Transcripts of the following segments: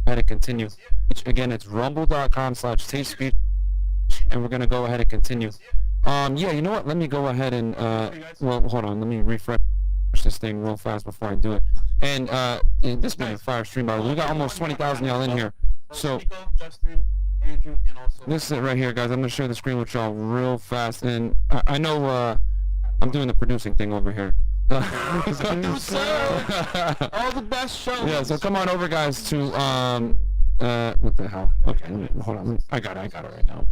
ahead and continue. Again, it's rumble.com/TateSpeech, and we're going to go ahead and continue. Yeah, you know what? Let me go ahead and, well, hold on. Let me refresh this thing real fast before I do it. And this being a fire stream, by the way, we got almost 20,000 y'all in here. So this is it right here, guys. I'm going to share the screen with y'all real fast. And I know I'm doing the producing thing over here. All the best shows. Yeah, so come on over, guys, to what the hell? Okay, hold on. I got it right now.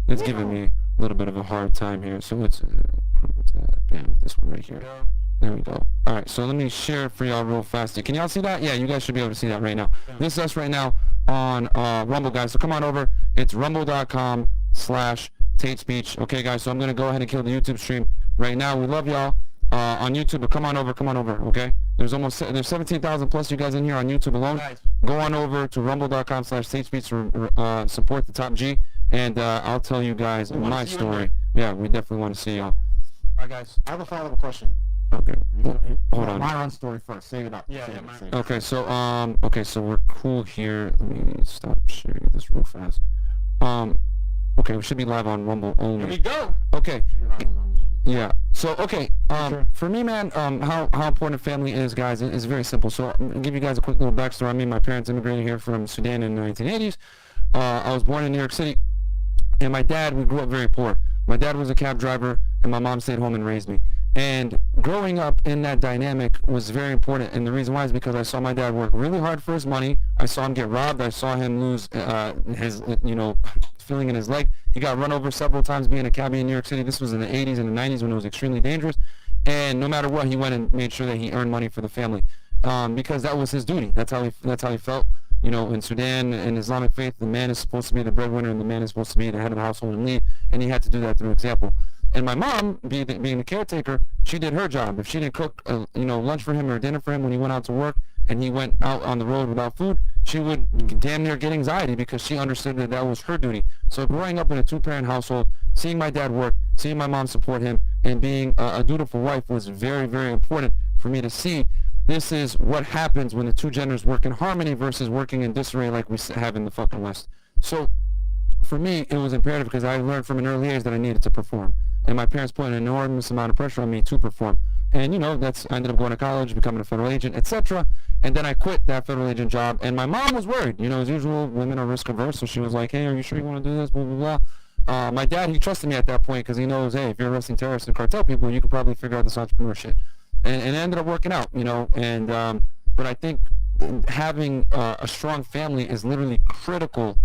It's giving me a little bit of a hard time here. So let's bam, this one right here. There we go. All right, so let me share it for y'all real fast. Can y'all see that? Yeah, you guys should be able to see that right now. This is us right now on Rumble, guys. So come on over. It's rumble.com/TateSpeech. Okay, guys. So I'm gonna go ahead and kill the YouTube stream right now. We love y'all on YouTube, but come on over. Okay. There's 17,000 plus you guys in here on YouTube alone. Go on over to rumble.com/TateSpeech to support the top G, and I'll tell you guys my story. Yeah, we definitely want to see y'all. All right, guys. I have a follow-up question. Okay. Hold on. My run story first. Save it up. Yeah. Okay, so so we're cool here. Let me stop sharing this real fast. Okay, we should be live on Rumble only. Here we go. Okay. Yeah. So okay. For me, man, how important family is, guys, is very simple. So I'm gonna give you guys a quick little backstory. I mean, my parents immigrated here from Sudan in the 1980s. I was born in New York City, and my dad, we grew up very poor. My dad was a cab driver, and my mom stayed home and raised me. And growing up in that dynamic was very important, and the reason why is because I saw my dad work really hard for his money. I saw him get robbed. I saw him lose his, feeling in his leg. He got run over several times being a cabbie in New York City. This was in the 80s and the 90s when it was extremely dangerous. And no matter what, he went and made sure that he earned money for the family, because that was his duty. That's how he felt. In Sudan and Islamic faith, the man is supposed to be the breadwinner, and the man is supposed to be the head of the household and lead, and he had to do that through example. And my mom, being the caretaker, she did her job. If she didn't cook, lunch for him or dinner for him when he went out to work, and he went out on the road without food, she would damn near get anxiety because she understood that was her duty. So growing up in a two-parent household, seeing my dad work, seeing my mom support him, and being a dutiful wife was very, very important for me to see. This is what happens when the two genders work in harmony versus working in disarray like we have in the fucking West. So for me, it was imperative because I learned from an early age that I needed to perform. And my parents put an enormous amount of pressure on me to perform. And, I ended up going to college, becoming a federal agent, etc. And then I quit that federal agent job. And my mom was worried. As usual, women are risk averse. So she was like, hey, are you sure you want to do this? Blah, blah, blah. My dad, he trusted me at that point because he knows, hey, if you're arresting terrorists and cartel people, you could probably figure out this entrepreneurship. And it ended up working out, And but I think having a strong family is literally critical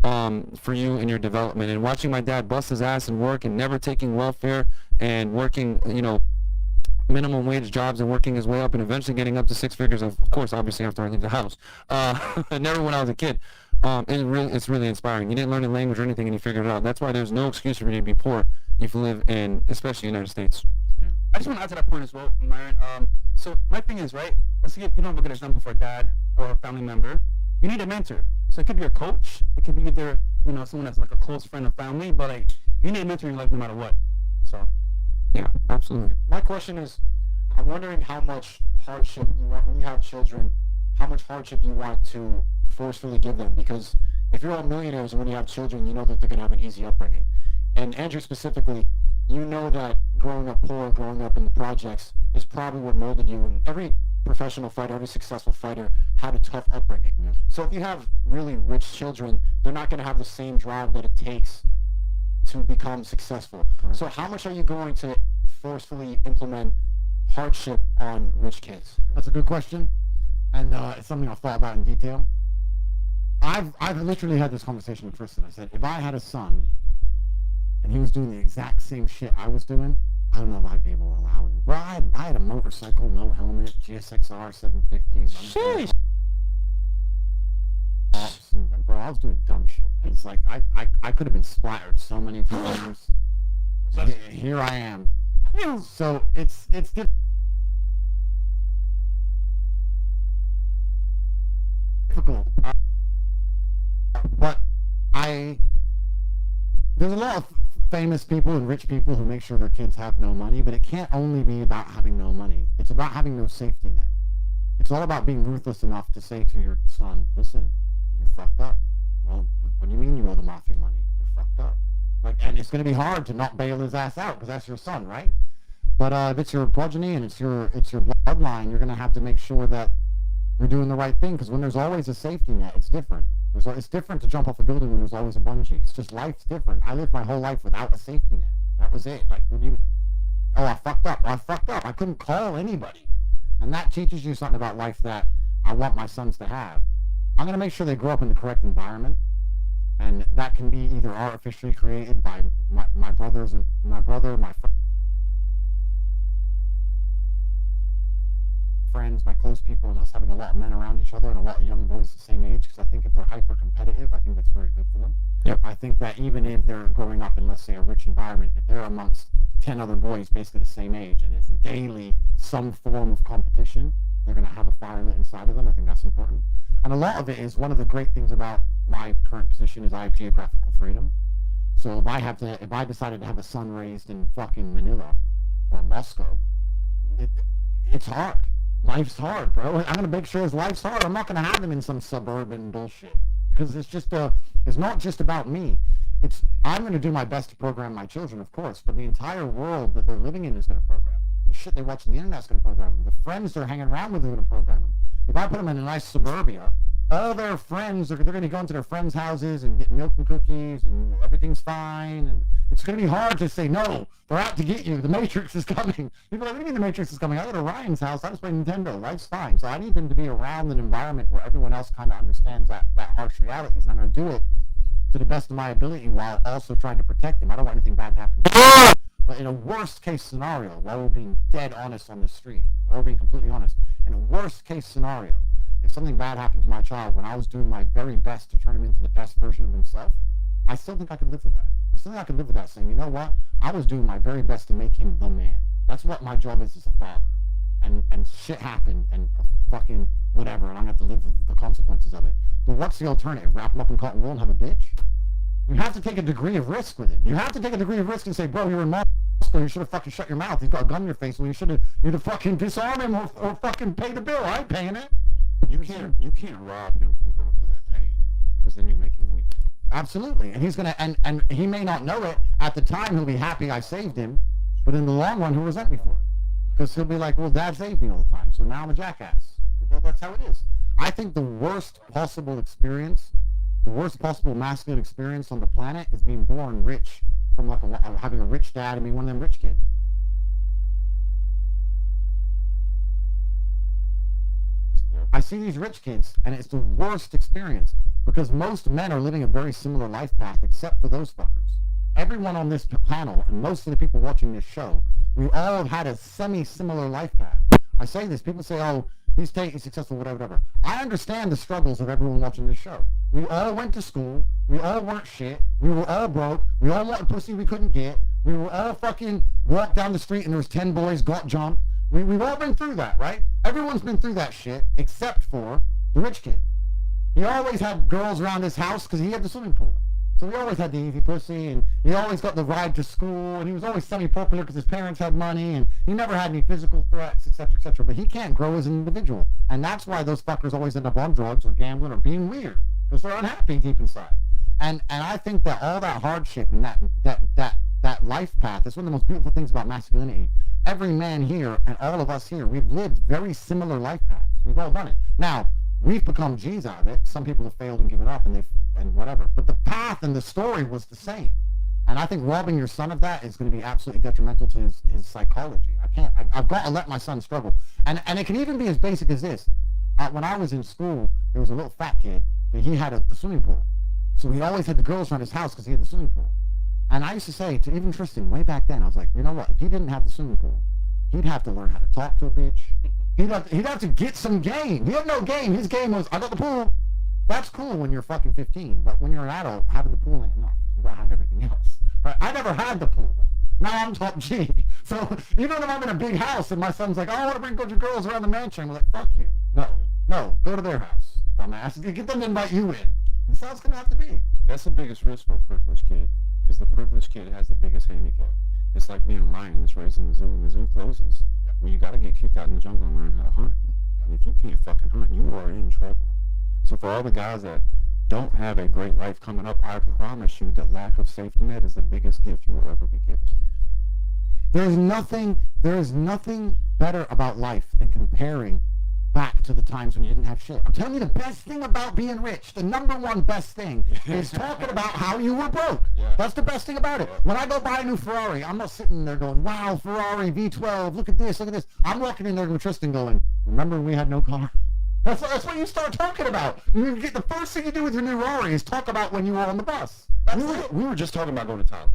for you in your development. And watching my dad bust his ass and work and never taking welfare and working, minimum wage jobs and working his way up and eventually getting up to six figures, of course, obviously after I leave the house. Never when I was a kid. It's really inspiring. You didn't learn a language or anything and you figured it out. That's why there's no excuse for you to be poor if you live in, especially the United States. I just want to add to that point as well, Myron. So my thing is, right, let's say you don't have a good example for a dad or a family member. You need a mentor. So it could be a coach. It could be either, someone that's like a close friend or family, but you need a mentor in your life no matter what. So. Yeah, absolutely. My question is, I'm wondering how much hardship you want when you have children, how much hardship you want to forcefully give them, because if you're all millionaires and when you have children, you know that they're going to have an easy upbringing. And Andrew specifically, you know that growing up poor, growing up in the projects is probably what molded you. And every professional fighter, every successful fighter had a tough upbringing. Yeah. So if you have really rich children, they're not going to have the same drive that it takes to become successful. Right. So how much are you going to forcefully implement hardship on rich kids? That's a good question, and it's something I've thought about in detail. I've literally had this conversation with Tristan. I said, if I had a son and he was doing the exact same shit I was doing, I don't know if I'd be able to allow him. Bro, I had a motorcycle, no helmet, GSXR 750. Sheesh. Bro, I was doing dumb shit. It's like I could have been splattered so many times. Here I am. So it's difficult. But there's a lot of famous people and rich people who make sure their kids have no money, but it can't only be about having no money. It's about having no safety net. It's all about being ruthless enough to say to your son, listen, fucked up. Well, what do you mean you owe the mafia money? You're fucked up. Like, and it's going to be hard to not bail his ass out because that's your son, right? But if it's your progeny and it's your bloodline, you're going to have to make sure that you're doing the right thing, because when there's always a safety net, it's different. It's different to jump off a building when there's always a bungee. It's just life's different. I lived my whole life without a safety net. That was it. Like, I fucked up. I couldn't call anybody. And that teaches you something about life that I want my sons to have. I'm going to make sure they grow up in the correct environment. And that can be either artificially created by my brothers, and my friends, my close people, and us having a lot of men around each other and a lot of young boys the same age, because I think if they're hyper competitive, I think that's very good for them. Yep. I think that even if they're growing up in, let's say, a rich environment, if they're amongst 10 other boys basically the same age and it's daily some form of competition, they're going to have a fire lit inside of them. I think that's important. And a lot of it is, one of the great things about my current position is I have geographical freedom. So if I decided to have a son raised in fucking Manila or Moscow, it's hard. Life's hard, bro. I'm going to make sure his life's hard. I'm not going to have him in some suburban bullshit, because it's not just about me. I'm going to do my best to program my children, of course, but the entire world that they're living in is going to program them. The shit they watch on the internet is going to program them. The friends they're hanging around with are going to program them. If I put them in a nice suburbia, all their friends, they're going to go into their friends' houses and get milk and cookies and everything's fine. And it's going to be hard to say, no, they're out to get you. The Matrix is coming. People are like, what do you mean the Matrix is coming? I go to Ryan's house. I just play Nintendo. Life's fine. So I need them to be around an environment where everyone else kind of understands that harsh realities. I'm going to do it to the best of my ability while also trying to protect them. I don't want anything bad to happen to them. But in a worst case scenario, while we're being dead honest on the street, while we're being completely honest, in a worst case scenario, if something bad happened to my child when I was doing my very best to turn him into the best version of himself, I still think I could live with that. I still think I could live with that, saying, you know what? I was doing my very best to make him the man. That's what my job is as a father. And shit happened, and fucking whatever, and I'm going to have to live with the consequences of it. But what's the alternative? Wrap him up in cotton wool and have a bitch? You have to take a degree of risk with it. You have to take a degree of risk and say, bro, you're in Moscow, you should have fucking shut your mouth. He's got a gun in your face, and you'd have fucking disarm him or fucking pay the bill. I ain't paying it. You can't rob him from going through that pain, because then you make him weak. Absolutely. And he's gonna and he may not know it at the time. He'll be happy I saved him, but in the long run he'll resent me for it, because he'll be like, well, Dad saved me all the time, so now I'm a jackass. Well, that's how it is. I think the worst possible experience, the worst possible masculine experience on the planet is being born rich, from like having a rich dad and being one of them rich kids. I see these rich kids, and it's the worst experience, because most men are living a very similar life path, except for those fuckers. Everyone on this panel, and most of the people watching this show, we all have had a semi-similar life path. I say this, people say, oh, he's Tate, he's successful, whatever. I understand the struggles of everyone watching this show. We all went to school, we all weren't shit, we were all broke, we all wanted pussy we couldn't get, we were all fucking walked down the street and there was 10 boys got jumped. We've all been through that, right? Everyone's been through that shit, except for the rich kid. He always had girls around his house because he had the swimming pool. So he always had the easy pussy, and he always got the ride to school, and he was always semi-popular because his parents had money, and he never had any physical threats, etc., etc. But he can't grow as an individual. And that's why those fuckers always end up on drugs or gambling or being weird, because they're unhappy deep inside. And I think that all that hardship and that life path is one of the most beautiful things about masculinity. Every man here and all of us here, we've lived very similar life paths. We've all done it. Now, we've become G's out of it. Some people have failed and given up and whatever. But the path and the story was the same. And I think robbing your son of that is going to be absolutely detrimental to his psychology. I've got to let my son struggle. And it can even be as basic as this. When I was in school, there was a little fat kid, but he had the swimming pool. So he always had the girls around his house because he had the swimming pool. And I used to say to even Tristan way back then, I was like, you know what? If he didn't have the swimming pool, he'd have to learn how to talk to a bitch. He'd have to get some game. He had no game. His game was, I got the pool. That's cool when you're fucking 15, but when you're an adult, having the pool ain't enough. You gotta have everything else. Right? I never had the pool. Now I'm top G. So even if I'm in a big house and my son's like, oh, I want to bring a bunch of girls around the mansion, I'm like, fuck you. No, go to their house, dumbass. Get them to invite you in. That's how it's gonna have to be. That's the biggest risk for a privileged kid, because the privileged kid has the biggest handicap. It's like being a lion that's raised in the zoo, and the zoo closes. Well, you got to get kicked out in the jungle and learn how to hunt. And if you can't fucking hunt, you are in trouble. So for all the guys that don't have a great life coming up, I promise you that lack of safety net is the biggest gift you will ever be given. There is nothing better about life than comparing back to the times when you didn't have shit. I'm telling you, the best thing about being rich, the number one best thing, is talking about how you were broke. Yeah. That's the best thing about it. When I go buy a new Ferrari, I'm not sitting there going, wow, Ferrari V12, look at this, look at this. I'm walking in there with Tristan going, remember when we had no car? That's what you start talking about. The first thing you do with your new Ferrari is talk about when you were on the bus. We were just talking about going to Thailand.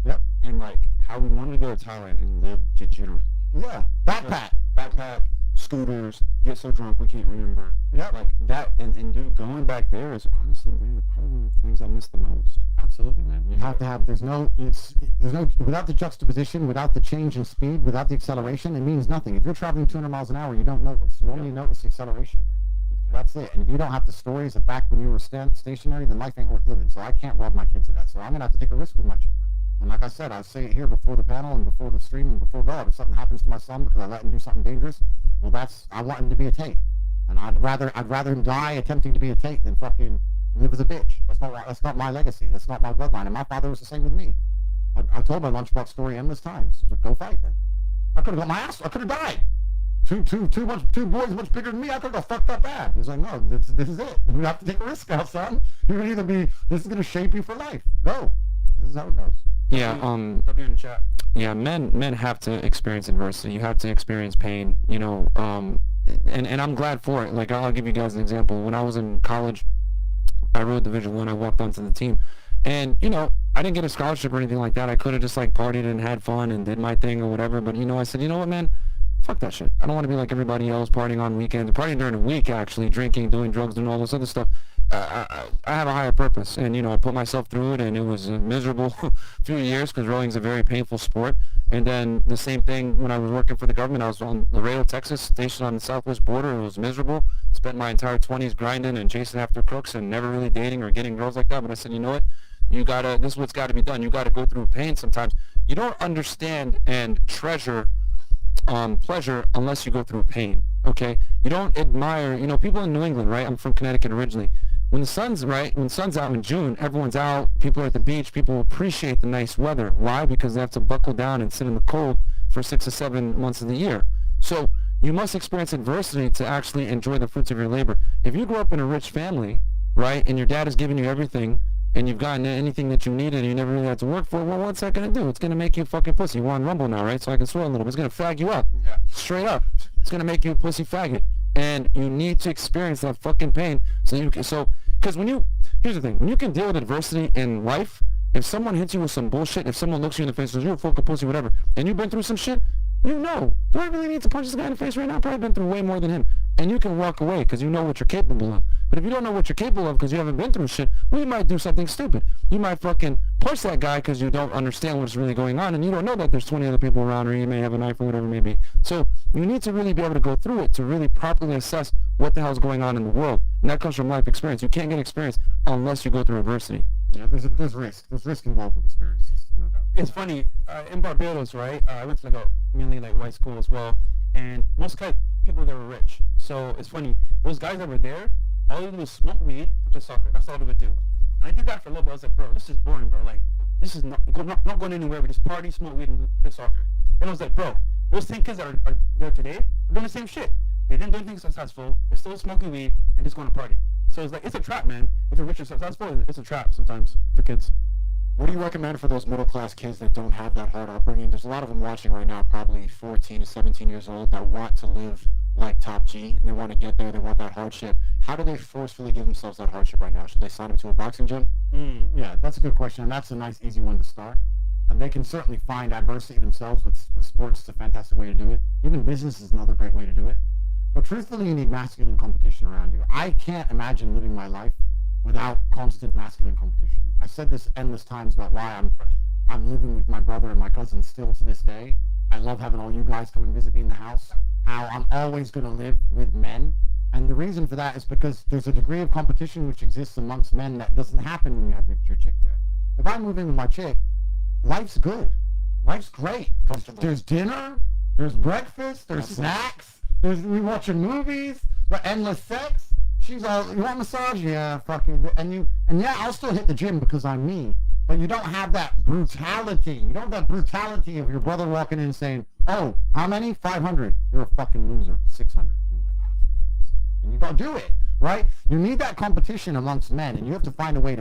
Yep. And like how we wanted to go to Thailand and live degenerately. Yeah. Backpack, scooters, get so drunk we can't remember. Yeah. Like that, and dude, going back there is honestly probably one of the things I miss the most. Absolutely, man. You have to have, there's no, without the juxtaposition, without the change in speed, without the acceleration, it means nothing. If you're traveling 200 miles an hour, you don't notice. You only notice the acceleration. That's it. And if you don't have the stories of back when you were stationary, then life ain't worth living. So I can't rob my kids of that. So I'm going to have to take a risk with my children. And like I said, I say it here before the panel and before the stream and before God. If something happens to my son because I let him do something dangerous, well, I want him to be a Tate. And I'd rather him die attempting to be a Tate than fucking live as a bitch. That's not my legacy. That's not my bloodline. And my father was the same with me. I told my lunchbox story endless times. So go fight then. I could have got my ass. I could have died. Two boys much bigger than me. I could have got fucked up bad. He's like, no, this is it. We have to take a risk now, son. You're gonna either be. This is gonna shape you for life. Go. This is how it goes. Yeah. W in the chat. Yeah. Men have to experience adversity. You have to experience pain. You know. And I'm glad for it. Like I'll give you guys an example. When I was in college, I rode Division I. I walked onto the team, and you know, I didn't get a scholarship or anything like that. I could have just like partied and had fun and did my thing or whatever. But you know, I said, you know what, man. Fuck that shit. I don't want to be like everybody else partying on weekends, partying during the week actually, drinking, doing drugs, doing all this other stuff. I have a higher purpose, and you know, I put myself through it, and it was a miserable few years because rowing's a very painful sport. And then the same thing when I was working for the government. I was on Laredo, Texas, stationed on the southwest border. It was miserable. Spent my entire 20s grinding and chasing after crooks and never really dating or getting girls like that. But I said, you know what? This is what's got to be done. You got to go through pain sometimes. You don't understand and treasure pleasure unless you go through pain. Okay, you don't admire, you know, people in New England, right? I'm from Connecticut originally. When the sun's out in June, everyone's out, people are at the beach, people appreciate the nice weather. Why? Because they have to buckle down and sit in the cold for 6 or 7 months of the year. So you must experience adversity to actually enjoy the fruits of your labor. If you grew up in a rich family, right, and your dad is giving you everything, and you've gotten anything that you needed and you never really had to work for, well, what's that going to do? It's going to make you a fucking pussy. You're on Rumble now, right? So I can swear a little bit. It's going to fag you up. Yeah. Straight up. It's going to make you a pussy faggot. And you need to experience that fucking pain because here's the thing, when you can deal with adversity in life, if someone hits you with some bullshit, if someone looks you in the face and says, you're a fucking pussy, whatever, and you've been through some shit, you know, do I really need to punch this guy in the face right now? I've probably been through way more than him. And you can walk away because you know what you're capable of. But if you don't know what you're capable of because you haven't been through shit, well, you might do something stupid. You might fucking push that guy because you don't understand what's really going on, and you don't know that there's 20 other people around, or you may have a knife or whatever it may be. So you need to really be able to go through it to really properly assess what the hell's going on in the world. And that comes from life experience. You can't get experience unless you go through adversity. Yeah, there's risk. There's risk involved with experiences. No doubt. It's funny, in Barbados, right? I went to like mainly like white school as well, and most people there were rich. So it's funny, those guys that were there, all they do is smoke weed, play soccer. That's all they would do. And I did that for a little bit. I was like, bro, this is boring, bro. Like, this is not going anywhere. We just party, smoke weed, and play soccer. And I was like, bro, those 10 kids that are there today are doing the same shit. They didn't do anything successful. They're still smoking weed and just going to party. So it's like, it's a trap, man. If you're rich and successful, it's a trap sometimes for kids. What do you recommend for those middle-class kids that don't have that hard upbringing? There's a lot of them watching right now, probably 14 to 17 years old, that want to live like Top G, and they want to get there, they want that hardship. How do they forcefully give themselves that hardship right now? Should they sign up to a boxing gym? Yeah, that's a good question, and that's a nice, easy one to start. And they can certainly find adversity themselves with sports. It's a fantastic way to do it. Even business is another great way to do it. But truthfully, you need masculine competition around you. I can't imagine living my life without constant masculine competition. I said this endless times about why I'm living with my brother and my cousin still to this day. I love having all you guys come and visit me in the house. How I'm always going to live with men. And the reason for that is because there's a degree of competition which exists amongst men that doesn't happen when you have your chick there. If I move in with my chick, life's good. Life's great. There's dinner, there's breakfast, there's snacks, we watching movies, endless sex. She's all, you want a massage? Yeah, fucking. And yeah, I'll still hit the gym because I'm me. But you don't have that brutality. You don't have that brutality of your brother walking in and saying, oh, how many? 500. You're a fucking loser. 600. And you gotta do it, right? You need that competition amongst men, and you have to find a way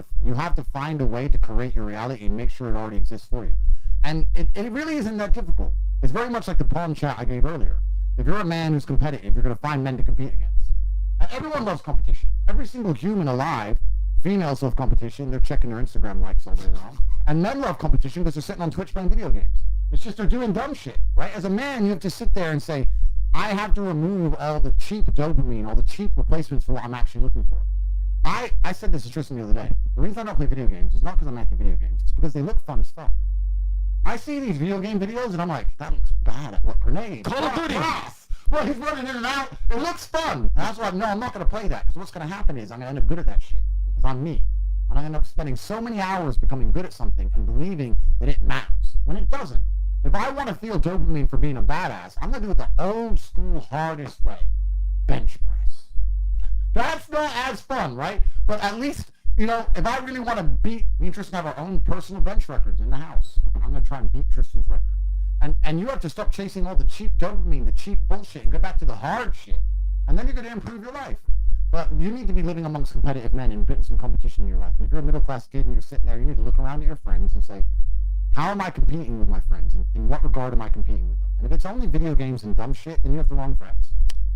to create your reality and make sure it already exists for you. And it really isn't that difficult. It's very much like the porn chat I gave earlier. If you're a man who's competitive, you're gonna find men to compete against. And everyone loves competition. Every single human alive, females love competition. They're checking their Instagram likes all day long. And men love competition because they're sitting on Twitch playing video games. It's just they're doing dumb shit, right? As a man, you have to sit there and say, I have to remove all the cheap dopamine, all the cheap replacements for what I'm actually looking for. I said this to Tristan the other day. The reason I don't play video games is not because I'm anti-video games. It's because they look fun as fuck. I see these video game videos and I'm like, that looks bad at what grenade? Call of Duty. Well, he's running in and out. It looks fun. And that's why, no, I'm not going to play that. Because what's going to happen is I'm going to end up good at that shit. Because I'm me. And I end up spending so many hours becoming good at something and believing that it matters. When it doesn't. If I want to feel dopamine for being a badass, I'm going to do it the old school hardest way. Bench press. That's not as fun, right? But at least, you know, if I really want to beat, me and Tristan have our own personal bench records in the house. I'm going to try and beat Tristan's record. And you have to stop chasing all the cheap dopamine, the cheap bullshit, and go back to the hard shit. And then you're going to improve your life. But you need to be living amongst competitive men and getting some competition in your life. And if you're a middle-class kid and you're sitting there, you need to look around at your friends and say, how am I competing with my friends? In what regard am I competing with them? And if it's only video games and dumb shit, then you have the wrong friends.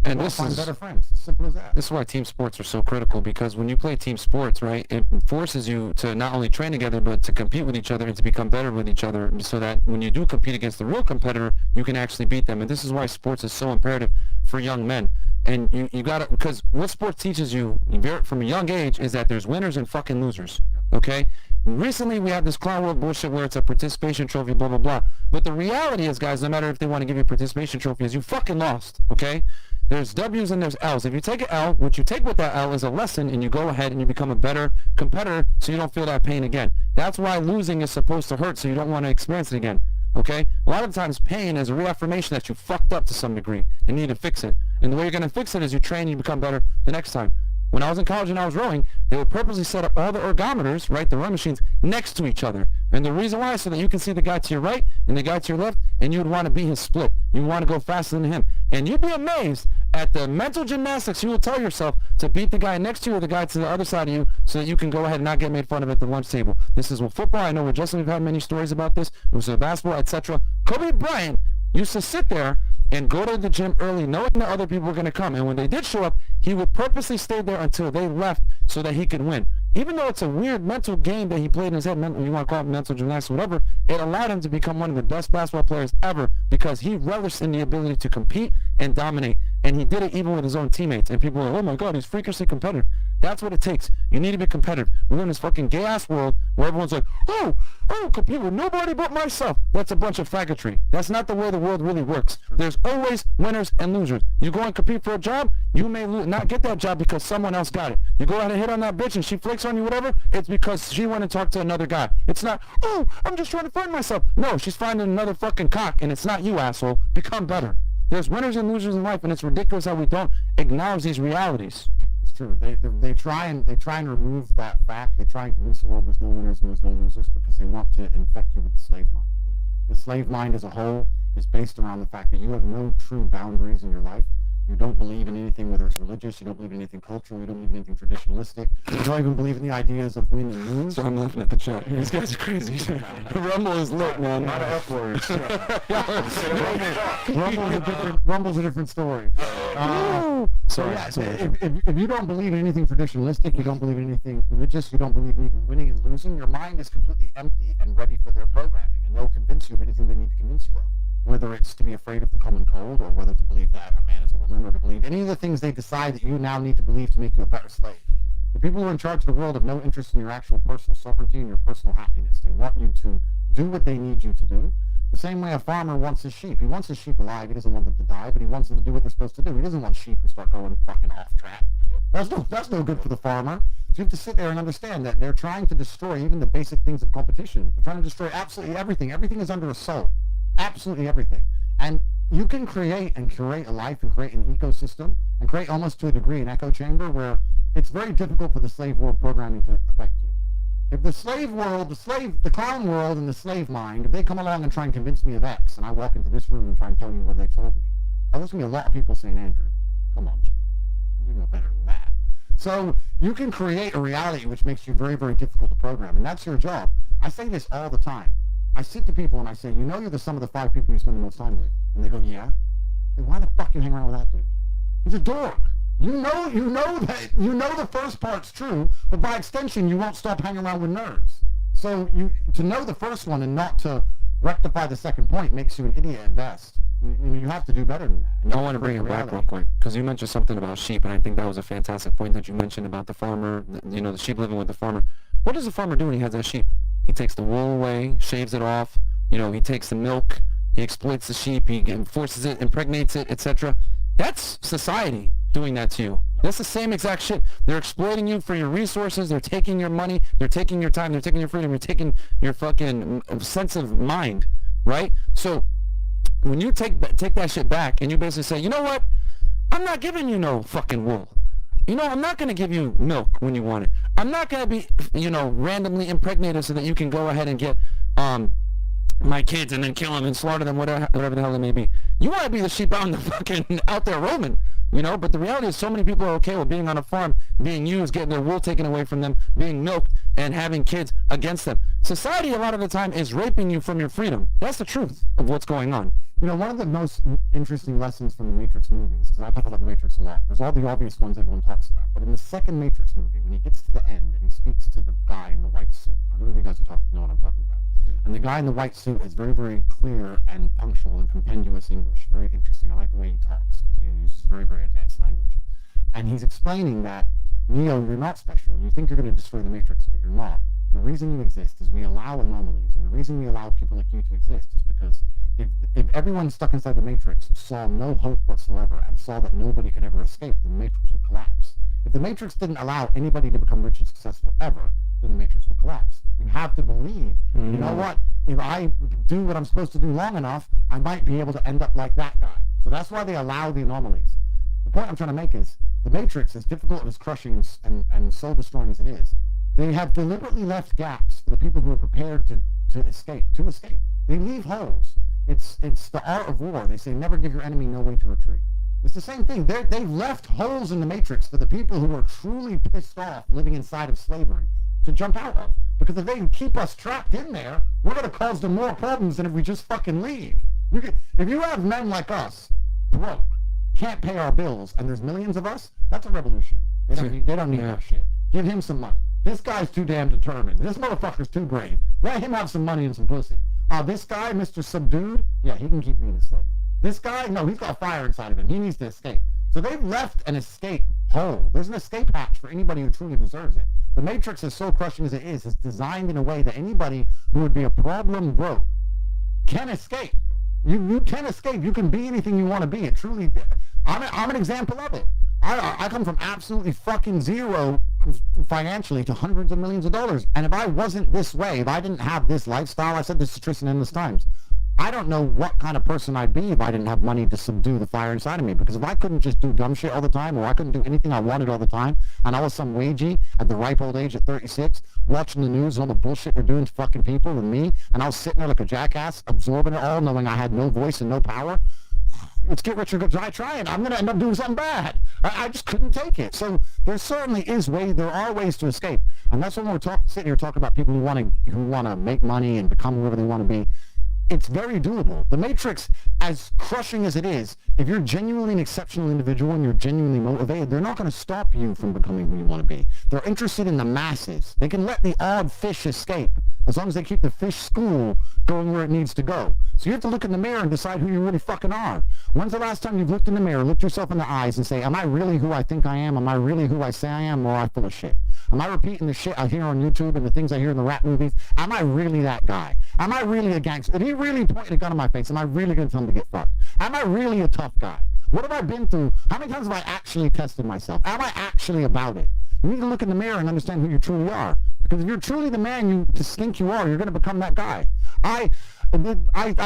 And this is better friends. As simple as that. This is why team sports are so critical, because when you play team sports, right, it forces you to not only train together, but to compete with each other and to become better with each other, so that when you do compete against the real competitor, you can actually beat them. And this is why sports is so imperative for young men. And you gotta, because what sports teaches you from a young age is that there's winners and fucking losers. Okay? Recently, we have this clown world bullshit where it's a participation trophy, blah, blah, blah. But the reality is, guys, no matter if they want to give you a participation trophy, is you fucking lost, okay? There's W's and there's L's. If you take an L, what you take with that L is a lesson, and you go ahead and you become a better competitor so you don't feel that pain again. That's why losing is supposed to hurt, so you don't want to experience it again, okay? A lot of times, pain is a reaffirmation that you fucked up to some degree and need to fix it. And the way you're going to fix it is you train and you become better the next time. When I was in college and I was rowing, they would purposely set up all the ergometers, right, the rowing machines, next to each other. And the reason why is so that you can see the guy to your right and the guy to your left, and you would want to be his split. You would want to go faster than him. And you'd be amazed at the mental gymnastics you will tell yourself to beat the guy next to you or the guy to the other side of you so that you can go ahead and not get made fun of at the lunch table. This is with football. I know with Justin we've had many stories about this. It was with basketball, etc. Kobe Bryant used to sit there and go to the gym early knowing that other people were going to come. And when they did show up, he would purposely stay there until they left so that he could win. Even though it's a weird mental game that he played in his head, you want to call it mental gymnastics, whatever, it allowed him to become one of the best basketball players ever because he relished in the ability to compete and dominate. And he did it even with his own teammates. And people are like, oh my God, he's freakishly competitive. That's what it takes. You need to be competitive. We live in this fucking gay-ass world where everyone's like, I don't compete with nobody but myself. That's a bunch of faggotry. That's not the way the world really works. There's always winners and losers. You go and compete for a job, you may not get that job because someone else got it. You go out and hit on that bitch and she flicks on you, whatever, it's because she went and talked to another guy. It's not, I'm just trying to find myself. No, she's finding another fucking cock, and it's not you, asshole. Become better. There's winners and losers in life, and it's ridiculous how we don't acknowledge these realities. It's true. They try and remove that fact. They try and convince the world there's no winners and there's no losers because they want to infect you with the slave mind. The slave mind as a whole is based around the fact that you have no true boundaries in your life. You don't believe in anything, whether it's religious, you don't believe in anything cultural, you don't believe in anything traditionalistic, you don't even believe in the ideas of win and lose. So I'm laughing at the chat. These guys are crazy. Rumble is lit, man. Not an F word. Rumble's a different story. If you don't believe in anything traditionalistic, you don't believe in anything religious, you don't believe in even winning and losing, your mind is completely empty and ready for their programming, and they'll convince you of anything they need to convince you of. Whether it's to be afraid of the common cold, or whether to believe that a man is a woman, or to believe any of the things they decide that you now need to believe to make you a better slave. The people who are in charge of the world have no interest in your actual personal sovereignty and your personal happiness. They want you to do what they need you to do. The same way a farmer wants his sheep. He wants his sheep alive. He doesn't want them to die, but he wants them to do what they're supposed to do. He doesn't want sheep who start going fucking off track. That's no good for the farmer. So you have to sit there and understand that they're trying to destroy even the basic things of competition. They're trying to destroy absolutely everything. Everything is under assault. Absolutely everything. And you can create and curate a life and create an ecosystem and create almost to a degree an echo chamber where it's very difficult for the slave world programming to affect you. If the slave world, the clown world and the slave mind, if they come along and try and convince me of X, and I walk into this room and try and tell you what they told me, there's going to be a lot of people saying, Andrew, come on, G, you know better than that. So you can create a reality which makes you very, very difficult to program, and that's your job. I say this all the time. I sit to people and I say, you know you're the sum of the 5 people you spend the most time with. And they go, yeah. Then why the fuck you hang around with that dude? He's a dork. You know the first part's true, but by extension, you won't stop hanging around with nerds. So to know the first one and not to rectify the second point makes you an idiot at best. You have to do better than that. I want to bring it back real quick, because you mentioned something about sheep, and I think that was a fantastic point that you mentioned about the farmer, the sheep living with the farmer. What does the farmer do when he has that sheep? He takes the wool away, shaves it off, he takes the milk, he exploits the sheep, he forces it, impregnates it, etc. That's society doing that to you. That's the same exact shit. They're exploiting you for your resources, they're taking your money, they're taking your time, they're taking your freedom, they're taking your fucking sense of mind, right? So when you take that shit back and you basically say, you know what, I'm not giving you no fucking wool. I'm not going to give you milk when you want it. I'm not going to be, randomly impregnated so that you can go ahead and get my kids and then kill them and slaughter them, whatever the hell it may be. You want to be the sheep out there roaming, but the reality is so many people are okay with being on a farm, being used, getting their wool taken away from them, being milked, and having kids against them. Society, a lot of the time, is raping you from your freedom. That's the truth of what's going on. One of the most interesting lessons from the Matrix movies, because I talk about the Matrix a lot, there's all the obvious ones everyone talks about, but in the second Matrix movie, when he gets to the end and he speaks to the guy in the white suit, I don't know if you guys know what I'm talking about, and the guy in the white suit is very, very clear and punctual and compendious English, very interesting. I like the way he talks, because he uses very, very advanced language. And he's explaining that, Neo, you're not special. You think you're going to destroy the Matrix, but you're not. The reason you exist is we allow anomalies, and the reason we allow people like you to exist is because if everyone stuck inside the Matrix saw no hope whatsoever and saw that nobody could ever escape, then the Matrix would collapse. If the Matrix didn't allow anybody to become rich and successful ever, then the Matrix would collapse. You have to believe, you know what, if I do what I'm supposed to do long enough, I might be able to end up like that guy. So that's why they allow the anomalies. The point I'm trying to make is, the Matrix, as difficult and as crushing and soul-destroying as it is, they have deliberately left gaps for the people who are prepared to escape. They leave holes. It's the art of war. They say, never give your enemy no way to retreat. It's the same thing. They've left holes in the Matrix for the people who are truly pissed off living inside of slavery to jump out of. Because if they can keep us trapped in there, we're going to cause them more problems than if we just fucking leave. If you have men like us, broke, can't pay our bills, and there's millions of us, that's a revolution. They don't need that shit. Give him some money. This guy's too damn determined. This motherfucker's too brave. Let him have some money and some pussy. This guy, Mr. Subdued, yeah, he can keep being a slave. This guy, no, he's got fire inside of him. He needs to escape. So they've left an escape hole. There's an escape hatch for anybody who truly deserves it. The Matrix, as soul crushing as it is designed in a way that anybody who would be a problem broke can escape. You can escape. You can be anything you want to be. It truly, I'm an example of it. I come from absolutely fucking zero financially to hundreds of millions of dollars. And if I wasn't this way, if I didn't have this lifestyle, I said this to Tristan endless times, I don't know what kind of person I'd be if I didn't have money to subdue the fire inside of me. Because if I couldn't just do dumb shit all the time, or I couldn't do anything I wanted all the time, and I was some wagey at the ripe old age of 36, watching the news and all the bullshit they're doing to fucking people and me, and I was sitting there like a jackass, absorbing it all, knowing I had no voice and no power, let's get rich or go die trying. I'm going to end up doing something bad. I just couldn't take it. So there certainly there are ways to escape. And that's when we're sitting here talking about people who want to make money and become whoever they want to be. It's very doable. The Matrix, as crushing as it is, if you're genuinely an exceptional individual and you're genuinely motivated, they're not going to stop you from becoming who you want to be. They're interested in the masses. They can let the odd fish escape as long as they keep the fish school going where it needs to go. So you have to look in the mirror and decide who you really fucking are. When's the last time you've looked in the mirror, looked yourself in the eyes and say, am I really who I think I am? Am I really who I say I am? Or am I full of shit? Am I repeating the shit I hear on YouTube and the things I hear in the rap movies? Am I really that guy? Am I really a gangster? If he really pointed a gun in my face, am I really going to tell him to get fucked? Am I really a tough guy? What have I been through? How many times have I actually tested myself? Am I actually about it? You need to look in the mirror and understand who you truly are. Because if you're truly the man you think you are, you're going to become that guy. I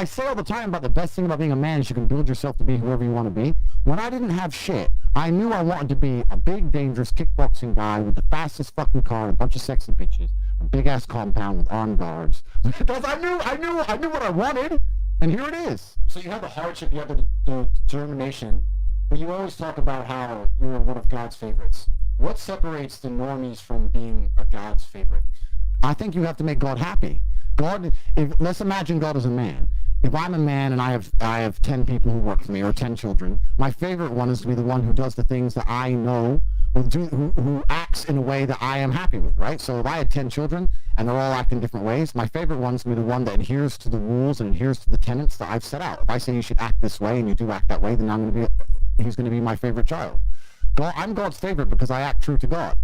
say all the time about the best thing about being a man is you can build yourself to be whoever you want to be. When I didn't have shit, I knew I wanted to be a big, dangerous kickboxing guy with the fastest fucking car, a bunch of sexy bitches, a big-ass compound with armed guards. Because I knew what I wanted, and here it is. So you have the hardship, you have the determination, but you always talk about how you're one of God's favorites. What separates the normies from being a God's favorite? I think you have to make God happy. Let's imagine God as a man. If I'm a man and I have 10 people who work for me, or 10 children, my favorite one is to be the one who does the things that I know, who acts in a way that I am happy with, right? So if I had 10 children and they're all acting different ways, my favorite one is to be the one that adheres to the rules and adheres to the tenets that I've set out. If I say you should act this way and you do act that way, then he's going to be my favorite child. I'm God's favorite because I act true to God.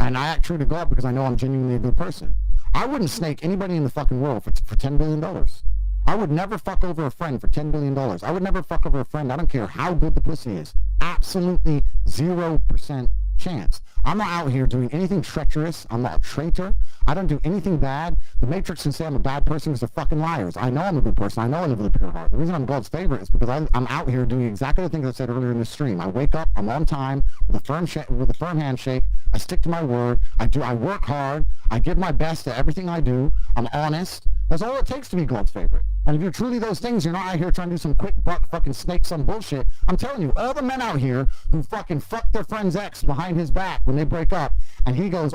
And I act true to God because I know I'm genuinely a good person. I wouldn't snake anybody in the fucking world for $10 billion. I would never fuck over a friend for $10 billion. I would never fuck over a friend. I don't care how good the pussy is. Absolutely 0% chance. I'm not out here doing anything treacherous. I'm not a traitor. I don't do anything bad. The Matrix can say I'm a bad person because they're fucking liars. I know I'm a good person. I know I live with a pure heart. The reason I'm God's favorite is because I'm out here doing exactly the things I said earlier in the stream. I wake up, I'm on time, with a firm handshake. I stick to my word. I work hard. I give my best at everything I do. I'm honest. That's all it takes to be God's favorite. And if you're truly those things, you're not out here trying to do some quick buck fucking snake some bullshit. I'm telling you, all the men out here who fucking fuck their friend's ex behind his back when they break up, and he goes,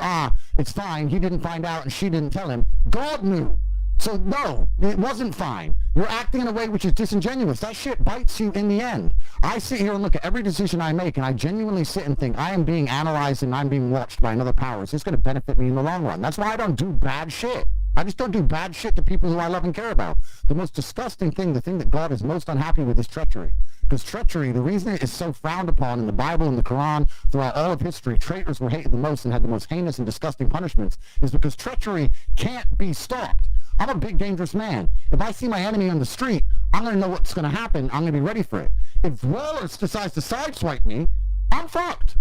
it's fine, he didn't find out and she didn't tell him. God knew. So no, it wasn't fine. You're acting in a way which is disingenuous. That shit bites you in the end. I sit here and look at every decision I make, and I genuinely sit and think, I am being analyzed and I'm being watched by another power. It's going to benefit me in the long run. That's why I don't do bad shit. I just don't do bad shit to people who I love and care about. The most disgusting thing, the thing that God is most unhappy with, is treachery. Because treachery, the reason it is so frowned upon in the Bible and the Quran throughout all of history, traitors were hated the most and had the most heinous and disgusting punishments, is because treachery can't be stopped. I'm a big, dangerous man. If I see my enemy on the street, I'm going to know what's going to happen. I'm going to be ready for it. If Wallace decides to sideswipe me, I'm fucked.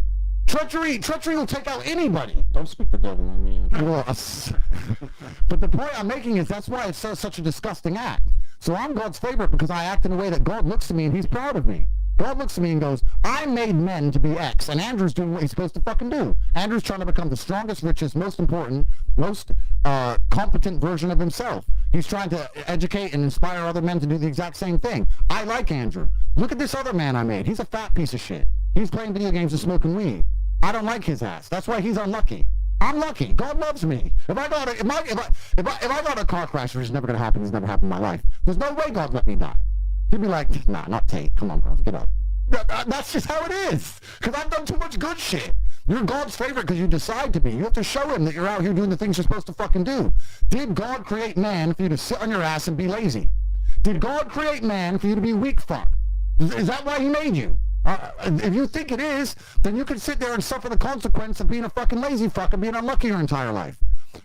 Treachery will take out anybody. Don't speak the devil on me. Well, but the point I'm making is that's why it's such a disgusting act. So I'm God's favorite because I act in a way that God looks at me and he's proud of me. God looks at me and goes, I made men to be X, and Andrew's doing what he's supposed to fucking do. Andrew's trying to become the strongest, richest, most important, most competent version of himself. He's trying to educate and inspire other men to do the exact same thing. I like Andrew. Look at this other man I made. He's a fat piece of shit. He's playing video games and smoking weed. I don't like his ass. That's why he's unlucky. I'm lucky. God loves me. If I got a car crash, which is never gonna happen, it's never happened in my life. There's no way God let me die. He'd be like, nah, not Tate. Come on, bro, get up. That's just how it is. Because I've done too much good shit. You're God's favorite because you decide to be. You have to show him that you're out here doing the things you're supposed to fucking do. Did God create man for you to sit on your ass and be lazy? Did God create man for you to be weak fuck? Is that why he made you? If you think it is, then you can sit there and suffer the consequence of being a fucking lazy fuck and being unlucky your entire life.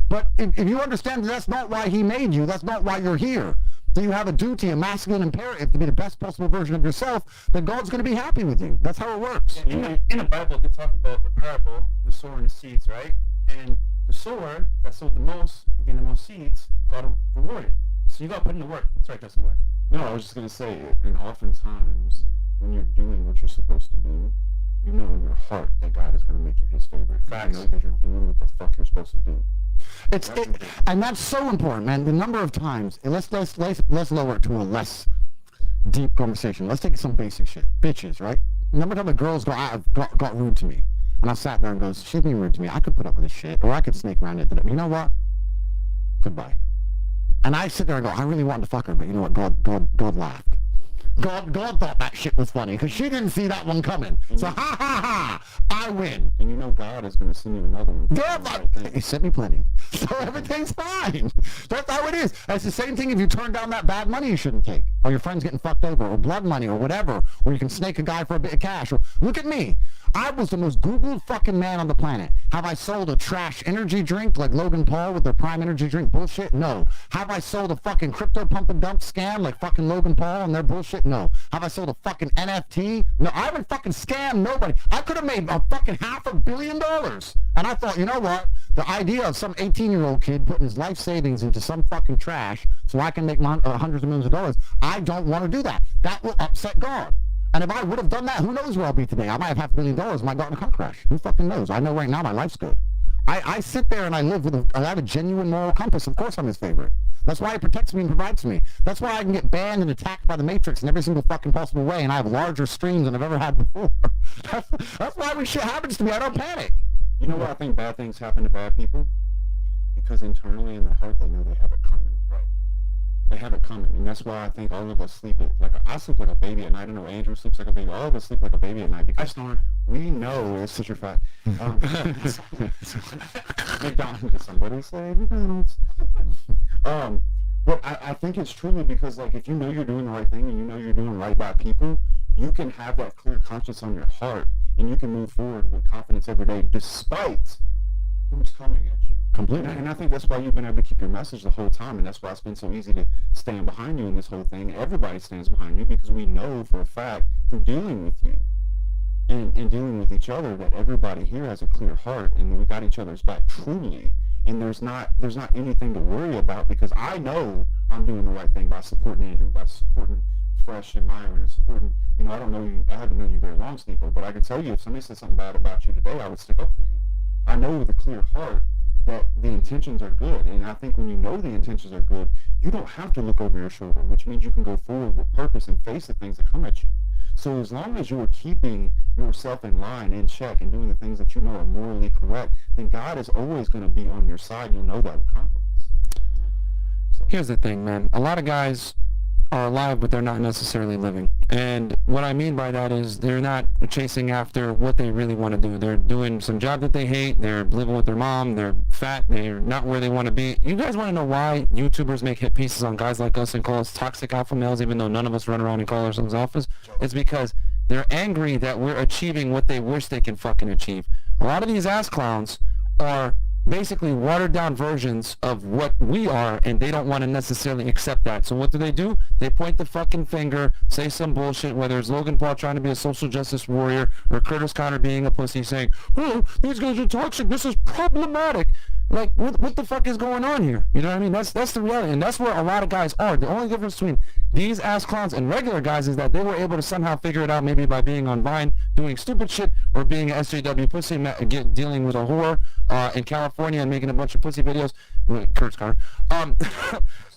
But if you understand that that's not why he made you, that's not why you're here, that you have a duty, a masculine imperative to be the best possible version of yourself, then God's going to be happy with you. That's how it works. In the Bible, they talk about the parable of the sower and the seeds, right? And the sower that sowed the most, getting the most seeds, got rewarded. So you got to put in the work. That's right, Justin. No, I was just going to say, and oftentimes, when you're doing what you're supposed to do, you know in your heart that God is going to make you his favorite. Facts. You know that you're doing what the fuck you're supposed to do. And that's so important, man. The number of times, let's lower it to a less deep conversation. Let's take some basic shit. Bitches, right? The number of times the girls got rude to me, and I sat there and goes, she's being rude to me. I could put up with this shit, or I could snake around it. You know what? Goodbye. And I sit there and go, I really wanted to fuck her, but you know what? God laughed. God thought that shit was funny because she didn't see that one coming. So ha ha ha, I win. And you know God is going to send you another one. He sent me plenty. So everything's fine. That's how it is. It's the same thing if you turn down that bad money you shouldn't take, or your friend's getting fucked over, or blood money, or whatever, or you can snake a guy for a bit of cash. Or look at me. I was the most Googled fucking man on the planet. Have I sold a trash energy drink like Logan Paul with their Prime Energy drink bullshit? No. Have I sold a fucking crypto pump and dump scam like fucking Logan Paul and their bullshit? No. Have I sold a fucking NFT? No. I haven't fucking scammed nobody. I could have made a fucking $500 million. And I thought, you know what? The idea of some 18-year-old kid putting his life savings into some fucking trash so I can make hundreds of millions of dollars, I don't want to do that. That will upset God. And if I would have done that, who knows where I'll be today? I might have $500,000, might got in a car crash. Who fucking knows? I know right now my life's good. I sit there and I live with I have a genuine moral compass. Of course I'm his favorite. That's why he protects me and provides for me. That's why I can get banned and attacked by the Matrix in every single fucking possible way, and I have larger streams than I've ever had before. That's why when shit happens to me, I don't panic. You know why I think bad things happen to bad people? Because internally in their heart, they know they have it coming. Right. They have it coming, and that's why I think all of us sleep I sleep like a baby at night. I know Andrew sleeps like a baby. All of us sleep like a baby at night because I snore. we know it's such a fact. McDonald's, did somebody say McDonald's? But I think it's truly because, like, if you know you're doing the right thing and you know you're doing right by people, you can have that clear conscience on your heart, and you can move forward with confidence every day, despite who's coming at you. Completely. And I think that's why you've been able to keep your message the whole time, and that's why it's been so easy to stand behind you in this whole thing. Everybody stands behind you because we know for a fact through dealing with you and dealing with each other that everybody here has a clear heart and we got each other's back truly. And there's not anything to worry about because I know I'm doing the right thing by supporting Andrew, by supporting Fresh and Myron, and supporting, I don't know you, I haven't known you very long, Sneeko, but I can tell you if somebody said something bad about you today, I would stick up for you. I know with a clear heart that the intentions are good, and I think when you know the intentions are good, you don't have to look over your shoulder, which means you can go forward with purpose and face the things that come at you. So as long as you're keeping yourself in line, in check, and doing the things that you know are morally correct, then God is always going to be on your side. You'll know that with confidence. So. Here's the thing, man. A lot of guys are alive, but they're not necessarily living. And what I mean by that is they're not chasing after what they really want to do. They're doing some job that they hate. They're living with their mom. They're fat. They're not where they want to be. You guys want to know why YouTubers make hit pieces on guys like us and call us toxic alpha males, even though none of us run around and call ourselves alphas? It's because they're angry that we're achieving what they wish they can fucking achieve. A lot of these ass clowns are basically watered down versions of what we are, and they don't want to necessarily accept that. So what do? They point the fucking finger, say some bullshit, whether it's Logan Paul trying to be a social justice warrior or Curtis Connor being a pussy saying, oh, these guys are toxic, this is problematic. Like, what the fuck is going on here? You know what I mean? That's the reality, and that's where a lot of guys are. The only difference between these ass clowns and regular guys is that they were able to somehow figure it out, maybe by being on Vine, doing stupid shit, or being an SJW pussy, dealing with a whore in California and making a bunch of pussy videos. Curtis Connor.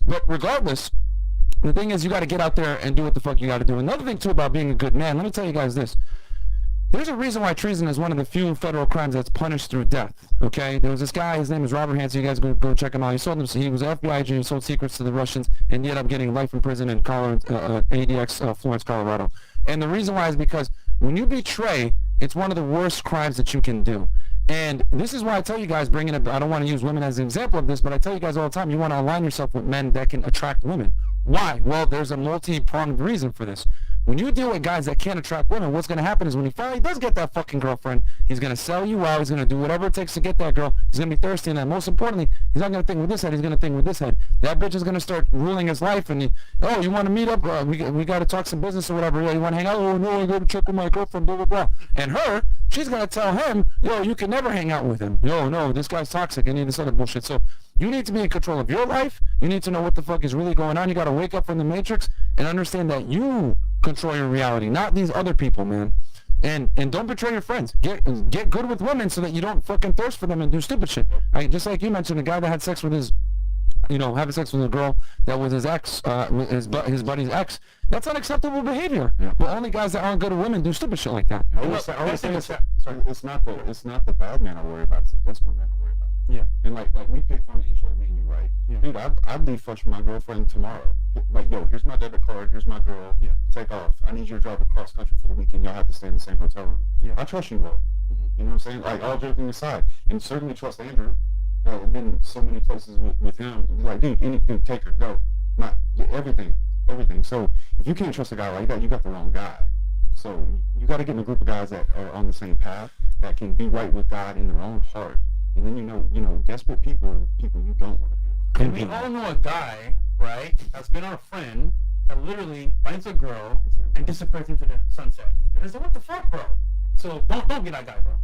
But regardless, the thing is, you got to get out there and do what the fuck you got to do. Another thing, too, about being a good man, let me tell you guys this. There's a reason why treason is one of the few federal crimes that's punished through death, okay? There was this guy, his name is Robert Hansen. You guys go check him out. He was an FBI agent who sold secrets to the Russians and he ended up getting life in prison in ADX, Florence, Colorado. And the reason why is because when you betray, it's one of the worst crimes that you can do. And this is why I tell you guys, bringing up, I don't want to use women as an example of this, but I tell you guys all the time, you want to align yourself with men that can attract women. Why? Well, there's a multi-pronged reason for this. When you deal with guys that can't attract women, what's going to happen is when he finally does get that fucking girlfriend, he's going to sell you out, he's going to do whatever it takes to get that girl, he's going to be thirsty, and then most importantly, he's not going to think with this head, he's going to think with this head. That bitch is going to start ruling his life, and you want to meet up, we got to talk some business or whatever, you want to hang out, oh no, I got to check with my girlfriend, blah, blah, blah. And her, she's going to tell him, you can never hang out with him. No, this guy's toxic, and this other bullshit. So you need to be in control of your life, you need to know what the fuck is really going on, you got to wake up from the Matrix and understand that you control your reality, not these other people, man. And don't betray your friends. Get good with women so that you don't fucking thirst for them and do stupid shit. Right? Just like you mentioned, the guy that had sex with his, having sex with a girl that was his ex, his buddy's ex. That's unacceptable behavior. Yeah. But only guys that aren't good with women do stupid shit like that. I always think it's not the bad man I worry about. It's the desperate man I worry about. Yeah. And like we pick fun of each other, me and you, right? Yeah. Dude, I'd leave fuck with my girlfriend tomorrow. Like, yo, here's my debit card, here's my girl. Yeah. Take off. I need you to drive across country for the weekend. Y'all have to stay in the same hotel room. Yeah. I trust you, bro. Mm-hmm. You know what I'm saying? Like, all joking aside, and certainly trust Andrew. I've been so many places with him. Like, dude, take her, go. Everything. So if you can't trust a guy like that, you got the wrong guy. So you got to get in a group of guys that are on the same path, that can be right with God in their own heart. And then desperate people are the people you don't want to be. And we all know a guy, right, that's been our friend, that literally finds a girl and disappears into the sunset. And I said, what the fuck, bro? So don't be that guy, bro.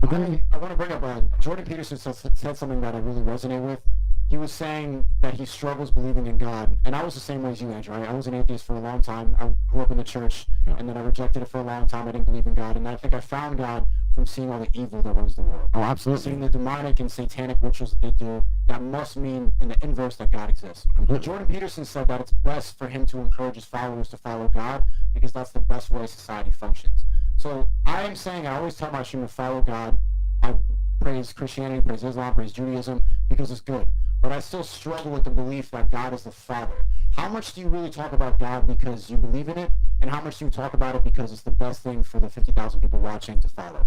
But then I want to bring up Jordan Peterson said something that I really resonate with. He was saying that he struggles believing in God, and I was the same way as you, Andrew. I was an atheist for a long time. grew up in the church, and then I rejected it for a long time. I didn't believe in God, and I think I found God from seeing all the evil that runs the world. Oh, absolutely. Seeing the demonic and satanic rituals that they do, that must mean in the inverse that God exists. But Jordan Peterson said that it's best for him to encourage his followers to follow God because that's the best way society functions. So I am saying, I always tell my students to follow God. I praise Christianity, praise Islam, praise Judaism because it's good. But I still struggle with the belief that God is the Father. How much do you really talk about God because you believe in it? And how much do you talk about it because it's the best thing for the 50,000 people watching to follow?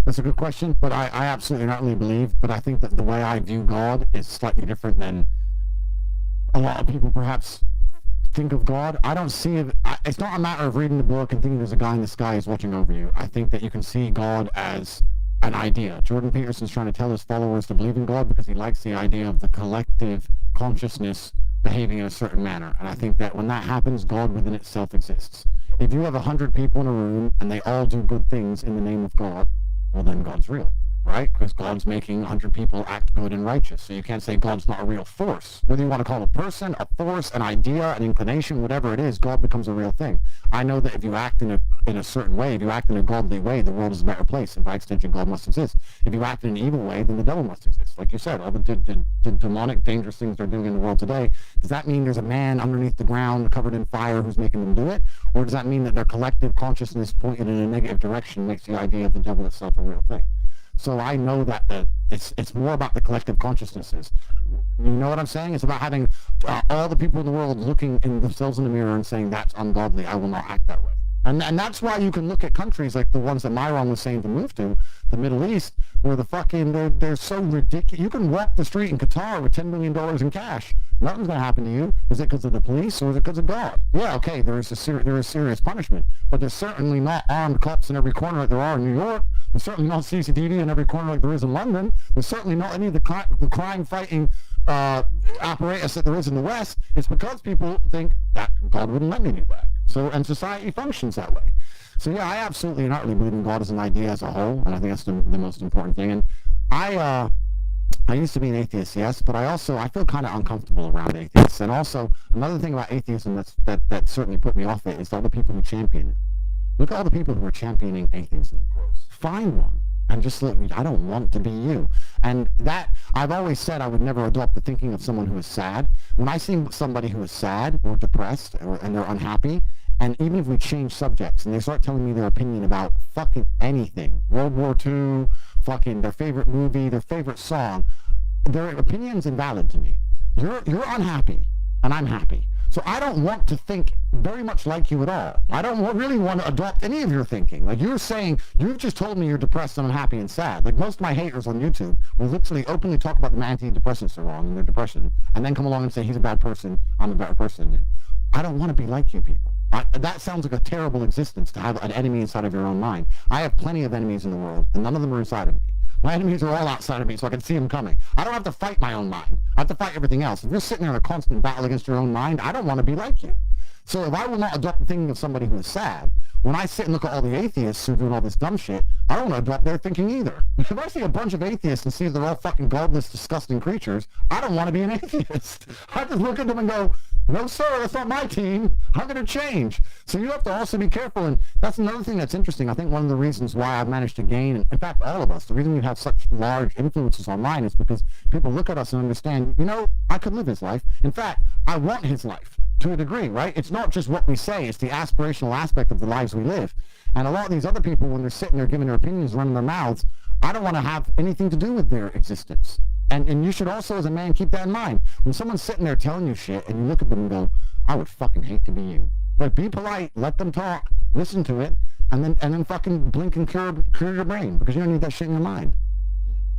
That's a good question, but I absolutely not really believe, but I think that the way I view God is slightly different than a lot of people perhaps think of God. I don't see it, it's not a matter of reading the book and thinking there's a guy in the sky who's watching over you. I think that you can see God as an idea. Jordan Peterson's trying to tell his followers to believe in God because he likes the idea of the collective consciousness behaving in a certain manner. And I think that when that happens, God within itself exists. If you have 100 people in a room and they all do good things in the name of God, well then God's real, right? Because God's making 100 people act good and righteous. So you can't say God's not a real force. Whether you want to call a person, a force, an idea, an inclination, whatever it is, God becomes a real thing. I know that if you act in a certain way, if you act in a godly way, the world is a better place, and by extension, God must exist. If you act in an evil way, then the devil must exist. Like you said, all the demonic, dangerous things they're doing in the world today, does that mean there's a man underneath the ground covered in fire who's making them do it? Or does that mean that their collective consciousness pointed in a negative direction makes the idea of the devil itself a real thing? So I know that it's more about the collective consciousnesses. You know what I'm saying? It's about having all the people in the world looking in themselves in the mirror and saying, that's ungodly, I will not act that way. And that's why you can look at countries like the ones that Myron was saying to move to, the Middle East, where they're so ridiculous. You can walk the street in Qatar with $10 million in cash. Nothing's going to happen to you. Is it because of the police or is it because of God? Yeah, okay, there is serious punishment, but there's certainly not armed cops in every corner like there are in New York. There's certainly not CCTV in every corner like there is in London. There's certainly not any of the crime-fighting apparatus that there is in the West. It's because people think that God wouldn't let me do that. So, and society functions that way. So yeah, I absolutely not really believe in God as an idea as a whole, and I think that's the most important thing. And I used to be an atheist, yes, but I feel kind of uncomfortable around atheists. And also, another thing about atheism that certainly put me off it is all the people who champion it. Look at all the people who are championing atheism. Find one and just look, I don't want to be you. And that, I've always said I would never adopt the thinking of someone who is sad. When I see somebody who is sad or depressed and they're unhappy, and even if we change subjects and they start telling me their opinion about fucking anything, World War II, fucking their favorite movie, their favorite song, their opinion's invalid to me. You're unhappy and I'm happy. So I don't want to think very much like you at all. I don't really want to adopt any of your thinking. Like you're saying, you've just told me you're depressed and unhappy and sad. Like most of my haters on YouTube will literally openly talk about the antidepressants are wrong and their depression, and then come along and say he's a bad person, I'm a better person than him. I don't want to be like you people. That sounds like a terrible existence to have an enemy inside of your own mind. I have plenty of enemies in the world, and none of them are inside of me. My enemies are all outside of me, so I can see them coming. I don't have to fight my own mind. I have to fight everything else. If you're sitting there in a constant battle against your own mind, I don't want to be like you. So if I will not adopt the thinking of somebody who is sad, when I sit and look at all the atheists who are doing all this dumb shit, I don't want to adopt their thinking either. If I see a bunch of atheists and see they're all fucking godless, disgusting creatures, I don't want to be an atheist. I just look at them and go, no, sir, that's not my team. I'm going to change. So you have to also be careful. And that's another thing that's interesting. I think one of the reasons why I've managed to gain, and in fact, all of us, the reason we have such large influences online is because people look at us and understand, I could live his life. In fact, I want his life to a degree, right? It's not just what we say. It's the aspirational aspect of the lives we live. And a lot of these other people, when they're sitting there giving their opinions, running their mouths, I don't want to have anything to do with their existence. And you should also, as a man, keep that in mind. When someone's sitting there telling you shit and you look at them and go, I would fucking hate to be you. But be polite, let them talk, listen to it, and then fucking blink and clear your brain, because you don't need that shit in your mind.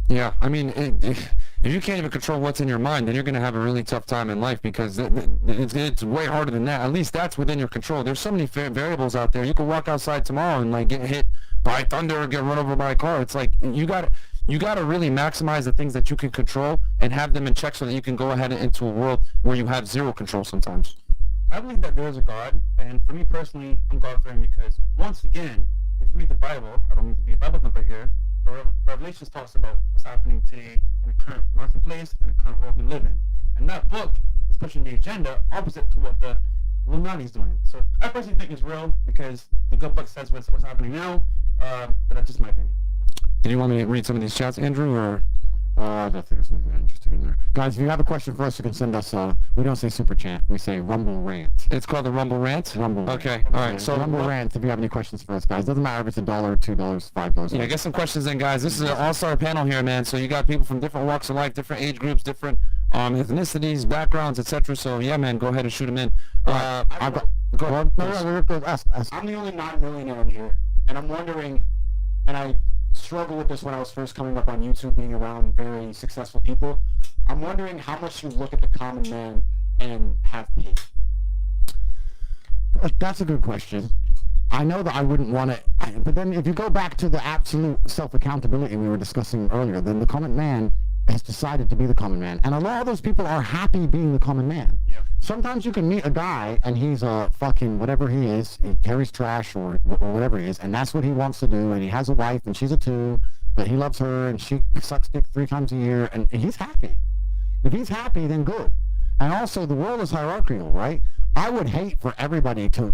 Yeah, I mean, if you can't even control what's in your mind, then you're going to have a really tough time in life, because it's way harder than that. At least that's within your control. There's so many variables out there. You could walk outside tomorrow and like get hit by thunder or get run over by a car. It's like you got to really maximize the things that you can control and have them in check so that you can go ahead into a world where you have zero control sometimes. I believe that there is a God, and for me personally, I'm God-fearing because, once again, if you read the Bible, I don't mean to be a Bible thumper here, but Revelations talks about what's happening today in the current marketplace and the current world we live in. And that book is pushing the agenda opposite to what Illuminati's doing it. So I personally think it's real because the good book says what's happening now. But that's just my opinion. Do you want me to read some of these chats, Andrew, or? I think there's something interesting in there. Guys, if you have a question for us, you can send us, we don't say super chat, we say Rumble Rant. It's called the Rumble Rant? Rumble Rant. Okay, alright, so Rumble Rant, if you have any questions for us, guys. Doesn't matter if it's $1, $2, $5. Yeah, get some questions in, guys. This is an all-star panel here, man. So you got people from different walks of life, different age groups, different ethnicities, backgrounds, etc. So yeah, man, go ahead and shoot them in. Go ahead. No, ask. I'm the only non-millionaire in here, and I'm wondering, and I struggled with this when I was first coming up on YouTube, being around very successful people. I'm wondering how much you look at the common man and have pity. That's a good question. I know that I wouldn't want it, but then if you go back to the absolute self-accountability we were discussing earlier, then the common man has decided to be the common man, and a lot of those people are happy being the common man. Yeah. Sometimes you can meet a guy and he's a fucking whatever he is, he carries trash or whatever he is, and that's what he wants to do, and he has a wife and she's a 2, but he loves her and she sucks dick 3 times a year, and he's happy. If he's happy, then good. And also, the world is hierarchical, right? I would hate for everybody to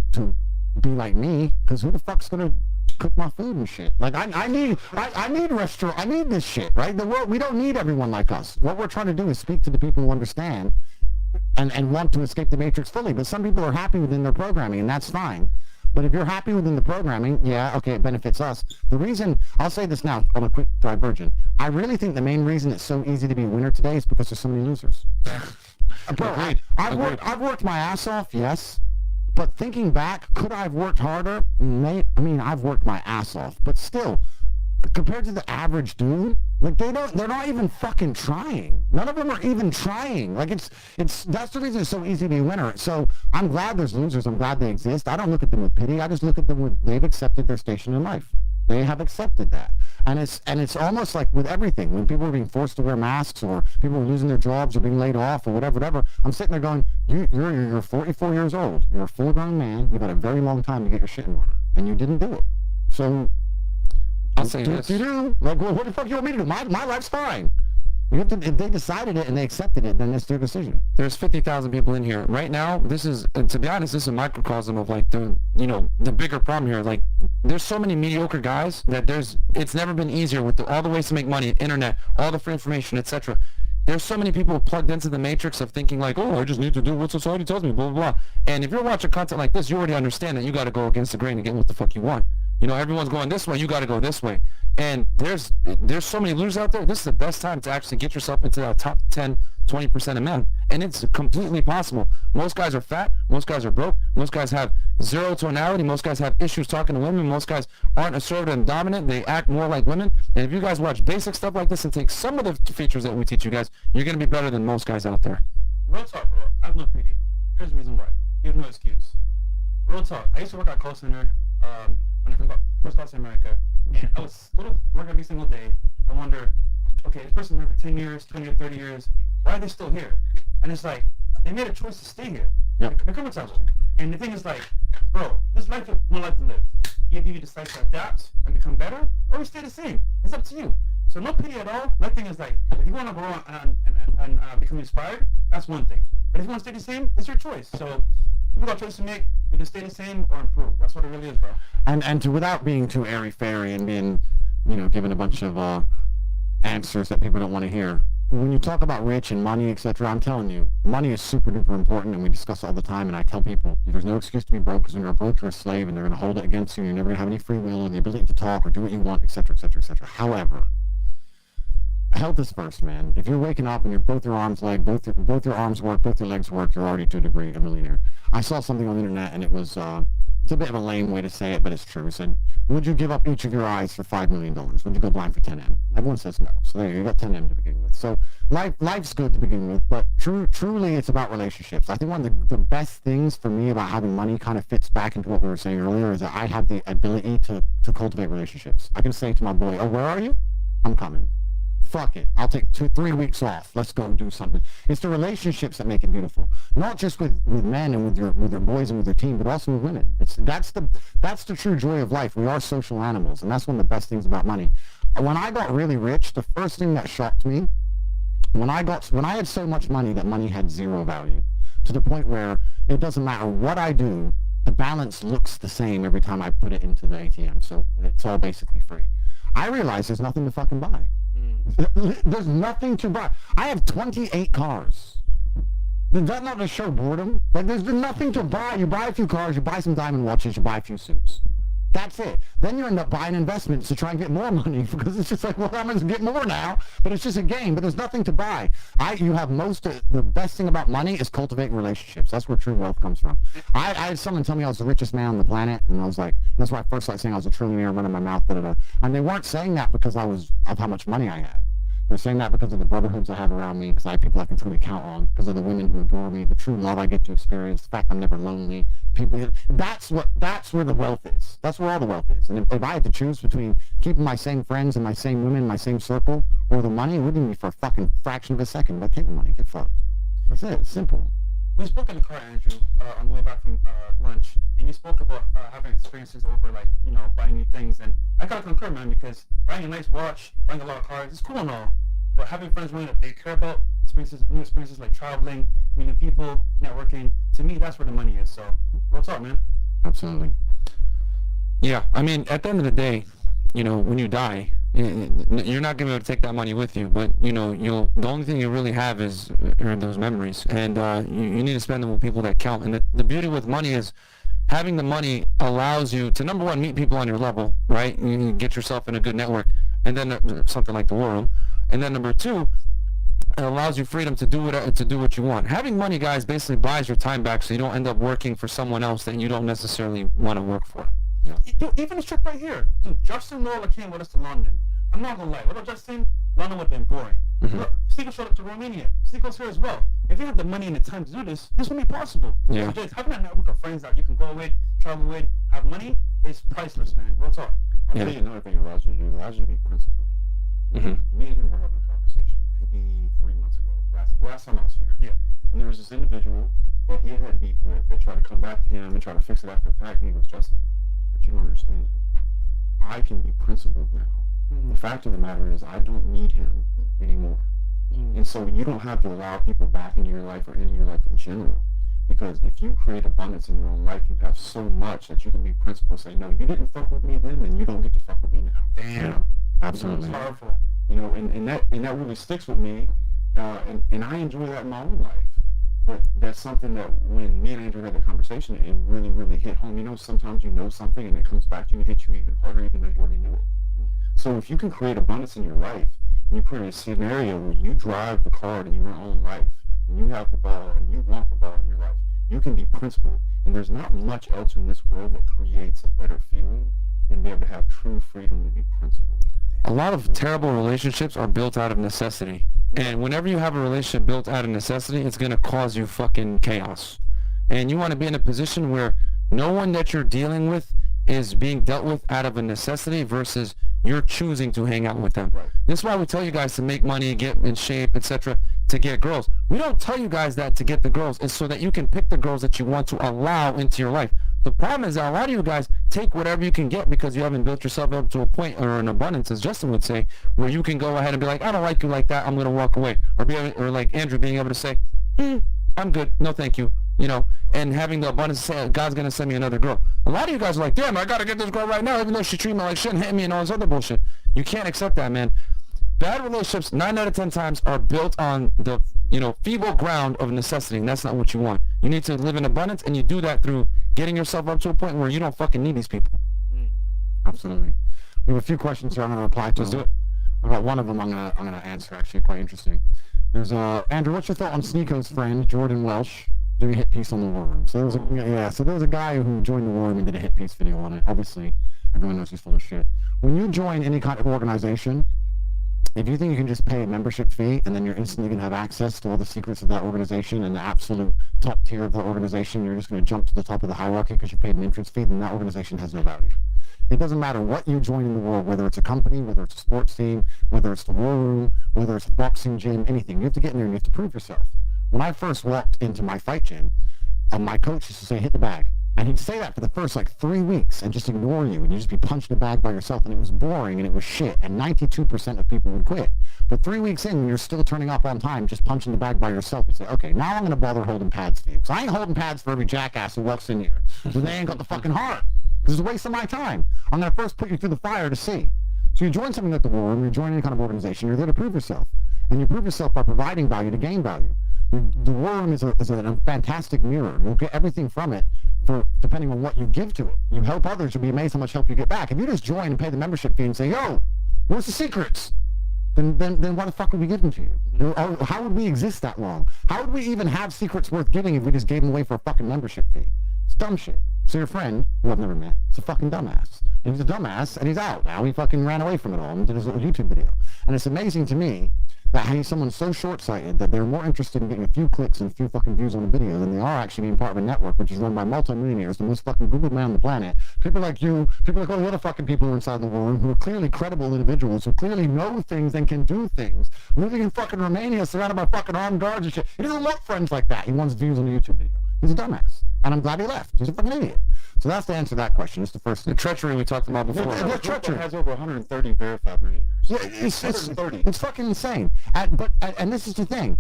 be like me, because who the fuck's gonna cook my food and shit? Like, I need restaurant, I need this shit, right? The world, we don't need everyone like us. What we're trying to do is speak to the people who understand and want to escape the matrix fully. But some people are happy within their programming, and that's fine. But if you're happy within the programming, yeah, okay, it benefits us. The reason, I'll say this now on a quick divergent, I really think the main reason it's so easy to be a winner today is because there's so many losers. Bro, I've worked my ass off, yes. But thinking back, could I have worked harder? I've worked my ass off. But still, compared to the average dude, like they're not even fucking trying. None of them are even trying. Like that's the reason it's so easy to be a winner. So I'm glad there's losers. I'm glad they exist. I don't look at them with pity. I just look at them with, they've accepted their station in life. They have accepted that. And it's almost like with everything, when people are being forced to wear masks or people are losing their jobs or being laid off or whatever, I'm sitting there going, you're 44 years old. You're a full-grown man. You've got a very long time to get your shit in order. And you didn't do it. So I'll say this. Like, well, what the fuck do you want me to do? My life's fine. You have to, if they decided it and they accepted it, then it's their decision. There's 50,000 people in here right now. This is, to be honest, this is a microcosm of like the bigger problem here. Like, there's so many mediocre guys that it's never been easier with all the ways to make money, internet, all the free information, etc. There's so many people plugged into the matrix of thinking like, oh, I just need to do what society tells me, blah, blah, blah. And if you're watching content like this, you already understand that you got to go against the grain and get what the fuck you want. Everyone's going this way, you got to go this way. And there's so many losers out there. This is the best time to actually get yourself into that top 10, 20% of men. And it's completely possible. Most guys are fat. Most guys are broke. Most guys have zero tonality. Most guys have issues talking to women. Most guys aren't assertive and dominant. They act more like women. And if you guys watch basic stuff like this and take some of the features that we teach you guys, you're going to be better than most guys out there. Real talk, bro. I have no pity. Here's the reason why. You have no excuse. Real talk. I used to work at a call center when I first got to America, and I was working every single day. I wonder, okay, this person been here for 10 years, 20 or 30 years. Why are they still here? And it's like, they made a choice to stay here. Yep. They're comfortable. And the thing is like, bro, this life is one life to live. Either you decide to adapt and become better, or you stay the same. It's up to you. So no pity at all. My thing is like, if you want to go on and become inspired, that's one thing. But if you want to stay the same, it's your choice. So people got a choice to make. You can stay the same or improve. That's what it really is, bro. And without being too airy-fairy and being, given a bunch of answers that people don't want to hear. When you talk about rich and money, etc., I'm telling you, money is super duper important, and we discuss it all the time. And I tell people, there's no excuse to be broke, because when you're broke, you're a slave, and they're going to hold it against you. And you're never going to have any free will and the ability to talk or do what you want, etc., etc., etc. However, health is first, man. If you're waking up and both your arms work, both your legs work, you're already to a degree a millionaire. I saw something on the internet, and it was it's a bit of a lame way to say it, but it's true. It said, would you give up each of your eyes for $5 million? Would you go blind for 10M? Everyone says no. So there you got 10M to begin with. So life's good to begin with, but truly it's about relationships. I think one of the best things for me about having money kind of fits back into what we were saying earlier is that I have the ability to cultivate relationships. I can say to my boy, oh, where are you? I'm coming. Fuck it. I'll take 2-3 weeks off. Let's go do something. It's the relationships that make it beautiful. Not just with men and with your boys and with your team, but also with women. That's the true joy of life. We are social animals, and that's one of the best things about money. When I got really rich, the first thing that shocked me, when I had so much money that money had zero value, to the point where it doesn't matter what I do, the balance looks the same every time I put it into the ATM. So it's all basically free. I realize there's nothing to fucking buy. There's nothing to buy. I have 28 cars. Does that not just show boredom? Like, there's nothing to buy. You buy a few cars, you buy some diamond watches, you buy a few suits. That's it. Then you end up buying investments to try and get more money because it's just like, well, I'm going to get more now, but it's just a game, but there's nothing to buy. You have the best thing about money is cultivating relationships. That's where true wealth comes from. I had someone tell me I was the richest man on the planet, and I was like, that's why I first started saying I was a trillionaire running my mouth, and they weren't saying that because of how much money I had. They're saying that because of the brotherhoods I have around me, because I have people I can truly count on, because of the women who adore me, the true love I get to experience, the fact I'm never lonely. That's where the wealth is. That's where all the wealth is. And if I had to choose between keeping my same friends and my same women, my same circle, or the money, it wouldn't be for a fucking fraction of a second. But take the money, get fucked. That's it. It's simple. We spoke in the car, Andrew, on the way back from lunch, and you spoke about having experiences over, like, buying new things, and I gotta concur, man, because buying a nice watch, buying a lot of cars, it's cool and all, but having friends really that they care about new experiences like traveling, meeting people, networking, to me, that's where the money is. So, what's up, man? Absolutely. Yeah, I mean, at the end of the day, when you die, you're not going to be able to take that money with you, but the only thing you really have are those memories, and you need to spend them with people that count. And the beauty with money is having the money allows you to, number one, meet people on your level, right? You get yourself in a good network, and then something like the War Room, and then number two, it allows you freedom to do what you want. Having money, guys, basically buys your time back, so you don't end up working for someone else that you don't necessarily want to work for. Yeah. Dude, even this trip right here. Dude, Justin Nola came with us to London. I'm not gonna lie. Without Justin, London would have been boring. Look, Stico showed up to Romania. Stico's here as well. If you have the money and the time to do this wouldn't be possible. Yeah. So just having a network of friends that you can go with, travel with, have money is priceless, man. Real talk. I'll tell you another thing it allows you to do. It allows you to be principled. Me and him were having a conversation maybe 3 months ago. Last time I was here. Yeah. And there was this individual that he had beef with that tried to come back to him and try to fix it after the fact, and he goes, Justin, but you don't understand. I can be principled now. The fact of the matter is I don't need him anymore. And so you don't have to allow people back into your life or into your life in general. Because if you create abundance in your own life, you have so much that you can be principled, say, no, you didn't fuck with me then, and you don't get to fuck with me now. Damn. Absolutely. It's powerful. And that really sticks with me, and I enjoy that in my own life. But that's something that when me and Andrew had the conversation, it really, really hit home. Sometimes you know something and it comes back to you and hits you even harder, even though you already knew it. So if you can create abundance in your life, and you create a scenario where you drive the car in your own life, and you have the ball, and you want the ball in your life, you can be principled. And there's not much else in this world that creates a better feeling than be able to have true freedom to be principled. A lot of terrible relationships are built out of necessity. And whenever you have a relationship built out of necessity, it's going to cause you fucking chaos. And you want to be in a position where no one that you're dealing with is being dealt with out of a necessity versus you're choosing to hang out with them. Right. This is why we tell you guys to make money, get in shape, etc., to get girls. We don't tell you guys that to get the girls. It's so that you can pick the girls that you want to allow into your life. The problem is that a lot of you guys take whatever you can get because you haven't built yourself up to a point or an abundance, as Justin would say, where you can go ahead and be like, I don't like you like that, I'm going to walk away. Or like Andrew being able to say, I'm good, no thank you. And having the abundance to say, God's going to send me another girl. A lot of you guys are like, damn, I got to get this girl right now, even though she treated me like shit and hit me and all this other bullshit. You can't accept that, man. Bad relationships, 9 out of 10 times, are built on the, feeble ground of necessity, and that's not what you want. You need to live in abundance, and you do that through getting yourself up to a point where you don't fucking need these people. Absolutely. We have a few questions here I'm going to reply to. Let's do it. About one of them I'm gonna answer, actually, quite interesting. There's Andrew, what's your thought on Sneako's friend, Jordan Welsh, doing a hit piece on the War Room? So there was a guy who joined the War Room and did a hit piece video on it. Obviously, everyone knows he's full of shit. When you join any kind of organization, if you think you can just pay a membership fee and then you're instantly going to have access to all the secrets of that organization and the absolute top tier of the organization, you're just going to jump to the top of the hierarchy because you paid an entrance fee, then that organization has no value. It doesn't matter what you join in the world, whether it's a company, whether it's a sports team, whether it's the War Room, whether it's a boxing gym, anything. You have to get in there and you have to prove yourself. When I first walked into my fight gym, my coach used to say, hit the bag. And he'd say that for the first like 3 weeks and just ignore you, and you'd just be punched in the bag by yourself, and it was boring and it was shit, and 92% of people would quit. But 3 weeks in, you're still turning up on time, just punching the bag by yourself, and say, okay, now I'm going to bother holding pads for you. Because I ain't holding pads for every jackass who walks in here. Because they ain't got the fucking heart. Because it's a waste of my time. I'm going to first put you through the fire to see. So you join something like the war room, you join any kind of organization, you're there to prove yourself. And you prove yourself by providing value to gain value. The war room is a fantastic mirror. You'll get everything from it for depending on what you give to it. You help others, you'll be amazed how much help you get back. If you just join and pay the membership fee and say, yo, where's the secrets? Then why the fuck would we give them to you? Or how would we exist that long? How would we even have secrets worth giving if we just gave them away for a fucking membership fee? It's dumb shit. So your friend, who I've never met, is a fucking dumbass. And he's a dumbass, and he's out now. He fucking ran away from it all and did his little YouTube video. And it's amazing to me that he's someone so short-sighted that they're more interested in getting a few clicks and a few fucking views on a video than they are actually being part of a network which is run by multimillionaires, the most fucking Googled man on the planet. People like you, people like all the other fucking people who are inside the war room who are clearly credible individuals, who clearly know things and can do things, living in fucking Romania surrounded by fucking armed guards and shit. He doesn't want friends like that. He wants views on a YouTube video. He's a dumbass. And I'm glad he left. He's a fucking idiot. So that's the answer to that question. It's the first thing. The treachery we talked about before. The treachery has over 130 verified millionaires. Yeah, it's fucking insane. And this is the thing.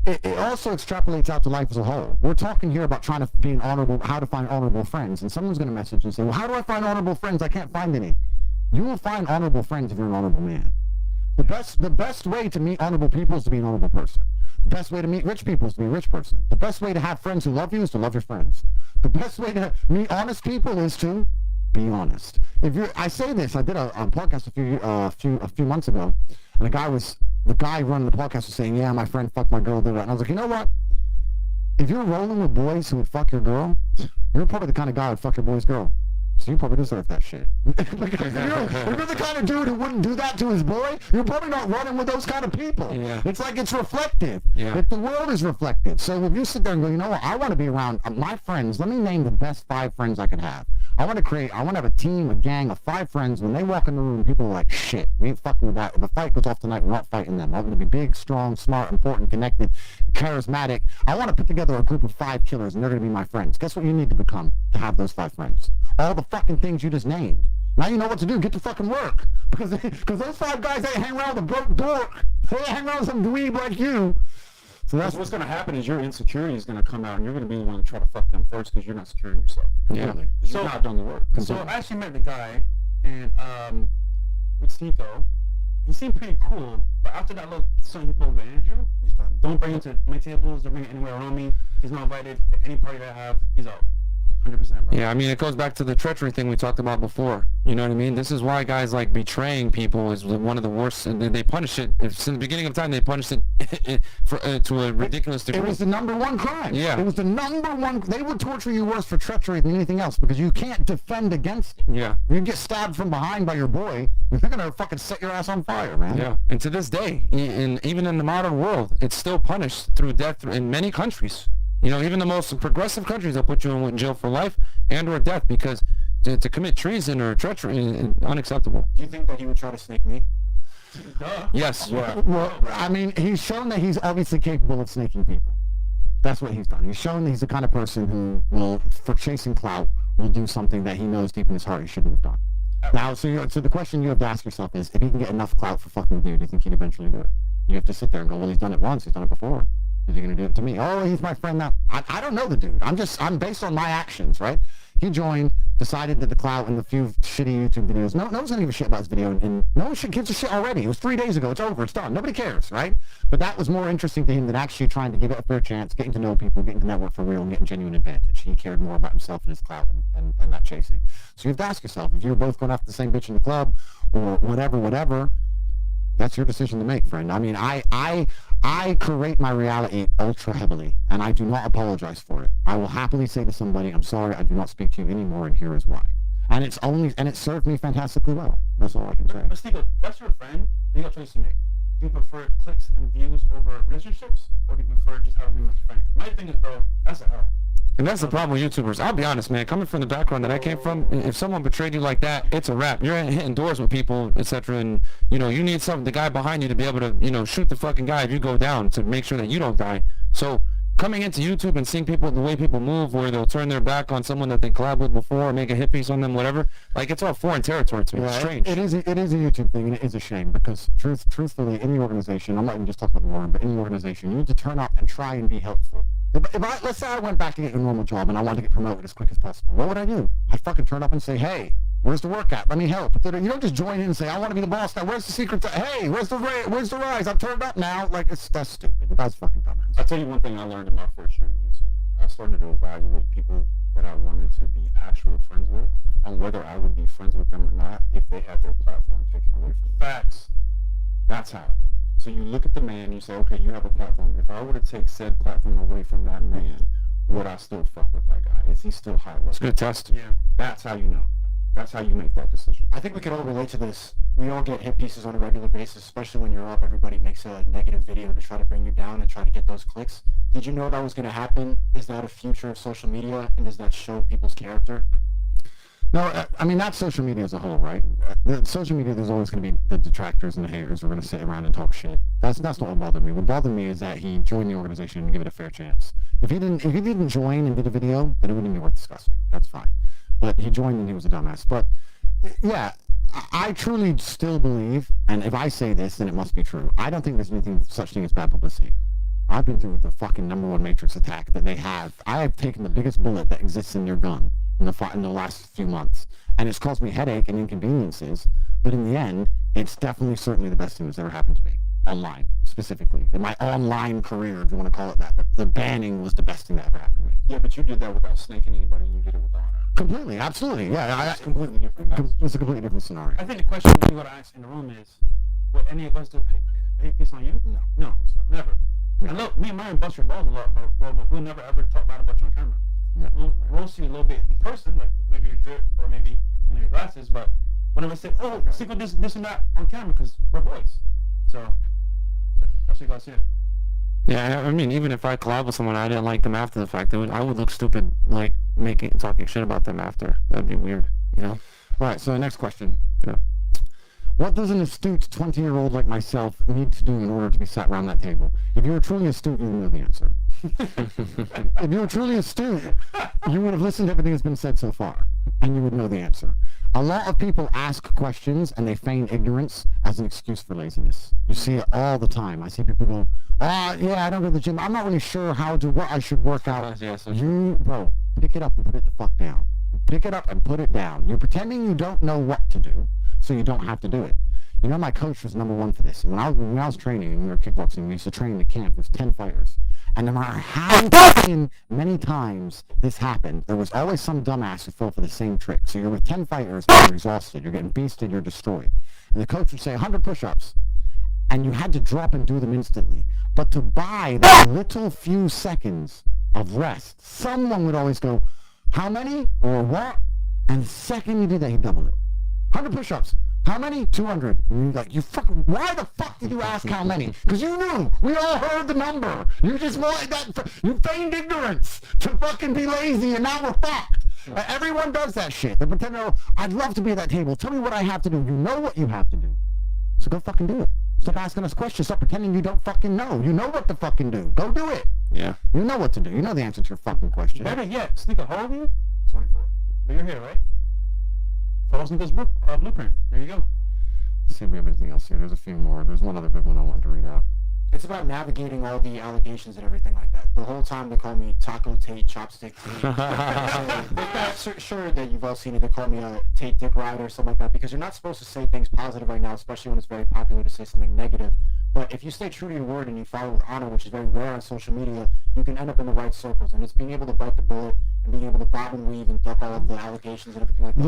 It also extrapolates out to life as a whole. We're talking here about trying to be honorable, how to find honorable friends. And someone's going to message and say, well, how do I find honorable friends? I can't find any. You will find honorable friends if you're an honorable man. The best way to meet honorable people is to be an honorable person. The best way to meet rich people is to be a rich person. The best way to have friends who love you is to love your friends. The best way to meet honest people is to be honest. I say this, I did a podcast a few months ago, and the guy running the podcast was saying, yeah, my friend fucked my girl, did that. And I was like, you know what? If you're rolling with boys who would fuck your girl, you're probably the kind of guy who would fuck your boy's girl. So you probably deserve that shit. If you're the kind of dude who wouldn't do that to his boy, you're probably not running with those kind of people. Yeah. It's like it's reflective. Yeah. The world is reflective. So if you sit there and go, you know what, I want to be around my friends. Let me name the best 5 friends I could have. I want to have a team, a gang of 5 friends. When they walk in the room, people are like, shit, we ain't fucking with that. If a fight goes off tonight, we're not fighting them. I'm going to be big, strong, smart, important, connected, charismatic. I want to put together a group of 5 killers, and they're going to be my friends. Guess what you need to become to have those 5 friends? All the fucking things you just named. Now you know what to do. Get to fucking work. Because those 5 guys ain't hang around with a broke dork. They ain't hang around with some dweeb like you. So that's what's going to happen is your insecurity is going to come out, and you're going to be the one to try to fuck them first because you're not securing yourself. Completely. Yeah. So, you've not done the work. So I actually met the guy, and with Sneeko, he seemed pretty cool, but after that little something he pulled with Andrew, he's done. Don't bring him to my tables, don't bring him anywhere around me. He's not invited to any party that I have. He's out. 100%, bro. Yeah, I mean, it goes back to the treachery thing we talked about before. You know what I mean? This is why guys like betraying people is one of the worst, and they punish it. Since the beginning of time, they punished it to a ridiculous degree. It was the #1 crime. Yeah. It was the #1. They would torture you worse for treachery than anything else because you can't defend against it. Yeah. You get stabbed from behind by your boy, they're going to fucking set your ass on fire, man. Yeah. And to this day, even in the modern world, it's still punished through death in many countries. You know, even the most progressive countries, they'll put you in jail for life and or death because to commit treason or treachery is unacceptable. Do you think that he would try to snake me? Duh. Yes. Yeah. Well, I mean, he's shown that he's obviously capable of snaking people. That's what he's done. He's shown that he's the kind of person who will, for chasing clout, will do something that he knows deep in his heart he shouldn't have done. Now, so the question you have to ask yourself is, if he can get enough clout for fucking with you, do you think he'd eventually do it? You have to sit there and go, well, he's done it once, he's done it before. Is he going to do it to me? Oh, he's my friend now. I don't know the dude. I'm based on my actions, right? He joined, decided that the clout and the few shitty YouTube videos. No one's going to give a shit about his video, and no one gives a shit already. It was 3 days ago. It's over. It's done. Nobody cares, right? But that was more interesting to him than actually trying to give it a fair chance, getting to know people, getting to network for real, and getting genuine advantage. He cared more about himself and his clout and not chasing. So you have to ask yourself, if you're both going after the same bitch in the club, or whatever, that's your decision to make, friend. I mean, I create my reality ultra heavily, and I do not apologize for it. I will happily say to somebody, I'm sorry, I do not speak to you anymore, and here is why. And it served me fantastically well. That's all I can say. But Steve, that's your friend. You got a choice to make. Do you prefer clicks and views over relationships, or do you prefer just having him as a friend? Because my thing is, bro, that's a hell. And that's the problem with YouTubers. I'll be honest, man. Coming from the background that I came from, if someone betrayed you like that, it's a wrap. You're hitting doors with people, etc. And, you need the guy behind you to be able to, shoot the fucking guy if you go down to make sure that you don't die. So coming into YouTube and seeing people, the way people move, where they'll turn their back on someone that they collab with before, or make a hit piece on them, whatever. Like, it's all foreign territory to me. It's strange. It is a YouTube thing, and it is a shame, because truthfully, any organization, I'm not even just talking about the war, but any organization, you need to turn up and try and be helpful. Let's say I went back to get a normal job and I wanted to get promoted as quick as possible. What would I do? I'd fucking turn up and say, hey, where's the work at? Let me help. You don't just join in and say, I want to be the boss now. Where's the secret? Hey, where's the rise? I've turned up now. Like, that's stupid. The guy's fucking dumbass. I'll tell you one thing I learned in my first year on YouTube. I started to evaluate people that I wanted to be actual friends with, and whether I would be friends with them or not if they had their platform taken away from them. Facts. That's how. So you look at the man, you say, okay, you have a platform. If I were to take said platform away from that man, would I still fuck with that guy? Is he still high level? It's a good test. Yeah. That's how you know. That's how you make that decision. I think we can all relate to this. We all get hit pieces on a regular basis, especially when you're up. Everybody makes a negative video to try to bring you down and try to get those clicks. Did you know that was going to happen? Is that a future of social media, and does that show people's character? No, I mean, not social media as a whole, right? Social media, there's always going to be the detractors and the haters who are going to sit around and talk shit. That's not what bothered me. What bothered me is that he joined the organization and give it a fair chance. If he didn't join and did a video, then it wouldn't be worth discussing. That's fine. But he joined and he was a dumbass. But yeah, I truly still believe, and if I say this, then it must be true. I don't think there's anything such thing as bad publicity. I've been through the fucking #1 Matrix attack that they have. I have taken the biggest bullet that exists in your gun in the last few months, and it's caused me headache and inconveniences. But in the end, it's definitely, certainly the best thing that's ever happened to me. Online, specifically. In my online career, if you want to call it that. The banning was the best thing that ever happened to me. Yeah, but you did that without snaking anybody, and you did it with honor. Completely, absolutely, yeah. It's completely different. It's a completely different scenario. I think the question we got to ask in the room is, would any of us do a hate piece on you? No, never. And look, me and Myron bust your balls a lot, but we'll never ever talk bad about you on camera. Yeah. We'll see a little bit in person, like maybe your drip or maybe your glasses, but whenever I say, oh, secret this and that on camera, because we're boys. So, that's what you gotta see it. Yeah, I mean, even if I collab with someone, I didn't like them after the fact, I would look stupid, like, talking shit about them after. That'd be weird, you know? Right, so the next question. Yeah. What does an astute 20-year-old like myself need to do in order to be sat around that table? If you were truly astute, you would know the answer. If you were truly astute, you would have listened to everything that's been said so far, and you would know the answer. A lot of people ask questions, and they feign ignorance as an excuse for laziness. You see it all the time. I see people go, yeah, I don't go to the gym. I'm not really sure what I should work out. Bro, pick it up and put it the fuck down. Pick it up and put it down. You're pretending you don't know what to do, so you don't have to do it. You know, my coach was #1 for this. When I was training, and we were kickboxing, we used to train in the camp. There was 10 fighters. And no matter how many times this happened, there was always some dumbass who fell for the same trick. So you're with 10 fighters, and you're exhausted, you're getting beasted, you're destroyed. And the coach would say 100 push-ups. And you had to drop and do them instantly. But to buy that little few seconds of rest, someone would always go, how many or what? And the second you did that, he'd double it. 100 push-ups. How many? 200. And you're like, why the fuck did you ask how many? Because you knew. We all heard the number. You just wanted that. You feigned ignorance to fucking be lazy, and now we're fucked. Everyone does that shit. They pretend, oh, I'd love to be at that table. Tell me what I have to do. You know what you have to do. So go fucking do it. Stop asking us questions. Stop pretending you don't fucking know. You know what to fucking do. Go do it. Yeah. You know what to do. You know the answer to your fucking question. Better yet, sneak a hole in you? 24. But you're here, right? Follow Sneaker's blueprint. There you go. Let's see if we have anything else here. There's a few more. There's one other big one I wanted to read out. It's about navigating all the allegations and everything like that. The whole time they call me Taco Tate, Chopstick Tate. Sure that you've all seen it. They call me a Tate Dick Rider or something like that, because you're not supposed to say things positive right now, especially when it's very popular to say something negative. But if you stay true to your word and you follow with honor, which is very rare on social media, you can end up in the right circles. And it's being able to bite the bullet and being able to bob and weave and duck all of the allegations and everything like that.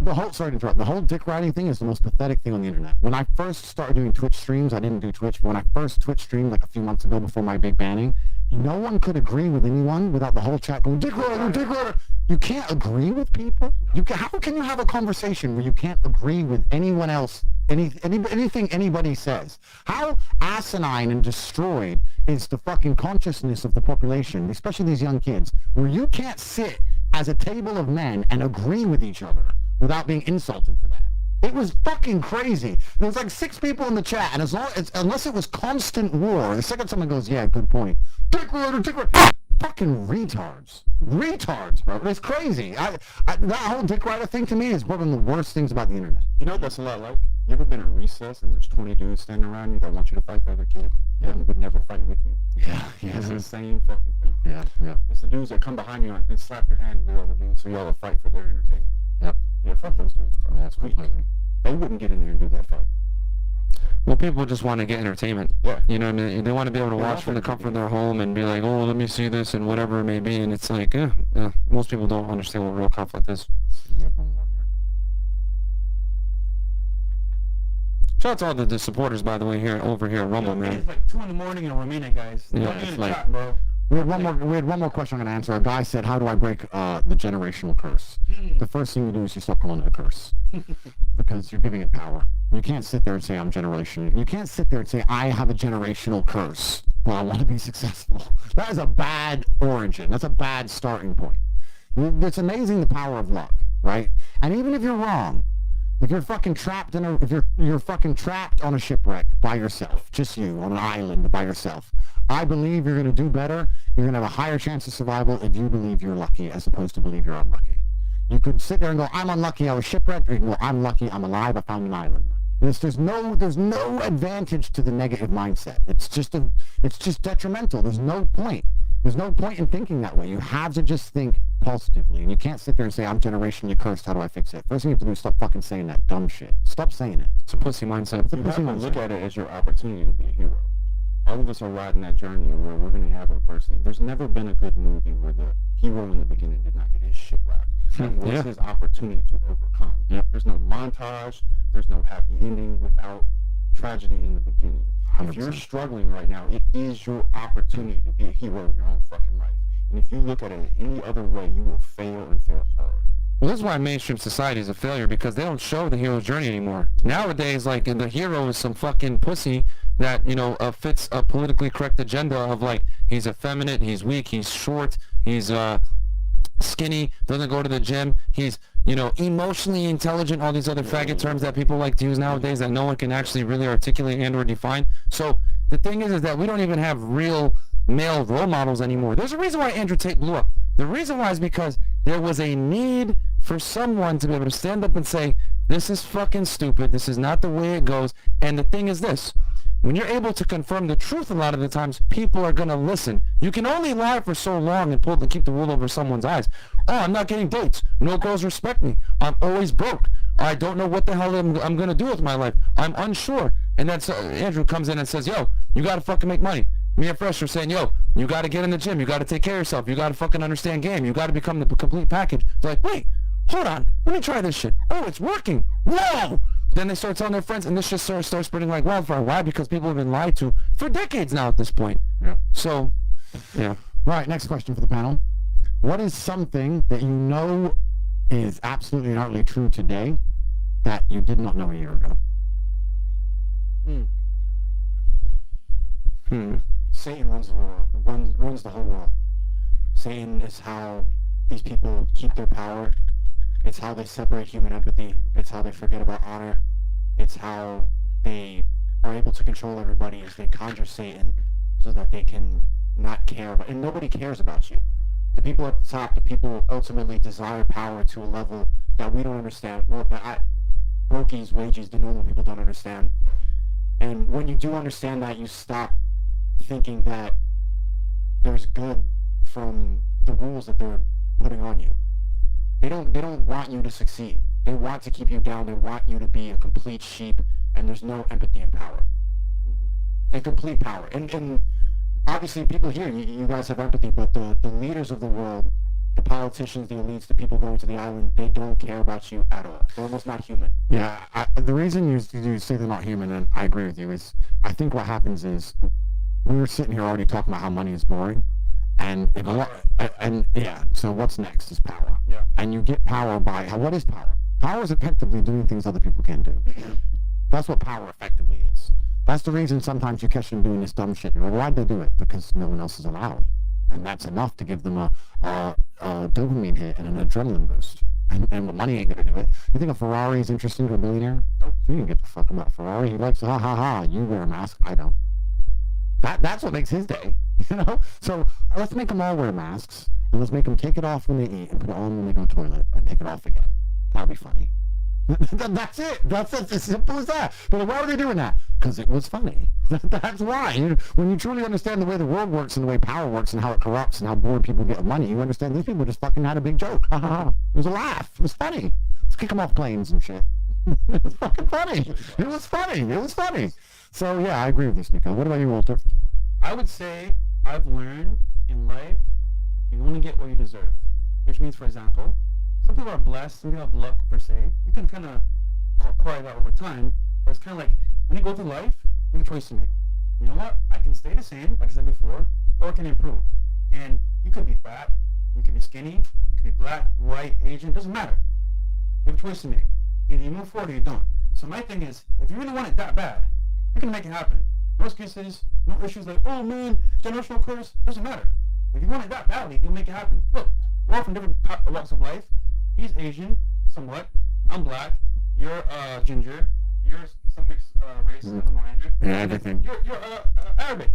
The whole sorry to interrupt. The whole dick riding thing is the most pathetic thing on the internet. When I first started doing Twitch streams, I didn't do Twitch, but when I first Twitch streamed like a few months ago before my big banning, no one could agree with anyone without the whole chat going, Dick Rider, Dick Rider. You can't agree with people? How can you have a conversation where you can't agree with anyone else, anything anybody says? How asinine and destroyed is the fucking consciousness of the population, especially these young kids, where you can't sit as a table of men and agree with each other without being insulted for that? It was fucking crazy. There was like 6 people in the chat, and unless it was constant war, the second someone goes, yeah, good point. Dick rider, fucking retards, bro. It's crazy. That whole dick rider thing to me is one of the worst things about the internet. You know what that's a lot like? You ever been at recess and there's 20 dudes standing around you that want you to fight the other kid? Yeah. And would never fight with you. Yeah. It's the same fucking thing. Yeah. It's the dudes that come behind you and slap your hand and do other dudes so y'all will fight for their entertainment. Yep. Yeah, fuck those dudes. Bro. That's completely. They wouldn't get in there and do that fight. Well, people just want to get entertainment. Yeah. You know what I mean? They want to be able to watch from the comfort of their home and be like, oh, let me see this and whatever it may be. And it's like, most people don't understand what real conflict is. Shout out to all the supporters, by the way, over here at Rumble, man. It's like 2 in the morning in Romania, guys. Yeah, Don't be it's in the like- chat, bro. We had one more question I'm going to answer. A guy said, how do I break the generational curse? The first thing you do is you stop calling it a curse. Because you're giving it power. You can't sit there and say, I'm generational. You can't sit there and say, I have a generational curse, but I want to be successful. That is a bad origin. That's a bad starting point. It's amazing the power of luck, right? And even if you're wrong, if you're fucking trapped if you're fucking trapped on a shipwreck by yourself, just you on an island by yourself, I believe you're going to do better. You're going to have a higher chance of survival if you believe you're lucky as opposed to believe you're unlucky. You could sit there and go, I'm unlucky, I was shipwrecked, or you can go, I'm lucky, I'm alive, I found an island. There's no advantage to the negative mindset. It's just detrimental. There's no point. There's no point in thinking that way. You have to just think positively. And you can't sit there and say, I'm generationally cursed, how do I fix it? First thing you have to do is stop fucking saying that dumb shit. Stop saying it. It's a pussy mindset. It's a You pussy have to look mindset. at it as your opportunity to be a hero. All of us are riding that journey where we're going to have adversity. There's never been a good movie where the hero in the beginning did not get his shit right. That was Yeah. his opportunity to overcome. Yep. There's no montage. There's no happy ending without tragedy in the beginning. If you're 100%. struggling right now, it is your opportunity to be a hero in your own fucking life. And if you look at it any other way, you will fail and fail hard. Well, this is why mainstream society is a failure, because they don't show the hero's journey anymore. Nowadays, like, the hero is some fucking pussy that, fits a politically correct agenda of, like, he's effeminate, he's weak, he's short, he's, skinny, doesn't go to the gym, he's, emotionally intelligent, all these other faggot terms that people like to use nowadays that no one can actually really articulate and or define. So the thing is that we don't even have real male role models anymore. There's a reason why Andrew Tate blew up. The reason why is because there was a need for someone to be able to stand up and say, this is fucking stupid, this is not the way it goes. And the thing is this, when you're able to confirm the truth a lot of the times, people are going to listen. You can only lie for so long and keep the wool over someone's eyes. Oh, I'm not getting dates. No girls respect me. I'm always broke. I don't know what the hell I'm going to do with my life. I'm unsure. And that's Andrew comes in and says, yo, you got to fucking make money. Me and Fresh are saying, yo, you got to get in the gym. You got to take care of yourself. You got to fucking understand game. You got to become the complete package. They're like, wait, hold on. Let me try this shit. Oh, it's working. Whoa. Then they start telling their friends, and this just starts spreading like wildfire. Why? Because people have been lied to for decades now at this point. Yeah. So, yeah. Right, next question for the panel. What is something that you know is absolutely and utterly true today that you did not know a year ago? Satan runs the world, runs the whole world. Satan is how these people keep their power. It's how they separate human empathy. It's how they forget about honor. It's how they are able to control everybody as they conjure Satan so that they can not care about, and nobody cares about you. The people at the top, the people ultimately desire power to a level that we don't understand. Well, brokies, wages, the normal people don't understand. And when you do understand that, you stop thinking that there's good from the rules that they're putting on you. They don't want you to succeed. They want to keep you down. They want you to be a complete sheep, and there's no empathy and power. And complete power. And obviously people here, you guys have empathy, but the leaders of the world, the politicians, the elites, the people going to the island, they don't care about you at all. They're almost not human. Yeah, the reason you say they're not human, and I agree with you, is I think what happens is we were sitting here already talking about how money is boring. And so what's next is power. Yeah. And you get power by, what is power? Power is effectively doing things other people can't do. That's what power effectively is. That's the reason sometimes you catch them doing this dumb shit. You're like, why'd they do it? Because no one else is allowed. And that's enough to give them a dopamine hit and an adrenaline boost. and money ain't gonna do it. You think a Ferrari is interesting to a billionaire? Nope. You don't give a fuck about Ferrari. He likes ha ha ha. You wear a mask. I don't. That's what makes his day, you know? So let's make them all wear masks, and let's make them take it off when they eat and put it on when they go to the toilet and take it off again. That'll be funny. That's it. That's as simple as that. But why were they doing that? Because it was funny. That's why. When you truly understand the way the world works and the way power works and how it corrupts and how bored people get money, you understand these people just fucking had a big joke. Ha ha ha. It was a laugh. It was funny. Let's kick them off planes and shit. It was fucking funny. It was funny. It was funny. So yeah, I agree with this, Nico. What about you, Walter? I would say I've learned in life you only get what you deserve. Which means, for example, some people are blessed, some people have luck per se. You can kind of acquire that over time, but it's kind of like when you go through life, you have a choice to make. You know what? I can stay the same, like I said before, or I can improve. And you could be fat, you could be skinny, you could be black, white, Asian, doesn't matter. You have a choice to make. Either you move forward or you don't. So my thing is, if you really want it that bad, you can make it happen. No excuses, no issues like, oh man, generational curse, doesn't matter. If you want it that badly, you'll make it happen. Look, we're all from different walks of life. He's Asian, somewhat. I'm black. You're ginger. You're some mixed race. I don't know, Andrew. Yeah, everything. You're Arabic.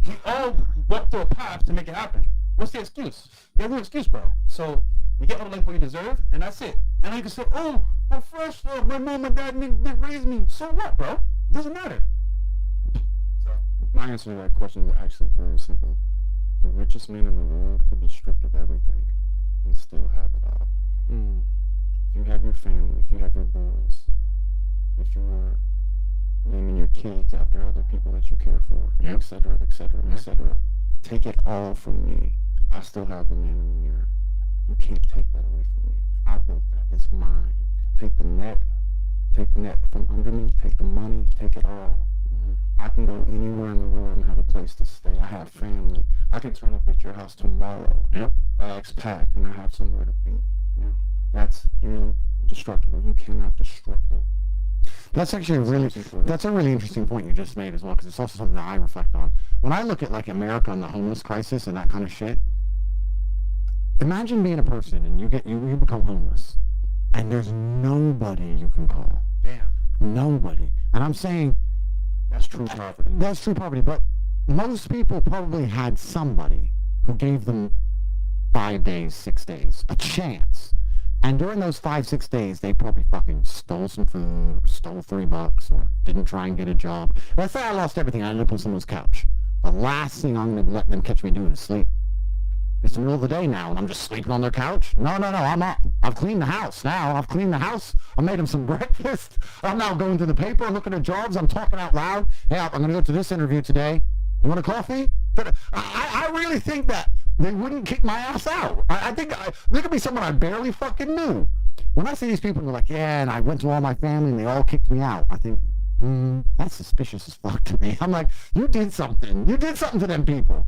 We all walk through a path to make it happen. What's the excuse? You have no excuse, bro. So you get out of life what you deserve, and that's it. And then you can say, oh, well, first, my mom and dad didn't raise me. So what, bro? Doesn't matter. So My answer to that question is actually very simple. The richest man in the world could be stripped of everything and still have it all. If you have your family, if you have your boys, if you were naming your kids after other people that you care for, et cetera, et cetera, et cetera, take it all from me. I still have the man in the mirror. You can't take that away from me. I built that. It's mine. Take the net from under me, take the money, take it all. I can go anywhere in the world and have a place to stay. I have family. I can turn up at your house tomorrow. Bags packed, and I have somewhere to be. That's indestructible. You cannot destruct it. That's actually that's a really interesting point you just made as well, because it's also something that I reflect on. When I look at like America and the homeless crisis and that kind of shit, imagine being a person and you become homeless, and there's nobody you can call. damn. Nobody. And I'm saying That's true poverty. that's true poverty, but most people probably had somebody who gave them 5 days, 6 days, a chance. And during those 5-6 days, they probably fucking stole some food, or stole $3, or didn't try and get a job. Let's say I lost everything, I ended up on someone's couch. The last thing I'm going to let them catch me doing is sleep. It's the middle of the day now, and I'm just sleeping on their couch. No, I'm up. I've cleaned the house now. I've cleaned the house. I made them some breakfast. I'm now going to the paper, looking at jobs. I'm talking out loud. Hey, I'm going to go to this interview today. You want a coffee? But I really think that they wouldn't kick my ass out. I think there could be someone I barely fucking knew. When I see these people who are like, yeah, and I went to all my family and they all kicked me out, I think, that's suspicious as fuck to me. I'm like, you did something. You did something to them people.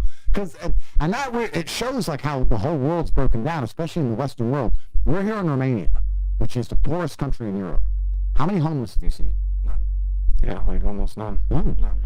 And that it shows like how the whole world's broken down, especially in the Western world. We're here in Romania, which is the poorest country in Europe. How many homeless have you seen? None. Yeah, like almost none. None. None.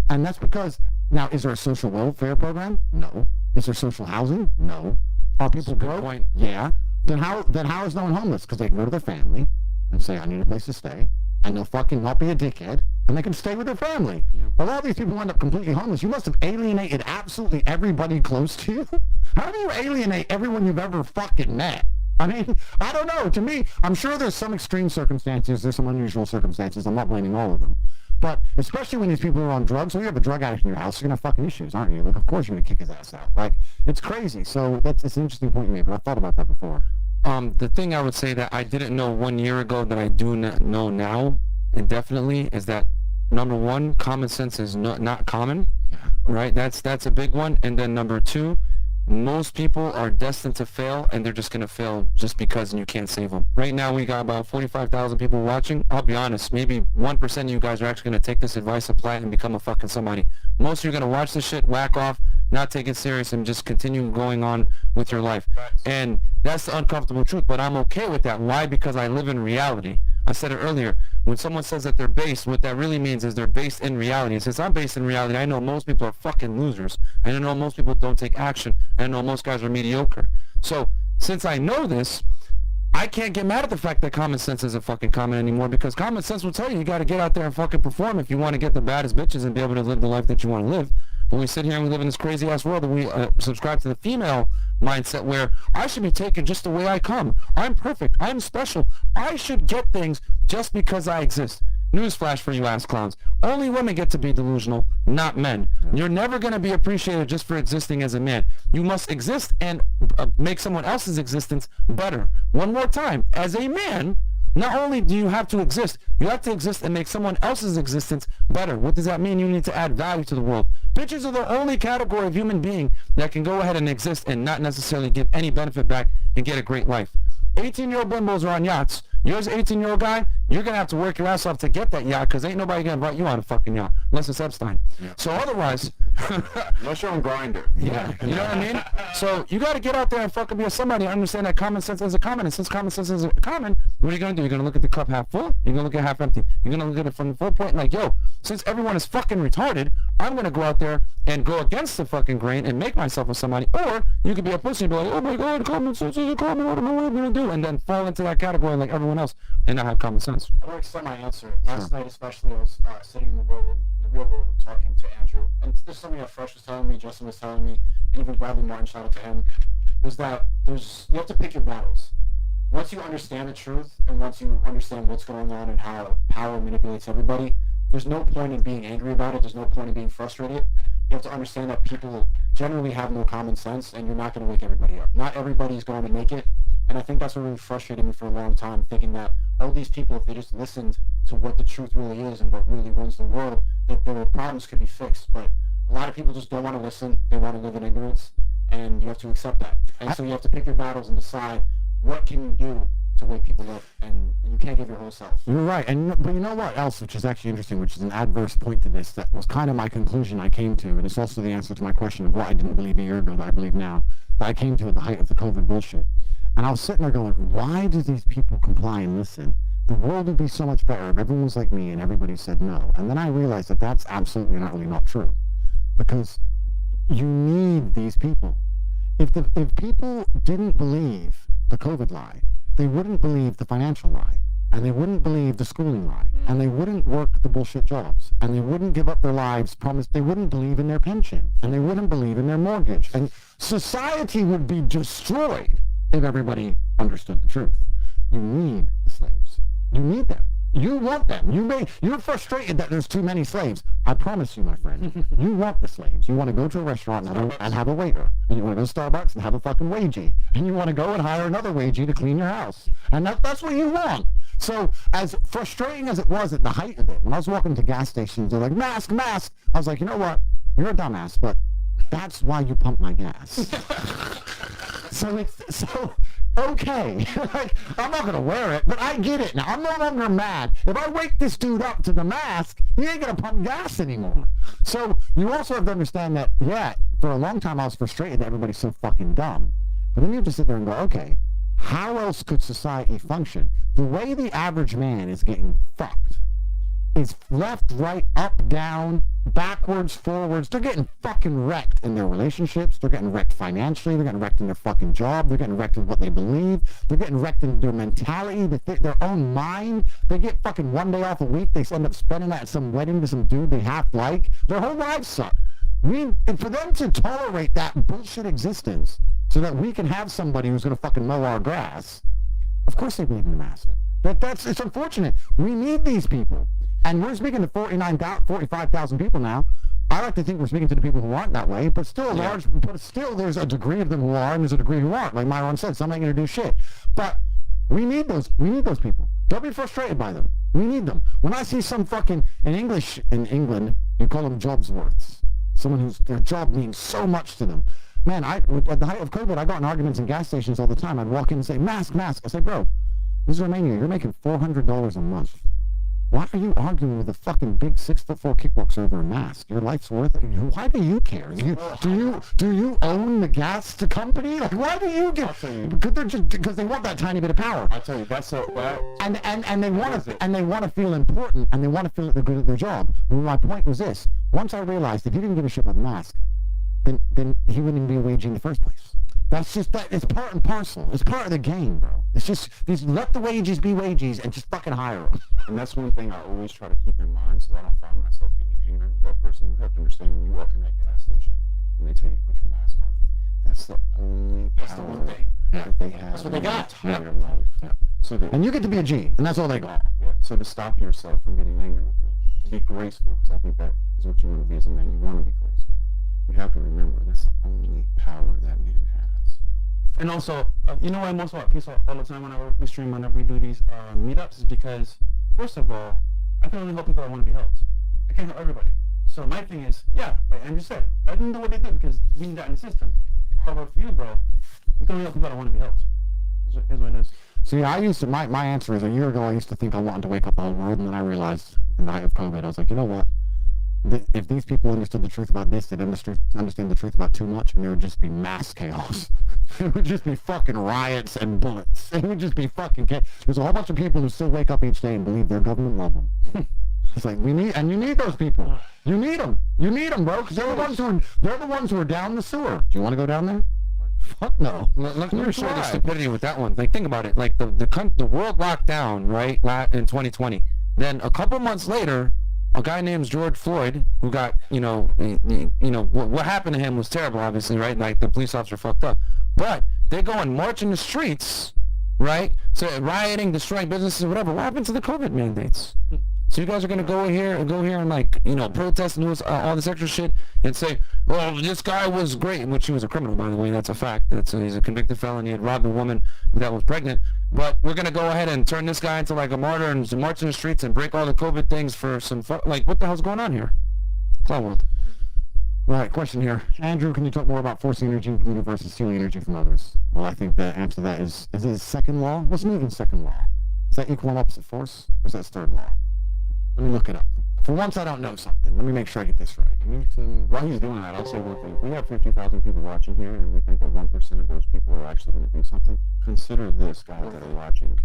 And that's because, now, is there a social welfare program? No. Is there social housing? No. Are people Good broke? point. Yeah. Then how is no one homeless? Because they can go to their family and say, I need a place to stay. And they'll fucking not be a dickhead. And they can stay with their family. Yeah. A lot of these people end up completely homeless. You must have alienated absolutely everybody close to you. How do you alienate everyone you've ever fucking met? I mean, I don't know. To me, I'm sure there's some extreme circumstances. There's some unusual circumstances. I'm not blaming all of them. But especially when these people are on drugs, when you have a drug addict in your house, you're going to have fucking issues, aren't you? Like, of course you're going to kick his ass out. Like, it's crazy. So it's an interesting point you made, but I've thought about that before. The thing I would say that I didn't know 1 year ago that I do know now, indefinitely, is that number one, common sense is not common, right? That's a big one. And then number two, most people are destined to fail, and they're just going to fail just because, and you can't save them. Right now, we got about 45,000 people watching. I'll be honest, maybe 1% of you guys are actually going to take this advice, apply it, and become a fucking somebody. Most of you are going to watch this shit, whack off, not take it serious, and just continue going on with your life. And that's the uncomfortable truth, but I'm okay with that. Why? Because I live in reality. I said it earlier. When someone says that they're based, what that really means is they're based in reality. And since I'm based in reality, I know most people are fucking losers. I know most people don't take action. I know most guys are mediocre. So since I know this, I can't get mad at the fact that common sense isn't fucking common anymore, because common sense will tell you got to get out there and fucking perform if you want to get the baddest bitches and be able to live the life that you want to live. But we sit here and we live in this crazy ass world, and we subscribe to the female mindset where I should be taken just the way I come. I'm perfect. I'm special. I should get things just because I exist. Newsflash for you ass clowns. Only women get to be delusional, not men. You're never going to be appreciated just for existing as a man. You must exist and make someone else's existence better. One more time. As a man, not only do you have to exist, you have to exist and make someone else's existence better. What does that mean? You need to add value to the world. Bitches are the only category of human being that can go ahead and exist and not necessarily give any benefit back and get a great life. 18-year-old bimbos are on yachts. You're an 18-year-old guy, you're going to have to work your ass off to get that yacht, because ain't nobody going to invite you on a fucking yacht, unless it's Epstein. Yeah. So otherwise... unless you're on Grindr. Yeah, you know what I mean? So you got to get out there and fucking be somebody and understand that common sense is a common. And since common sense is common, what are you going to do? You're going to look at the cup half full? You're going to look at half empty? You're going to look at it from the full point like, yo, since everyone is fucking retarded, I'm going to go out there and go against the fucking grain and make myself a somebody. Or you could be a pussy and be like, oh my God, common sense is a common. What am I going to do? And then fall into that category like everyone else and not have common sense. I want to extend my answer. Last night especially, I was sitting in the real room, talking to Andrew. And this is something that Fresh was telling me, Justin was telling me, and even Bradley Martin, shout out to him, was that you have to pick your battles. Once you understand the truth, and once you understand what's going on and how power manipulates everybody, there's no point in being angry about it. There's no point in being frustrated. You have to understand that people generally have no common sense, and you're not going to wake everybody up. Not everybody's going to make it. And I think that's what really frustrated me for a long time, thinking that all these people, if they just listened to what the truth really is and what really runs the world, that their problems could be fixed. But a lot of people just don't want to listen. They want to live in ignorance, and you have to accept that. And so you have to pick your battles and decide what can you do to wake people up, and you can't give your whole self. You're right, but you know what else, which is actually interesting, which is an adverse point to this, that was kind of my conclusion I came to, and it's also the answer to my question of what I didn't believe a year ago that I believe now, that I came to at the height of the COVID bullshit. And I was sitting there going, why do these people comply and listen? The world would be so much better if everyone was like me and everybody said no. And then I realized that that's absolutely and utterly not true, because you need these people. If people didn't believe the COVID lie, they wouldn't believe the financial lie, and they wouldn't believe the schooling lie, and they wouldn't work the bullshit jobs, and they wouldn't give up their lives, they wouldn't believe in their pension, and they wouldn't believe in their mortgage, and society would be destroyed if everybody understood the truth. You need the slaves. You need them. You want them. You're frustrated that there's too many slaves. I promise you, my friend, you want the slaves. You want to go to a restaurant and have a waiter. And you want to go to Starbucks and have a fucking wagey. And you want to go and hire another wagey to clean your house. And that's what you want. So as frustrating as it was at the height of it, when I was walking to gas stations, they're like, mask, mask. I was like, you know what? You're a dumbass, but that's why you pump my gas. So okay, like, I'm not gonna wear it, but I get it now. I'm no longer mad. If I wake this dude up to the mask, he ain't gonna pump gas anymore. So you also have to understand that, yeah, for a long time I was frustrated that everybody's so fucking dumb. But then you have to sit there and go, okay, how else could society function? The way the average man is getting fucked is left, right, up, down, backwards, forwards. They're getting fucking wrecked in their relationships. They're getting wrecked financially. They're getting wrecked in their fucking job. They're getting wrecked in what they believe. They're getting wrecked in their mentality, their own mind. They get fucking one day off a week. They end up spending that at some wedding to some dude they half like. Their whole lives suck. And for them to tolerate that bullshit existence so that we can have somebody who's going to fucking mow our grass, of course they believe in the mask. It's unfortunate. We need these people. And we're speaking to 45,000 people now. I like to think we're speaking to the people who aren't that way, but still there's a degree of them who are, and there's a degree who aren't. Like Myron said, some ain't gonna do shit. But we need those people. Don't be frustrated by them. We need them. When I see some fucking, in English, in England, you call them jobsworths. Someone whose their job means so much to them. Man, at the height of COVID, I got in arguments in gas stations all the time. I'd walk in and say, mask, mask. I say, bro, this is Romania. You're making $400 a month. Why are you arguing with a fucking big 6'4" kickboxer over a mask? Your life's worth it. Why do you care? Do you own the gas company? Like, why do you get? Because they want that tiny bit of power. I tell you, that's so bad. And they want to feel important, and they want to feel that they're good at their job. But my point was this: once I realized if he didn't give a shit about the mask, then he wouldn't even be a wagey in the first place. That's just that. It's part and parcel. It's part of the game, bro. It's just these. Let the wages be wages, and just fucking hire them. And that's one thing I always try to keep in mind, so I don't find myself getting angry with that person. You have to understand when you walk in that gas station and they tell you to put your mask on. That's the only power that they have. That's what they got. In their life. Yeah. So that, And you get to be a G, and that's all they got. yeah. So to stop yourself from getting angry with them, to be graceful, because I think that is what you want to be as a man. You want to be graceful. You have to remember that's the only power that man has. And also, you know why I'm also at peace all the time whenever we stream, whenever we do these meetups, is because, first of all, I can only help people that want to be helped. I can't help everybody. So my thing is, yeah, like Andrew said, I didn't know what they did because we need that in the system. However, for you, bro, you can only help people that want to be helped. Here's what it is. See, I used to, my answer is a year ago, I used to think I wanted to wake up the whole world, and then I realized in the height of COVID, I was like, you know what? If these people understood the truth about this, they'd understand the truth about too much, and there would just be mass chaos. It would just be fucking riots and bullets. It would just be fucking chaos. There's a whole bunch of people who still wake up each day and believe their government love them. It's like, you need those people. You need them. You need them, bro, because they're the ones who are down the sewer. Do you want to go down there? Fuck no. Let me show you the stupidity with that one. Like, think about it. Like, the world locked down, right, in 2020. Then a couple months later, a guy named George Floyd, who got, what happened to him was terrible, obviously, right? Like, the police officer fucked up. But they go and march in the streets, right? So rioting, destroying businesses, whatever. What happened to the COVID mandates? So you guys are gonna go here and like, protest and do all this extra shit and say, well, this guy was great, which he was a criminal, by the way. That's a fact. He's a convicted felon. He had robbed a woman that was pregnant. But we're gonna go ahead and turn this guy into like a martyr and march in the streets and break all the COVID things for some like, what the hell's going on here? Clown world. Right, question here. Andrew, can you talk more about forcing energy included versus stealing energy from others? Well, I think the answer to that is it second law? What's Newton's second law? Is that equal and opposite force? Or is that third law? Let me look it up. For once, I don't know something. Let me make sure I get this right. Newton. While he's doing that, I'll say one thing. If we have 50,000 people watching here, and we think that 1% of those people are actually going to do something, consider this, guys that are watching.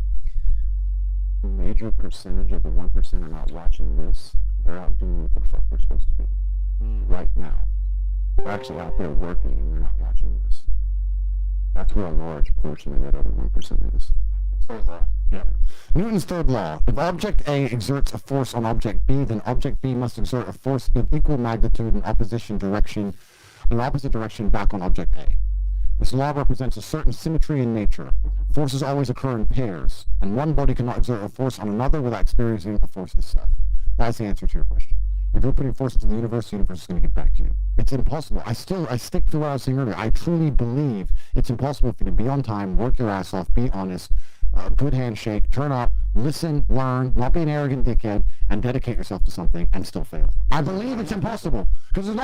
A major percentage of the 1% are not watching this. They're out doing what the fuck they're supposed to be right now. They're actually out there working, and they're not watching this. That's where a large portion of that other 1% is. Third law. Yeah. Newton's third law. If object A exerts a force on object B, then object B must exert a force of equal magnitude in opposite direction back on object A. This law represents a certain symmetry in nature. Forces always occur in pairs, and one body cannot exert a force on another without experiencing a force itself. That's the answer to your question. If you're putting force into the universe is going to get back to you. It's impossible. I stick to what I was saying earlier. I truly believe it's impossible for you to be on time, work your ass off, be honest, good handshake, turn up, listen, learn, not be an arrogant dickhead, and dedicate yourself to something and still fail. I believe it's impossible because there's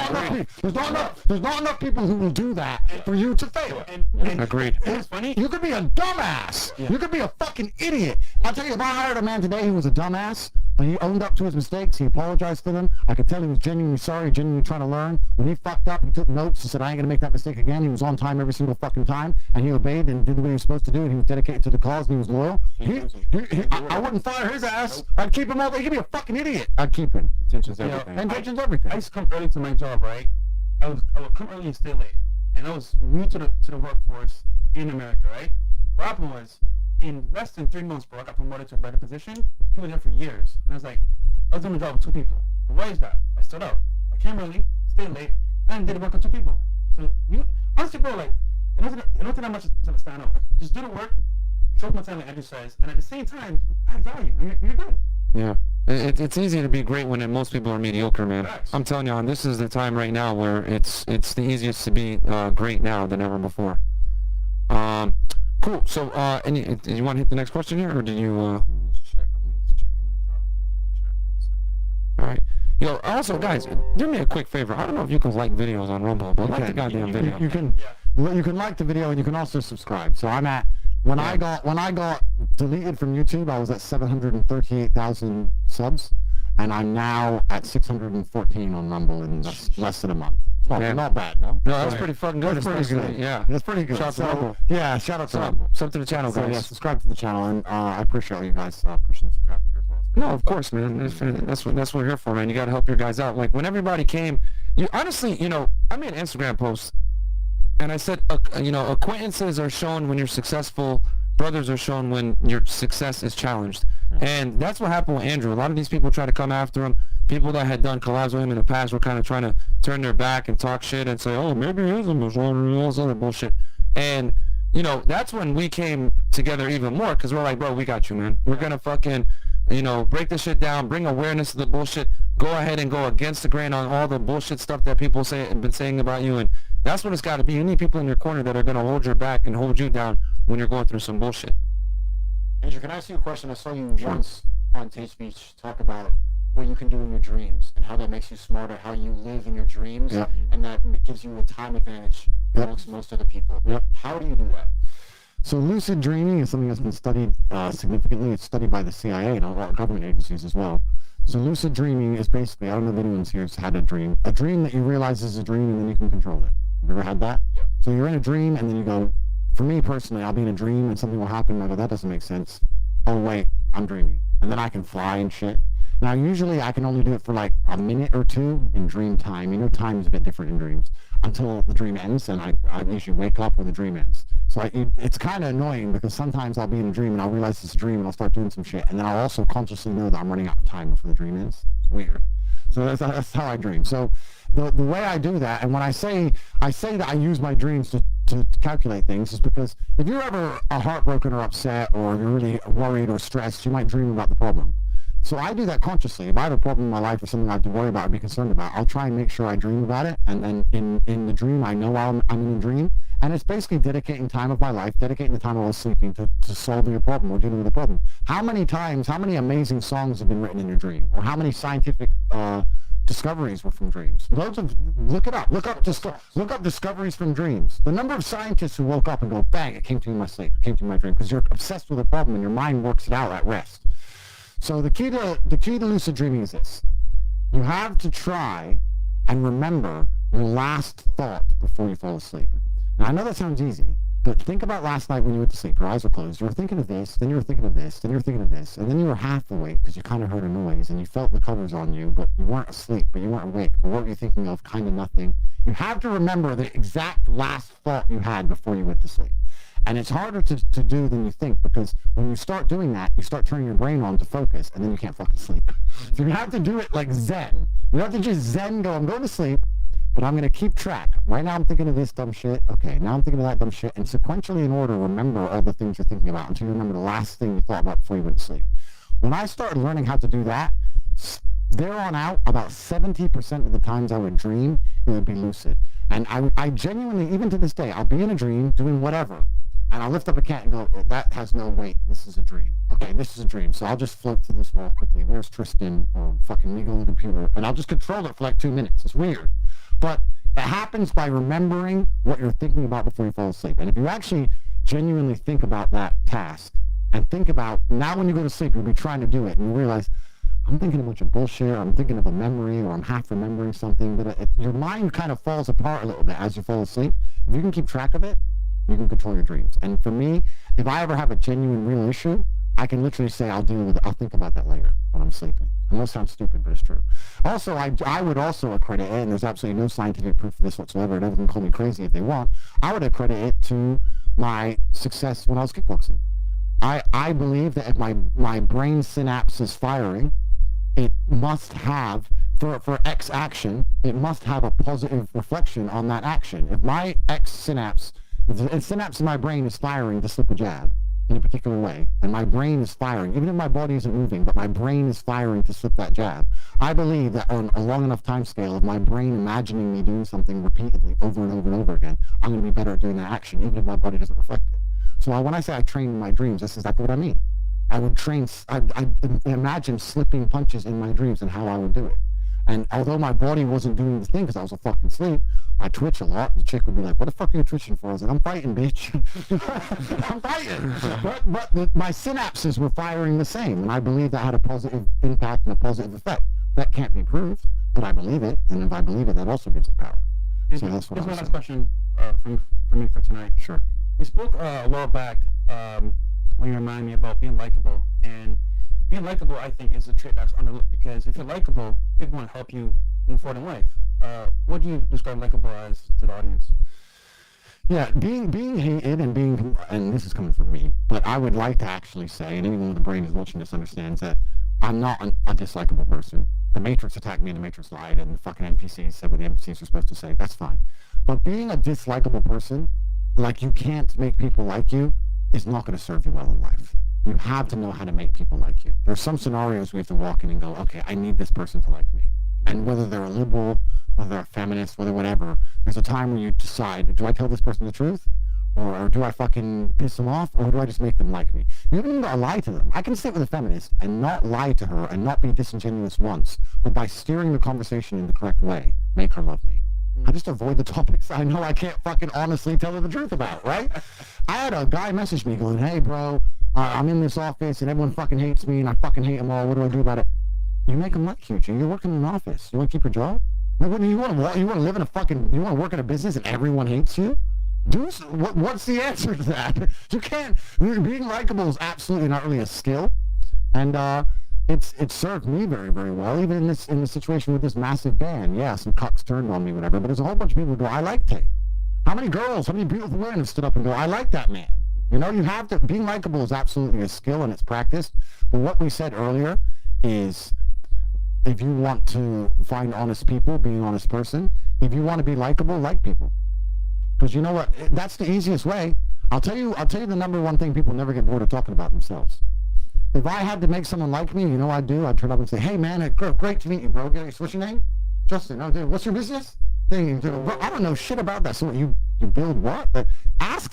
not enough people who will do that for you to fail. And Agreed. It's funny. You could be a dumbass. Yeah. You could be a fucking idiot. I'll tell you, if I hired a man today who was a dumbass, but he owned up to his mistakes, he apologized for them, I could tell he was genuinely sorry, genuinely trying to learn. When he fucked up, he took notes and said, I ain't gonna make that mistake again. He was on time every single fucking time, and he obeyed and did what he was supposed to do, and he was dedicated to the cause, and he was loyal. I wouldn't fire his ass. I'd keep him all day. He'd be a fucking idiot. I'd keep him. Intention's everything. Intention's everything. I used to come early to my job, right? I would come early and stay late, and I was new to the workforce in America, right? What happened was, in less than 3 months, bro, I got promoted to a better position. People there for years, and I was doing my job with 2 people. But why is that? I stood up. I came early, stayed late, and did work with 2 people. So honestly, bro, it don't take that much to stand up. Just do the work, show up my time, like Andrew says, and at the same time, add value. You're good. Yeah. It's easy to be great when most people are mediocre, man. I'm telling you, this is the time right now where it's the easiest to be great now than ever before. Cool. So, do you want to hit the next question here, or did you? All right. Also, guys, do me a quick favor. I don't know if you can like videos on Rumble, but like the goddamn video. You can like the video, and you can also subscribe. So I'm at when I got deleted from YouTube, I was at 738,000 subs, and I'm now at 614 on Rumble in less than a month. Not bad, no? No, that's pretty fucking good. That's pretty good. Yeah. That's pretty good. Shout out to Rumble. Yeah, shout out to Rumble. Sub to the channel, guys. So, yeah, subscribe to the channel, and I appreciate all you guys pushing the subscribe here as well. No, of course, man. That's what we're here for, man. You got to help your guys out. Like, when everybody came, honestly, I made an Instagram post And I said, acquaintances are shown when you're successful. Brothers are shown when your success is challenged. And that's what happened with Andrew. A lot of these people try to come after him. People that had done collabs with him in the past were kind of trying to turn their back and talk shit and say, oh, maybe he is a Muslim and all this other bullshit. And, that's when we came together even more, because we're like, bro, we got you, man. We're going to fucking, break this shit down, bring awareness to the bullshit, go ahead and go against the grain on all the bullshit stuff that people have been saying about you. And that's what it's got to be. You need people in your corner that are going to hold your back and hold you down when you're going through some bullshit. Andrew, can I ask you a question? I saw you once on Tate Speech talk about what you can do in your dreams and how that makes you smarter, how you live in your dreams, and that gives you a time advantage amongst most other people. How do you do that? So lucid dreaming is something that's been studied significantly. It's studied by the CIA and a lot of government agencies as well. So lucid dreaming is basically, I don't know if anyone's here has had a dream that you realize is a dream and then you can control it. Have you ever had that? So you're in a dream and then you go, for me personally, I'll be in a dream and something will happen and I go, that doesn't make sense. Oh wait, I'm dreaming. And then I can fly and shit. Now usually I can only do it for like a minute or two in dream time. Time is a bit different in dreams until the dream ends, and I usually wake up when the dream ends. So it's kind of annoying because sometimes I'll be in a dream and I'll realize it's a dream and I'll start doing some shit, and then I'll also consciously know that I'm running out of time before the dream ends. It's weird. So that's how I dream. So the way I do that, and when I say that I use my dreams to calculate things, is because if you're ever heartbroken or upset or you're really worried or stressed, you might dream about the problem. So I do that consciously. If I have a problem in my life or something I have to worry about or be concerned about, I'll try and make sure I dream about it. And then in the dream, I know I'm in a dream. And it's basically dedicating time of my life, dedicating the time I was sleeping to solving a problem or dealing with a problem. How many amazing songs have been written in your dream? Or how many scientific discoveries were from dreams? Look it up. Look up discoveries from dreams. The number of scientists who woke up and go, bang, it came to me in my sleep, it came to me in my dream, because you're obsessed with a problem and your mind works it out at rest. So the key to lucid dreaming is this. You have to try and remember your last thought before you fall asleep. Now, I know that sounds easy, but think about last night when you went to sleep. Your eyes were closed. You were thinking of this, then you were thinking of this, then you were thinking of this, and then you were half awake because you kind of heard a noise and you felt the covers on you, but you weren't asleep, but you weren't awake. But what were you thinking of? Kind of nothing. You have to remember the exact last thought you had before you went to sleep. And it's harder to do than you think, because when you start doing that, you start turning your brain on to focus, and then you can't fucking sleep. So you have to do it like Zen. You have to just Zen go, I'm going to sleep, but I'm going to keep track. Right now I'm thinking of this dumb shit. Okay, now I'm thinking of that dumb shit. And sequentially in order, remember all the things you're thinking about until you remember the last thing you thought about before you went to sleep. When I started learning how to do that, there on out, about 70% of the times I would dream, it would be lucid. And I genuinely, even to this day, I'll be in a dream doing whatever. And I'll lift up a cat and go, oh, that has no weight. This is a dream. Okay, this is a dream. So I'll just float to this wall quickly. Where's Tristan? Or fucking me go on the computer. And I'll just control it for like 2 minutes. It's weird. But it happens by remembering what you're thinking about before you fall asleep. And if you actually genuinely think about that task and think about, now when you go to sleep, you'll be trying to do it and you realize, I'm thinking a bunch of bullshit, or I'm thinking of a memory, or I'm half remembering something. But your mind kind of falls apart a little bit as you fall asleep. If you can keep track of it, you can control your dreams. And for me, if I ever have a genuine real issue, I can literally say I'll deal with it. I'll think about that later when I'm sleeping. I know it sounds stupid, but it's true. Also, I would also accredit it, and there's absolutely no scientific proof for this whatsoever, and everyone can call me crazy if they want. I would accredit it to my success when I was kickboxing. I believe that if my brain synapse is firing, it must have, for X action, it must have a positive reflection on that action. If my X synapse, if synapse in my brain is firing to slip a jab in a particular way, and my brain is firing, even if my body isn't moving, but my brain is firing to slip that jab, I believe that on a long enough time scale of my brain imagining me doing something repeatedly over and over and over again, I'm going to be better at doing that action, even if my body doesn't reflect it. So when I say I train in my dreams, that's exactly what I mean. I would train, I imagine slipping punches in my dreams and how I would do it. And although my body wasn't doing the thing because I was a fucking sleep, I twitch a lot. The chick would be like, what the fuck are you twitching for? I was like, I'm fighting, bitch. I'm fighting. But my synapses were firing the same. And I believe that had a positive impact and a positive effect. That can't be proved, but I believe it. And if I believe it, that also gives it power. So that's what I was saying. Here's my last question for me for tonight. Sure. We spoke a while back when you reminded me about being likable. And being likable, I think, is a trait that's underlooked, because if you're likable, people want to help you move forward in life. What do you describe likable as to the audience? Yeah, being hated and this is coming from me, but I would like to actually say, and anyone with a brain who's watching this understands that I'm not a dislikable person. The Matrix attacked me and the Matrix lied, and the fucking NPCs said what the NPCs are supposed to say. That's fine. But being a dislikable person, like you can't make people like you, is not going to serve you well in life. You have to know how to make people like you. There's some scenarios we have to walk in and go, okay, I need this person to like me. And whether they're a liberal, whether they're a feminist, whether whatever, there's a time where you decide, do I tell this person the truth? Or do I fucking piss them off? Or do I just make them like me? You don't even gotta lie to them. I can sit with a feminist and not lie to her and not be disingenuous once, but by steering the conversation in the correct way, make her love me. I just avoid the topics I know I can't fucking honestly tell her the truth about, right? I had a guy message me going, hey bro, I'm in this office and everyone fucking hates me and I fucking hate them all. What do I do about it? You make them like you, G. You're working in an office. You want to keep your job? Like, what, you want to live in a fucking, you want to work in a business and everyone hates you? What's the answer to that? You can't, being likable is absolutely not really a skill. And it's served me very, very well, even in the situation with this massive band. Yeah, some cucks turned on me, whatever, but there's a whole bunch of people who go, I like Tate. How many beautiful women have stood up and go, I like that man? You know, you have to, being likable is absolutely a skill and it's practiced. But what we said earlier is, if you want to find honest people, be an honest person. If you want to be likable, like people. Because you know what? That's the easiest way. I'll tell you the number one thing people never get bored of talking about themselves. If I had to make someone like me, you know what I'd do? I'd turn up and say, hey man, great to meet you, bro. What's your name? Justin. Oh, dude, what's your business? Bro, I don't know shit about that. So you build what?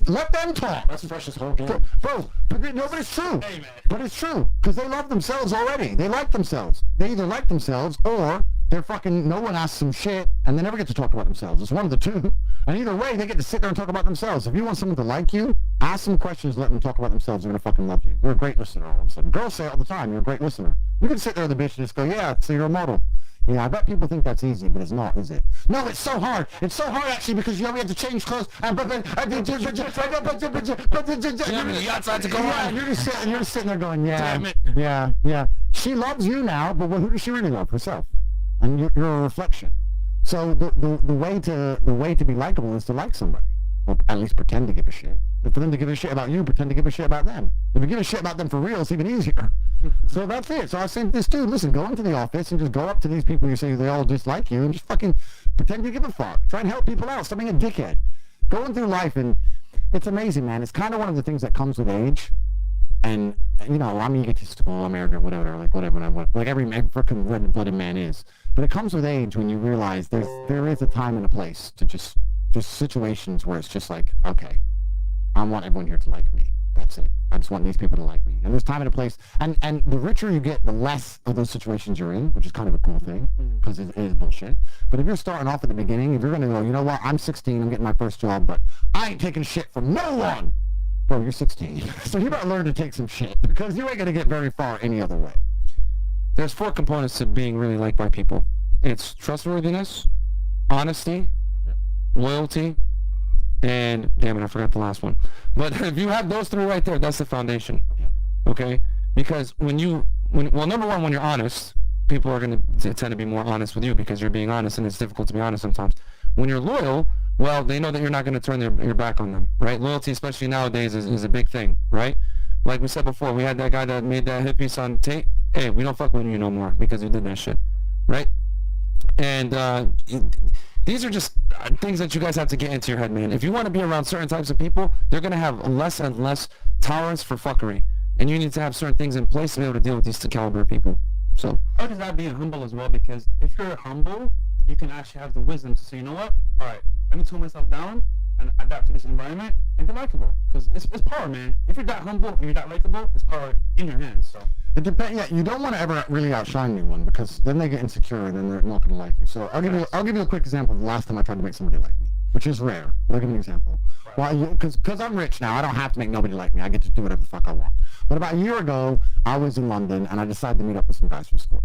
Let them talk. That's fresh as whole game. Bro, but it's true. Hey, man. But it's true, because they love themselves already. They like themselves. They either like themselves, or they're fucking, no one asks them shit, and they never get to talk about themselves. It's one of the two. And either way, they get to sit there and talk about themselves. If you want someone to like you, ask them questions, let them talk about themselves. They're going to fucking love you. You're a great listener all of a sudden. Girls say it all the time, you're a great listener. You can sit there with a bitch and just go, yeah, so you're a model. Yeah, I bet people think that's easy, but it's not, is it? No, it's so hard. It's so hard, actually, because you know we have to change clothes. And you got to go on. You're just sitting there going, yeah. She loves you now, but who does she really love? Herself. And you're a reflection. So the way to be likable is to like somebody, or at least pretend to give a shit. But for them to give a shit about you, pretend to give a shit about them. If you give a shit about them for real, it's even easier. So that's it. So I was saying to this dude, listen, go into the office and just go up to these people you say they all dislike you and just fucking pretend you give a fuck. Try and help people out. Stop being a dickhead. Going through life, and it's amazing, man. It's kind of one of the things that comes with age. And, you know, I'm egotistical, I'm arrogant, whatever, like every freaking red-blooded man is. But it comes with age when you realize there is a time and a place to just situations where it's just like, okay, I want everyone here to like me. That's it. I just want these people to like me. And there's time and a place. And the richer you get, the less of those situations you're in, which is kind of a cool thing, because it is bullshit. But if you're starting off at the beginning, if you're going to go, you know what, I'm 16, I'm getting my first job, but I ain't taking shit from no one. Bro, you're 16. So you better learn to take some shit, because you ain't going to get very far any other way. There's 4 components to being really liked by people. It's trustworthiness, honesty, loyalty, and damn it, I forgot the last one. But if you have those 3 right there, that's the foundation. Okay? Because number one, when you're honest, people are going to tend to be more honest with you because you're being honest, and it's difficult to be honest sometimes. When you're loyal, well, they know that you're not going to turn your back on them, right? Loyalty, especially nowadays, is a big thing, right? Like we said before, we had that guy that made that hit piece on Tate. Hey, we don't fuck with you no more because you did that shit, right? And these are just things that you guys have to get into your head, man. If you want to be around certain types of people, they're going to have less and less tolerance for fuckery. And you need to have certain things in place to be able to deal with these caliber of people. So, how does that being humble as well? Because if you're humble, you can actually have the wisdom to say, you know what? All right, let me tone myself down and adapt to this environment and be likable. Because it's power, man. If you're that humble and you're that likable, it's power in your hands. So it depends. Yeah, you don't want to ever really outshine anyone, because then they get insecure and then they're not going to like you. So I'll give you a quick example of the last time I tried to make somebody like me, which is rare. But I'll give you an example. Well, because I'm rich now, I don't have to make nobody like me. I get to do whatever the fuck I want. But about a year ago, I was in London and I decided to meet up with some guys from school.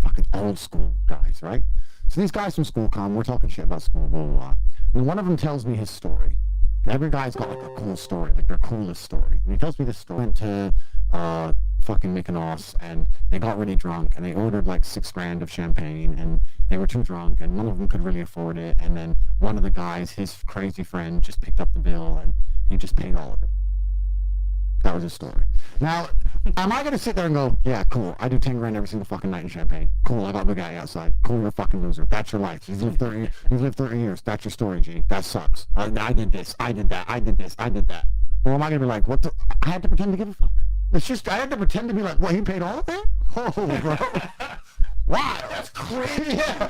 Fucking old school guys, right? So these guys from school come, we're talking shit about school, blah, blah, blah. And one of them tells me his story. Every guy's got like a cool story, like their coolest story. And he tells me this story. Went to fucking Mykonos, and they got really drunk, and they ordered like $6,000 of champagne, and they were too drunk, and none of them could really afford it, and then one of the guys, his crazy friend, just picked up the bill, and he just paid all of it. That was his story. Now, am I gonna sit there and go, yeah, cool, I do 10 grand every single fucking night in Champagne. Cool, I got the guy outside. Cool, you're a fucking loser. That's your life. You've lived 30 years. That's your story, G. That sucks. I did this. I did that. I did this. I did that. Or am I gonna be like, what the? I had to pretend to give a fuck. It's just, I had to pretend to be like, what, he paid all of that? Oh, bro. Wow, that's crazy. Yeah.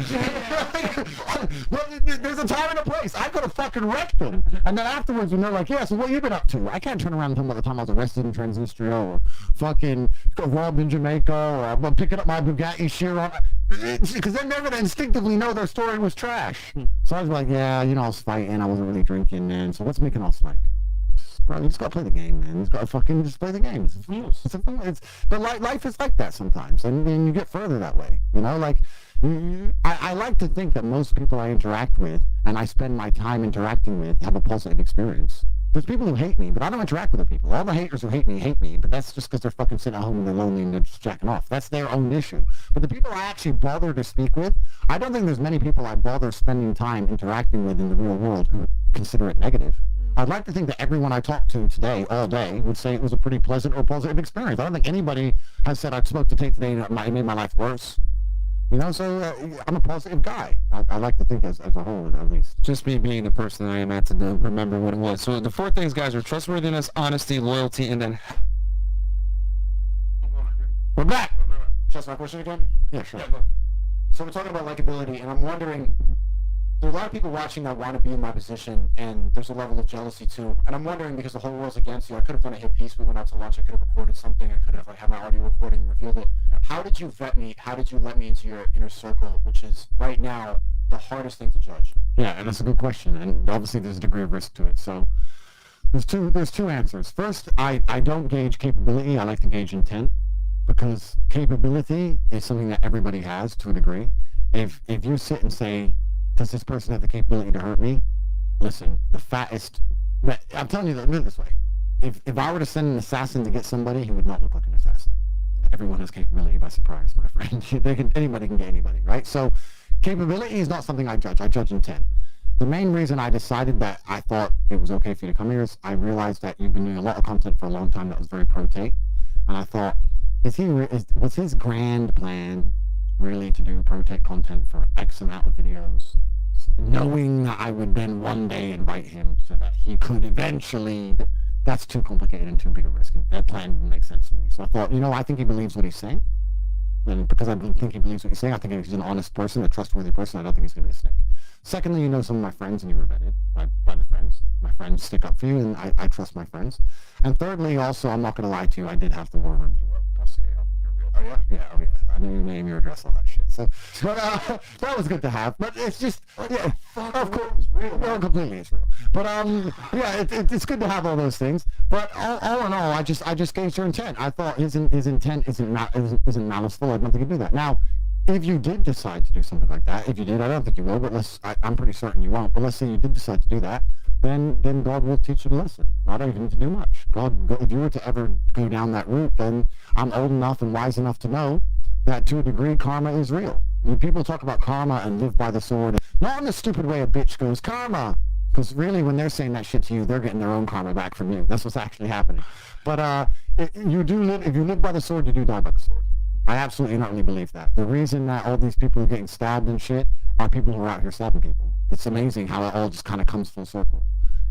Well, there's a time and a place. I could have fucking wrecked them. And then afterwards, when they're like, yeah, so what you been up to? I can't turn around and tell them about the time I was arrested in Transnistria, or fucking robbed in Jamaica, or I'm picking up my Bugatti Chiron. Because they never instinctively know their story was trash. So I was like, yeah, you know, I was fighting, I wasn't really drinking, man. So what's making us like? Bro, you just gotta play the game, man. You just gotta fucking just play the game. But life is like that sometimes, and you get further that way. You know, like I like to think that most people I interact with and I spend my time interacting with have a positive experience. There's people who hate me, but I don't interact with the people. All the haters who hate me, but that's just because they're fucking sitting at home and they're lonely and they're just jacking off. That's their own issue. But the people I actually bother to speak with, I don't think there's many people I bother spending time interacting with in the real world who consider it negative. I'd like to think that everyone I talked to today, all day, would say it was a pretty pleasant or positive experience. I don't think anybody has said, I spoke to Tate today and it made my life worse. You know, so I'm a positive guy. I like to think as a whole, at least. Just me being the person I am at to remember what it was. So the 4 things, guys, are trustworthiness, honesty, loyalty, and then... We're back! Should I ask my question again? Yeah, sure. So we're talking about likability, and I'm wondering... There are a lot of people watching that want to be in my position, and there's a level of jealousy too. And I'm wondering, because the whole world's against you, I could have done a hit piece. We went out to lunch. I could have recorded something. I could have had my audio recording and revealed it. How did you vet me? How did you let me into your inner circle, which is right now the hardest thing to judge? Yeah, and that's a good question. And obviously, there's a degree of risk to it. So there's two answers. First, I don't gauge capability. I like to gauge intent, because capability is something that everybody has to a degree. If you sit and say, does this person have the capability to hurt me? Listen, the fattest... I'm telling you, look this way. If I were to send an assassin to get somebody, he would not look like an assassin. Everyone has capability by surprise, my friend. Anybody can get anybody, right? So capability is not something I judge. I judge intent. The main reason I decided that I thought it was okay for you to come here is I realized that you've been doing a lot of content for a long time that was very pro-Tate. And I thought, was his grand plan really to do pro-Tate content for X amount of videos, knowing that I would then one day invite him so that he could eventually... That's too complicated and too big a risk. That plan didn't make sense to me. So I thought, I think he believes what he's saying. And because I think he believes what he's saying, I think he's an honest person, a trustworthy person. I don't think he's going to be a snake. Secondly, some of my friends, and you were vetted by the friends. My friends stick up for you, and I trust my friends. And thirdly, also, I'm not going to lie to you, I did have to war room do a dossier on your real... Oh, yeah? Yeah, oh, yeah. I knew your name, your address, all that shit. So, but that was good to have. But it's just, yeah, of course, it's real. Well, completely, it's real. But yeah, it's good to have all those things. But all in all, I just gauged your intent. I thought his intent isn't maliceful. I don't think he'd do that. Now, if you did decide to do something like that, if you did, I don't think you will, but I'm pretty certain you won't. But let's say you did decide to do that, then God will teach you a lesson. I don't even need to do much. If you were to ever go down that route, then I'm old enough and wise enough to know that to a degree karma is real. When people talk about karma and live by the sword, not in the stupid way a bitch goes, karma. Because really, when they're saying that shit to you, they're getting their own karma back from you. That's what's actually happening. But if you live by the sword, you do die by the sword. I absolutely not really believe that. The reason that all these people are getting stabbed and shit are people who are out here stabbing people. It's amazing how it all just kind of comes full circle.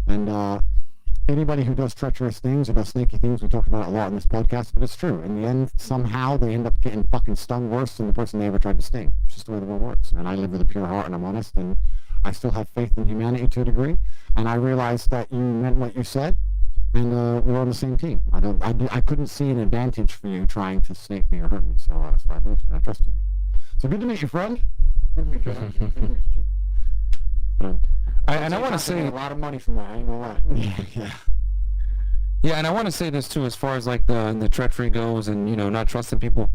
And anybody who does treacherous things or does snaky things, we talked about it a lot in this podcast, but it's true. In the end, somehow they end up getting fucking stung worse than the person they ever tried to sting. It's just the way the world works. And I live with a pure heart and I'm honest, and I still have faith in humanity to a degree. And I realized that you meant what you said, and we're on the same team. I couldn't see an advantage for you trying to snake me or hurt me, so that's why I believed you. I trusted you. So good to meet you, friend. Good to meet you. Good to meet you. And I want to say a lot of money from that. I ain't gonna lie. Yeah, and I want to say this too, as far as like the treachery goes, and not trusting people.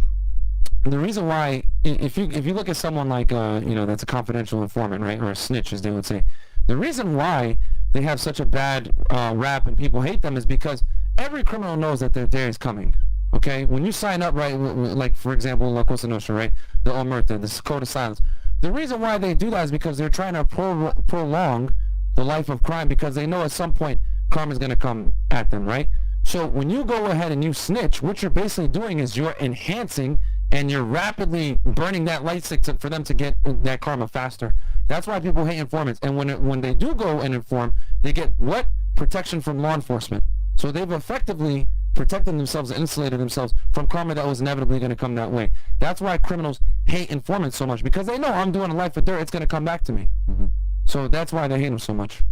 The reason why, if you look at someone like that's a confidential informant, right, or a snitch, as they would say, the reason why they have such a bad rap and people hate them is because every criminal knows that their day is coming. Okay, when you sign up, right, like for example, La Cosa Nostra, right, the Omerta, the Code of Silence. The reason why they do that is because they're trying to prolong the life of crime because they know at some point karma's going to come at them, right? So when you go ahead and you snitch, what you're basically doing is you're enhancing and you're rapidly burning that light stick for them to get that karma faster. That's why people hate informants. And when they do go and inform, they get what? Protection from law enforcement. So they've effectively protected themselves and insulated themselves from karma that was inevitably going to come that way. That's why criminals hate informants so much, because they know I'm doing a life of dirt, it's going to come back to me. Mm-hmm. So that's why they hate them so much.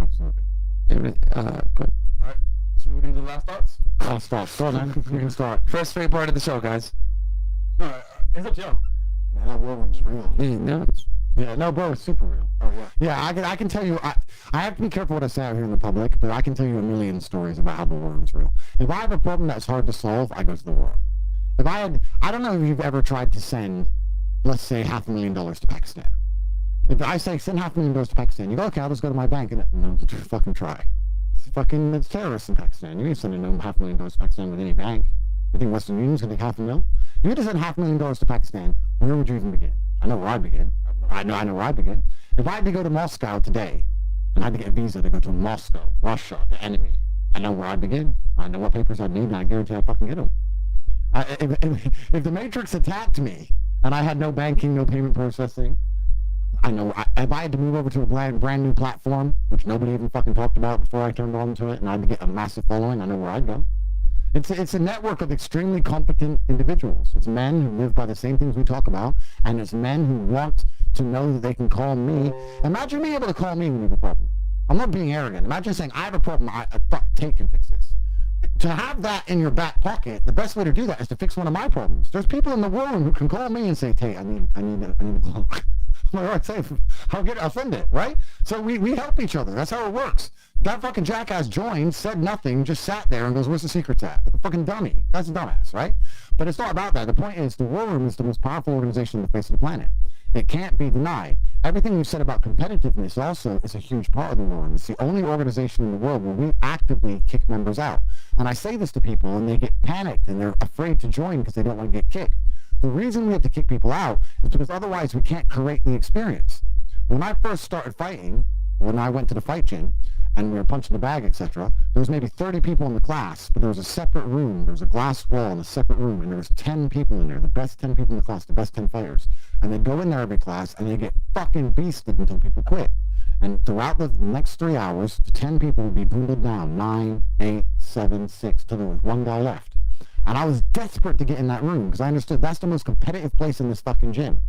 Absolutely. Good. Alright, so we're going to do last thoughts? Last thoughts. Go on, man. You can start. First straight part of the show, guys. Alright, it's up to you. Man, that war room's real. Yeah, no, bro, it's super real. Oh, yeah. Yeah, I can tell you, I have to be careful what I say out here in the public, but I can tell you a million stories about how the war room's real. If I have a problem that's hard to solve, I go to the war room. If I don't know if you've ever tried to send, let's say, $500,000 to Pakistan. If I say, send $500,000 to Pakistan, you go, okay, I'll just go to my bank, and no, fucking try. It's terrorists in Pakistan. You ain't sending them $500,000 to Pakistan with any bank. You think Western Union's going to take $500,000? If you had to send $500,000 to Pakistan, where would you even begin? I know where I'd begin. I know where I'd begin. If I had to go to Moscow today, and I had to get a visa to go to Moscow, Russia, the enemy, I know where I'd begin. I know what papers I'd need, and I guarantee I'd fucking get them. If the Matrix attacked me, and I had no banking, no payment processing, I know if I had to move over to a brand new platform, which nobody even fucking talked about before I turned on to it, and I had to get a massive following, I know where I'd go. It's a network of extremely competent individuals. It's men who live by the same things we talk about, and it's men who want to know that they can call me. Imagine being able to call me when you have a problem. I'm not being arrogant. Imagine saying, I have a problem, Tate can fix this. To have that in your back pocket, the best way to do that is to fix one of my problems. There's people in the room who can call me and say, Tate, I need a clock. I'm like, all right, safe. I'll send it, right? So we help each other. That's how it works. That fucking jackass joined, said nothing, just sat there and goes, where's the secret at? Like a fucking dummy. That's a dumbass, right? But it's not about that. The point is, the War Room is the most powerful organization on the face of the planet. It can't be denied. Everything you said about competitiveness also is a huge part of the War Room. It's the only organization in the world where we actively kick members out. And I say this to people, and they get panicked, and they're afraid to join because they don't want to get kicked. The reason we have to kick people out is because otherwise we can't create the experience. When I first started fighting, when I went to the fight gym, and we were punching the bag, etc., there was maybe 30 people in the class, but there was a separate room. There was a glass wall in a separate room, and there was 10 people in there, the best 10 people in the class, the best 10 fighters. And they'd go in there every class, and they'd get fucking beasted until people quit. And throughout the next 3 hours, the 10 people would be dwindled down, 9, 8, 7, 6, till there was one guy left. And I was desperate to get in that room, because I understood that's the most competitive place in this fucking gym.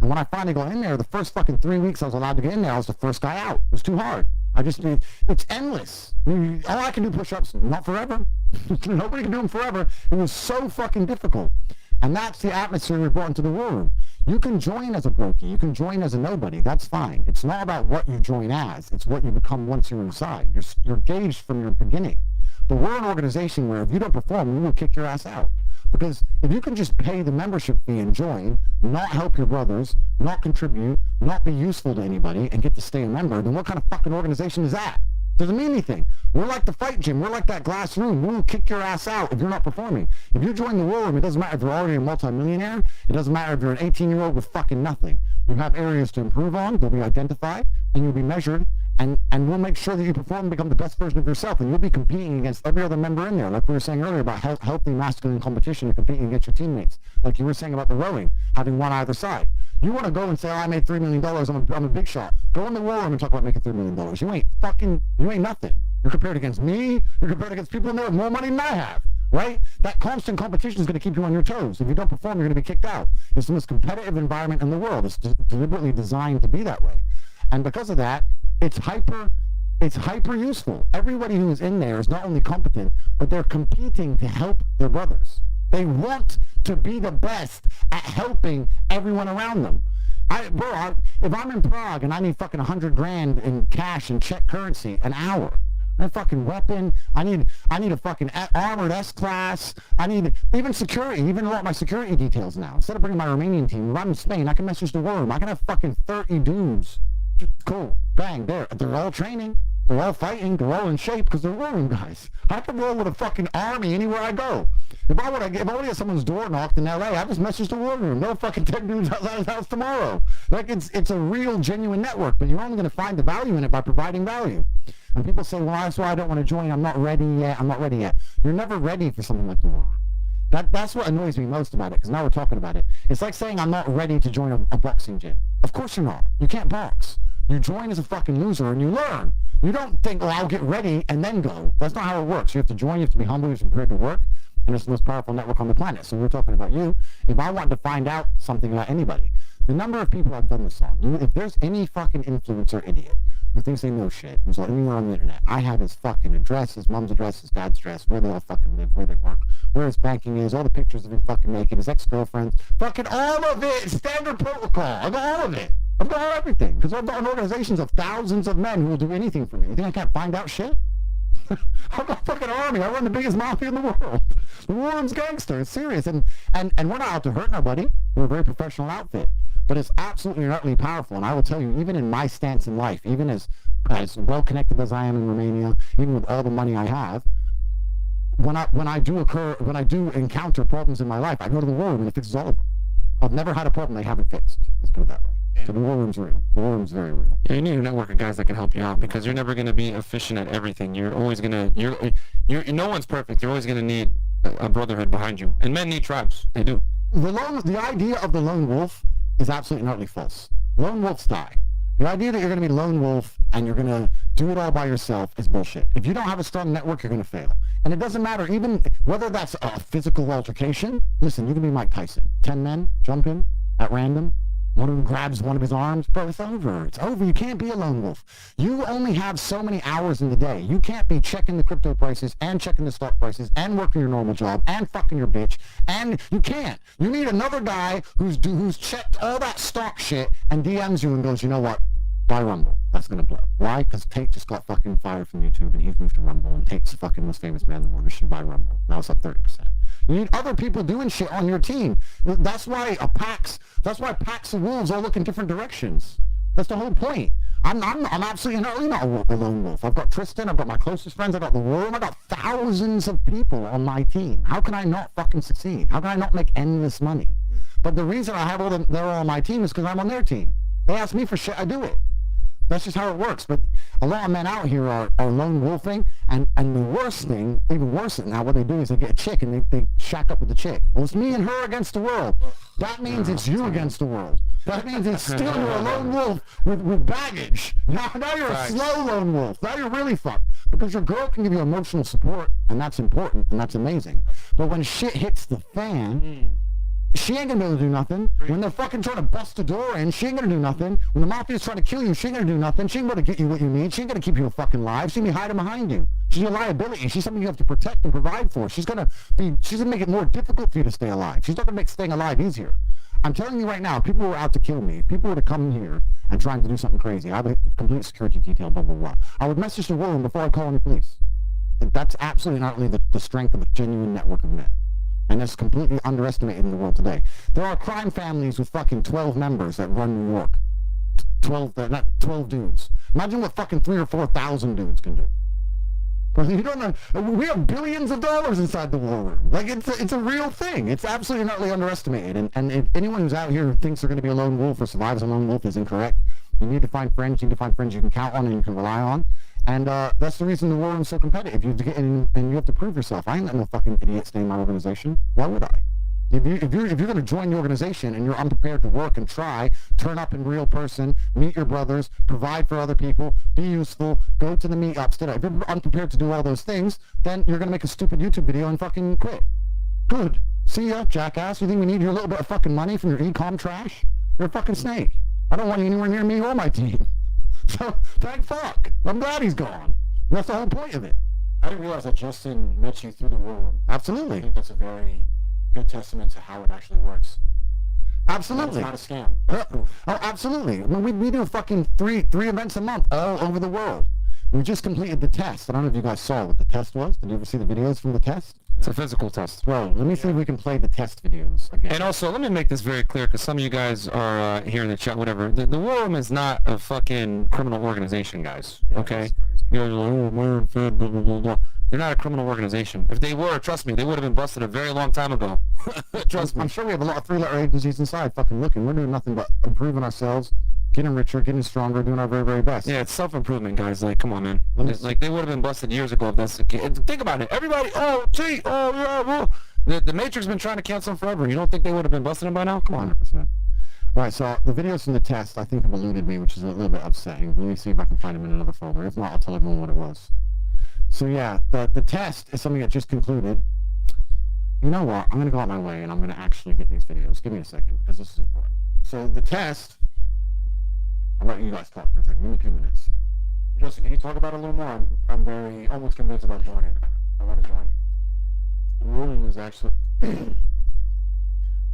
And when I finally got in there, the first fucking 3 weeks I was allowed to get in there, I was the first guy out. It was too hard. It's endless. All I can do push-ups, not forever. Nobody can do them forever. It was so fucking difficult. And that's the atmosphere we brought into the War Room. You can join as a brokey. You can join as a nobody. That's fine. It's not about what you join as. It's what you become once you're inside. You're gauged from your beginning. But we're an organization where if you don't perform, we will kick your ass out. Because if you can just pay the membership fee and join, not help your brothers, not contribute, not be useful to anybody, and get to stay a member, then what kind of fucking organization is that? Doesn't mean anything. We're like the fight gym. We're like that glass room. We will kick your ass out if you're not performing. If you join the War Room, it doesn't matter if you're already a multimillionaire. It doesn't matter if you're an 18-year-old with fucking nothing. You have areas to improve on. They'll be identified, and you'll be measured, and we'll make sure that you perform and become the best version of yourself, and you'll be competing against every other member in there, like we were saying earlier about healthy masculine competition and competing against your teammates, like you were saying about the rowing, having one either side. You want to go and say, oh, I made $3 million, I'm a big shot. Go in the War Room and talk about making $3 million. You ain't nothing. You're compared against me, you're compared against people in there with more money than I have, right? That constant competition is going to keep you on your toes. If you don't perform, you're going to be kicked out. It's the most competitive environment in the world. It's deliberately designed to be that way. And because of that, it's hyper useful. Everybody who is in there is not only competent, but they're competing to help their brothers. They want to be the best at helping everyone around them. If I'm in Prague and I need fucking 100 grand in cash and Czech currency an hour, I need a fucking weapon, I need a fucking armored S-class, I need even security, even want my security details now. Instead of bringing my Romanian team, if I'm in Spain, I can message the War Room. I can have fucking 30 dudes. Cool. Bang, they're all training. They're all fighting, they're all in shape because they're war room guys. I can roll with a fucking army anywhere I go. If I want to get someone's door knocked in LA, I just message the war room. No fucking 10 dudes outside his house tomorrow. Like, it's a real, genuine network, but you're only going to find the value in it by providing value. And people say, well, that's why I don't want to join. I'm not ready yet. You're never ready for something like the war room. That's what annoys me most about it, because now we're talking about it. It's like saying I'm not ready to join a boxing gym. Of course you're not. You can't box. You join as a fucking loser and you learn. You don't think, oh, I'll get ready and then go. That's not how it works. You have to join, you have to be humble, you have to be prepared to work, and it's the most powerful network on the planet. So we're talking about you. If I wanted to find out something about anybody, the number of people I've done this on, if there's any fucking influencer idiot who thinks they know shit, who's anywhere on the internet, I have his fucking address, his mom's address, his dad's address, where they all fucking live, where they work, where his banking is, all the pictures of him fucking naked, his ex-girlfriends, fucking all of it, standard protocol. I got all of it. I've got everything, because I've got organizations of thousands of men who will do anything for me. You think I can't find out shit? I've got a fucking army. I run the biggest mafia in the world. The war room's gangster. It's serious. And we're not out to hurt nobody. We're a very professional outfit. But it's absolutely and utterly powerful. And I will tell you, even in my stance in life, even as well-connected as I am in Romania, even with all the money I have, when I do encounter problems in my life, I go to the war room and it fixes all of them. I've never had a problem they haven't fixed. Let's put it that way. So the war room's real. The war room's very real. Yeah, you need a network of guys that can help you out, because you're never going to be efficient at everything. You're always going to, no one's perfect. You're always going to need a brotherhood behind you. And men need tribes. They do. The idea of the lone wolf is absolutely and utterly false. Lone wolves die. The idea that you're going to be lone wolf and you're going to do it all by yourself is bullshit. If you don't have a strong network, you're going to fail. And it doesn't matter even whether that's a physical altercation. Listen, you can be Mike Tyson. 10 men, jump him at random. One of them grabs one of his arms. Bro, it's over. It's over. You can't be a lone wolf. You only have so many hours in the day. You can't be checking the crypto prices and checking the stock prices and working your normal job and fucking your bitch. And you can't. You need another guy who's checked all that stock shit and DMs you and goes, you know what? Buy Rumble. That's going to blow. Why? Because Tate just got fucking fired from YouTube and he's moved to Rumble. And Tate's the fucking most famous man in the world. You should buy Rumble. Now it's up 30%. You need other people doing shit on your team. That's why packs of wolves all look in different directions. That's the whole point. I'm absolutely not a lone wolf. I've got Tristan, I've got my closest friends, I've got the world, I've got thousands of people on my team. How can I not fucking succeed? How can I not make endless money? But the reason I have they're all on my team is because I'm on their team. They ask me for shit, I do it. That's just how it works. But a lot of men out here are lone wolfing, and the worst thing, even worse than that, what they do is they get a chick and they shack up with the chick. Well, it's me and her against the world. That means it's you against the world. That means it's still you're a lone wolf with baggage. Now you're a slow lone wolf. Now you're really fucked. Because your girl can give you emotional support, and that's important, and that's amazing. But when shit hits the fan, she ain't gonna be able to do nothing. When they're fucking trying to bust the door in, she ain't gonna do nothing. When the mafia's trying to kill you, she ain't gonna do nothing. She ain't gonna get you what you need. She ain't gonna keep you fucking alive. She's gonna be hiding behind you. She's a liability. She's something you have to protect and provide for. She's gonna make it more difficult for you to stay alive. She's not gonna make staying alive easier. I'm telling you right now, if people were out to kill me, if people were to come here and trying to do something crazy, I have a complete security detail, blah, blah, blah. I would message the world before I call any police. And that's absolutely not really the strength of a genuine network of men. And that's completely underestimated in the world today. There are crime families with fucking 12 members that run New York. 12 dudes. Imagine what fucking 3,000 or 4,000 dudes can do. But you don't know. We have billions of dollars inside the war room. Like, it's a real thing. It's absolutely not really underestimated. And if anyone who's out here who thinks they're going to be a lone wolf or survives a lone wolf is incorrect. You need to find friends. You need to find friends you can count on and you can rely on. And that's the reason the war room's so competitive. You have to get in and you have to prove yourself. I ain't letting no fucking idiot stay in my organization. Why would I? If you're going to join the organization and you're unprepared to work and try, turn up in real person, meet your brothers, provide for other people, be useful, go to the meetups, if you're unprepared to do all those things, then you're going to make a stupid YouTube video and fucking quit. Good. See ya, jackass. You think we need your little bit of fucking money from your e-com trash? You're a fucking snake. I don't want you anywhere near me or my team. So, thank fuck. I'm glad he's gone. That's the whole point of it. I didn't realize that Justin met you through the war room. Absolutely. I think that's a very good testament to how it actually works. Absolutely. It's not a scam. That's proof. Oh, absolutely. We do fucking three events a month all over the world. We just completed the test. I don't know if you guys saw what the test was. Did you ever see the videos from the test? It's a physical test. Well, let me see if we can play the test videos again. And also, let me make this very clear, because some of you guys are here in the chat, whatever. The war room is not a fucking criminal organization, guys. Okay? You guys are like, oh, Myron Fed, blah, blah, blah, blah. They're not a criminal organization. If they were, trust me, they would have been busted a very long time ago. Trust me. I'm sure we have a lot of three-letter agencies inside fucking looking. We're doing nothing but improving ourselves, getting richer, getting stronger, doing our very, very best. Yeah, it's self-improvement, guys. Like, come on, man. Like, they would have been busted years ago if that's the case. And think about it. Everybody, oh, Tate, oh, yeah, well. The Matrix been trying to cancel them forever. You don't think they would have been busting them by now? Come on. 100%. All right, so the videos from the test, I think, have eluded me, which is a little bit upsetting. Let me see if I can find them in another folder. If not, I'll tell everyone what it was. So yeah, the test is something that just concluded. You know what? I'm going to go out my way, and I'm going to actually get these videos. Give me a second, because this is important. So the test, I'll let you guys talk for a second. Give me 2 minutes. Justin, can you talk about it a little more? I'm very, almost convinced about joining. I want to join. The ruling is actually... the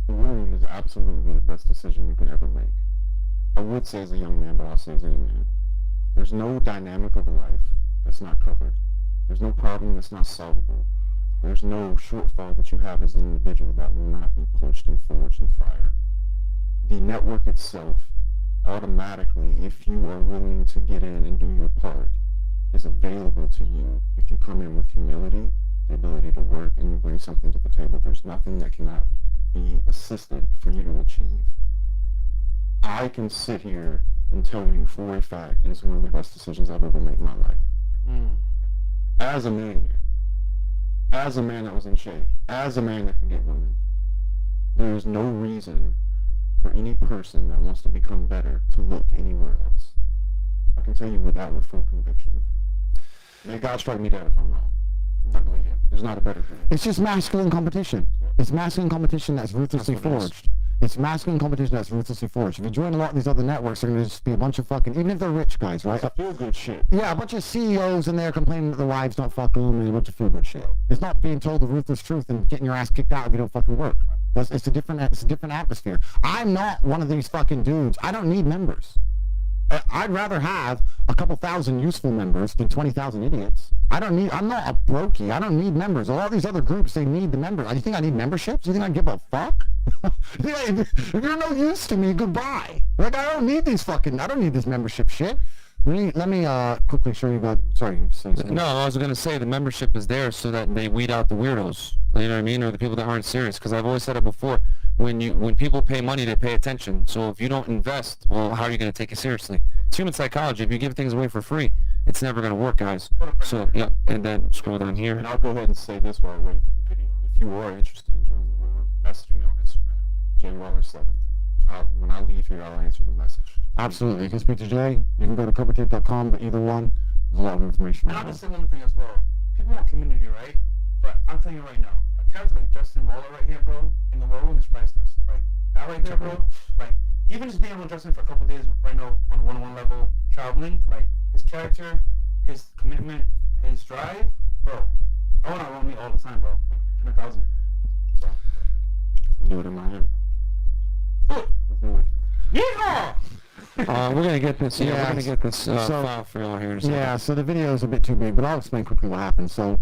ruling is absolutely the best decision you can ever make. I would say as a young man, but I'll say as any man. There's no dynamic of life that's not covered. There's no problem that's not solvable. There's no shortfall that you have as an individual that will not be pushed and forged in fire. The network itself, automatically, if you are willing to get in and do your part, is available to you if you come in with humility, the ability to work, and you bring something to the table. There's nothing that cannot be assisted for you to achieve. I can sit here and tell you for a fact it's one of the best decisions I've ever made in my life. As a man that was in shape, as a man that can get women, there is no reason for any person that wants to become better to look anywhere else. I can tell you that with full conviction. May God strike me dead if I'm wrong. I believe it. There's not a better thing. It's just masculine competition. It's masculine competition that's ruthlessly forged. It's masculine competition that's ruthlessly forged. If you join a lot of these other networks, they're going to just be a bunch of fucking, even if they're rich guys, right? It's feel-good shit. Yeah, a bunch of CEOs in there complaining that the wives don't fuck them and a bunch of feel-good shit. It's not being told the ruthless truth and getting your ass kicked out if you don't fucking work. It's a different atmosphere. I'm not one of these fucking dudes. I don't need members. I'd rather have a couple thousand useful members than 20,000 idiots. I'm not a brokey. I don't need members. A lot of these other groups, they need the members. You think I need memberships? You think I give a fuck? If you're no use to me, goodbye. Like, I don't need this membership shit. Let me quickly show you about, sorry, you say something. No, I was going to say the membership is there so that they weed out the weirdos. You know what I mean? Or the people that aren't serious. Because I've always said it before. When people pay money, they pay attention. So if you don't invest, well, how are you going to take it seriously? It's human psychology. If you give things away for free, it's never going to work, guys. So, yeah, and then scroll down here. And I'll go ahead and say this while I wait for the video. If you are interested in joining the world, message me on Instagram, JWaller7. When I leave here, I'll answer the message. Absolutely. You can speak to Jay. You can go to covertape.com, but either one, there's a lot of information. And I'll just say one thing as well. People want community, right? But I'm telling you right now, a character like Justin Waller right here, bro, in the war room is priceless. Like, that right there, bro, like, even just being able to Justin for a couple days right now on one-on-one level, traveling, like, his character, his commitment, his drive, bro, I want to run me all the time, bro. 1,000. So. Do it in my head. Yeehaw! We're gonna get this. Yeah, we're gonna get this file for y'all here in a second. Yeah, so the video is a bit too big, but I'll explain quickly what happened. So,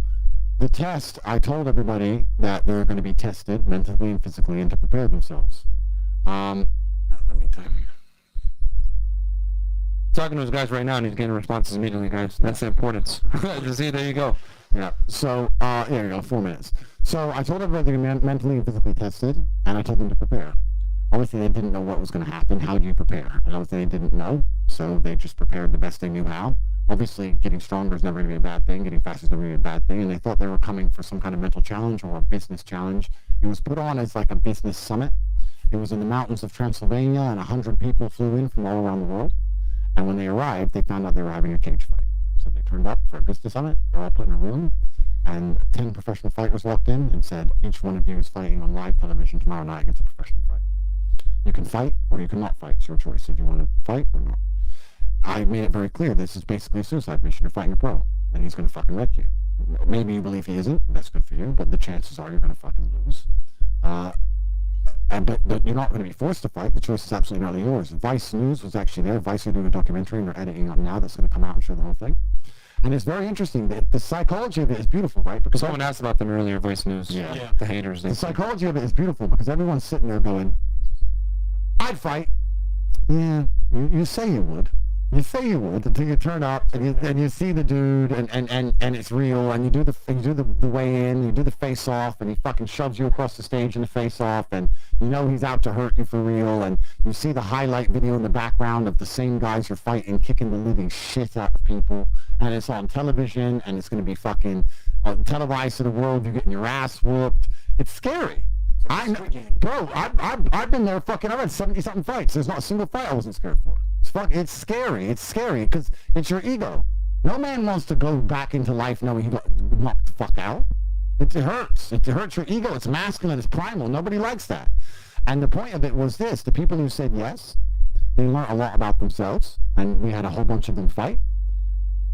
the test, I told everybody that they're going to be tested mentally and physically and to prepare themselves. Let me tell you. Talking to those guys right now, and he's getting responses immediately, guys. That's the importance. See, there you go. Yeah. So, here you go. 4 minutes. So I told everybody they're going to be mentally and physically tested, and I told them to prepare. Obviously, they didn't know what was going to happen. How do you prepare? And obviously, they didn't know, so they just prepared the best they knew how. Obviously, getting stronger is never going to be a bad thing. Getting faster is never going to be a bad thing. And they thought they were coming for some kind of mental challenge or a business challenge. It was put on as like a business summit. It was in the mountains of Transylvania, and 100 people flew in from all around the world. And when they arrived, they found out they were having a cage fight. So they turned up for a business summit. They're all put in a room. And 10 professional fighters walked in and said, each one of you is fighting on live television tomorrow night against a professional fighter. You can fight or you cannot fight. It's your choice if you want to fight or not. I made it very clear this is basically a suicide mission. You're fighting a pro, and he's going to fucking wreck you. Maybe you believe he isn't. That's good for you, but the chances are you're going to fucking lose. But you're not going to be forced to fight. The choice is absolutely not yours. Vice News was actually there. Vice are doing a documentary, and they're editing up now. That's going to come out and show the whole thing. And it's very interesting. The psychology of it is beautiful, right? Because someone asked about them earlier, Voice News. Yeah. The haters. The psychology of it is beautiful because everyone's sitting there going, I'd fight. Yeah, you say you would. You say you would until you turn up and you see the dude and it's real, and you do the weigh in, you do the face off, and he fucking shoves you across the stage in the face off, and you know he's out to hurt you for real, and you see the highlight video in the background of the same guys you're fighting kicking the living shit out of people, and it's on television, and it's gonna be fucking televised to the world. You're getting your ass whooped. It's scary. I've been there. Fucking, I've had 70-something fights. There's not a single fight I wasn't scared for. It's scary. It's scary because it's your ego. No man wants to go back into life knowing he got knocked the fuck out. It hurts. It hurts your ego. It's masculine. It's primal. Nobody likes that. And the point of it was this: the people who said yes, they learned a lot about themselves, and we had a whole bunch of them fight.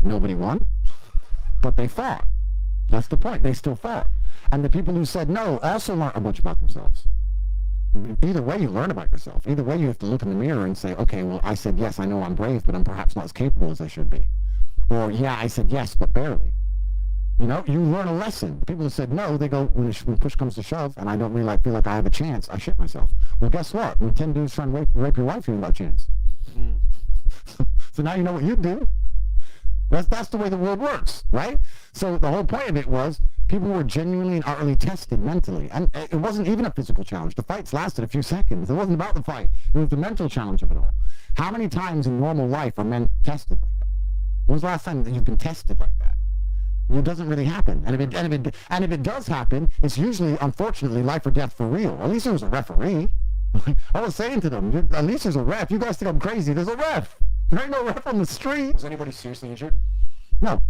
Nobody won, but they fought. That's the point. They still fought. And the people who said no also learned a bunch about themselves. Either way, you learn about yourself. Either way, you have to look in the mirror and say, okay, well, I said yes, I know I'm brave, but I'm perhaps not as capable as I should be. Or, yeah, I said yes, but barely. You know, you learn a lesson. The people who said no, they go, when push comes to shove, and I don't really feel like I have a chance, I shit myself. Well, guess what? When 10 dudes try and rape your wife, you ain't got a chance. So now you know what you do. That's the way the world works, right? So the whole point of it was people were genuinely and utterly tested mentally. And it wasn't even a physical challenge. The fights lasted a few seconds. It wasn't about the fight. It was the mental challenge of it all. How many times in normal life are men tested like that? When was the last time that you've been tested like that? It doesn't really happen. And if it does happen, it's usually, unfortunately, life or death for real. At least there was a referee. I was saying to them, at least there's a ref. You guys think I'm crazy. There's a ref. There ain't no ref on the street. Was anybody seriously injured? No.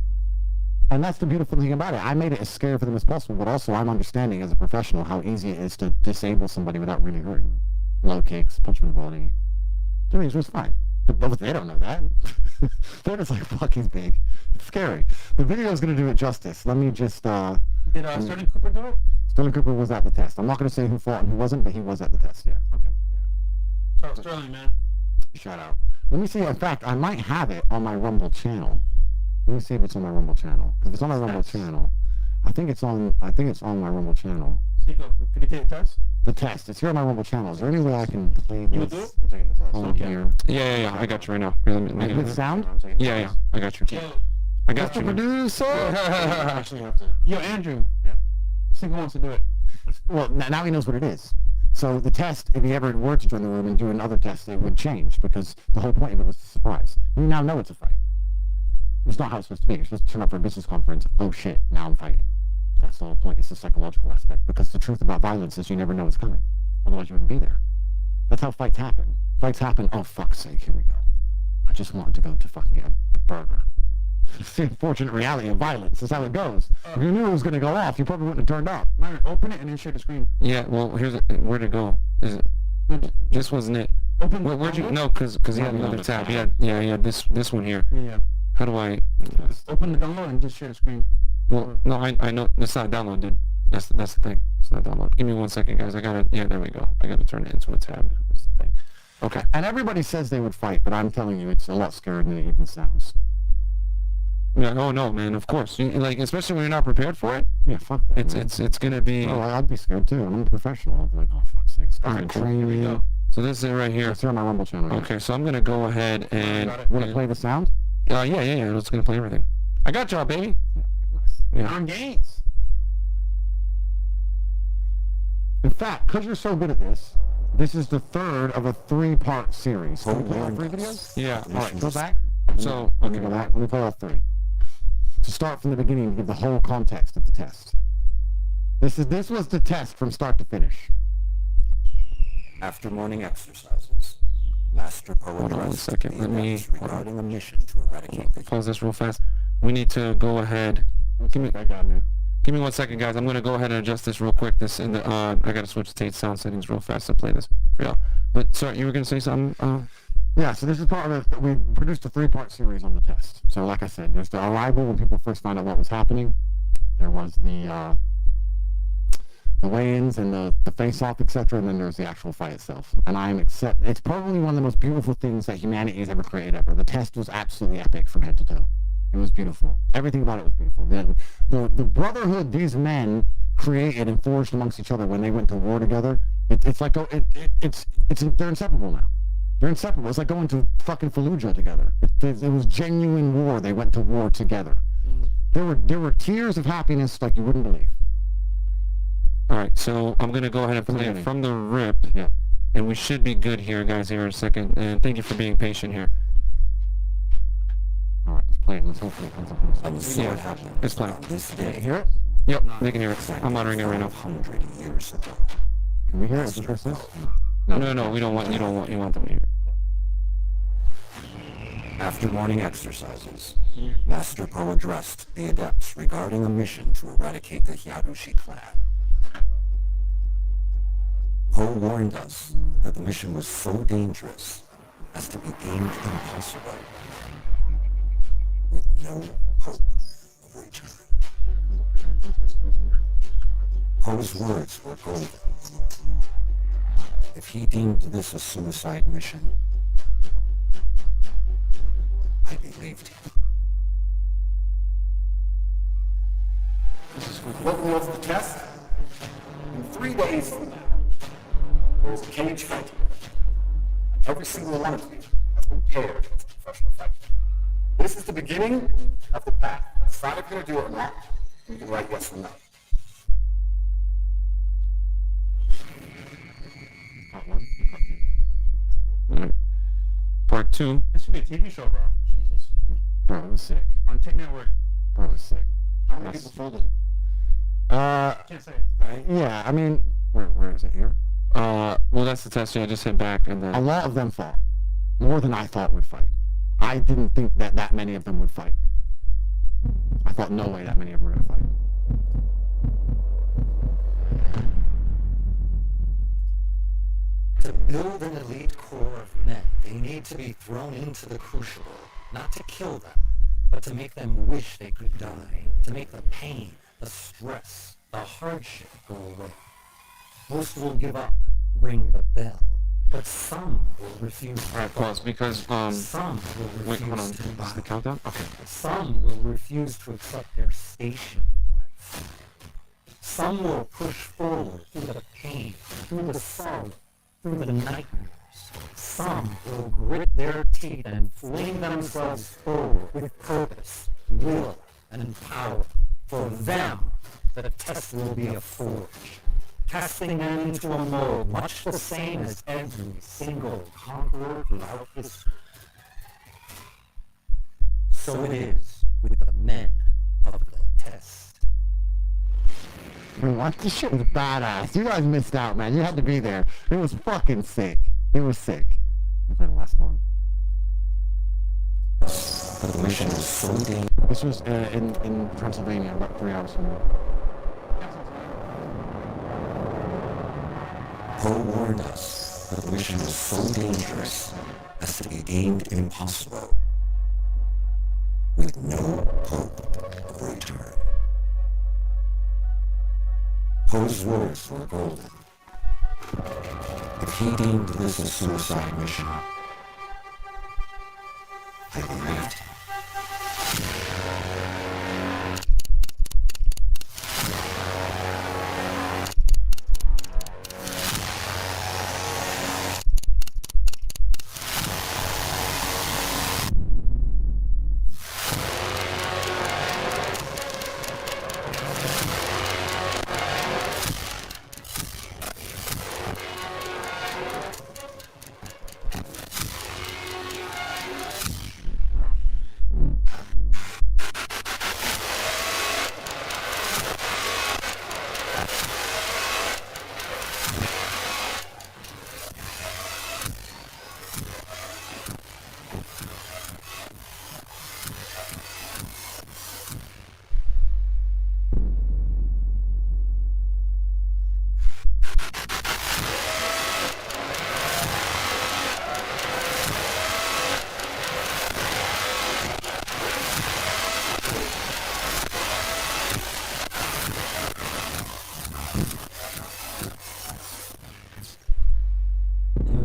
And that's the beautiful thing about it. I made it as scary for them as possible, but also I'm understanding as a professional how easy it is to disable somebody without really hurting. Low kicks, punch in the body. It was fine. But they don't know that. They're just like, fuck, he's big. It's scary. The video is going to do it justice. Let me just... Did Sterling Cooper do it? Sterling Cooper was at the test. I'm not going to say who fought and who wasn't, but he was at the test, yeah. Okay. So Sterling, man. Shout out. Let me see. In fact, I might have it on my Rumble channel. Let me see if it's on my Rumble channel. If it's on my Rumble channel, I think it's on my Rumble channel. Could you take a test? The test. It's here on my Rumble channel. Is there any way I can play this? You do it? I'm taking the test. On here? Yeah. I got you right now. Here, let me With sound? Yeah. I got you. I got Mr. you. Producer. Actually have to. Yo, Andrew. Yeah. Single wants to do it. Well, now he knows what it is. So the test, if he ever were to join the room and do another test, it would change because the whole point of it was a surprise. You now know it's a fight. It's not how it's supposed to be. You're supposed to turn up for a business conference. Oh shit, now I'm fighting. That's the whole point. It's the psychological aspect. Because the truth about violence is you never know it's coming. Otherwise you wouldn't be there. That's how fights happen. Fights happen, oh fuck's sake, here we go. I just wanted to go to fucking get a burger. It's the unfortunate reality of violence. That's how it goes. If you knew it was going to go off, you probably wouldn't have turned up. Myron, open it and then share the screen. Yeah, well, where'd it go? Is it? This wasn't it. Open. Where'd you? No, because he had another tab. Yeah, this one here. Yeah. How do I? Open the download and just share the screen. Well, no, I know it's not download, dude. That's the thing. It's not download. Give me 1 second, guys. I gotta. Yeah, there we go. I gotta turn it into a tab. That's the thing. Okay. And everybody says they would fight, but I'm telling you, it's a lot scarier than it even sounds. Yeah. Oh no, man. Of course. Like, especially when you're not prepared for it. Yeah. Fuck that. It's gonna be. Oh, I'd be scared too. I'm a professional. I'd be like, oh fuck's sake. All right, cool. Here we go. So this is it right here. It's here on my Rumble channel. Okay, so I'm gonna go ahead and. Want to play the sound? Yeah. It's gonna play everything. I got y'all, baby. Yeah. On games. In fact, because you're so good at this, this is the third of a 3-part series. Can we play all 3 videos? Yeah. All right, go back. So, okay, go back. Let me play all 3. To start from the beginning to give the whole context of the test. This was the test from start to finish. After morning exercises, Master Poe Hold on 1 addressed second. the Let me events regarding a mission to eradicate the pause this real fast. We need to go ahead. Give me 1 second, guys. I'm gonna go ahead and adjust this real quick. I gotta switch to Tate sound settings real fast to play this for y'all. But sorry, you were gonna say something? Yeah, so this is part of it. We produced a 3-part series on the test. So like I said, there's the arrival when people first found out what was happening. There was the weigh-ins and the face-off, etc., and then there's the actual fight itself. And it's probably one of the most beautiful things that humanity has ever created ever. The test was absolutely epic from head to toe. It was beautiful. Everything about it was beautiful. The brotherhood these men created and forged amongst each other when they went to war together, they're inseparable now. They're inseparable. It's like going to fucking Fallujah together. It was genuine war. They went to war together. There were tears of happiness like you wouldn't believe. All right, so I'm gonna go ahead and play it from the rip. Yeah. And we should be good here, guys, here in a second. And thank you for being patient here. All right, let's play it. Let's hopefully Yeah, it's playing. This day, hear it. Yep, they can hear it. I'm monitoring it right now. 100 years ago. Can we hear it? Is it this? No, we don't want. You want them to hear it. After morning exercises, Master Po addressed the adepts regarding a mission to eradicate the Hyarushi clan. Po warned us that the mission was so dangerous as to be deemed impossible, with no hope of return. Po's words were golden. If he deemed this a suicide mission, I believed him. Looking over the test. In 3 days from now, there is a cage fight. Every single one of you has been paired as a professional fighter. This is the beginning of the path. Decide if you're going to do it or not. You can write yes or no. Part 2. This should be a TV show, bro. Jesus. Bro, it was sick. On Tate Network. Bro, it was sick. How many people folded? Can't say. Yeah, I mean, where is it here? Well, that's the test. Yeah, I just hit back and A then. lot of them fought. More than I thought would fight. I didn't think that many of them would fight. I thought no way that many of them were going to fight. To build an elite core of men, they need to be thrown into the crucible, not to kill them, but to make them wish they could die, to make the pain, the stress, the hardship go away. Most will give up, ring the bell, but some will refuse to Alright, pause because Some will wait, hold on. refuse to Is the buy. countdown? Okay. Some will refuse to accept their station in life. Some will push forward through the pain, through the sorrow, through the nightmares. Some will grit their teeth and fling themselves forward with purpose, will, and power. For them, the test will be a forge, casting them into a mold much the same as every single conqueror throughout history. So it is with the men of the test. Man, what? This shit was badass. You guys missed out, man. You had to be there. It was fucking sick. It was sick. Okay, the last one. The mission was so dangerous. This was in Pennsylvania, about 3 hours from here. Po warned us that the mission was so dangerous as to be deemed impossible, with no hope of return. Po's words were golden. If he deemed this a suicide mission, I believed him.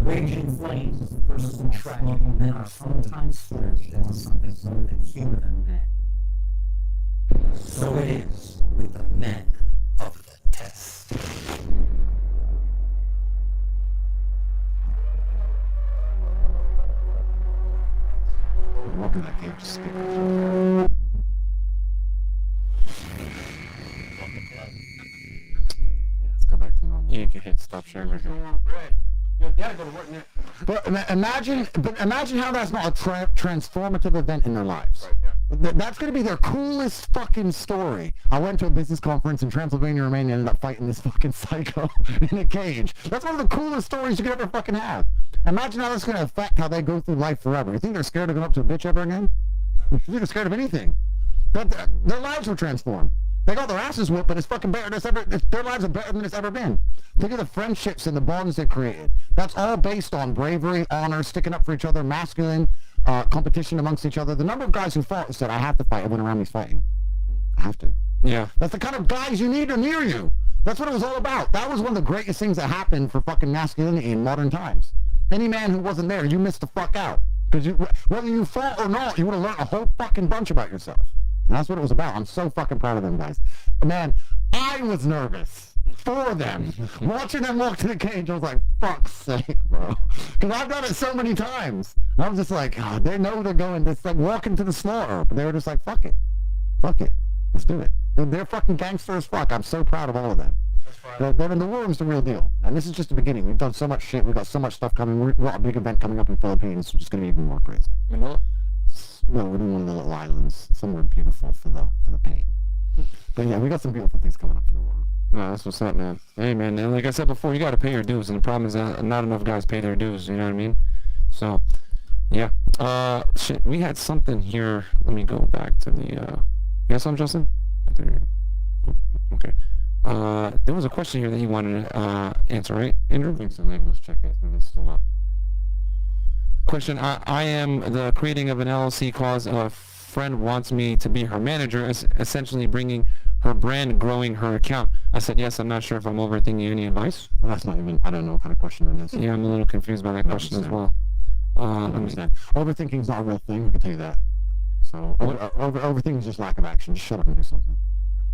Raging flames of personal tragedy men are sometimes forged into something more than human men. So it is with the men of the test. Okay, just skip it. Let's go back to normal. You can hit stop sharing right here. You gotta go to work now. But imagine how that's not a transformative event in their lives. That's going to be their coolest fucking story. I went to a business conference in Transylvania, Romania, and ended up fighting this fucking psycho in a cage. That's one of the coolest stories you could ever fucking have. Imagine how that's going to affect how they go through life forever. You think they're scared of going up to a bitch ever again? You think they're scared of anything? But their lives were transformed. They got their asses whooped, but it's fucking better than it's ever. Their lives are better than it's ever been. Think of the friendships and the bonds they created. That's all based on bravery, honor, sticking up for each other, masculine competition amongst each other. The number of guys who fought and said, "I have to fight." Everyone around me's fighting. I have to. Yeah. That's the kind of guys you need near you. That's what it was all about. That was one of the greatest things that happened for fucking masculinity in modern times. Any man who wasn't there, you missed the fuck out. Because whether you fought or not, you would have learned a whole fucking bunch about yourself. And that's what it was about. I'm so fucking proud of them guys. Man, I was nervous for them. Watching them walk to the cage, I was like, fuck's sake, bro. Because I've done it so many times. And I was just like, oh, they know they're going, it's like walking to the slaughter. But they were just like, fuck it. Fuck it. Let's do it. They're fucking gangster as fuck. I'm so proud of all of them. They're in the war's the real deal. And this is just the beginning. We've done so much shit. We've got so much stuff coming. We've got a big event coming up in the Philippines, which is going to be even more crazy. Manila? No, we're doing one of the little islands, somewhere beautiful for the pain. But yeah, we got some beautiful things coming up for the world. No, that's what's up, man. Hey, man, and like I said before, you got to pay your dues, and the problem is that not enough guys pay their dues. You know what I mean? So, yeah. Shit, we had something here. Let me go back to the. You got something, Justin? There you go. Okay. There was a question here that you wanted to answer, right, Andrew? I think so. Maybe let's check it. Maybe it's still up. Question, I am the creating of an LLC cause a friend wants me to be her manager, essentially bringing her brand, growing her account. I said, yes, I'm not sure if I'm overthinking any advice. Well, that's not even, I don't know what kind of question it is. Yeah, I'm a little confused by that question as well. I understand. Overthinking is not a real thing, I can tell you that. So, overthinking is just lack of action. Just shut up and do something.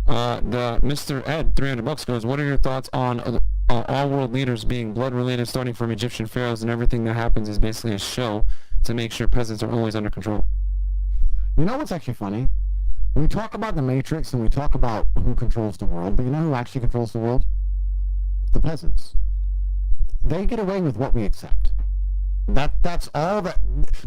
The Mr. Ed, $300 goes, what are your thoughts on all world leaders being blood-related, starting from Egyptian pharaohs, and everything that happens is basically a show to make sure peasants are always under control? You know what's actually funny? We talk about the Matrix and we talk about who controls the world, but you know who actually controls the world? The peasants. They get away with what we accept. That's all that,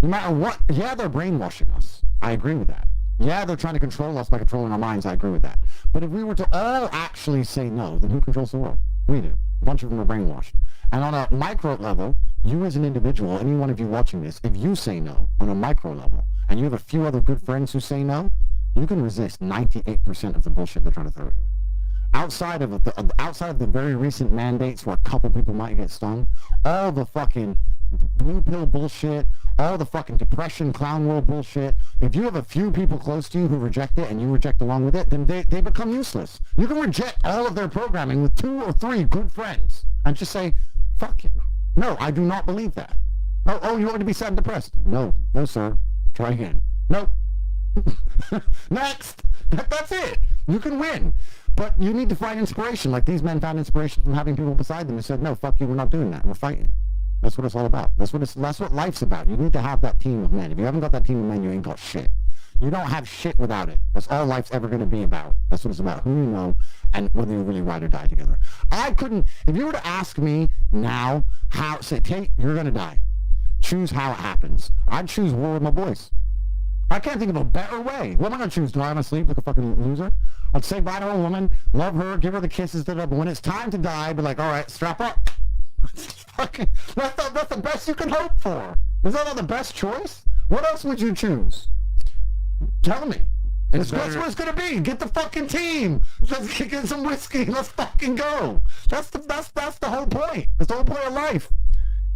no matter what, yeah, they're brainwashing us. I agree with that. Yeah, they're trying to control us by controlling our minds. I agree with that. But if we were to all actually say no, then who controls the world? We do. A bunch of them are brainwashed. And on a micro level, you as an individual, any one of you watching this, if you say no on a micro level, and you have a few other good friends who say no, you can resist 98% of the bullshit they're trying to throw at you. Outside of the very recent mandates where a couple people might get stung, all the fucking blue pill bullshit, all the fucking depression, clown world bullshit, if you have a few people close to you who reject it and you reject along with it, then they become useless. You can reject all of their programming with 2 or 3 good friends and just say, fuck you. No, I do not believe that. Oh, you want me to be sad and depressed? No, sir. Try again. Nope. Next. That's it. You can win. But you need to find inspiration. Like these men found inspiration from having people beside them who said, no, fuck you, we're not doing that. We're fighting. That's what it's all about. That's what life's about. You need to have that team of men. If you haven't got that team of men, you ain't got shit. You don't have shit without it. That's all life's ever going to be about. That's what it's about. Who you know and whether you really ride or die together. I couldn't, if you were to ask me now say, Tate, you're going to die. Choose how it happens. I'd choose war with my boys. I can't think of a better way. What am I going to choose? Do I want to sleep like a fucking loser? I'd say bye to a woman, love her, give her the kisses, but when it's time to die, I'd be like, all right, strap up. That's the best you can hope for. Is that not the best choice? What else would you choose? Tell me. That's what it's going to be. Get the fucking team. Let's get some whiskey. Let's fucking go. That's the whole point. That's the whole point of life.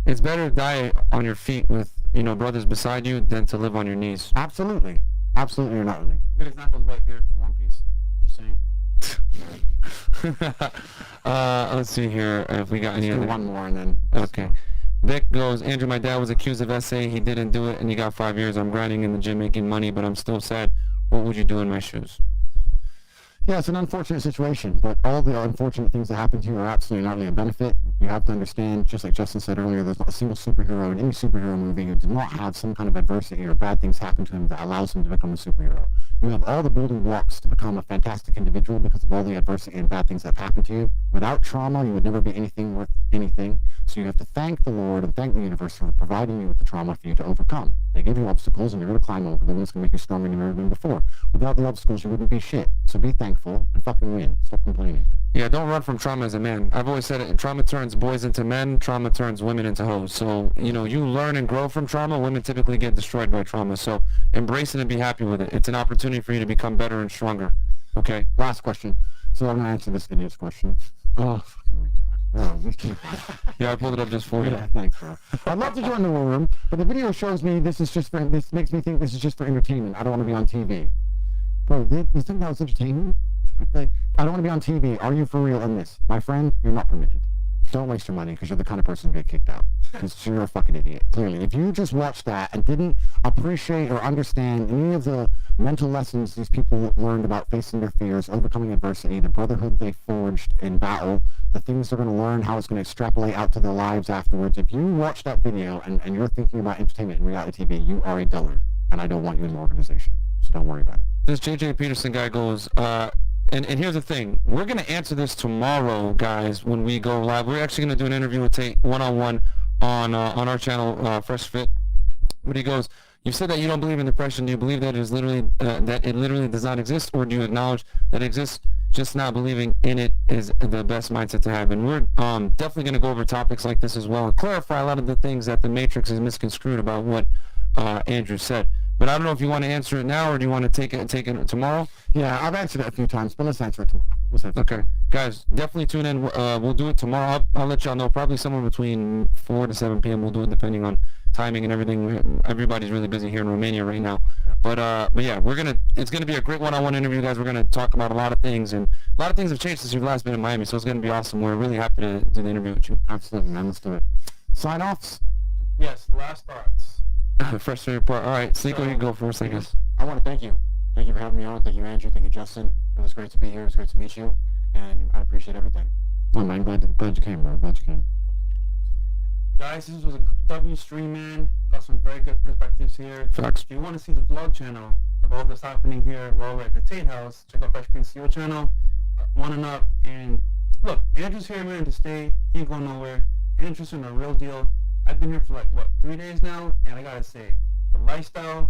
It's better to die on your feet with, brothers beside you than to live on your knees. Absolutely. Absolutely or not really. Good example is right here from One Piece. Just saying. Let's see here if we got any other. One more and then. Okay. Vic goes, Andrew, my dad was accused of SA. He didn't do it and he got 5 years. I'm grinding in the gym making money, but I'm still sad. What would you do in my shoes? Yeah, it's an unfortunate situation, but all the unfortunate things that happen to you are absolutely not really a benefit. You have to understand, just like Justin said earlier, there's not a single superhero in any superhero movie who did not have some kind of adversity or bad things happen to him that allows him to become a superhero. You have all the building blocks to become a fantastic individual because of all the adversity and bad things that have happened to you. Without trauma, you would never be anything worth anything. So you have to thank the Lord and thank the universe for providing you with the trauma for you to overcome. They give you obstacles and you're going to climb over them, and it's going to make you stronger than you've ever been before. Without the obstacles, you wouldn't be shit. So be thankful and fucking win. Stop complaining. Yeah, don't run from trauma as a man. I've always said it, trauma turns boys into men, trauma turns women into hoes. So, you know, you learn and grow from trauma. Women typically get destroyed by trauma. So embrace it and be happy with it. It's an opportunity for you to become better and stronger. Okay? Last question. So I'm going to answer this idiot's question. Oh, fucking retard. Oh, you keep Yeah, I pulled it up just for you. Yeah, thanks, bro. I'd love to join the war room, but the video shows me this makes me think this is just for entertainment. I don't want to be on TV. Bro, you think that was entertainment? I don't want to be on TV. Are you for real in this? My friend, you're not permitted. Don't waste your money because you're the kind of person to get kicked out. Because you're a fucking idiot. Clearly, if you just watched that and didn't appreciate or understand any of the mental lessons these people learned about facing their fears, overcoming adversity, the brotherhood they forged in battle, the things they're going to learn, how it's going to extrapolate out to their lives afterwards. If you watch that video and you're thinking about entertainment and reality TV, you are a dullard. And I don't want you in the organization. So don't worry about it. This J.J. Peterson guy goes, and here's the thing. We're going to answer this tomorrow, guys, when we go live. We're actually going to do an interview with Tate one-on-one on our channel, Fresh Fit. But he goes, you said that you don't believe in depression. Do you believe that it literally does not exist, or do you acknowledge that it exists? Just not believing in it is the best mindset to have. And we're definitely going to go over topics like this as well and clarify a lot of the things that the Matrix is misconstrued about what Andrew said. But I don't know if you want to answer it now or do you want to take it tomorrow? Yeah, I've answered it a few times, but let's answer it tomorrow. Okay. Guys, definitely tune in. We'll do it tomorrow. I'll let y'all know. Probably somewhere between 4 to 7 p.m. We'll do it depending on timing and everything. Everybody's really busy here in Romania right now. But yeah, it's going to be a great one-on-one interview, guys. We're going to talk about a lot of things. And a lot of things have changed since you've last been in Miami, so it's going to be awesome. We're really happy to do the interview with you. Absolutely, man. Let's do it. Sign-offs? Yes, last thoughts. First report. All right, Seiko, you go first, I guess. I want to thank you. Thank you for having me on. Thank you, Andrew. Thank you, Justin. It was great to be here. It was great to meet you. And I appreciate everything. Oh, man. Glad you came, bro. Glad you came. Guys, this was a W stream, man. Got some very good perspectives here. Facts. If you want to see the vlog channel of all this happening here while we're at the Tate house, check out Fresh Prince CEO channel. One and up. And look, Andrew's here, man, to stay. He ain't going nowhere. Andrew's in a real deal. I've been here for like, 3 days now? And I gotta say, the lifestyle,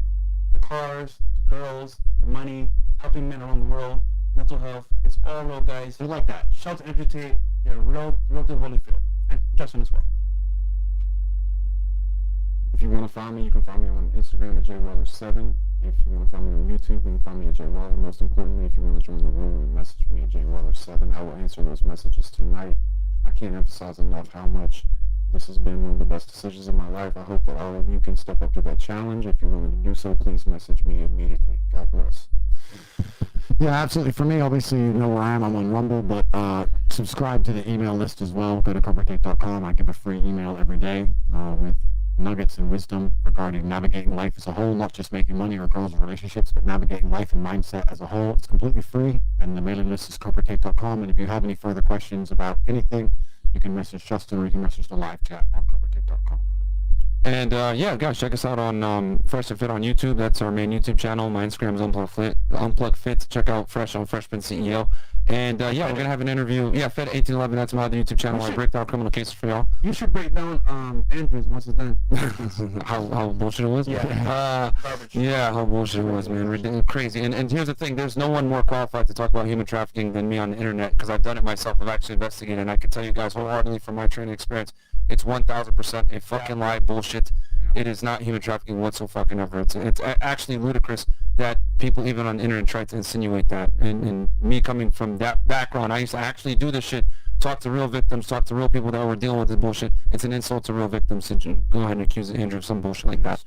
the cars, the girls, the money, helping men around the world, mental health, it's all real, guys. They're like that. Shout out to Andrew Tate. They're real deal Holyfield. And Justin as well. If you want to find me, you can find me on Instagram at jwaller7. If you want to find me on YouTube, you can find me at jwaller. Most importantly, if you want to join the room, message me at jwaller7. I will answer those messages tonight. I can't emphasize enough how much this has been one of the best decisions of my life. I hope that all of you can step up to that challenge. If you're willing to do so, please message me immediately. God bless. Yeah, absolutely. For me, obviously, you know where I am. I'm on Rumble, but subscribe to the email list as well. Go to corporatecake.com. I give a free email every day with nuggets and wisdom regarding navigating life as a whole, not just making money or girls and relationships, but navigating life and mindset as a whole. It's completely free, and the mailing list is corporatecake.com. And if you have any further questions about anything, you can message Justin or you can message the live chat on corporatecake.com. And yeah, guys, check us out on Fresh and Fit on YouTube. That's our main YouTube channel. My Instagram is Unplug Fit. Check out Fresh on Freshman CEO. And yeah, we're gonna have an interview. Yeah, Fed 1811. That's my other YouTube channel where I break down criminal cases for y'all. You should break down Andrew's once it's done. how bullshit it was. Yeah. Yeah, how bullshit it was, man. Ridiculous, crazy. And here's the thing: there's no one more qualified to talk about human trafficking than me on the internet because I've done it myself. I've actually investigated, and I can tell you guys wholeheartedly from my training experience, it's 1,000% a fucking lie, bullshit. It is not human trafficking whatsoever. It's actually ludicrous that people even on the internet try to insinuate that. And me coming from that background, I used to actually do this shit, talk to real victims, talk to real people that were dealing with this bullshit. It's an insult to real victims to go ahead and accuse Andrew of some bullshit like that.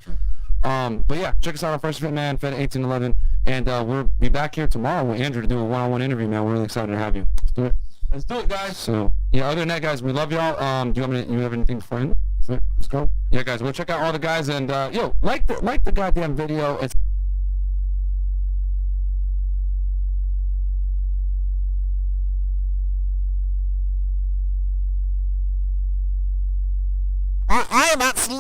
But yeah, check us out on Fresh Fit, man, Fed 1811. And we'll be back here tomorrow with Andrew to do a one-on-one interview, man. We're really excited to have you. Let's do it. Let's do it, guys. So, yeah, other than that, guys, we love y'all. Do you have anything before I end? Let's go. Yeah, guys, we'll check out all the guys and yo, like the goddamn video. It's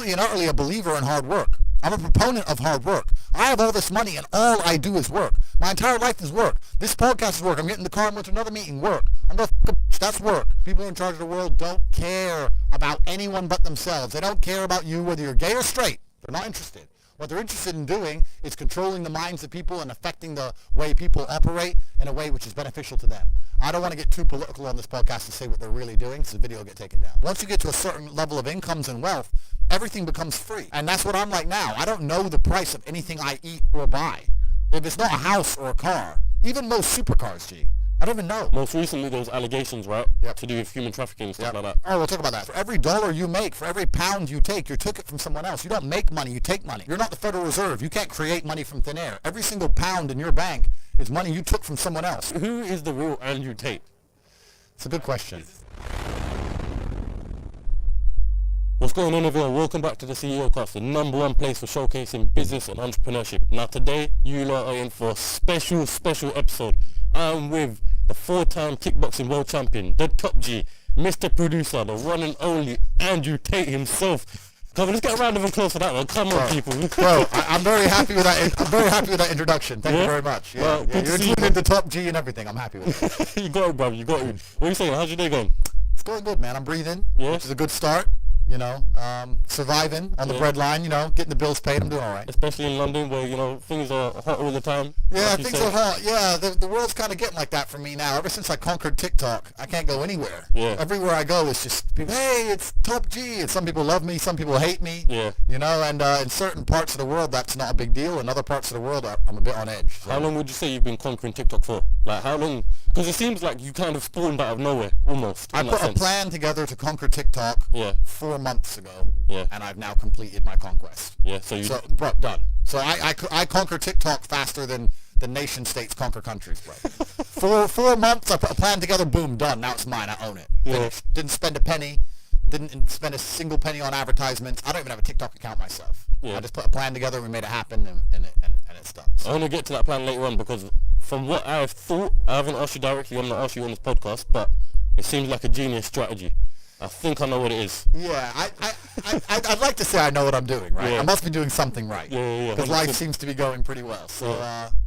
completely and utterly a believer in hard work. I'm a proponent of hard work. I have all this money and all I do is work. My entire life is work. This podcast is work. I'm getting in the car and went to another meeting. Work. I'm going to that's work. People who are in charge of the world don't care about anyone but themselves. They don't care about you, whether you're gay or straight. They're not interested. What they're interested in doing is controlling the minds of people and affecting the way people operate in a way which is beneficial to them. I don't want to get too political on this podcast to say what they're really doing, so the video will get taken down. Once you get to a certain level of incomes and wealth, everything becomes free. And that's what I'm like now. I don't know the price of anything I eat or buy. If it's not a house or a car, even most supercars, G, I don't even know. Most recently, those allegations, right? Yep. To do with human trafficking and stuff Yep. like that. Oh, we'll talk about that. For every dollar you make, for every pound you take, you took it from someone else. You don't make money, you take money. You're not the Federal Reserve. You can't create money from thin air. Every single pound in your bank is money you took from someone else. Who is the real Andrew Tate? It's a good question. What's going on, everyone? Welcome back to the CEO Cast, the #1 place for showcasing business and entrepreneurship. Now today, you lot are in for a special episode. I'm with the 4-time kickboxing world champion, the top G, Mr. Producer, the one and only Andrew Tate himself. Come on, let's get a round of applause for that one. Come on, people. Bro, I'm very happy with that. I'm very happy with that introduction. Thank you very much. Yeah, Well, good to You're see you, included the top G and everything. I'm happy with it. You got it, bro. You got it. What are you saying? How's your day going? It's going good, man. I'm breathing, Yeah. which is a good start. You know, surviving on the bread line. You know, getting the bills paid. I'm doing all right. Especially in London, where things are hot all the time. Yeah, like you things said. are hot. Yeah, the world's kind of getting like that for me now. Ever since I conquered TikTok, I can't go anywhere. Yeah. Everywhere I go, it's just people, hey, it's Top G. And some people love me, some people hate me. Yeah. You know, and in certain parts of the world, that's not a big deal. In other parts of the world, I'm a bit on edge. So. How long would you say you've been conquering TikTok for? Like, how long? Because it seems like you kind of spawned out of nowhere, almost. I in that put a sense. plan together to conquer TikTok Yeah. 4 months ago, Yeah. and I've now completed my conquest. Yeah, so you... So, bro, done. So I conquer TikTok faster than the nation states conquer countries, bro. 4 months, I put a plan together, boom, done. Now it's mine. I own it. Yeah. Finished. Didn't spend a penny. Didn't spend a single penny on advertisements. I don't even have a TikTok account myself. Yeah. I just put a plan together, we made it happen, and it's done. I So, want to get to that plan later on because from what I've thought, I haven't asked you directly, I'm not asking you on this podcast, but it seems like a genius strategy. I think I know what it is. yeah, I'd like to say I know what I'm doing, right? Yeah. I must be doing something right. Yeah. Because life 100%. seems to be going pretty well. So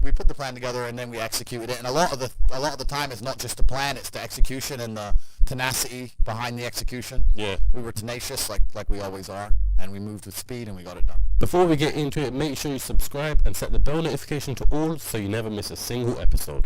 we put the plan together and then we executed it. And a lot of the time it's not just the plan, it's the execution and the tenacity behind the execution. Yeah. We were tenacious like we always are, and we moved with speed and we got it done. Before we get into it, make sure you subscribe and set the bell notification to all so you never miss a single episode.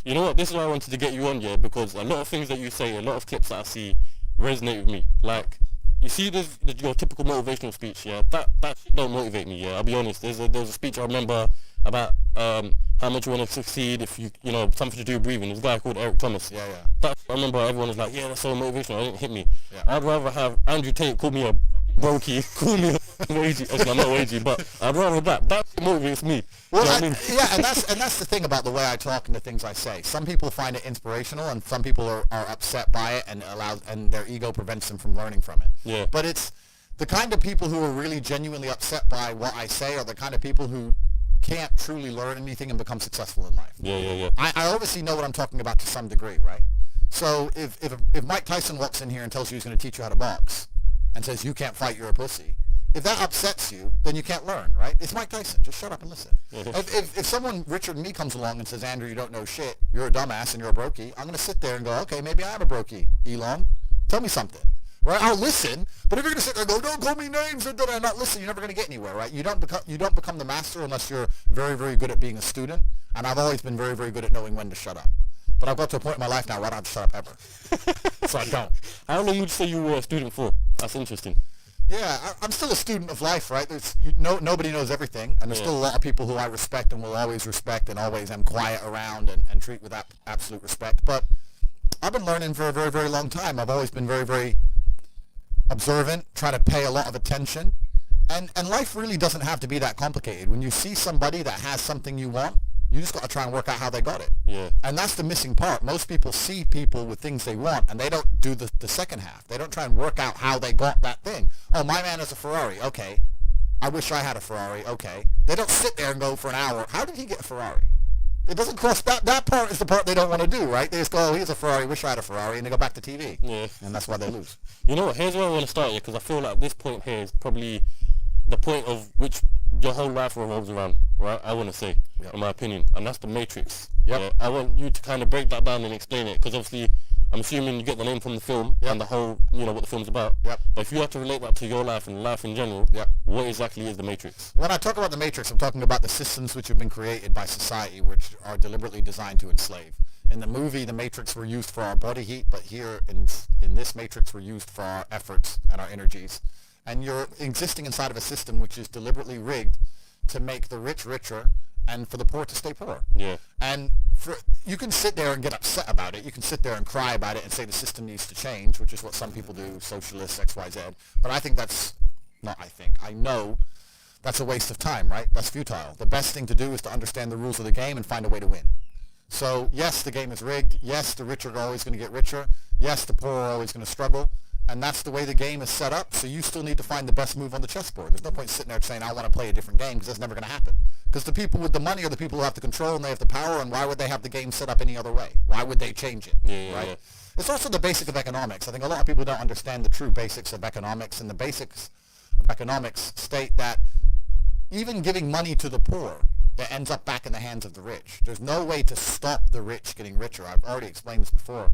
You know what, this is why I wanted to get you on, yeah, because a lot of things that you say, a lot of clips that I see resonate with me. Like, you see your typical motivational speech, yeah, that shit don't motivate me, yeah, I'll be honest. There was a speech I remember about how much you want to succeed if you know, something to do with breathing. There's a guy called Eric Thomas. Yeah. That, I remember everyone was like, yeah, that's so motivational. It didn't hit me. Yeah. I'd rather have Andrew Tate call me a brokey, call me a wagey. Actually, I'm not wagey, but I'd rather that. That motivates me. Well, You know what I mean? yeah, and that's the thing about the way I talk and the things I say. Some people find it inspirational, and some people are upset by it, and their ego prevents them from learning from it. Yeah. But it's the kind of people who are really genuinely upset by what I say are the kind of people who can't truly learn anything and become successful in life. Yeah. I obviously know what I'm talking about to some degree, right? So if Mike Tyson walks in here and tells you he's going to teach you how to box, and says you can't fight, you're a pussy, if that upsets you, then you can't learn, right? It's Mike Tyson. Just shut up and listen. If someone richer than me comes along and says, Andrew, you don't know shit, you're a dumbass and you're a brokey, I'm going to sit there and go, okay, maybe I am a brokey, Elon. Tell me something. Right? I'll listen, but if you're going to sit there and go, don't call me names and not listen, you're never going to get anywhere, right? You don't become the master unless you're very, very good at being a student, and I've always been very, very good at knowing when to shut up. But I've got to a point in my life now where I don't have to shut up ever. So I don't. How long would you say you were a student for? That's interesting. Yeah, I'm still a student of life, right? Nobody knows everything, and there's still a lot of people who I respect and will always respect and always am quiet around and treat with absolute respect. But I've been learning for a very, very long time. I've always been very, very observant, trying to pay a lot of attention. And life really doesn't have to be that complicated. When you see somebody that has something you want, you just got to try and work out how they got it. Yeah. And that's the missing part. Most people see people with things they want, and they don't do the second half. They don't try and work out how they got that thing. Oh, my man has a Ferrari. Okay. I wish I had a Ferrari. Okay. They don't sit there and go for an hour, how did he get a Ferrari? It doesn't cross, that part is the part they don't want to do, right? They just go, oh, here's a Ferrari, wish I had a Ferrari, and they go back to TV. Yeah. And that's why they lose. You know what, here's where I want to start, yeah, because I feel like this point here is probably the point of which your whole life revolves around, right? I want to say, in my opinion, and that's the Matrix. Yep. Yeah, I want you to kind of break that down and explain it, because obviously, I'm assuming you get the name from the film and the whole, what the film's about. Yep. But if you have to relate that to your life and life in general, what exactly is the Matrix? When I talk about the Matrix, I'm talking about the systems which have been created by society, which are deliberately designed to enslave. In the movie, the Matrix were used for our body heat, but here in this Matrix, we're used for our efforts and our energies. And you're existing inside of a system which is deliberately rigged to make the rich richer and for the poor to stay poor. Yeah. And you can sit there and get upset about it. You can sit there and cry about it and say the system needs to change, which is what some people do, socialists, X, Y, Z. But I think I know that's a waste of time, right? That's futile. The best thing to do is to understand the rules of the game and find a way to win. So, yes, the game is rigged. Yes, the rich are always going to get richer. Yes, the poor are always going to struggle. And that's the way the game is set up, so you still need to find the best move on the chessboard. There's no point sitting there saying, I want to play a different game, because that's never going to happen. Because the people with the money are the people who have the control and they have the power, and why would they have the game set up any other way? Why would they change it, right? Yeah. It's also the basic of economics. I think a lot of people don't understand the true basics of economics, and the basics of economics state that even giving money to the poor, it ends up back in the hands of the rich. There's no way to stop the rich getting richer. I've already explained this before,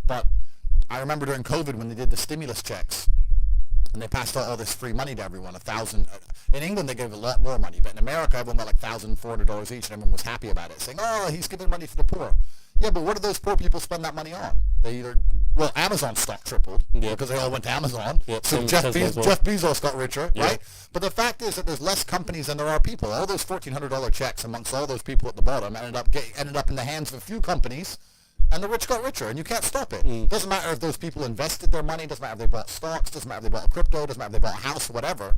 but I remember during COVID when they did the stimulus checks and they passed out all this free money to everyone, $1,000. In England, they gave a lot more money, but in America, everyone got like $1,400 each, and everyone was happy about it, saying, oh, he's giving money to the poor. Yeah, but what do those poor people spend that money on? They Amazon stock tripled because they all went to Amazon. So Jeff Bezos got richer, right? But the fact is that there's less companies than there are people. All those $1,400 checks amongst all those people at the bottom ended up in the hands of a few companies, and the rich got richer, and you can't stop it. Doesn't matter if those people invested their money, doesn't matter if they bought stocks, doesn't matter if they bought crypto, doesn't matter if they bought a house, whatever.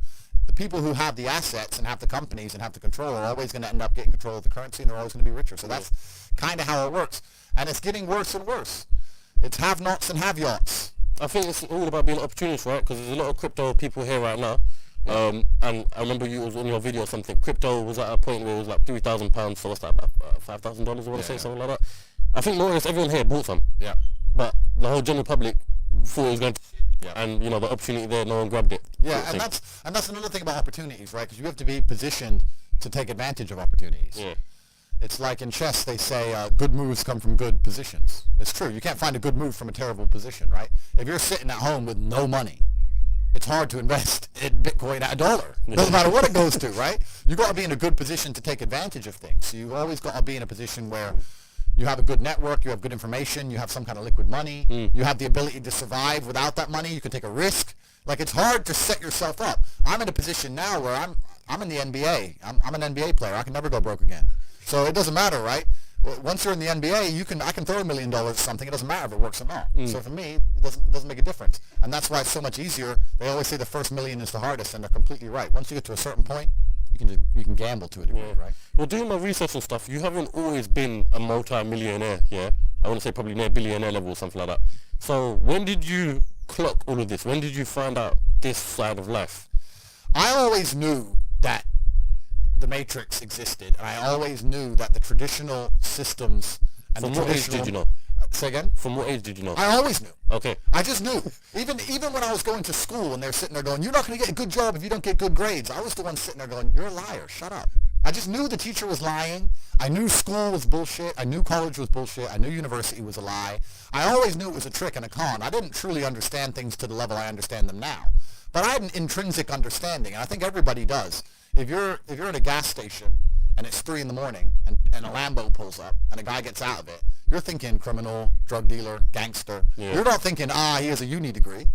The people who have the assets and have the companies and have the control are always going to end up getting control of the currency, and they're always going to be richer. So that's kind of how it works. And it's getting worse and worse. It's have-nots and have-yachts. I think it's all about being an opportunist, right? Because there's a lot of crypto people here right now. And I remember you was on your video or something. Crypto was at a point where it was like £3,000, so what's that, about $5,000 I want to say, something like that. I think more or less everyone here bought some. Yeah. But the whole general public thought it was going to, and the opportunity there, no one grabbed it. Yeah, and that's another thing about opportunities, right? Because you have to be positioned to take advantage of opportunities. Yeah. It's like in chess, they say good moves come from good positions. It's true. You can't find a good move from a terrible position, right? If you're sitting at home with no money, it's hard to invest in Bitcoin at $1. Doesn't matter what it goes to, right? You got to be in a good position to take advantage of things. So you always got to be in a position where you have a good network, you have good information, you have some kind of liquid money, you have the ability to survive without that money, you can take a risk. Like, it's hard to set yourself up. I'm in a position now where I'm in the NBA. I'm an NBA player. I can never go broke again. So it doesn't matter, right? Once you're in the NBA, I can throw $1 million at something. It doesn't matter if it works or not. So for me, it doesn't make a difference. And that's why it's so much easier. They always say the first million is the hardest, and they're completely right. Once you get to a certain point, you can gamble to a degree, right? Well, doing my research and stuff, you haven't always been a multi-millionaire, yeah? I want to say probably near billionaire level or something like that. So when did you clock all of this? When did you find out this side of life? I always knew that the Matrix existed, and I always knew that the traditional systems and From the what age traditional... did you know? Say again? From what age did you know? I always knew. Okay. I just knew. Even when I was going to school and they were sitting there going, you're not going to get a good job if you don't get good grades. I was the one sitting there going, you're a liar. Shut up. I just knew the teacher was lying. I knew school was bullshit. I knew college was bullshit. I knew university was a lie. I always knew it was a trick and a con. I didn't truly understand things to the level I understand them now. But I had an intrinsic understanding, and I think everybody does. If you're at a gas station and it's 3 a.m. and a Lambo pulls up and a guy gets out of it, you're thinking criminal, drug dealer, gangster. Yeah. You're not thinking, he has a uni degree.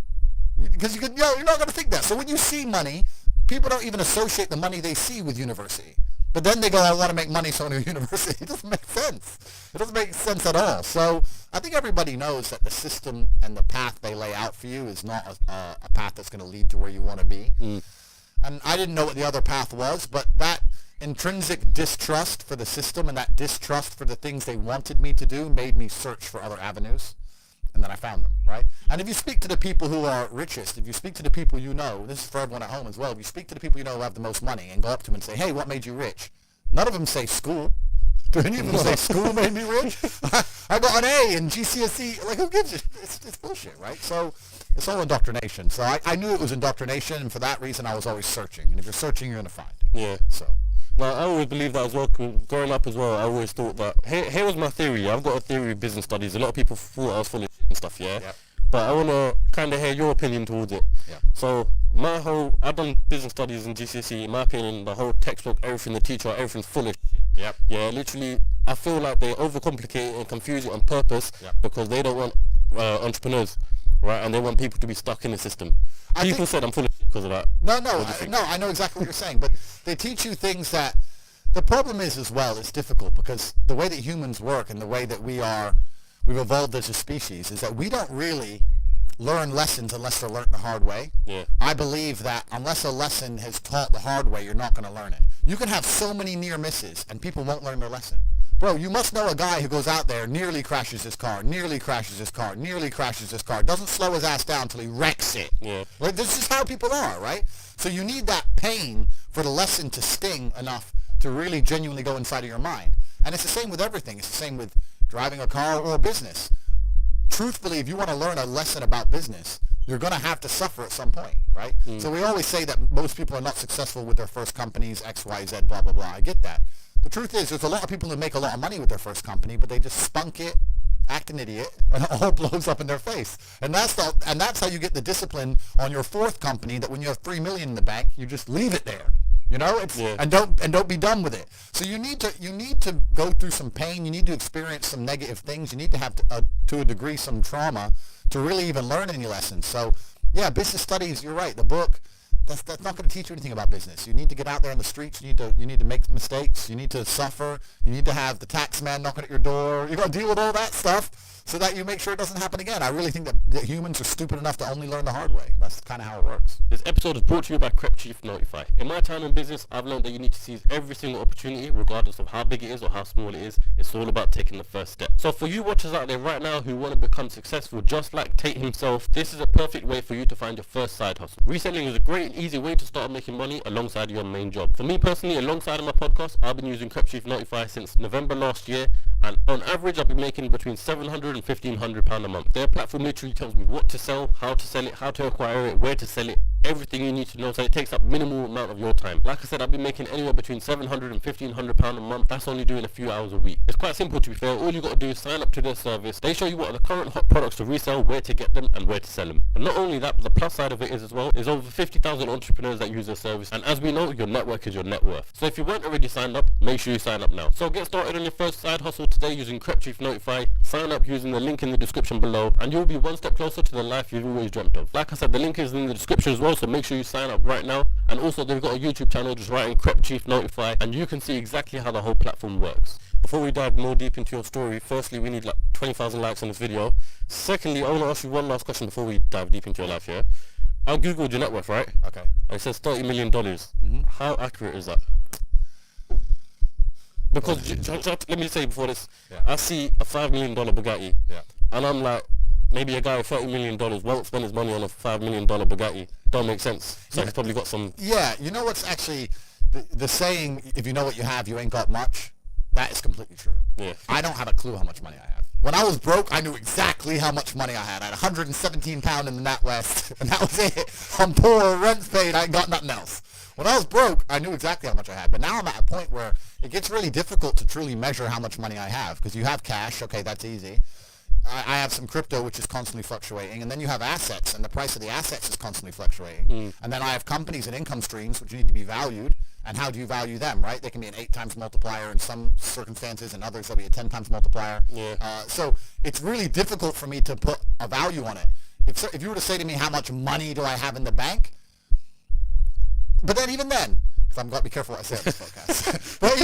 Because you're not going to think that. So when you see money, people don't even associate the money they see with university. But then they go, I want to make money, so I go to university. It doesn't make sense. It doesn't make sense at all. So I think everybody knows that the system and the path they lay out for you is not a path that's going to lead to where you want to be. And I didn't know what the other path was, but that intrinsic distrust for the system and that distrust for the things they wanted me to do made me search for other avenues. And then I found them, right? And if you speak to the people who are richest, if you speak to the people you know, this is for everyone at home as well, if you speak to the people you know who have the most money and go up to them and say, hey, what made you rich? None of them say school. Do any of them say school made me rich? I got an A in GCSE. Like, who gives it? It's bullshit, right? So it's all indoctrination. So I knew it was indoctrination, and for that reason, I was always searching. And if you're searching, you're going to find. Yeah. So. Now, I always believed that as well. Growing up as well, I always thought that... Here was my theory. I've got a theory of business studies. A lot of people thought I was full of shit and stuff, yeah? Yep. But I want to kind of hear your opinion towards it. Yeah. So, I've done business studies in GCSE. In my opinion, the whole textbook, everything, the teacher, everything's full of shit. Yep. Yeah, literally, I feel like they overcomplicate it and confuse it on purpose because they don't want entrepreneurs, right? And they want people to be stuck in the system. People said I'm full of shit because of that. No, I know exactly what you're saying, but they teach you things that... The problem is, as well, it's difficult because the way that humans work and the way that we've evolved as a species is that we don't really learn lessons unless they're learned the hard way. Yeah. I believe that unless a lesson is taught the hard way, you're not going to learn it. You can have so many near misses and people won't learn their lesson. Bro, you must know a guy who goes out there, nearly crashes his car, doesn't slow his ass down until he wrecks it. Yeah. Right? This is how people are, right? So you need that pain for the lesson to sting enough to really genuinely go inside of your mind. And it's the same with everything. It's the same with driving a car or a business. Truthfully, if you want to learn a lesson about business, you're going to have to suffer at some point, right? So we always say that most people are not successful with their first companies, X, Y, Z, blah, blah, blah. I get that. The truth is, there's a lot of people who make a lot of money with their first company, but they just spunk it, act an idiot, and it all blows up in their face. And that's how you get the discipline on your fourth company, that when you have $3 million in the bank, you just leave it there. You know, and don't be done with it. So you need to go through some pain. You need to experience some negative things. You need to have to a degree some trauma to really even learn any lessons. So yeah, business studies. You're right. The book that's not going to teach you anything about business. You need to get out there on the streets. You need to make mistakes. You need to suffer. You need to have the tax man knocking at your door. You got to deal with all that stuff so that you make sure it doesn't happen again. I really think that humans are stupid enough to only learn the hard way. That's kind of how it works. This episode is brought to you by Crep Chief Notify. In my time in business, I've learned that you need to seize every single opportunity, regardless of how big it is or how small it is. It's all about taking the first step. So for you watchers out there right now who want to become successful, just like Tate himself, this is a perfect way for you to find your first side hustle. Reselling is a great and easy way to start making money alongside your main job. For me personally, alongside of my podcast, I've been using Crep Chief Notify since November last year, and on average, I've been making between £700 and £1,500 a month. Their platform literally tells me what to sell, how to sell it, how to acquire it, where to sell it, everything you need to know, so it takes up minimal amount of your time. Like I said, I've been making anywhere between £700 and £1,500 a month. That's only doing a few hours a week. It's quite simple, to be fair. All you got to do is sign up to their service. They show you what are the current hot products to resell, where to get them, and where to sell them. But not only that, but the plus side of it is as well, is over 50,000 entrepreneurs that use their service, and as we know, your network is your net worth. So if you weren't already signed up, make sure you sign up now. So get started on your first side hustle today using Crep Chief Notify. Sign up using the link in the description below, and you'll be one step closer to the life you've always dreamt of. Like I said, the link is in the description as well, so make sure you sign up right now. And also, they've got a YouTube channel, just write in Crep Chief Notify, and you can see exactly how the whole platform works. Before we dive more deep into your story, firstly, we need like 20,000 likes on this video. Secondly, I want to ask you one last question before we dive deep into your life here. I googled your net worth, right? Okay. And it says $30 million. How accurate is that? Because let me say before this, I see a $5 million Bugatti, and I'm like, maybe a guy with $30 million won't spend his money on a $5 million Bugatti. Don't make sense. So he's probably got some... Yeah, you know what's actually... The saying, if you know what you have, you ain't got much, that is completely true. Yeah. I don't have a clue how much money I have. When I was broke, I knew exactly how much money I had. I had 117 pounds in the NatWest, and that was it. I'm poor, rent's paid, I ain't got nothing else. When I was broke, I knew exactly how much I had. But now I'm at a point where it gets really difficult to truly measure how much money I have, because you have cash, okay, that's easy. I have some crypto, which is constantly fluctuating, and then you have assets, and the price of the assets is constantly fluctuating. And then I have companies and income streams, which need to be valued, and how do you value them, right? They can be an 8 times multiplier in some circumstances, and others they'll be a 10 times multiplier. So it's really difficult for me to put a value on it. If you were to say to me, how much money do I have in the bank? But then even then, because I've got to be careful what I say on this podcast. But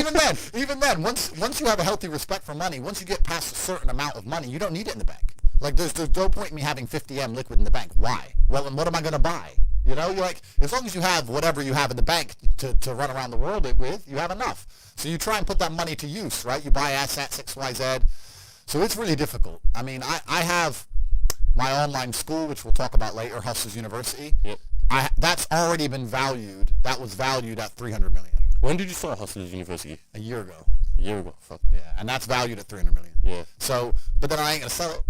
even then, once you have a healthy respect for money, once you get past a certain amount of money, you don't need it in the bank. Like there's no point in me having 50M liquid in the bank. Why? Well, and what am I going to buy? You know, you're like, as long as you have whatever you have in the bank to run around the world with, you have enough. So you try and put that money to use, right? You buy assets, X, Y, Z. So it's really difficult. I mean, I have my online school, which we'll talk about later, Hustlers University. That's already been valued. That was valued at $300 million. When did you start Hustlers University? A year ago. A year ago. Fuck. Yeah, and that's valued at $300 million. Yeah. So, but then I ain't gonna sell it.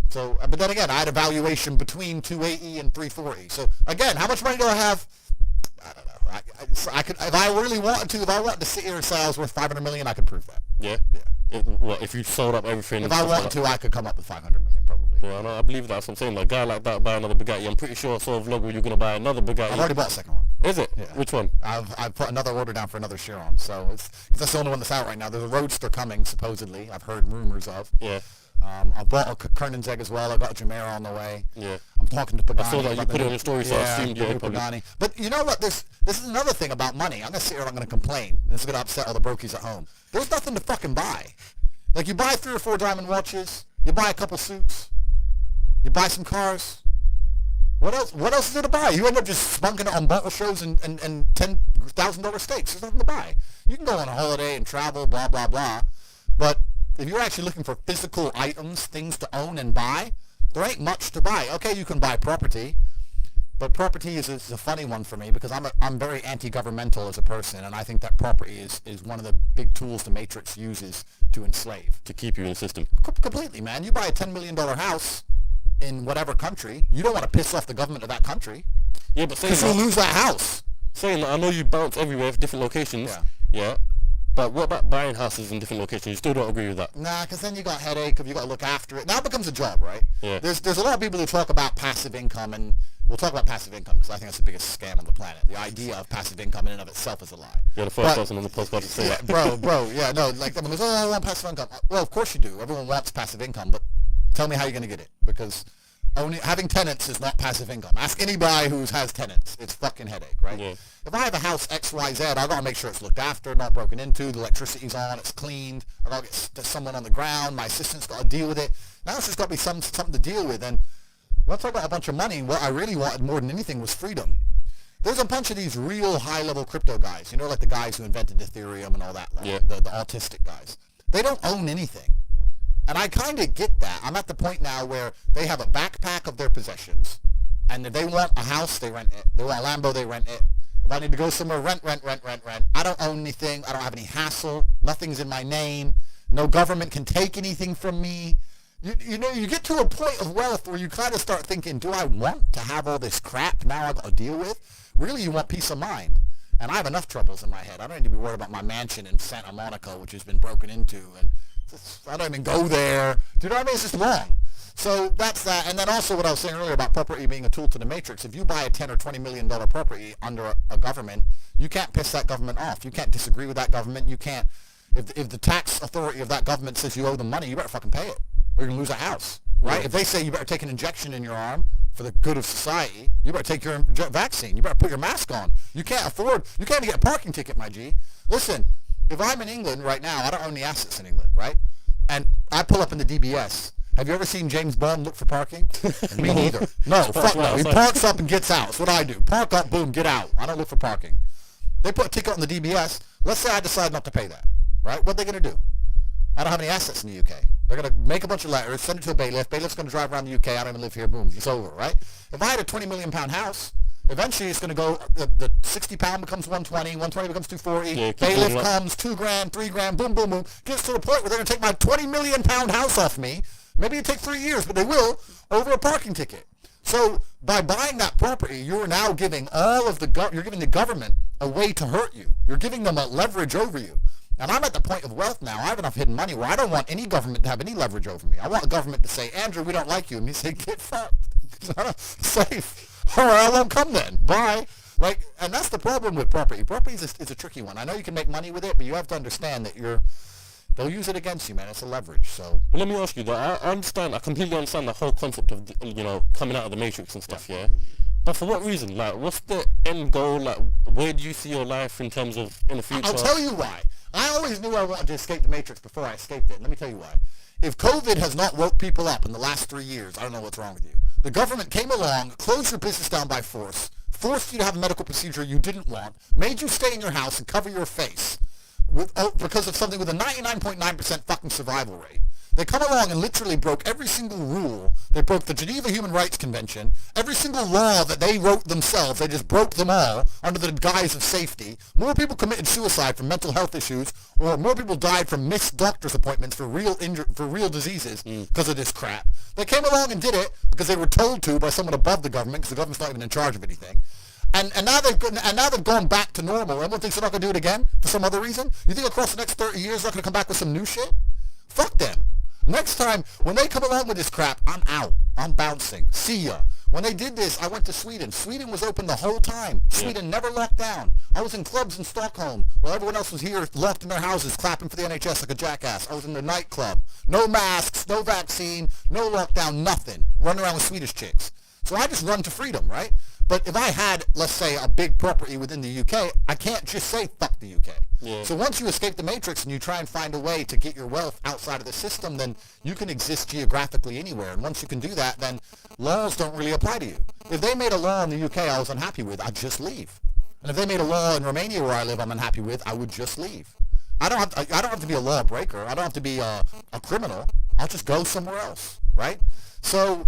So, but then again, I had a valuation between 280 and 340. So again, how much money do I have? I don't know. I could, if I really wanted to, if I wanted to sit here and say I was worth $500 million, I could prove that. Yeah. Yeah. If you sold up everything? If I wanted to, I could come up with $500 million probably. Yeah, I believe that's what I'm saying. Like, a guy like that buy another Bugatti. I'm pretty sure I saw a vlog where you're gonna buy another Bugatti. I've already bought a second one. Is it? Yeah. Which one? I've put another order down for another Chiron. So that's the only one that's out right now. There's a Roadster coming supposedly. I've heard rumors of. Yeah. I bought a Kernan's Egg as well. I got a Jamera on the way. Yeah. I'm talking to Pagani. I saw that you put it on your story, so I assumed you probably. Pagani. But you know what? This is another thing about money. I'm gonna sit here and I'm gonna complain. This is gonna upset all the brokies at home. There's nothing to fucking buy. Like, you buy 3 or 4 diamond watches. You buy a couple suits. You buy some cars. What else? What else is there to buy? You end up just spunking it on bottle shows and $10,000 steaks. There's nothing to buy. You can go on a holiday and travel, blah blah blah. But if you're actually looking for physical items, things to own and buy, there ain't much to buy. Okay, you can buy property, but property is a funny one for me because I'm very anti-governmental as a person, and I think that property is one of the big tools the Matrix uses to enslave. To keep you in the system. Completely, man. You buy a $10 million house in whatever country, you don't want to piss off the government of that country. Yeah, but because you'll lose that house. Saying that, I know you bounce everywhere, different locations. Yeah. Yeah. But what about buying houses in different locations? You still don't agree with that? Nah, because then you got headache if you got to look after it. Now it becomes a job, right? Yeah. There's a lot of people who talk about passive income, and we'll talk about passive income because I think that's the biggest scam on the planet. The idea of passive income in and of itself is a lie. You're the first person on the podcast to say yeah, that. bro, yeah, no, like, I mean, oh, I want passive income. Well, of course you do. Everyone wants passive income, but tell me how you're going to get it, because having tenants is not passive income. Ask anybody who has tenants. It's fucking headache, right? Yeah. If I have a house XYZ, I gotta make sure it's looked after, not broken into, the electricity's on, it's cleaned. I gotta get someone on the ground. My assistant's gotta deal with it. Now it's just gotta be something to deal with. And when I talk about a bunch of money, what I really wanted more than anything was freedom. There's a bunch of these real high-level crypto guys. You know, like the guys who invented Ethereum and all that. Like, yeah. The autistic guys. They don't own anything. And I kind of get that. I'm at the point now where they have a backpack of their possessions, and if they want a house, they rent it. They want a Lambo, they rent it. If I need to go somewhere, rent. I don't own anything. I don't have any hassle. Nothing's in my name. No government can take anything from me. You know, you get to a point of wealth where you kind of start thinking, do I want to have all this crap now I've got to deal with? Really, you want peace of mind. And I have enough troubles in my head. I don't need to be worried about my mansion in Santa Monica, which has been broken into, and I don't even go there. Do you know what I mean? It's just wrong. So that's that. And then also what I was saying earlier about property being a tool to the Matrix. If you buy a $10 or $20 million property under a government, you can't piss that government off. You can't disagree with that government. You can't, if the tax authority of that government says you owe them money, you better fucking pay it, or you're going to lose a house, right? Yeah. If they say you better take an injection in your arm for the good of society, you better take your vaccine. You better put your mask on. You can't even get a parking ticket, my G. Listen, if I'm in England right now, I don't own the assets in England, right? And I pull up in the DBS. Have you ever seen James Bond look for parking? Me neither. No, fuck no. He parks up and gets out. That's what I do. Park up, boom, get out. I don't look for parking. They put a ticket on the DBS. Let's say I decide not to pay that, right? What are they going to do? I don't have any assets in the UK. They're going to make a bunch of letters, send it to a bailiff. Bailiff's going to drive around the UK. I don't even live here. Boom, it's over, right? If I had a £20 million house, eventually it's going to go, the £60 becomes 120, 120 becomes 240, yeah, bailiff comes, $2 grand, $3 grand, boom, boom, boom. Gets to the point where they're going to take my £20 million house off me. Maybe it takes 3 years, but they will, over a parking ticket. So by buying that property, you're now giving you're giving the government a way to hurt you. You're giving them a leverage over you. And I'm at the point of wealth now. I have enough hidden money where I don't want any government to have any leverage over me. I want a government to say, Andrew, we don't like you. And me say, get fucked. Safe. All right, I won't come then. Bye. Like, and that's the problem with property. Property is a tricky one. I know you can make money with it, but you have to understand that they'll use it against you, man. It's a leverage. So. Well, let me ask you that. I completely understand the whole concept of, coming out of the Matrix and stuff, yeah? But for what reason? Like, what's the end goal? Like, where do you see your life in terms of in the future? I'll tell you why. I always knew I wanted to escape the Matrix before I escaped it. Let me tell you why. If COVID has not woke people up in the last 3 years, I don't know what's wrong with you. The government came along, closed your business down by force, forced you to have a medical procedure you didn't want, made you stay in your house and cover your face because of something with a 99.9% fucking survival rate. They come along and literally broke every single rule. They broke the Geneva Human Rights Convention. Every single law that they wrote themselves, they just broke them all under the guise of safety. More people committed suicide from mental health issues, or more people died from missed doctor's appointments for real diseases because of this crap. They came along and did it because they were told to by someone above the government, because the government's not even in charge of anything. And now they've gone back to normal. Everyone thinks they're not going to do it again for some other reason. You think across the next 30 years they're not going to come back with some new shit? Fuck them. Next time, when they come along with this crap, I'm out. I'm bouncing. See ya. When they did this, I went to Sweden. Sweden was open the whole time. Sweden never locked down. I was in clubs in Stockholm while everyone else was here locked in their houses clapping for the NHS like a jackass. I was in the nightclub. No masks, no vaccine, no lockdown, nothing. Running around with Swedish chicks. So I just run to freedom, right? But if I had, let's say, a big property within the UK, I can't just say fuck the UK. Yeah. So once you escape the matrix and you try and find a way to get your wealth outside of the system, then you can exist geographically anywhere. And once you can do that, then laws don't really apply to you. If they made a law in the UK I was unhappy with, I'd just leave. And if they made a law in Romania where I live I'm unhappy with, I would just leave. I don't have to be a lawbreaker. I don't have to be a criminal. I'll just go somewhere else, right? So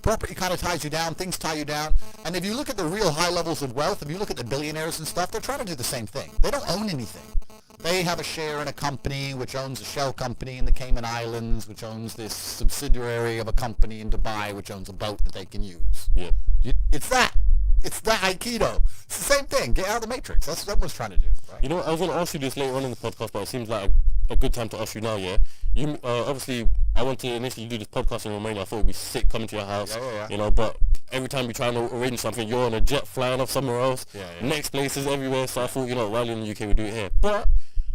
property kind of ties you down, things tie you down, and if you look at the real high levels of wealth, if you look at the billionaires and stuff, they're trying to do the same thing. They don't own anything. They have a share in a company which owns a shell company in the Cayman Islands, which owns this subsidiary of a company in Dubai, which owns a boat that they can use. Yeah. It's that Aikido. It's the same thing. Get out of the matrix. That's what everyone's trying to do. Right? You know, I was going to ask you this later on in the podcast, but it seems like a good time to ask you now, yeah? You obviously, I want to initially do this podcast in Romania. I thought it would be sick coming to your house, you know, but every time you try to arrange something, you're on a jet flying off somewhere else. Next places everywhere, so I thought, you know, while you're in the UK, we do it here. But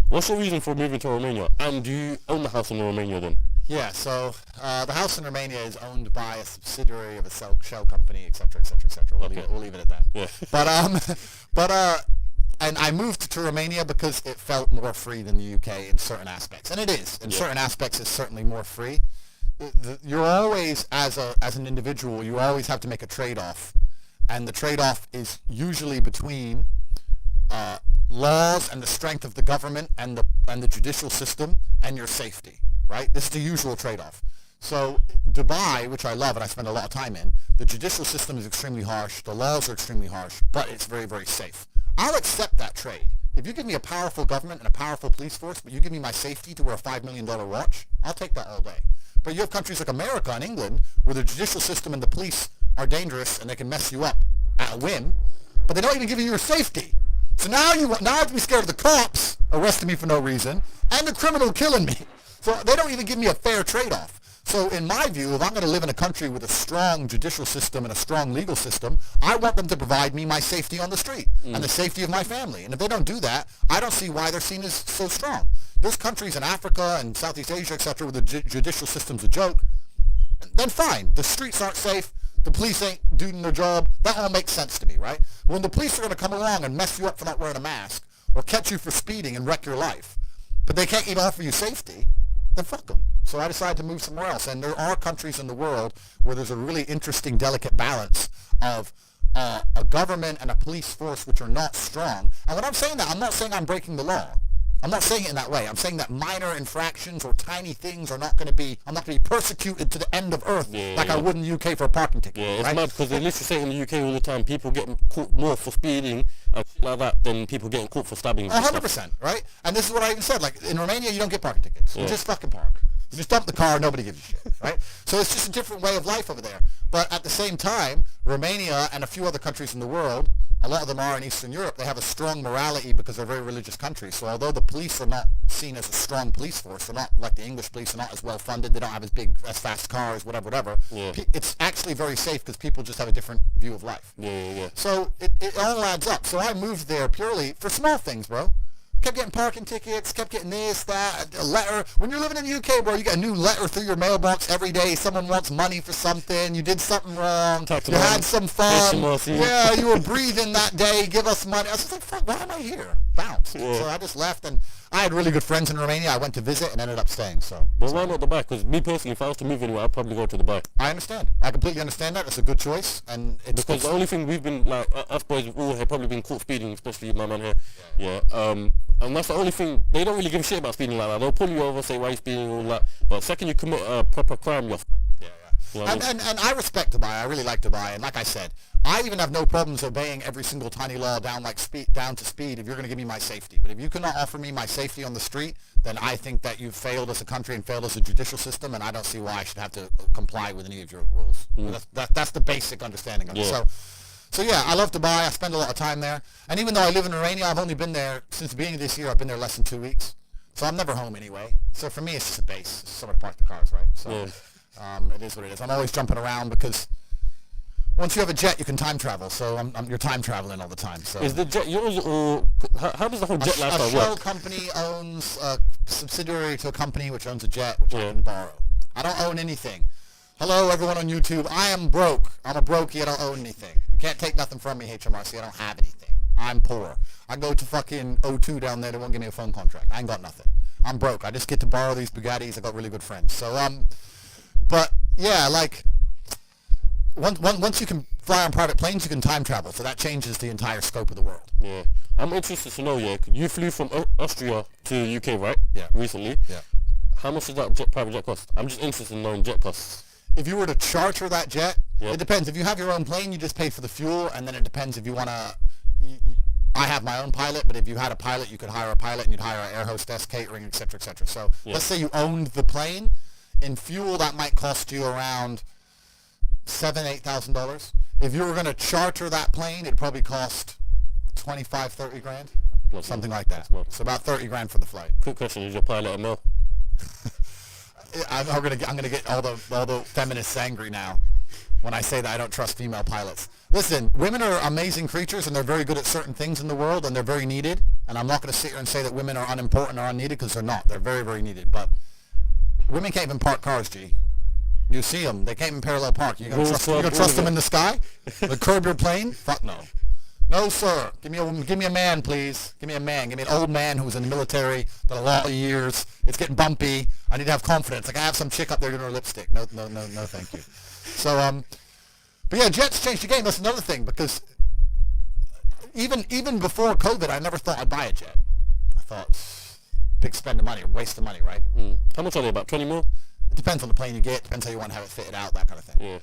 what's your reason for moving to Romania? And do you own the house in Romania then? Yeah, so the house in Romania is owned by a subsidiary of a shell company, etc., etc., etc. We'll leave it at that. Yeah. And I moved to Romania because it felt more free than the UK in certain aspects, and it is. In certain aspects, it's certainly more free. You're always, as an individual, you always have to make a trade-off, and the trade-off is usually between laws and the strength of the government and the judicial system and your safety. Right? This is the usual trade-off. So Dubai, which I love and I spend a lot of time in, the judicial system is extremely harsh, the laws are extremely harsh, but it's very, very safe. I'll accept that trade. If you give me a powerful government and a powerful police force, but you give me my safety to wear a $5 million watch, I'll take that all day. But you have countries like America and England where the judicial system and the police are dangerous and they can mess you up at a whim, but they don't even give you your safety. So now I have to be scared of the cops arresting me for no reason and the criminal killing me. So they don't even give me a fair trade-off. So in my view, if I'm going to live in a country with a strong judicial system and a strong legal system, I want them to provide me my safety on the street and the safety of my family. And if they don't do that, I don't see why they're seen as so strong. There's countries in Africa and Southeast Asia, etc., where the judicial system's a joke. Then fine. The streets aren't safe. The police ain't doing their job. That all makes sense to me, right? When the police are going to come along and mess you up for not wearing a mask or catch you for speeding and wreck your life, but they can't even offer you safety, then fuck them. So I decided to move somewhere else. And there are countries in the world where there's a really interesting, delicate balance of a government and a police force which are not strong. And when I'm saying that, I'm not saying I'm breaking the law. I'm not saying it in that way. I'm saying that minor infractions or tiny things are not going to be, I'm not going to be persecuted to the end of earth I would in the UK for a parking ticket. Yeah, it's right? mad because they literally say in the UK all the time, people get caught more for speeding and shit like that than people getting caught for stabbing. 100%, right? And this is what I even said. Like, in Romania, you don't get parking tickets. You just fucking park. You just dump the car, nobody gives a shit, right? So it's just a different way of life over there. But at the same time, Romania and a few other countries in the world, a lot of them are in Eastern Europe, they have a strong morality because they're very religious countries. So although the police are not seen as a strong police force, they're not like the English police, they're not as well funded, they don't have as fast cars, whatever. It's actually very safe because people just have a different view of life. So it all adds up. So I moved there purely for small things, bro. Kept getting parking tickets, kept getting this, that, a letter. When you're living in the UK, bro, you get a new letter through your mailbox every day. Someone wants money for something. You did something wrong. You had some fun. Yeah, you were breathing that day. Give us money. I was just like, fuck, why am I here? Bounce. So I just left, and I had really good friends in Romania. I went to visit and ended up staying. So. But why not Dubai? Because me personally, if I was to move anywhere, I'd probably go to Dubai. I understand. I completely understand that. It's a good choice, and it's Because the only thing we've been like us boys, we've all have probably been caught speeding, especially my man here. Yeah. And that's the only thing. They don't really give a shit about speeding like that. They'll pull you over, say why you speeding, all that. But second you commit a proper crime, you're. You know what I mean? And I respect Dubai. I really like Dubai. And like I said, I even have no problems obeying every single tiny law down to speed if you're going to give me my safety. But if you cannot offer me my safety on the street, then I think that you've failed as a country and failed as a judicial system, and I don't see why I should have to comply with any of your rules. That's the basic understanding of it. So yeah, I love Dubai. I spend a lot of time there. And even though I live in Romania, I've only been there since the beginning of this year. I've been there less than 2 weeks. So I'm never home anyway. So for me, it's just a base. It's somewhere to park the cars, right? So it is what it is. I'm always jumping around because once you have a jet, you can time travel. So you're time traveling all the time. So is the jet yours, or how does the whole jet lifestyle work? A shell company owns a subsidiary to a company which owns a jet, which I can borrow. I don't own anything. Hello, everyone on YouTube. I am broke. I'm a brokey. I don't own anything. You can't take nothing from me, HMRC. I don't have anything. I'm poor. I go to fucking O2 down there. They won't give me a phone contract. I ain't got nothing. I'm broke. I just get to borrow these Bugattis. I got really good friends. So but yeah, like once you can fly on private planes, you can time travel. So that changes the entire scope of the world. Yeah, I'm interested to know. Yeah, you flew from Austria to UK, right? Yeah. Recently. Yeah. How much does that private jet cost? I'm just interested in knowing jet costs. If you were to charter that jet, it depends. If you have your own plane, you just pay for the fuel, and then it depends if you want to. I have my own pilot, but if you had a pilot, you could hire a pilot, and you'd hire an air hostess, catering, etc., etc. So let's say you owned the plane. In fuel, that might cost you around $8,000. If you were going to charter that plane, it'd probably cost 25, 30 grand, something like that. So about 30 grand for the flight. Quick question: is your pilot a male? I'm gonna get all the feminists angry now when I say that I don't trust female pilots. Listen, women are amazing creatures and they're very good at certain things in the world and they're very needed. And I'm not going to sit here and say that women are unimportant or unneeded because they're not. They're very, very needed. But women can't even park cars, G. You see them. They can't even parallel park. You gonna trust them in the sky? The curb your plane? Fuck no. No, sir. Give me a man, please. Give me a man. Give me an old man who's in the military, done a lot of years. It's getting bumpy. I need to have confidence. Like I have some chick up there doing her lipstick. No, thank you. So, but yeah, jets changed the game. That's another thing because even before COVID, I never thought I'd buy a jet. I thought, big spend of money, waste of money, right? How much are they? About 20 mil? It depends on the plane you get. Depends how you want to have it fitted out, that kind of thing. Yeah.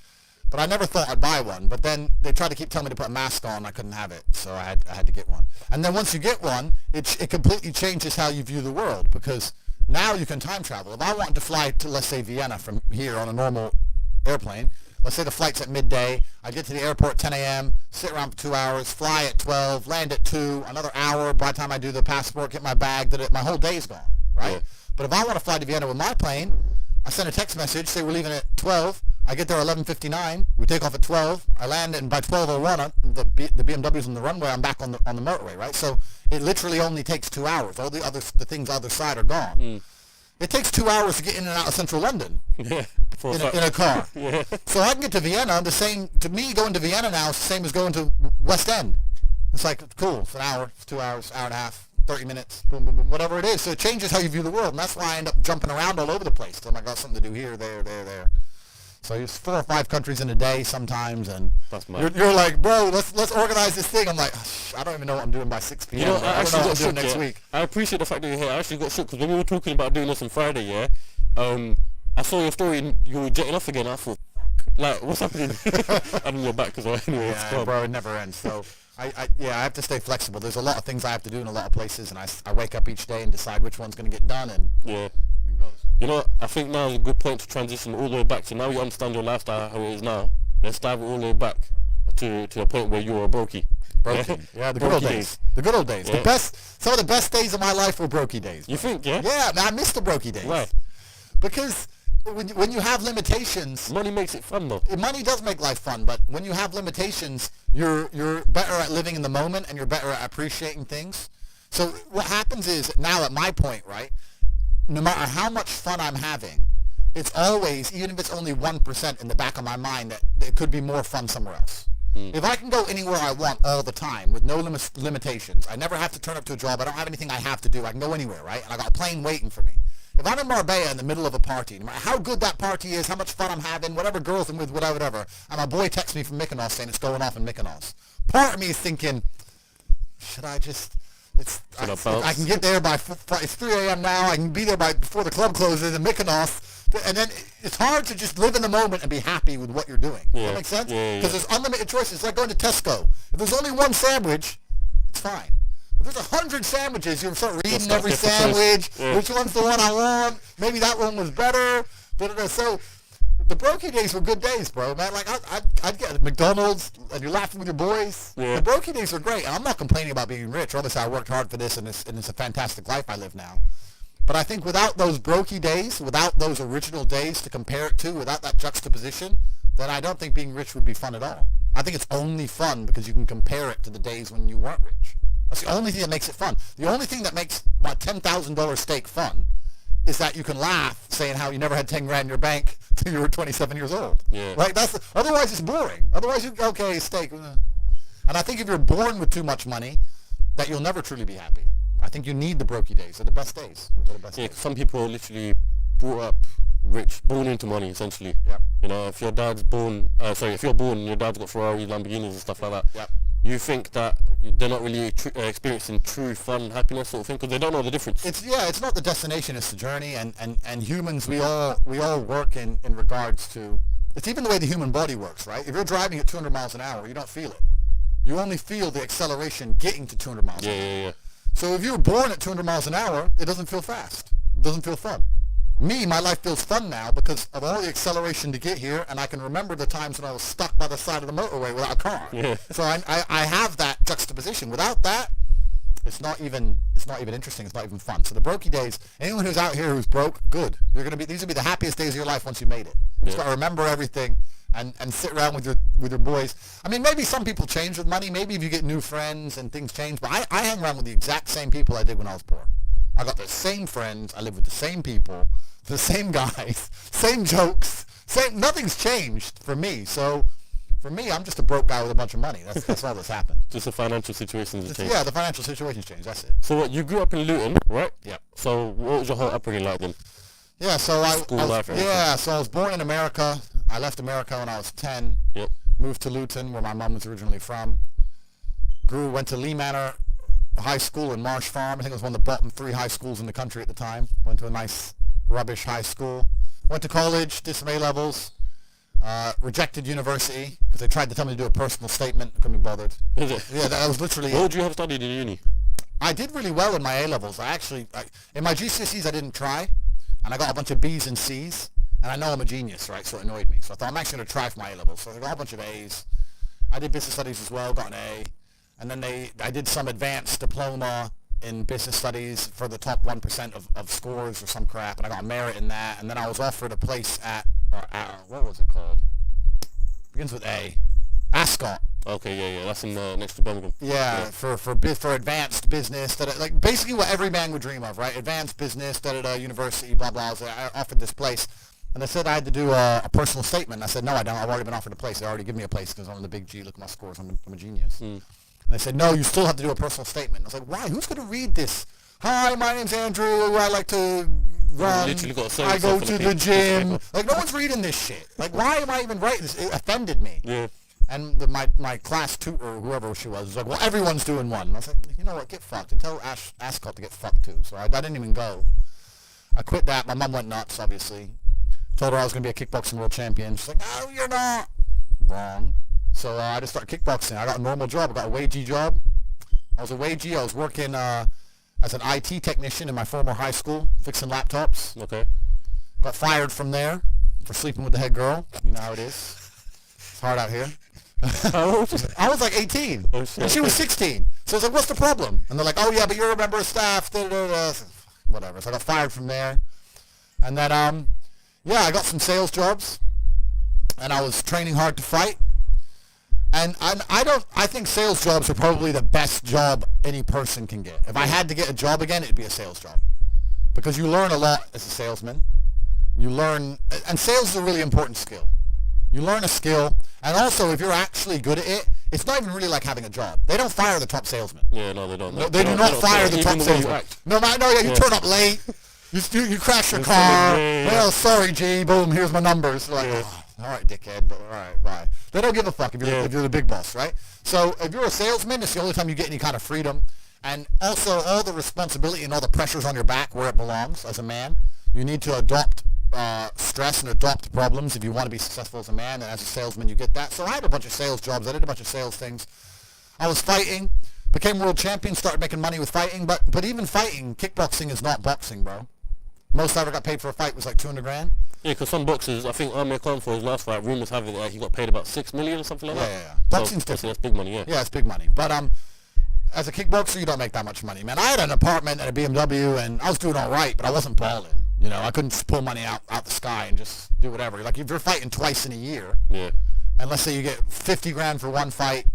But I never thought I'd buy one. But then they tried to keep telling me to put a mask on. I couldn't have it, so I had to get one. And then once you get one, it completely changes how you view the world because now you can time travel. If I wanted to fly to, let's say, Vienna from here on a normal airplane, let's say the flight's at midday, I get to the airport at 10 a.m., sit around for 2 hours, fly at 12, land at 2, another hour. By the time I do the passport, get my bag, my whole day's gone, right? Yeah. But if I want to fly to Vienna with my plane, I send a text message, say we're leaving at 12. I get there at 11:59. We take off at 12. I land, and by 12:01, the BMW's on the runway. I'm back on the motorway, right? So it literally only takes 2 hours. All the things on the other side are gone. It takes 2 hours to get in and out of central London in a car. Yeah. So I can get to Vienna. To me, going to Vienna now is the same as going to West End. It's like, cool, it's an hour, it's 2 hours, hour and a half, 30 minutes, boom, boom, boom, whatever it is. So it changes how you view the world, and that's why I end up jumping around all over the place. So I got something to do here, there. So it's 4 or 5 countries in a day sometimes, and you're like, bro, let's organize this thing. I'm like, I don't even know what I'm doing by 6 p.m. You know, I actually got shook next week. I appreciate the fact that you're here. I actually got shook because when we were talking about doing this on Friday, I saw your story and you were jetting off again. I thought, like, what's happening? And you're back as well. Anyway, yeah, bro, it never ends. So I have to stay flexible. There's a lot of things I have to do in a lot of places, and I wake up each day and decide which one's going to get done. And yeah. You know, I think now is a good point to transition all the way back. So now you understand your lifestyle how it is now. Let's dive all the way back to a point where you were a brokey. Brokey. Yeah, the good old days. The good old days. Yeah. Some of the best days of my life were brokey days. You think, yeah? Yeah, man, I miss the brokey days. Right. Because when you have limitations, money makes it fun though. Money does make life fun, but when you have limitations, you're better at living in the moment and you're better at appreciating things. So what happens is now at my point, right? No matter how much fun I'm having, it's always, even if it's only 1% in the back of my mind, that it could be more fun somewhere else. If I can go anywhere I want all the time with no limitations, I never have to turn up to a job, I don't have anything I have to do, I can go anywhere, right? And I got a plane waiting for me. If I'm in Marbella in the middle of a party, no matter how good that party is, how much fun I'm having, whatever girls I'm with, whatever, and my boy texts me from Mykonos saying it's going off in Mykonos, part of me is thinking, should I just... I can get there by it's 3 a.m. now. I can be there before the club closes in Mykonos, and then it's hard to just live in the moment and be happy with what you're doing. Does that make sense? Because there's unlimited choices. It's like going to Tesco. If there's only one sandwich, it's fine. If there's 100 sandwiches, you start reading every sandwich. Which one's the one I want? Maybe that one was better. So the brokey days were good days, bro, man. Like, I'd get McDonald's, and you're laughing with your boys. The brokey days were great, and I'm not complaining about being rich. Obviously, I worked hard for this, and it's a fantastic life I live now. But I think without those brokey days, without those original days to compare it to, without that juxtaposition, then I don't think being rich would be fun at all. I think it's only fun because you can compare it to the days when you weren't rich. That's the only thing that makes it fun. The only thing that makes my $10,000 steak fun is that you can laugh saying how you never had 10 grand in your bank till you were 27 years old. Right? Otherwise it's boring. Otherwise okay, steak. And I think if you're born with too much money, that you'll never truly be happy. I think you need the brokey days. They're the best days. Some people are literally brought up rich, born into money essentially. You know, if your dad's born, if you're born and your dad's got Ferrari, Lamborghinis and stuff like that, you think that they're not really experiencing true fun, happiness sort of thing, because they don't know the difference. It's not the destination, it's the journey, and humans, we all work in regards to, it's even the way the human body works, right? If you're driving at 200 miles an hour, you don't feel it. You only feel the acceleration getting to 200 miles an hour. So if you were born at 200 miles an hour, it doesn't feel fast. It doesn't feel fun. My life feels fun now because of all the acceleration to get here, and I can remember the times when I was stuck by the side of the motorway without a car. So I have that juxtaposition. Without that, it's not even interesting. It's not even fun. So the brokey days, anyone who's out here who's broke, good. These will be the happiest days of your life once you made it. You just got to remember everything and sit around with your boys. I mean, maybe some people change with money. Maybe if you get new friends and things change. But I hang around with the exact same people I did when I was poor. I got the same friends. I live with the same people, the same guys, same jokes. Nothing's changed for me. So for me, I'm just a broke guy with a bunch of money. That's all that's happened. Just the financial situation's changed. Yeah, the financial situation's changed. That's it. So you grew up in Luton, right? Yeah. So what was your whole upbringing like then? Yeah, so I was born in America. I left America when I was 10. Moved to Luton, where my mom was originally from. Went to Lee Manor High School in Marsh Farm. I think it was one of the bottom 3 high schools in the country at the time. Went to a nice rubbish high school. Went to college, did some A-levels. Rejected university because they tried to tell me to do a personal statement. Couldn't be bothered. Is it? Yeah, that was literally. What would you have studied in uni? I did really well in my A-levels. In my GCSEs I didn't try, and I got a bunch of B's and C's. And I know I'm a genius, right? So it annoyed me. So I thought I'm actually going to try for my A-levels. So I got a bunch of A's. I did business studies as well, got an A. And then I did some advanced diploma in business studies for the top 1% of scores or some crap, and I got merit in that. And then I was offered a place at what was it called? Begins with A. Ascot. Okay, yeah, that's in next to Birmingham. Yeah, for advanced business, like basically what every man would dream of, right? Advanced business, university, blah blah. So I offered this place, and they said I had to do a personal statement. I said no, I don't. I've already been offered a place. They already give me a place because I'm the big G. Look at my scores. I'm a genius. And they said no, you still have to do a personal statement. I was like, why? Who's going to read this? Hi, my name's Andrew. I like to run. I go to the gym. Like no one's reading this shit. Like why am I even writing this? It offended me. Yeah. And my class tutor, or whoever she was like, well, everyone's doing one. And I was like, you know what, get fucked. And tell Ascot to get fucked too. So I didn't even go. I quit that. My mom went nuts, obviously. Told her I was going to be a kickboxing world champion. She's like, no, you're not. Wrong. So I just started kickboxing. I got a normal job. I got a wagey job. I was a wagey. I was working as an IT technician in my former high school, fixing laptops. Okay. Got fired from there for sleeping with the head girl. You know how it is. It's hard out here. I was like 18, and she was 16. So I was like, what's the problem? And they're like, oh yeah, but you're a member of staff. Whatever. So I got fired from there. And then, I got some sales jobs, and I was training hard to fight. And I think sales jobs are probably the best job any person can get. If I had to get a job again, it'd be a sales job. Because you learn a lot as a salesman. You learn, and sales is a really important skill. You learn a skill, And also, if you're actually good at it, it's not even really like having a job. They don't fire the top salesman. Yeah, no, they don't. No, they do not fire the top salesman. No, you turn up late. You crash your car. Well, sorry, G. Boom, here's my numbers. Like, all right, dickhead. But all right, bye. They don't give a fuck if you're the big boss, right? So if you're a salesman, it's the only time you get any kind of freedom. And also, all the responsibility and all the pressures on your back where it belongs as a man. You need to adopt stress and adopt problems if you want to be successful as a man. And as a salesman, you get that. So I had a bunch of sales jobs. I did a bunch of sales things. I was fighting, became world champion, started making money with fighting. But even fighting, kickboxing is not boxing, bro. Most I ever got paid for a fight was like 200 grand. Yeah, because some boxers, I think Amir Khan for his last fight, rumors have it that he got paid about 6 million or something like that. Yeah. Boxing's different. That's big money, yeah. Yeah, it's big money. But as a kickboxer, you don't make that much money, man. I had an apartment and a BMW, and I was doing all right, but I wasn't balling. You know, I couldn't just pull money out the sky and just do whatever. Like, if you're fighting twice in a year, and let's say you get 50 grand for one fight,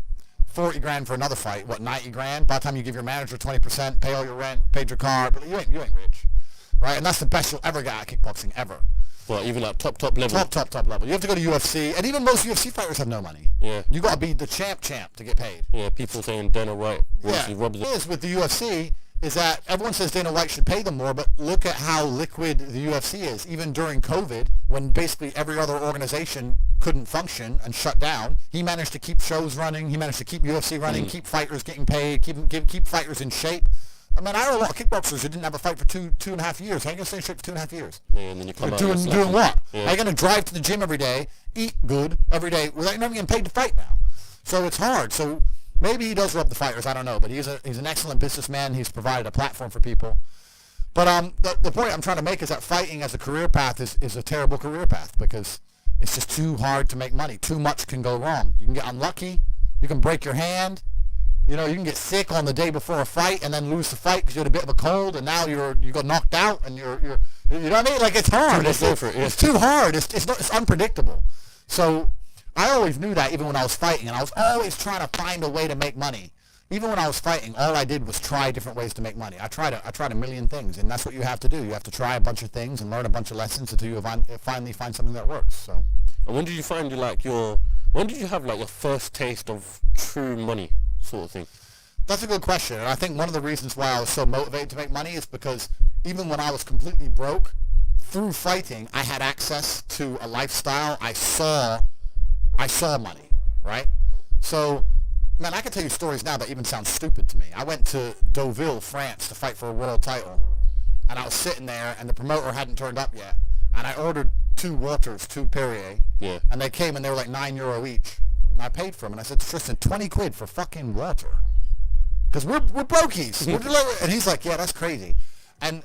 40 grand for another fight, 90 grand? By the time you give your manager 20%, pay all your rent, paid your car, but you ain't rich. Right? And that's the best you'll ever get at kickboxing, ever. Well, even at top level. Top level. You have to go to UFC, and even most UFC fighters have no money. Yeah. You got to be the champ to get paid. Yeah, people saying Dana White. Yeah. The thing is with the UFC is that everyone says Dana White should pay them more, but look at how liquid the UFC is. Even during COVID, when basically every other organization couldn't function and shut down, he managed to keep shows running. He managed to keep UFC running, keep fighters getting paid, keep fighters in shape. I mean, I know a lot of kickboxers who didn't have a fight for two and a half years. How are you going to stay in shape for 2.5 years? Yeah, and then you come out doing what? Yeah. How are you going to drive to the gym every day, eat good every day, without never getting paid to fight now? So it's hard. So maybe he does rub the fighters. I don't know. But he's an excellent businessman. He's provided a platform for people. But the point I'm trying to make is that fighting as a career path is a terrible career path because it's just too hard to make money. Too much can go wrong. You can get unlucky. You can break your hand. You know, you can get sick on the day before a fight and then lose the fight because you had a bit of a cold and now you got knocked out and you're you know what I mean? Like, it's hard. It's too hard. It's unpredictable. So I always knew that even when I was fighting, and I was always trying to find a way to make money. Even when I was fighting, all I did was try different ways to make money. I tried a million things, and that's what you have to do. You have to try a bunch of things and learn a bunch of lessons until you finally find something that works. So. And when did you find when did you have like your first taste of true money sort of thing? That's a good question, and I think one of the reasons why I was so motivated to make money is because even when I was completely broke, through fighting, I had access to a lifestyle. I saw money, right? So, man, I can tell you stories now that even sound stupid to me. I went to Deauville, France to fight for a world title, and I was sitting there, and the promoter hadn't turned up yet, and I ordered 2 waters, 2 Perrier, and they came and they were like €9 each, and I paid for them, and I said, Tristan, 20 quid for fucking water. Because we're brokies. And he's like, yeah, that's crazy. And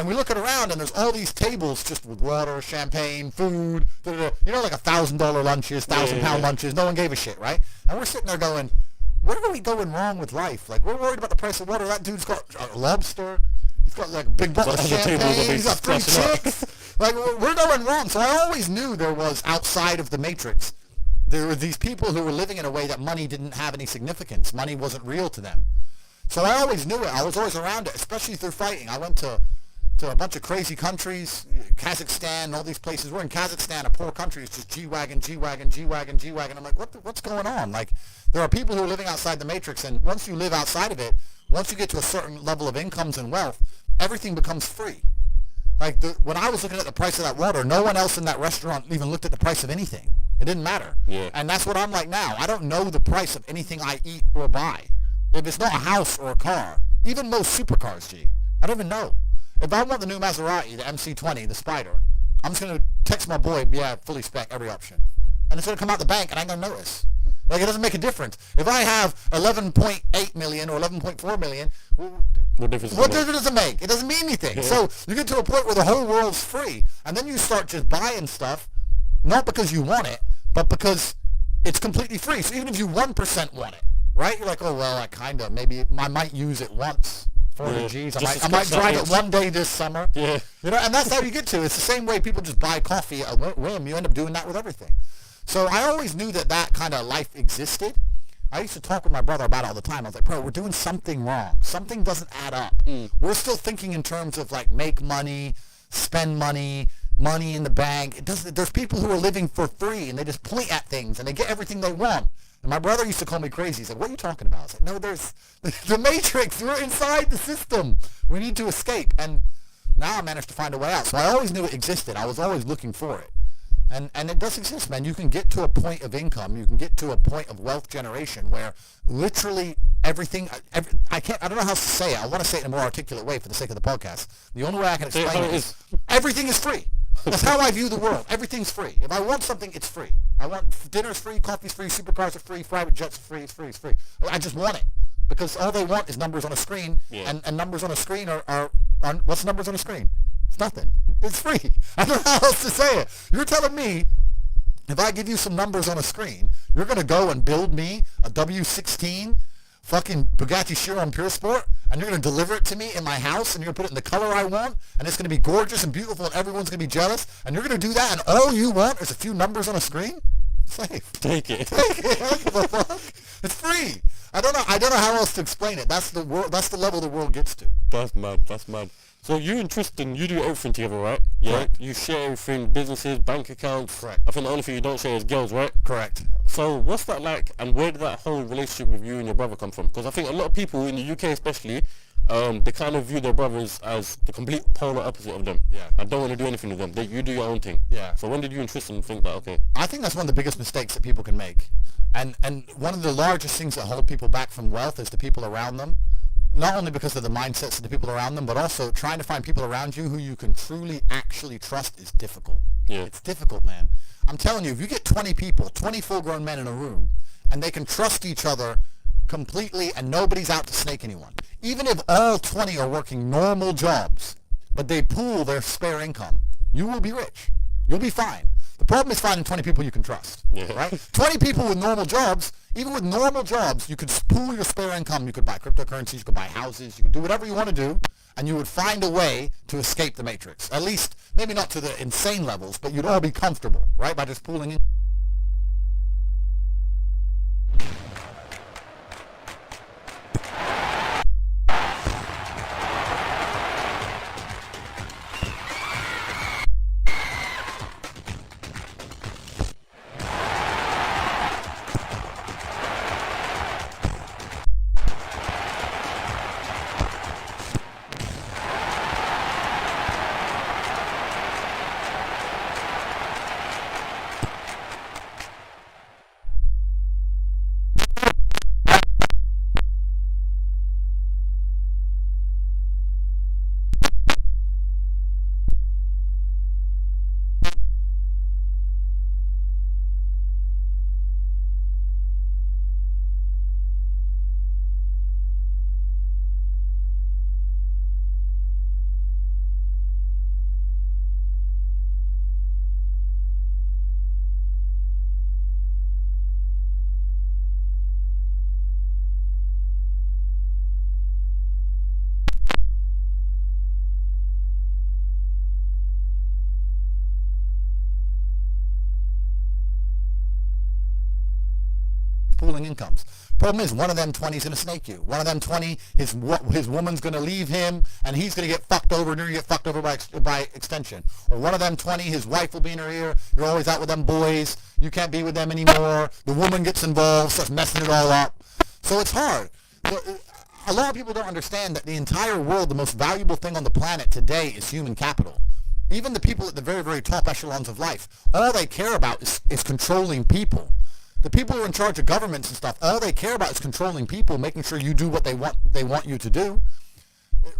we look around, and there's all these tables just with water, champagne, food, you know, like $1,000 lunches, £1,000 lunches. No one gave a shit, right? And we're sitting there going, where are we going wrong with life? Like, we're worried about the price of water. That dude's got a lobster. He's got like a big bottle of champagne. He's got 3 chicks. Like, we're going wrong. So I always knew there was, outside of the matrix, there were these people who were living in a way that money didn't have any significance. Money wasn't real to them. So I always knew it. I was always around it, especially through fighting. I went to a bunch of crazy countries, Kazakhstan, all these places. We're in Kazakhstan, a poor country. It's just G-Wagon, G-Wagon, G-Wagon, G-Wagon. I'm like, what's going on? Like, there are people who are living outside the matrix, and once you live outside of it, once you get to a certain level of incomes and wealth, everything becomes free. Like, when I was looking at the price of that water, no one else in that restaurant even looked at the price of anything. It didn't matter. Yeah. And that's what I'm like now. I don't know the price of anything I eat or buy. If it's not a house or a car, even most supercars, G, I don't even know. If I want the new Maserati, the MC20, the Spider, I'm just going to text my boy, yeah, fully spec, every option. And it's going to come out the bank, and I ain't going to notice. Like, it doesn't make a difference. If I have 11.8 million or 11.4 million, what difference does it make? It doesn't mean anything. Yeah. So you get to a point where the whole world's free, and then you start just buying stuff, not because you want it, but because it's completely free. So even if you 1% want it, right? You're like, oh, well, maybe I might use it once. 400 G's. I might drive it one day this summer. Yeah. You know, and that's how you get to. It's the same way people just buy coffee at a whim. You end up doing that with everything. So I always knew that kind of life existed. I used to talk with my brother about it all the time. I was like, bro, we're doing something wrong. Something doesn't add up. We're still thinking in terms of like make money, spend money, money in the bank. There's people who are living for free, and they just point at things, and they get everything they want. And my brother used to call me crazy. He's like, what are you talking about? I was like, no, there's the Matrix. We're inside the system. We need to escape. And now I managed to find a way out. So I always knew it existed. I was always looking for it. And it does exist, man. You can get to a point of income. You can get to a point of wealth generation where literally everything, I don't know how to say it. I want to say it in a more articulate way for the sake of the podcast. The only way I can explain it is everything is free. That's how I view the world. Everything's free. If I want something, it's free. I want dinner's free, coffee's free, supercars are free, private jets are free, it's free, it's free. I just want it. Because all they want is numbers on a screen, and numbers on a screen are what's numbers on a screen? It's nothing. It's free. I don't know how else to say it. You're telling me if I give you some numbers on a screen, you're going to go and build me a W16 fucking Bugatti Chiron Pure Sport, and you're going to deliver it to me in my house, and you're going to put it in the color I want, and it's going to be gorgeous and beautiful, and everyone's going to be jealous, and you're going to do that, and all you want is a few numbers on a screen? Safe. Take it. Take it. I don't give a fuck. It's free. I don't know how else to explain it. That's the world. That's the level the world gets to. That's mad. That's mad. So you and Tristan, you do everything together, right? Yeah. Correct. You share everything, businesses, bank accounts. Correct. I think the only thing you don't share is girls, right? Correct. So what's that like, and where did that whole relationship with you and your brother come from? Because I think a lot of people in the UK especially, they kind of view their brothers as the complete polar opposite of them. Yeah. I don't want to do anything with them. You do your own thing. Yeah. So when did you and Tristan think that, okay? I think that's one of the biggest mistakes that people can make. And one of the largest things that hold people back from wealth is the people around them. Not only because of the mindsets of the people around them, but also trying to find people around you who you can truly actually trust is difficult. Yeah. It's difficult, man. I'm telling you, if you get 20 people, 20 full-grown men in a room, and they can trust each other completely and nobody's out to snake anyone, even if all 20 are working normal jobs, but they pool their spare income, you will be rich. You'll be fine. The problem is finding 20 people you can trust, right? 20 people with normal jobs, even with normal jobs, you could pool your spare income. You could buy cryptocurrencies, you could buy houses, you could do whatever you want to do, and you would find a way to escape the matrix. At least, maybe not to the insane levels, but you'd all be comfortable, right, by just pooling in. Pooling incomes. Problem is, one of them 20 is going to snake you. One of them 20, his woman's going to leave him, and he's going to get fucked over, and you're going to get fucked over by extension. Or one of them 20, his wife will be in her ear, you're always out with them boys, you can't be with them anymore, the woman gets involved, starts messing it all up. So it's hard. A lot of people don't understand that the entire world, the most valuable thing on the planet today is human capital. Even the people at the very, very top echelons of life, all they care about is controlling people. The people who are in charge of governments and stuff, all they care about is controlling people, making sure you do what they want you to do.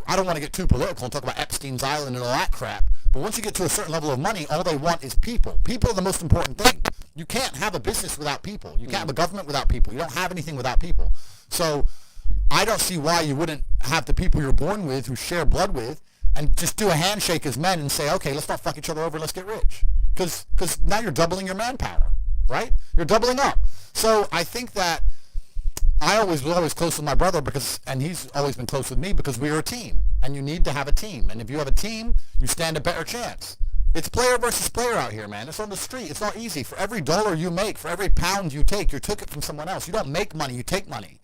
I don't want to get too political and talk about Epstein's Island and all that crap, but once you get to a certain level of money, all they want is people. People are the most important thing. You can't have a business without people. You can't have a government without people. You don't have anything without people. So I don't see why you wouldn't have the people you're born with, who share blood with, and just do a handshake as men and say, okay, let's not fuck each other over, let's get rich. Because now you're doubling your manpower. Right? You're doubling up. So I think that I was always close with my brother and he's always been close with me because we are a team. And you need to have a team. And if you have a team, you stand a better chance. It's player versus player out here, man. It's on the street. It's not easy. For every dollar you make, for every pound you take, you took it from someone else. You don't make money, you take money.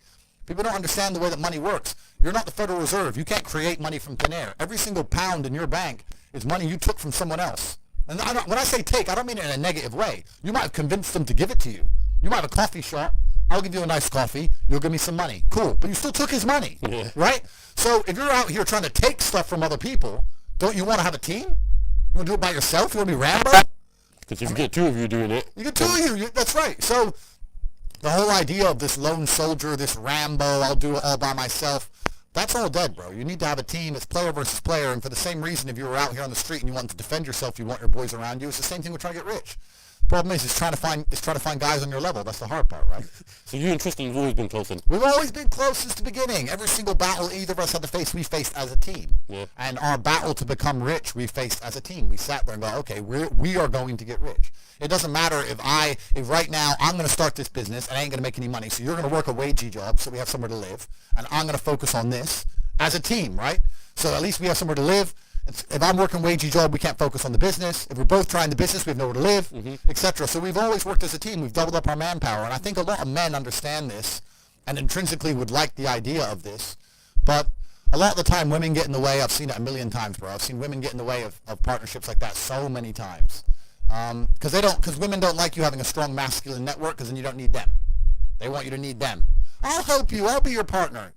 People don't understand the way that money works. You're not the Federal Reserve. You can't create money from thin air. Every single pound in your bank is money you took from someone else. And when I say take, I don't mean it in a negative way. You might have convinced them to give it to you. You might have a coffee shop. I'll give you a nice coffee. You'll give me some money. Cool. But you still took his money, right? So if you're out here trying to take stuff from other people, don't you want to have a team? You want to do it by yourself? You want to be Rambo? Because if you get two of you doing it. You get two of you. That's right. So the whole idea of this lone soldier, this Rambo, I'll do it all by myself, that's all dead, bro. You need to have a team. It's player versus player. And for the same reason, if you were out here on the street and you wanted to defend yourself, you want your boys around you. It's the same thing with trying to get rich. Problem is, it's trying to find guys on your level. That's the hard part, right? So you and Tristan have always been close then? We've always been close since the beginning. Every single battle either of us had to face, we faced as a team. Yeah. And our battle to become rich, we faced as a team. We sat there and go, okay, we are going to get rich. It doesn't matter if right now I'm going to start this business and I ain't going to make any money. So you're going to work a wagey job so we have somewhere to live. And I'm going to focus on this as a team, right? So at least we have somewhere to live. If I'm working wagey job, we can't focus on the business. If we're both trying the business, we have nowhere to live, etc. So we've always worked as a team. We've doubled up our manpower. And I think a lot of men understand this and intrinsically would like the idea of this. But a lot of the time, women get in the way. I've seen it a million times, bro. I've seen women get in the way of partnerships like that so many times. Because women don't like you having a strong masculine network because then you don't need them. They want you to need them. I'll help you. I'll be your partner.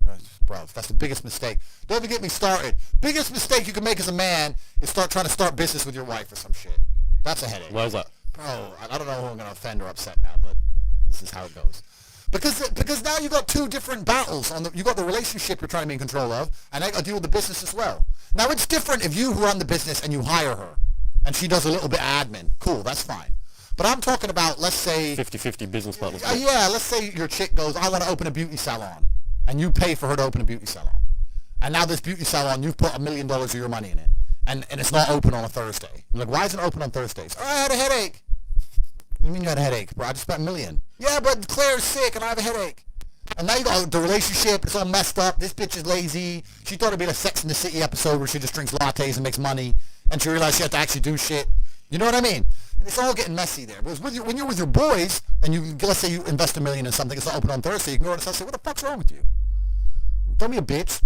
Bro, that's the biggest mistake. Don't even get me started. Biggest mistake you can make as a man is trying to start business with your wife or some shit. That's a headache. Why is that? Bro, I don't know who I'm going to offend or upset now, but this is how it goes. Because now you got two different battles. You got the relationship you're trying to be in control of, and I got to deal with the business as well. Now, it's different if you run the business and you hire her, and she does a little bit of admin. Cool, that's fine. But I'm talking about, let's say... 50-50 business partners. Yeah, let's say your chick goes, I want to open a beauty salon. And you pay for her to open a beauty salon. And now this beauty salon, you've put $1 million of your money in it. And it's not open on a Thursday. You're like, why isn't it open on Thursdays? Oh, I had a headache. What do you mean you had a headache? Bro, I just spent $1 million. Yeah, but Claire's sick and I have a headache. And now you got the relationship, it's all messed up. This bitch is lazy. She thought it'd be a Sex in the City episode where she just drinks lattes and makes money. And she realized she had to actually do shit. You know what I mean? And it's all getting messy there. Because when you're with your boys, and let's say you invest $1 million in something, it's not open on Thursday, you can go to and say, what the fuck's wrong with you? Don't be a bitch.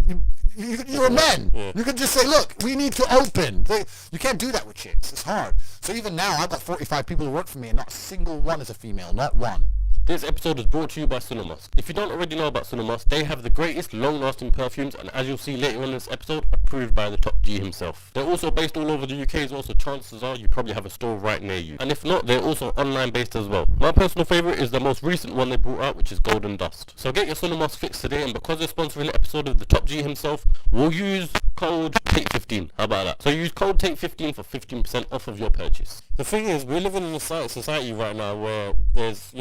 You're a man. Yeah. You can just say, look, we need to open. You can't do that with chicks. It's hard. So even now, I've got 45 people who work for me, and not a single one is a female. Not one. This episode is brought to you by Cinemas. If you don't already know about Cinemas, they have the greatest long-lasting perfumes, and as you'll see later on in this episode, approved by the top G himself. They're also based all over the UK as well, so chances are you probably have a store right near you. And if not, they're also online based as well. My personal favourite is the most recent one they brought out, which is Golden Dust. So get your Cinemas fixed today, and because they're sponsoring the episode of the top G himself, we'll use code Tate15. How about that? So use code Tate15 for 15% off of your purchase. The thing is, we're living in a society right now where there's,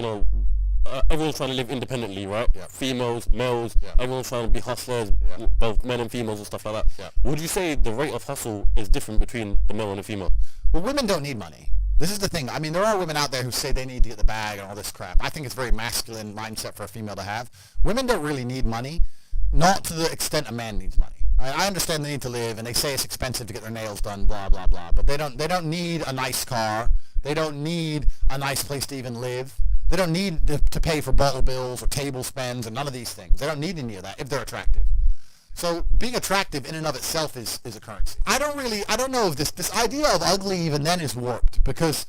everyone's trying to live independently, right? Yeah. Females, males, everyone's trying to be hustlers, both men and females and stuff like that. Yeah. Would you say the rate of hustle is different between the male and the female? Well, women don't need money. This is the thing. I mean, there are women out there who say they need to get the bag and all this crap. I think it's a very masculine mindset for a female to have. Women don't really need money, not to the extent a man needs money. I understand they need to live, and they say it's expensive to get their nails done, blah, blah, blah. But they don't need a nice car. They don't need a nice place to even live. They don't need to pay for bottle bills or table spends and none of these things. They don't need any of that if they're attractive. So being attractive in and of itself is a currency. I don't know if this idea of ugly even then is warped, because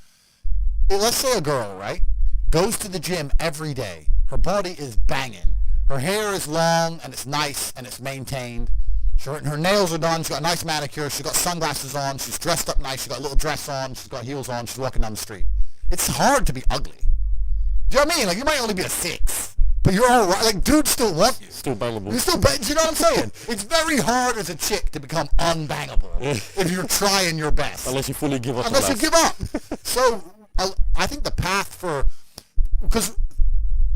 let's say a girl, right, goes to the gym every day. Her body is banging. Her hair is long and it's nice and it's maintained. Her nails are done. She's got a nice manicure. She's got sunglasses on. She's dressed up nice. She's got a little dress on. She's got heels on. She's walking down the street. It's hard to be ugly. Do you know what I mean? Like, you might only be a 6, but you're all right. Like, dudes still want you. Still bangable. You're still do you know what I'm saying? It's very hard as a chick to become unbangable if you're trying your best. Unless you fully give up. Unless you give up. So, I think the path because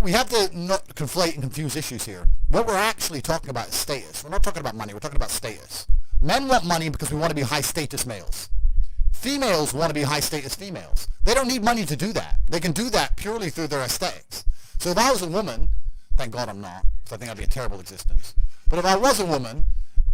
we have to not conflate and confuse issues here. What we're actually talking about is status. We're not talking about money. We're talking about status. Men want money because we want to be high-status males. Females want to be high-status females. They don't need money to do that. They can do that purely through their aesthetics. So if I was a woman, thank God I'm not, because I think I'd be a terrible existence. But if I was a woman,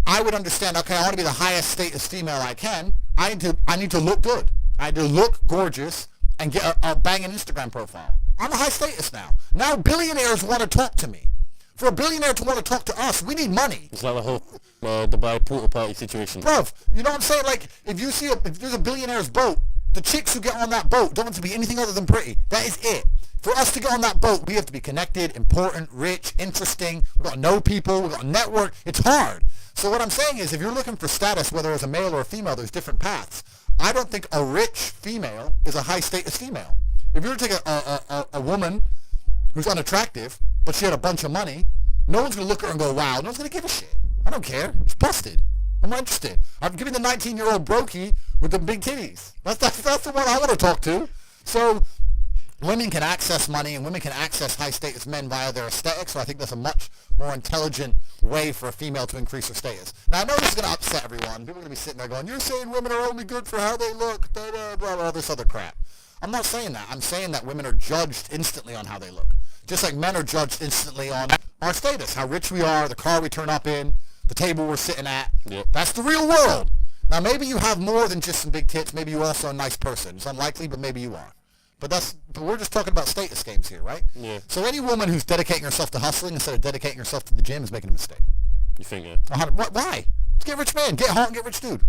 I would understand, okay, I want to be the highest-status female I can. I need to look good. I need to look gorgeous and get a banging Instagram profile. I'm a high status now. Now billionaires want to talk to me. For a billionaire to want to talk to us, we need money. It's like the whole Dubai porta party situation. Bruv, you know what I'm saying? Like, if there's a billionaire's boat The chicks who get on that boat don't have to be anything other than pretty. That is it. For us to get on that boat, we have to be connected, important, rich, interesting. We've got to know people. We've got to network. It's hard. So what I'm saying is, if you're looking for status, whether as a male or a female, there's different paths. I don't think a rich female is a high-status female. If you were to take a woman who's unattractive, but she had a bunch of money, no one's going to look at her and go, wow. No one's going to give a shit. I don't care. It's busted. I'm not interested. I'm giving the 19-year-old brokey with the big titties. That's the one I want to talk to. So women can access money and women can access high-status men via their aesthetics, so I think that's a much more intelligent way for a female to increase her status. Now, I know this is going to upset everyone. People are going to be sitting there going, you're saying women are only good for how they look, blah, blah, blah, blah, this other crap. I'm not saying that. I'm saying that women are judged instantly on how they look. Just like men are judged instantly on our status, how rich we are, the car we turn up in, the table we're sitting at. Yep. That's the real world. Now, maybe you have more than just some big tits. Maybe you're also a nice person. It's unlikely, but maybe you are. But we're just talking about status games here, right? Yeah. So any woman who's dedicating herself to hustling instead of dedicating herself to the gym is making a mistake. You think, yeah? Why? Get rich man. Get hot and get rich dude.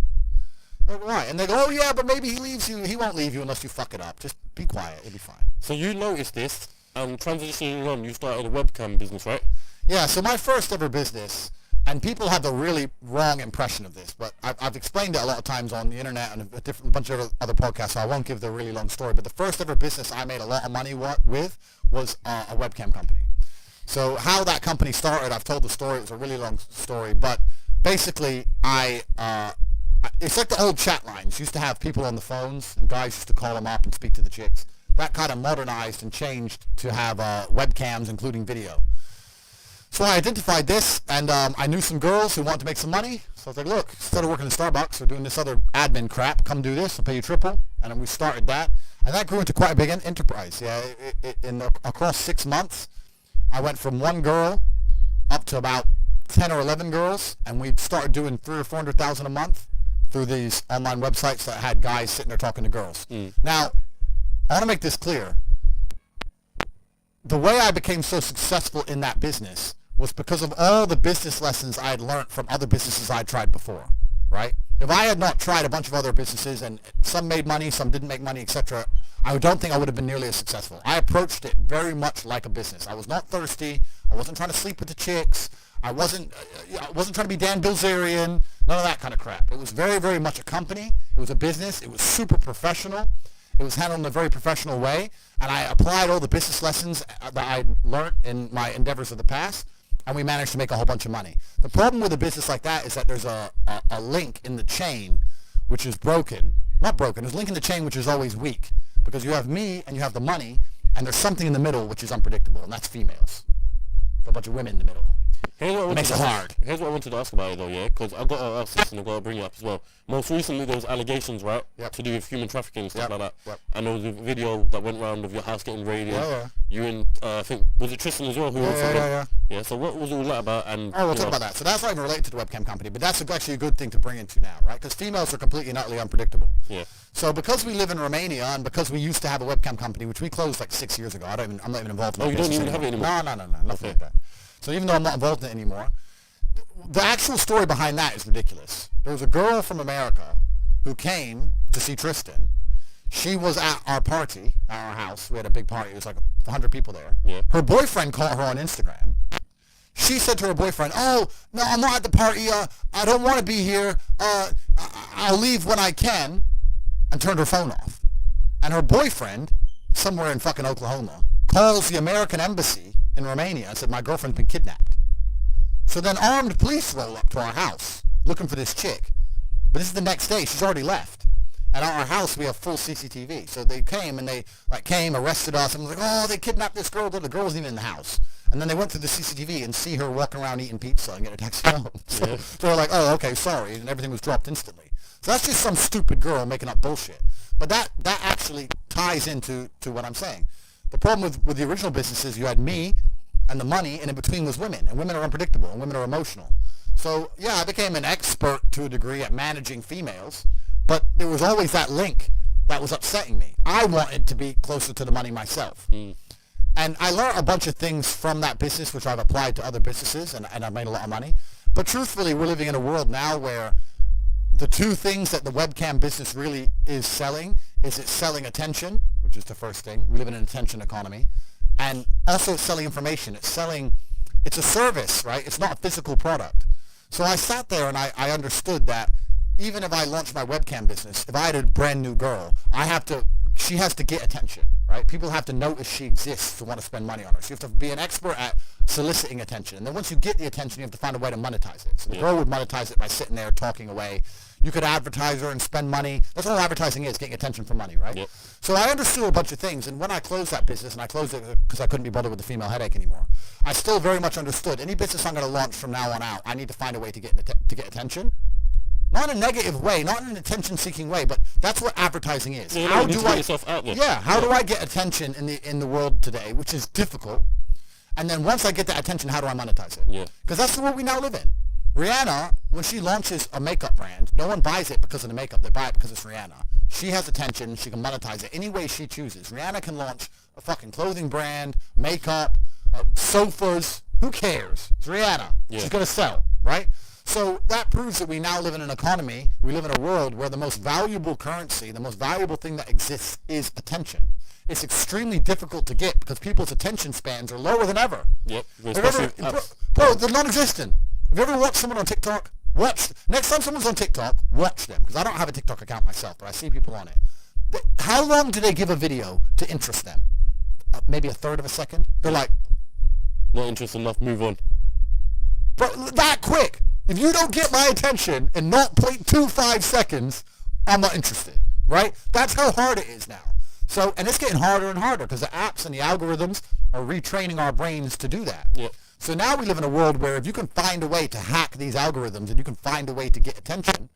Why? And they go, oh yeah, but maybe he leaves you. He won't leave you unless you fuck it up. Just be quiet. It'll be fine. So you noticed this, transitioning on, you started a webcam business, right? Yeah, so my first ever business, and people have a really wrong impression of this, but I've explained it a lot of times on the internet and a bunch of other podcasts, so I won't give the really long story, but the first ever business I made a lot of money with was a webcam company. So how that company started, I've told the story, it was a really long story, but basically it's like the old chat lines. Used to have people on the phones, and guys used to call them up and speak to the chicks. That kind of modernized and changed to have webcams, including video. So I identified this, and I knew some girls who wanted to make some money. So I was like, look, instead of working in Starbucks or doing this other admin crap, come do this, I'll pay you triple. And then we started that. And that grew into quite a big enterprise. Yeah, across 6 months, I went from one girl up to about 10 or 11 girls, and we started doing $300,000 or $400,000 a month through these online websites that had guys sitting there talking to girls. Now, I want to make this clear. The way I became so successful in that business was because of all the business lessons I had learned from other businesses I'd tried before, right? If I had not tried a bunch of other businesses, and some made money, some didn't make money, etc., I don't think I would have been nearly as successful. I approached it very much like a business. I was not thirsty. I wasn't trying to sleep with the chicks. I wasn't trying to be Dan Bilzerian, none of that kind of crap. It was very, very much a company. It was a business. It was super professional. It was handled in a very professional way, and I applied all the business lessons that I learned in my endeavors of the past, and we managed to make a whole bunch of money. The problem with a business like that is that there's a link in the chain which is broken. Not broken. There's a link in the chain which is always weak, because you have me and you have the money, and there's something in the middle which is unpredictable, and that's females. A bunch of women in the middle. It makes it hard. Here's what I wanted to ask about it though, yeah? Because I've got to ask this and I've got to bring it up as well. Most recently there was allegations, right? Yep. To do with human trafficking and stuff like that. Yep. And there was a video that went around of your house getting raided. Yeah. You and, I think, was it Tristan as well? Who Yeah, so what was all that about? And we'll talk about that. So that's not even related to the webcam company, but that's actually a good thing to bring into now, right? Because females are completely and utterly unpredictable. Yeah. So because we live in Romania and because we used to have a webcam company, which we closed like 6 years ago, I'm not even involved in that. Oh, you don't even anymore. have it anymore? No, nothing like that. So even though I'm not involved in it anymore, the actual story behind that is ridiculous. There was a girl from America who came to see Tristan. She was at our party, at our house. We had a big party. It was like 100 people there. Yeah. Her boyfriend caught her on Instagram. She said to her boyfriend, oh, no, I'm not at the party. I don't want to be here. I'll leave when I can. And turned her phone off. And her boyfriend, somewhere in fucking Oklahoma, calls the American embassy in Romania and said, my girlfriend's been kidnapped. So then armed police roll up to our house looking for this chick. But this is the next day. She's already left. And at our house, we have full CCTV. So they came and they arrested us, and was like, oh, they kidnapped this girl. But the girl wasn't even in the house. And then they went through the CCTV and see her walking around eating pizza and get a taxi home. So they're like, oh, okay, sorry. And everything was dropped instantly. So that's just some stupid girl making up bullshit. But that actually ties into what I'm saying. The problem with the original business is you had me and the money, and in between was women. And women are unpredictable, and women are emotional. So, yeah, I became an expert to a degree at managing females, but there was always that link that was upsetting me. I wanted to be closer to the money myself. And I learned a bunch of things from that business, which I've applied to other businesses, and I've made a lot of money. But truthfully, we're living in a world now where the two things that the webcam business really is selling is it's selling attention, which is the first thing. We live in an attention economy. And also it's selling information. It's a service, right? It's not a physical product. So I sat there and I understood that even if I launched my webcam business, if I had a brand new girl, she has to get attention, right? People have to notice she exists to want to spend money on her. So you have to be an expert at soliciting attention. And then once you get the attention, you have to find a way to monetize it. So the girl would monetize it by sitting there talking away. You could advertise her and spend money. That's all advertising is, getting attention for money, right? Yep. So I understood a bunch of things. And when I closed that business, and I closed it because I couldn't be bothered with the female headache anymore, I still very much understood any business I'm going to launch from now on out, I need to find a way to get attention. Not in a negative way, not in an attention-seeking way, but that's what advertising is. Yeah, how do I yourself out there. Yeah, how do I get attention in the world today, which is difficult? And then once I get that attention, how do I monetize it? Yeah. Because that's the world we now live in. Rihanna, when she launches a makeup brand, no one buys it because of the makeup. They buy it because it's Rihanna. She has attention. She can monetize it any way she chooses. Rihanna can launch a fucking clothing brand, makeup, sofas. Who cares? It's Rihanna. Yeah. She's going to sell, right? So that proves that we now live in an economy, we live in a world where the most valuable currency, the most valuable thing that exists is attention. It's extremely difficult to get because people's attention spans are lower than ever. Yep. Bro, they're non-existent. Have you ever watched someone on TikTok? Next time someone's on TikTok, watch them. Because I don't have a TikTok account myself, but I see people on it. How long do they give a video to interest them? Maybe a third of a second? They're like, not interested enough, move on. Bro, that quick. If you don't get my attention in 0.25 seconds, I'm not interested, right? That's how hard it is now. So, and it's getting harder and harder because the apps and the algorithms are retraining our brains to do that. Yep. So now we live in a world where if you can find a way to hack these algorithms and you can find a way to get attention,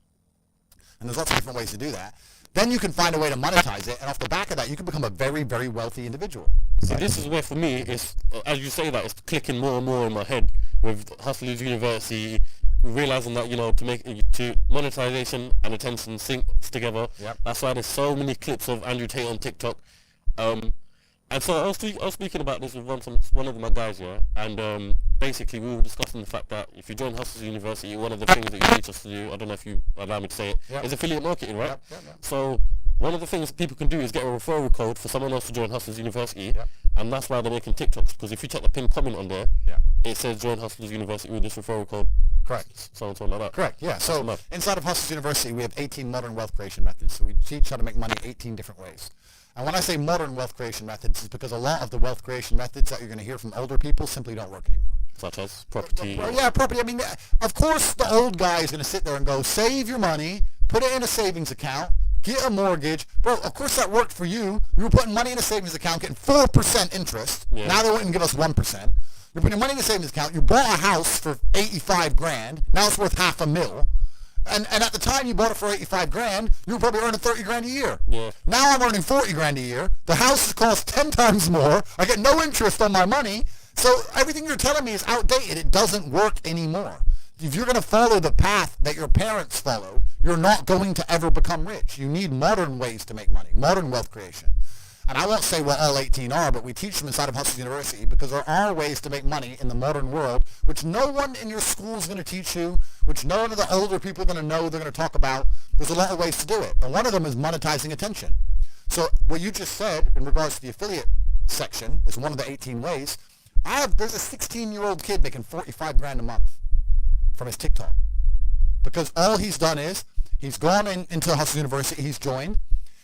and there's lots of different ways to do that, then you can find a way to monetize it, and off the back of that, you can become a very, very wealthy individual. See, this is where, for me, it's, as you say that, it's clicking more and more in my head with Hustlers University, realizing that, to monetization and attention syncs together. Yep. That's why there's so many clips of Andrew Tate on TikTok. And so I was speaking about this with one of my guys, yeah, and basically we were discussing the fact that if you join Hustlers University, one of the things that you teach us to do, I don't know if you allow me to say it, is affiliate marketing, right? Yep. So one of the things people can do is get a referral code for someone else to join Hustlers University, and that's why they're making TikToks, because if you check the pinned comment on there, it says join Hustlers University with this referral code. Correct. So and so like that. Correct, yeah. So inside of Hustlers University, we have 18 modern wealth creation methods. So we teach how to make money 18 different ways. And when I say modern wealth creation methods, it's because a lot of the wealth creation methods that you're going to hear from older people simply don't work anymore. Such as property. Yeah, property. I mean, of course the old guy is going to sit there and go, save your money, put it in a savings account, get a mortgage. Bro, of course that worked for you. You were putting money in a savings account, getting 4% interest. Yeah. Now they wouldn't give us 1%. You're putting money in a savings account. You bought a house for 85 grand. Now it's worth $500,000. And at the time you bought it for 85 grand, you were probably earning 30 grand a year. Yeah. Now I'm earning 40 grand a year. The house costs 10 times more. I get no interest on my money. So everything you're telling me is outdated. It doesn't work anymore. If you're going to follow the path that your parents followed, you're not going to ever become rich. You need modern ways to make money, modern wealth creation. And I won't say what all 18 are, but we teach them inside of Hustlers University because there are ways to make money in the modern world, which no one in your school is going to teach you, which none of the older people are going to know, they're going to talk about. There's a lot of ways to do it. And one of them is monetizing attention. So what you just said in regards to the affiliate section is one of the 18 ways. There's a 16-year-old kid making 45 grand a month from his TikTok. Because all he's done is he's gone into Hustlers University, he's joined.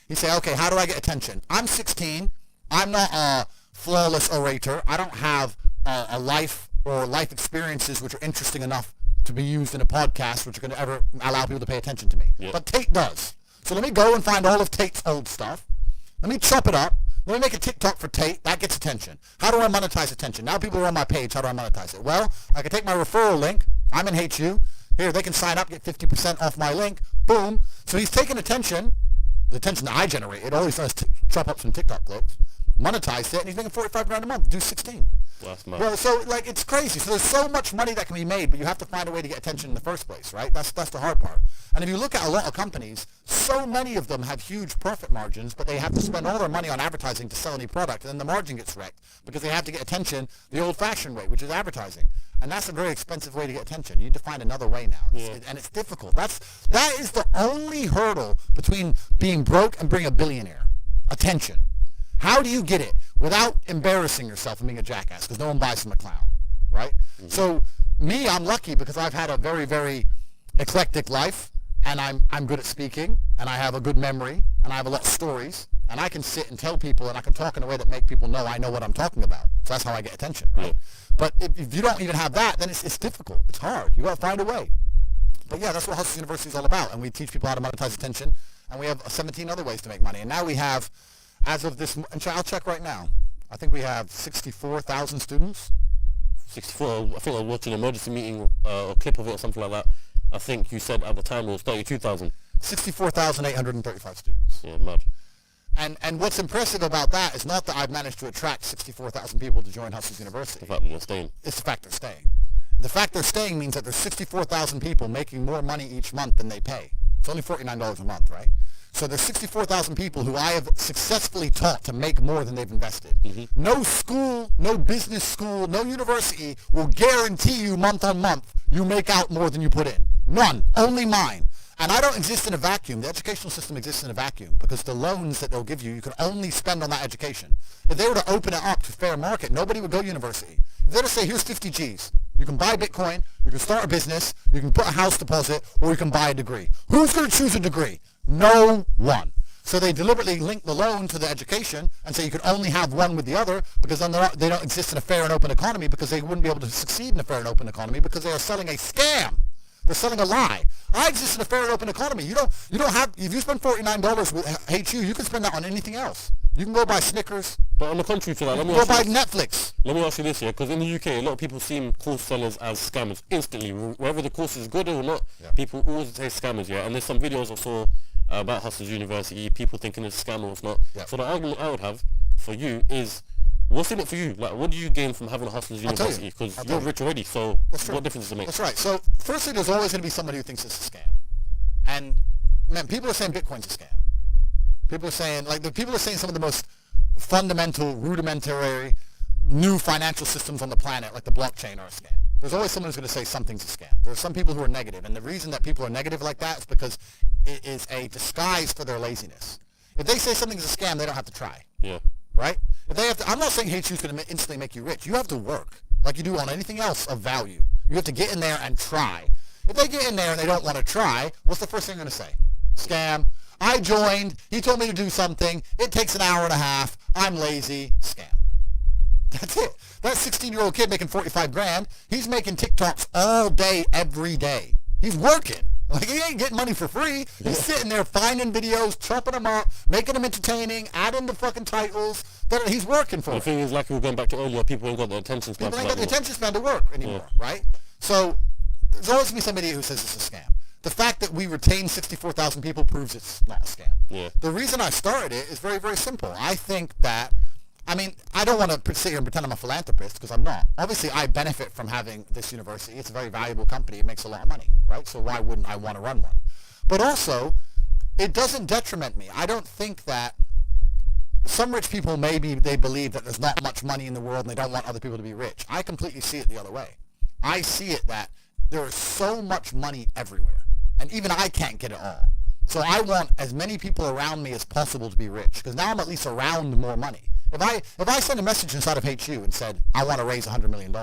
You say, okay, how do I get attention? I'm 16. I'm not a flawless orator. I don't have a life or life experiences which are interesting enough to be used in a podcast which are going to ever allow people to pay attention to me. Yep. But Tate does. So let me go and find all of Tate's old stuff. Let me chop it up. Let me make a TikTok for Tate. That gets attention. How do I monetize attention? Now people are on my page. How do I monetize it? Well, I can take my referral link. I'm in HU. Here, they can sign up, get 50% off my link. Boom. So he's taking attention. The attention that I generated, all he's done is chop up some TikTok clips, monetized it, and he's making 45 grand a month, do 16. That's mad. Well, so like it's crazy. So there's so much money that can be made, but you have to find a way to get attention in the first place, right? That's the hard part. And if you look at a lot of companies, so many of them have huge profit margins, but they have to spend all their money on advertising to sell any product, and then the margin gets wrecked because they have to get attention the old-fashioned way, which is advertising. And that's a very expensive way to get attention. You need to find another way now, and it's difficult. That is the only hurdle between being broke and being a billionaire. Attention. How do you get it without embarrassing yourself and being a jackass? Because no one buys from a clown, right? Mm-hmm. So me, I'm lucky because I've had a very, very eclectic life, and I'm good at speaking, and I have a good memory, and I have a lot of stories, and I can sit and tell people, and I can talk in a way that make people know I know what I'm talking about. So that's how I get attention, right? Yeah. But if you don't even have that, then it's difficult. It's hard. You got to find a way. But yeah, that's what Hustle University is all about, and we teach people how to monetize attention, and we have 17 other ways to make money. And now we have, as of this, and I'll check right now, I think we have 64,000 students. 64. I think I was watching an emergency meeting, a clip of it or something like that. I think you said at the time it was 32,000. 64,835 students. Yeah, mad. And what's impressive about that is not that I've managed to attract 64,000 people to join Hustle University. The fact they're staying. It's the fact they're staying. The fact they're staying means that there's 64,000 people making more money each month than they pay. It's only $49 a month, right? So there's 64,000 people who I have successfully taught to make more than they've invested. Mm-hmm. No school, no business school, no university will guarantee you month on month you make out more than you put in. None. Only mine. And I don't exist in a vacuum. The educational system exists in a vacuum because the loans that they'll give you, you can only spend on that education. If they were to open it up to fair market, nobody would go to university. If they were to say, here's 50 G's, you can buy Bitcoin, you can start a business, you can put a house deposit, or you can buy a degree. Who's going to choose a degree? No one. So they deliberately link the loan to the education and say you can only have one with the other because then they don't exist in a fair and open economy because they wouldn't be able to succeed in a fair and open economy because they are selling a scam. They're selling a lie. I exist in a fair and open economy. You don't have, if you spend $49 with HU, you can spend that on anything else. You can go buy Snickers. But on the contrary to that, let me go buy Netflix. Let me ask you this here, because in the UK, a lot of people see course sellers as scammers instantly. Whether the course is good or not, people always say scammers, yeah? And there's some videos I saw about Hustle University, people thinking it's a scam or it's not. Yeah. So the argument I would have for you is, what's in it for you? Like, what do you gain from having a Hustle University? Because you're rich already, so what difference does it make? That's right. So firstly, there's always going to be somebody who thinks it's a scam. And, man, people are saying Bitcoin's a scam. People are saying, people are saying some of the most fundamental, rudimentary, new financial systems on the planet, like the blockchain, are a scam. There's always someone who's going to say something's a scam. There are some people who are negative, and the reason that people are negative like that is because it is a disguise for their laziness. If they say something's a scam, they don't have to try. Yeah. Right? If they have to, I'm not saying HU is going to instantly make you rich. You have to work like you do on anything else of value. You have to get in there and try. If they get in there and they don't want to try, what's the first thing they're going to say? Scam. I joined. He told me to do something. It takes an hour and a half. I'm lazy. Scam. That's it. That 16-year-old kid making 45 grand, he's making TikToks all day, every day. He's working. Like, he ain't getting money for free. He's sitting there finding videos, chopping them up, making them entertaining, adding the fucking titles. He's working for it. The thing is, like we were going back to earlier, people ain't got the attention span. People ain't got the attention span to work anymore, right? So there's always going to be somebody who says it's a scam. The fact that we retain 64,000 people proves it's not a scam. Yeah. The reason I started it is very, very simple. I think that, I don't want to sit here and pretend I'm a philanthropist because I'm not. Obviously, I benefit from having this university. It's a very valuable company. It makes a lot of money, right? So why wouldn't I want to run one? But also, it doesn't detriment me. I don't think that some rich people, maybe they believe that there's not much money in the world and they don't want other people to be rich. I completely see it the other way. I see it that there is so much money everywhere, and even I can't get it all. So I want as many people around me as possible to be rich, because now I'm at least around more money. If I send a message inside of HU and said, I want to raise $100 million,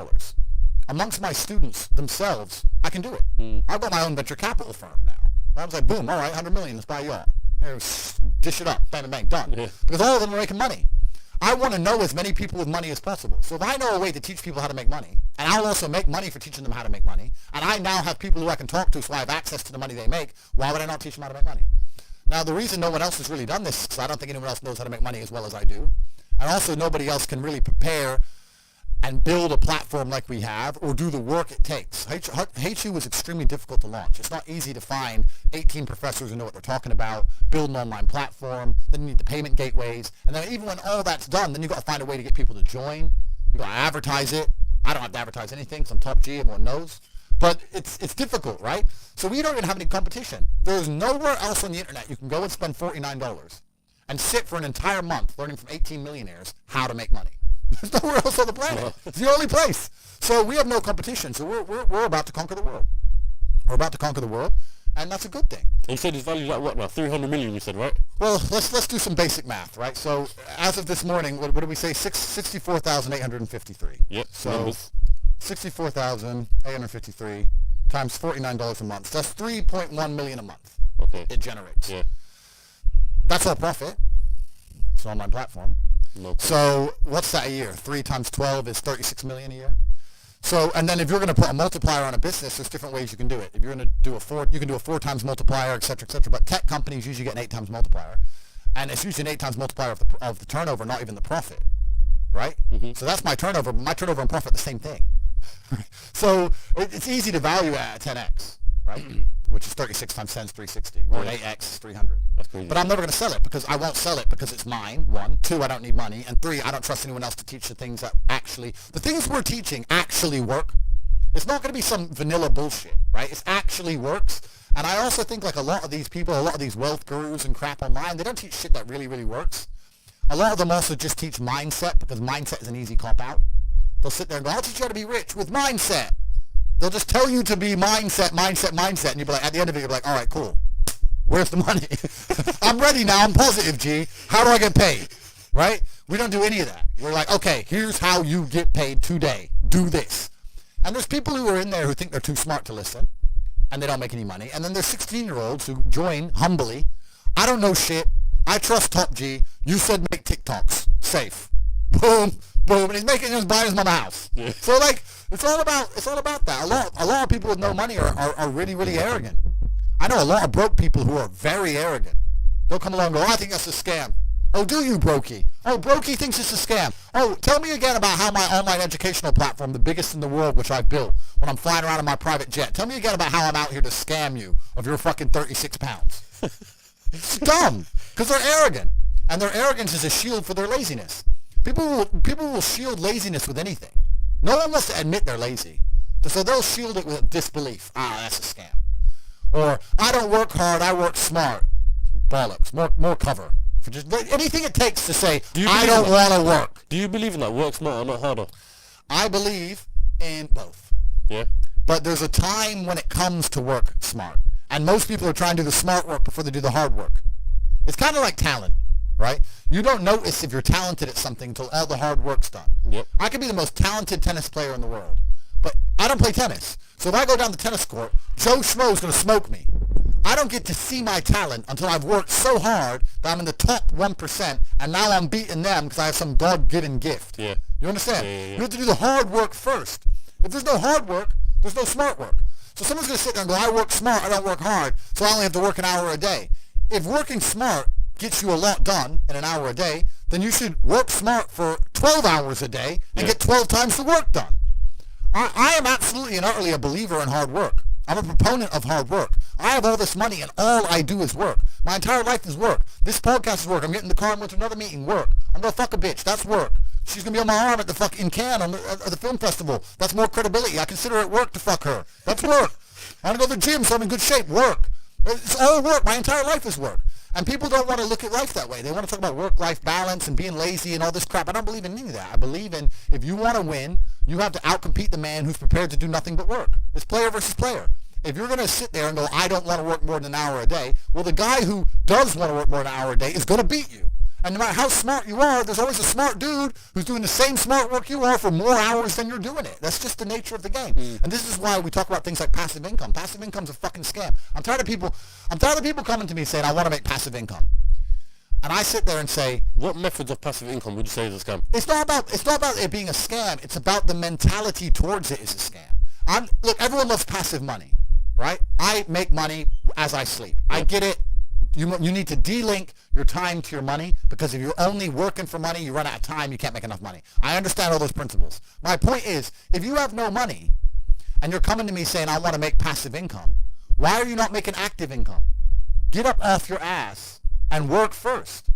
amongst my students themselves, I can do it. I've got my own venture capital firm now. I was like, boom, all right, 100 million, let's buy you all. Dish it up, bang, bang, bang, done. Yeah. Because all of them are making money. I want to know as many people with money as possible. So if I know a way to teach people how to make money, and I'll also make money for teaching them how to make money, and I now have people who I can talk to so I have access to the money they make, why would I not teach them how to make money? Now, the reason no one else has really done this is because I don't think anyone else knows how to make money as well as I do. And also, nobody else can really prepare and build a platform like we have or do the work it takes. HU was extremely difficult to launch. It's not easy to find 18 professors who know what they're talking about, build an online platform, then you need the payment gateways, and then even when all that's done, then you've got to find a way to get people to join. You gotta advertise it. I don't have to advertise anything because I'm top G, everyone knows. But it's difficult, right? So we don't even have any competition. There's nowhere else on the internet you can go and spend $49 and sit for an entire month learning from 18 millionaires how to make money. There's nowhere else on the planet. It's the only place. So we have no competition. So we're about to conquer the world. We're about to conquer the world, and that's a good thing. And you said it's valued at what now? 300 million, you said, right? Well, let's do some basic math, right? So as of this morning, what did we say? 64,853. Yep. So numbers. 64,853 times $49 a month. That's 3.1 million a month. Okay. It generates. Yeah. That's our profit. It's an online platform. No problem. So what's that a year? 3 times 12 is 36 million a year. So, and then if you're going to put a multiplier on a business, there's different ways you can do it. If you're going to do you can do a 4 times multiplier, et cetera, et cetera. But tech companies usually get an 8 times multiplier. And it's usually an 8 times multiplier of the turnover, not even the profit. Right? Mm-hmm. So that's my turnover. My turnover and profit, the same thing. So it's easy to value at 10x, right? Which is 36 times 10 is 360. Or an 8x is 300. That's crazy. But I'm never going to sell it because I won't sell it because it's mine, 1. 2, I don't need money. And 3, I don't trust anyone else to teach the things that the things we're teaching actually work. It's not going to be some vanilla bullshit, right? It actually works. And I also think like a lot of these people, a lot of these wealth gurus and crap online, they don't teach shit that really, really works. A lot of them also just teach mindset because mindset is an easy cop-out. They'll sit there and go, I'll teach you how to be rich with mindset. They'll just tell you to be mindset, and you'll be like, at the end of it, you'll be like, all right, cool. Where's the money? I'm ready now. I'm positive, G. How do I get paid? Right? We don't do any of that. We're like, okay, here's how you get paid today. Do this. And there's people who are in there who think they're too smart to listen, and they don't make any money. And then there's 16-year-olds who join humbly. I don't know shit. I trust Top G. You said make TikToks. Safe. Boom, boom. And he's buying his mom a house. Yeah. So like, it's all about that. A lot of people with no money are really, really arrogant. I know a lot of broke people who are very arrogant. They'll come along and go, I think that's a scam. Oh, do you, Brokey? Oh, Brokey thinks it's a scam. Oh, tell me again about how my online educational platform, the biggest in the world, which I've built, when I'm flying around in my private jet, tell me again about how I'm out here to scam you of your fucking 36 pounds. It's dumb, because they're arrogant. And their arrogance is a shield for their laziness. People will shield laziness with anything. No one wants to admit they're lazy. So they'll shield it with disbelief. Ah, that's a scam. Or, I don't work hard, I work smart. Bollocks. More cover. For just anything it takes to say, I don't want to work. Do you believe in that? Work smarter, not harder? I believe in both. Yeah. But there's a time when it comes to work smart. And most people are trying to do the smart work before they do the hard work. It's kind of like talent, right? You don't notice if you're talented at something until all the hard work's done. Yep. I could be the most talented tennis player in the world, but I don't play tennis. So if I go down the tennis court, Joe Schmo is going to smoke me. I don't get to see my talent until I've worked so hard that I'm in the top 1%, and now I'm beating them because I have some God-given gift. Yeah. You understand? Yeah. You have to do the hard work first. If there's no hard work, there's no smart work. So someone's going to sit there and go, I work smart, I don't work hard, so I only have to work an hour a day. If working smart gets you a lot done in an hour a day, then you should work smart for 12 hours a day and get 12 times the work done. I am absolutely and utterly a believer in hard work. I'm a proponent of hard work. I have all this money and all I do is work. My entire life is work. This podcast is work. I'm getting in the car and went to another meeting. Work. I'm going to fuck a bitch. That's work. She's going to be on my arm at the fucking Cannes at the film festival. That's more credibility. I consider it work to fuck her. That's work. I want to go to the gym so I'm in good shape. Work. It's all work. My entire life is work. And people don't want to look at life that way. They want to talk about work-life balance and being lazy and all this crap. I don't believe in any of that. I believe in if you want to win, you have to outcompete the man who's prepared to do nothing but work. It's player versus player. If you're going to sit there and go, I don't want to work more than an hour a day, well, the guy who does want to work more than an hour a day is going to beat you. And no matter how smart you are, there's always a smart dude who's doing the same smart work you are for more hours than you're doing it. That's just the nature of the game. And this is why we talk about things like passive income. Passive income's a fucking scam. I'm tired of people coming to me saying, I want to make passive income. And I sit there and say, what methods of passive income would you say is a scam? It's not about it being a scam. It's about the mentality towards it is a scam. Look, everyone loves passive money, right? I make money as I sleep. I get it. You need to de-link your time to your money, because if you're only working for money, you run out of time, you can't make enough money. I understand all those principles. My point is, if you have no money and you're coming to me saying, I want to make passive income, why are you not making active income? Get up off your ass and work first.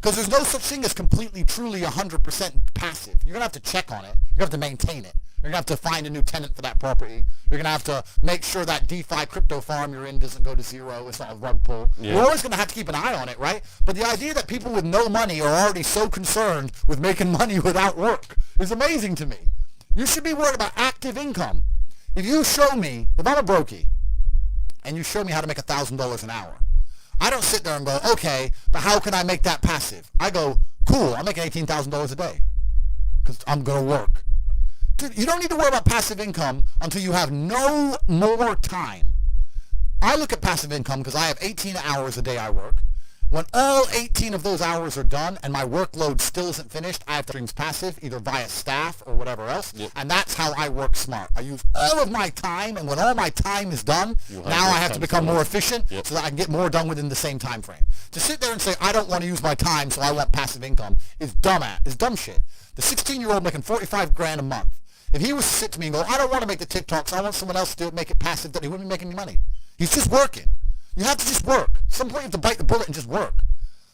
Because there's no such thing as completely, truly 100% passive. You're going to have to check on it. You're going to have to maintain it. You're going to have to find a new tenant for that property. You're going to have to make sure that DeFi crypto farm you're in doesn't go to zero. It's not a rug pull. Yeah. You're always going to have to keep an eye on it, right? But the idea that people with no money are already so concerned with making money without work is amazing to me. You should be worried about active income. If you show me, if I'm a brokey, and you show me how to make $1,000 an hour, I don't sit there and go, okay, but how can I make that passive? I go, cool, I'm making $18,000 a day because I'm going to work. Dude, you don't need to worry about passive income until you have no more time. I look at passive income because I have 18 hours a day I work. When all 18 of those hours are done and my workload still isn't finished, I have to stream passive, either via staff or whatever else, and that's how I work smart. I use all of my time, and when all my time is done, now I have to become more efficient so that I can get more done within the same time frame. To sit there and say, I don't want to use my time, so I want passive income, is dumb shit. The 16-year-old making 45 grand a month, if he was to sit to me and go, I don't want to make the TikToks, I want someone else to do it, make it passive, then he wouldn't be making any money. He's just working. You have to just work. At some point you have to bite the bullet and just work.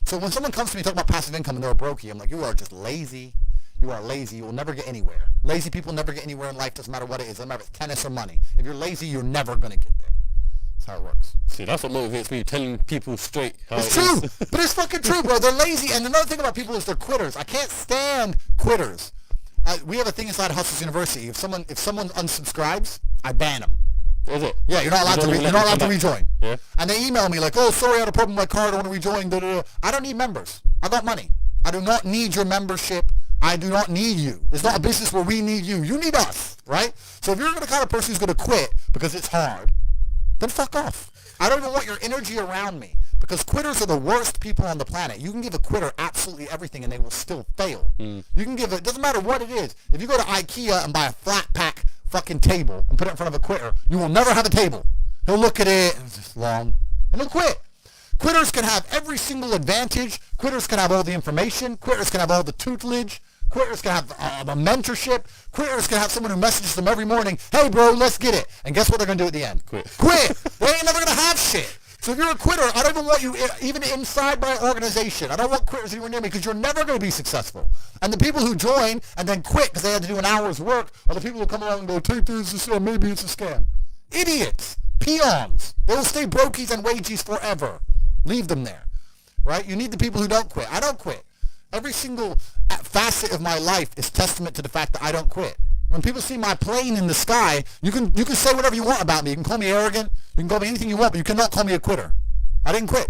So when someone comes to me talking about passive income and they're a brokey, I'm like, you are just lazy. You are lazy. You will never get anywhere. Lazy people never get anywhere in life. Doesn't matter what it is. Doesn't matter if it's tennis or money. If you're lazy, you're never going to get there. That's how it works. See, that's what motivates me, telling people straight how it's true. But it's fucking true, bro. They're lazy. And another thing about people is they're quitters. I can't stand quitters. We have a thing inside Hustlers University. If someone unsubscribes, I ban them. Is it? Yeah, you're not allowed to rejoin. Yeah. And they email me like, oh, sorry, I had a problem with my card, I want to rejoin. Da, da, da. I don't need members. I got money. I do not need your membership. I do not need you. It's not a business where we need you. You need us, right? So if you're the kind of person who's going to quit because it's hard, then fuck off. I don't even want your energy around me because quitters are the worst people on the planet. You can give a quitter absolutely everything and they will still fail. You can give it, doesn't matter what it is. If you go to IKEA and buy a flat pack fucking table and put it in front of a quitter, you will never have a table. He'll look at it and it's just long and he'll quit. Quitters can have every single advantage. Quitters can have all the information. Quitters can have all the tutelage. Quitters can have a mentorship. Quitters can have someone who messages them every morning, hey bro, let's get it. And guess what they're going to do at the end? Quit. They ain't never going to have shit. So if you're a quitter, I don't even want you even inside my organization. I don't want quitters anywhere near me because you're never going to be successful. And the people who join and then quit because they had to do an hour's work are the people who come along and go, take this, maybe it's a scam. Idiots. Peons. They will stay brokies and wages forever. Leave them there. Right? You need the people who don't quit. I don't quit. Every single facet of my life is testament to the fact that I don't quit. When people see my plane in the sky, you can say whatever you want about me. You can call me arrogant. You can call me anything you want, but you cannot call me a quitter. I didn't quit.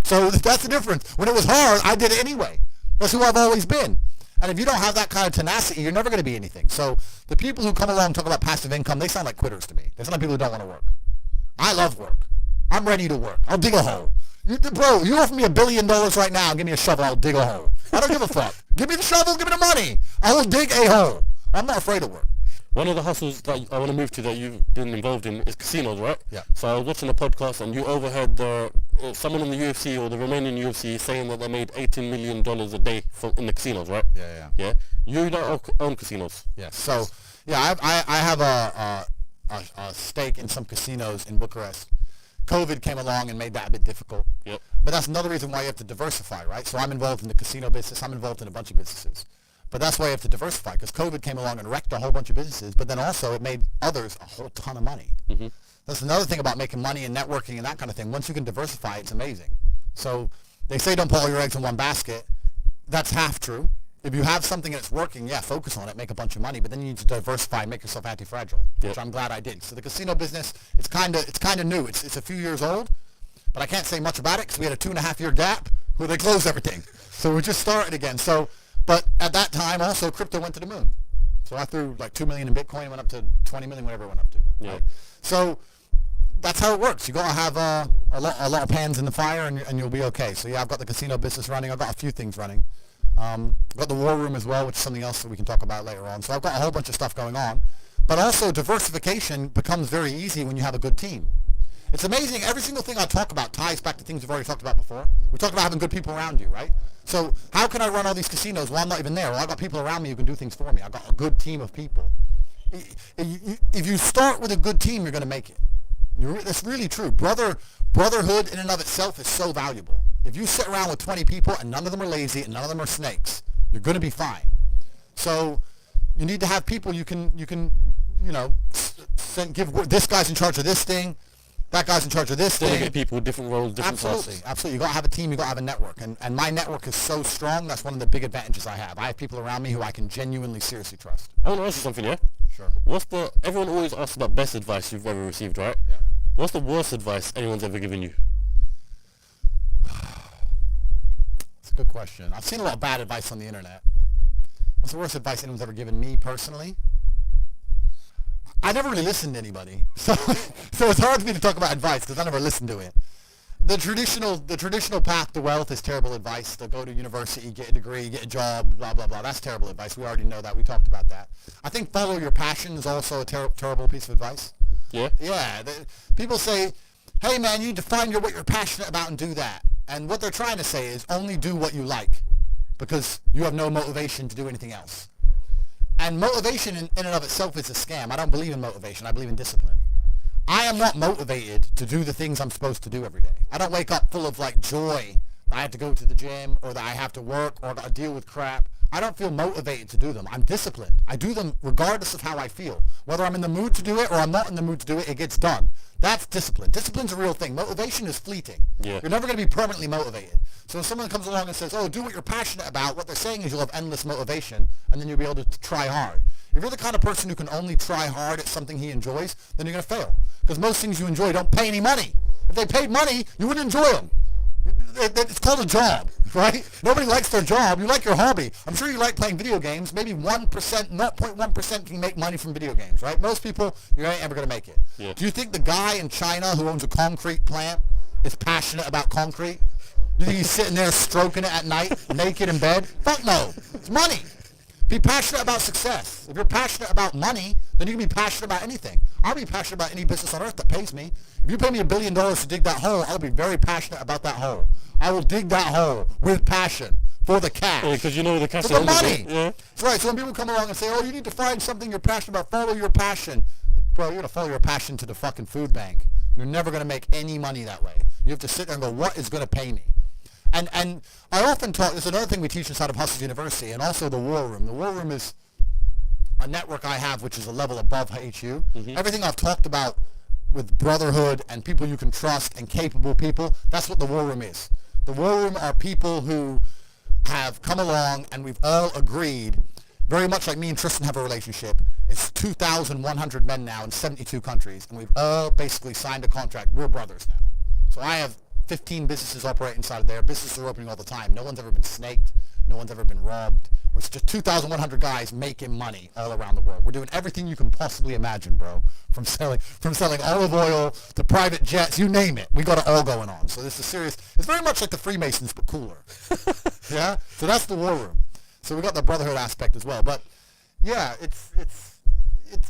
So that's the difference. When it was hard, I did it anyway. That's who I've always been. And if you don't have that kind of tenacity, you're never going to be anything. So the people who come along and talk about passive income, they sound like quitters to me. They sound like people who don't want to work. I love work. I'm ready to work. I'll dig a hole. Bro, you offer me $1 billion right now, give me a shovel, I'll dig a hole. I don't give a fuck. Give me the shovel, give me the money. I will dig a hole. I'm not afraid of work. One of the hustles that I want to move to that you've been involved in is casinos, right? Yeah. So I was watching a podcast and you overheard someone in the UFC or the Romanian UFC saying that they made $18 million a day in the casinos, right? Yeah. You don't own casinos. Yeah. So, yeah, I have a stake in some casinos in Bucharest. COVID came along and made that a bit difficult. Yep. But that's another reason why you have to diversify, right? So I'm involved in the casino business. I'm involved in a bunch of businesses. But that's why you have to diversify, because COVID came along and wrecked a whole bunch of businesses, but then also it made others a whole ton of money. Mm-hmm. That's another thing about making money and networking and that kind of thing. Once you can diversify, it's amazing. So they say don't put all your eggs in one basket. That's half true. If you have something that's working, yeah, focus on it, make a bunch of money, but then you need to diversify and make yourself anti-fragile, which I'm glad I did. So the casino business, it's kind of new. It's a few years old, but I can't say much about it because we had a 2.5-year gap where they closed everything. So we just started again. But at that time, also, crypto went to the moon. So I threw like $2 million in Bitcoin, went up to 20 million, whatever it went up to. Yeah. Right? So that's how it works. You got to have a lot of pans in the fire, and you'll be okay. So yeah, I've got the casino business running. I've got a few things running. I've got the war room as well, which is something else that we can talk about later on. So I've got a whole bunch of stuff going on. But also, diversification becomes very easy when you have a good team. It's amazing. Every single thing I talk about ties back to things we've already talked about before. We talked about having good people around you, right? So how can I run all these casinos while I'm not even there? Well, I've got people around me who can do things for me. I've got a good team of people. If you start with a good team, you're going to make it. That's really true. Brotherhood in and of itself is so valuable. If you sit around with 20 people and none of them are lazy and none of them are snakes, you're going to be fine. So you need to have people you can give, this guy's in charge of this thing, that guy's in charge of this thing. Delegate people, different roles, different Absolutely, tasks. absolutely. You got to have a team, you got to have a network. And my network is so strong, that's one of the big advantages I have. I have people around me who I can genuinely, seriously trust. I want to ask you something, yeah? Sure. Everyone always asks about best advice you've ever received, right? Yeah. What's the worst advice anyone's ever given you? It's a good question. I've seen a lot of bad advice on the internet. What's the worst advice anyone's ever given me personally? I never really listened to anybody, so it's hard for me to talk about advice because I never listened to it. The traditional path to wealth is terrible advice. To go to university, get a degree, get a job, blah blah blah. That's terrible advice. We already know that. We talked about that. I think follow your passion is also a terrible piece of advice. Yeah? Yeah. People say, hey man, you need to find what you're passionate about and do that. And what they're trying to say is only do what you like because you have no motivation to do anything else. And motivation in and of itself is a scam. I don't believe in motivation. I believe in discipline. I am not motivated to do the things I'm supposed to do every day. I don't wake up full of like joy that I have to go to the gym or that I have to work or that I deal with crap. I don't feel motivated to do them. I'm disciplined. I do them regardless of how I feel. Whether I'm in the mood to do it or I'm not in the mood to do it, it gets done. That's discipline. Discipline's a real thing. Motivation is fleeting. Yeah. You're never going to be permanently motivated. So if someone comes along and says, oh, do what you're passionate about, what they're saying is you'll have endless motivation and then you'll be able to try hard. If you're the kind of person who can only try hard at something he enjoys, then you're going to fail. Because most things you enjoy don't pay any money. If they paid money, you wouldn't enjoy them. It's called a job, right? Nobody likes their job. You like your hobby. I'm sure you like playing video games. Maybe 1%, 0.1% can make money from video games, right? Most people, you ain't ever going to make it. Yeah. Do you think the guy in China who owns a concrete plant is passionate about concrete? Do you think he's sitting there stroking it at night, naked in bed? Fuck no. It's money. Be passionate about success. If you're passionate about money, then you can be passionate about anything. I'll be passionate about any business on earth that pays me. If you pay me $1 billion to dig that hole, I'll be very passionate about that hole. I will dig that hole with passion for the cash. Yeah, because you know the cash For the money. Yeah. That's right. So when people come along and say, oh, you need to find something you're passionate about, follow your passion. Bro, you're going to follow your passion to the fucking food bank. You're never going to make any money that way. You have to sit there and go, what is going to pay me? And I often talk, there's another thing we teach inside of Hustlers University, and also the War Room. The War Room is a network I have which is a level above HU. Mm-hmm. Everything I've talked about with brotherhood and people you can trust and capable people, that's what the War Room is. The War Room are people who have come along and we've all agreed, very much like me and Tristan have a relationship. It's 2,100 men now in 72 countries, and we've all basically signed a contract. We're brothers now. So I have 15 businesses operating inside of there. Businesses are opening all the time. No one's ever been snaked. No one's ever been robbed. It's just 2,100 guys making money all around the world. We're doing everything you can possibly imagine, bro. From selling olive oil to private jets, you name it. We got it all going on. So this is serious. It's very much like the Freemasons, but cooler. Yeah? So that's the War Room. So we got the brotherhood aspect as well. But yeah,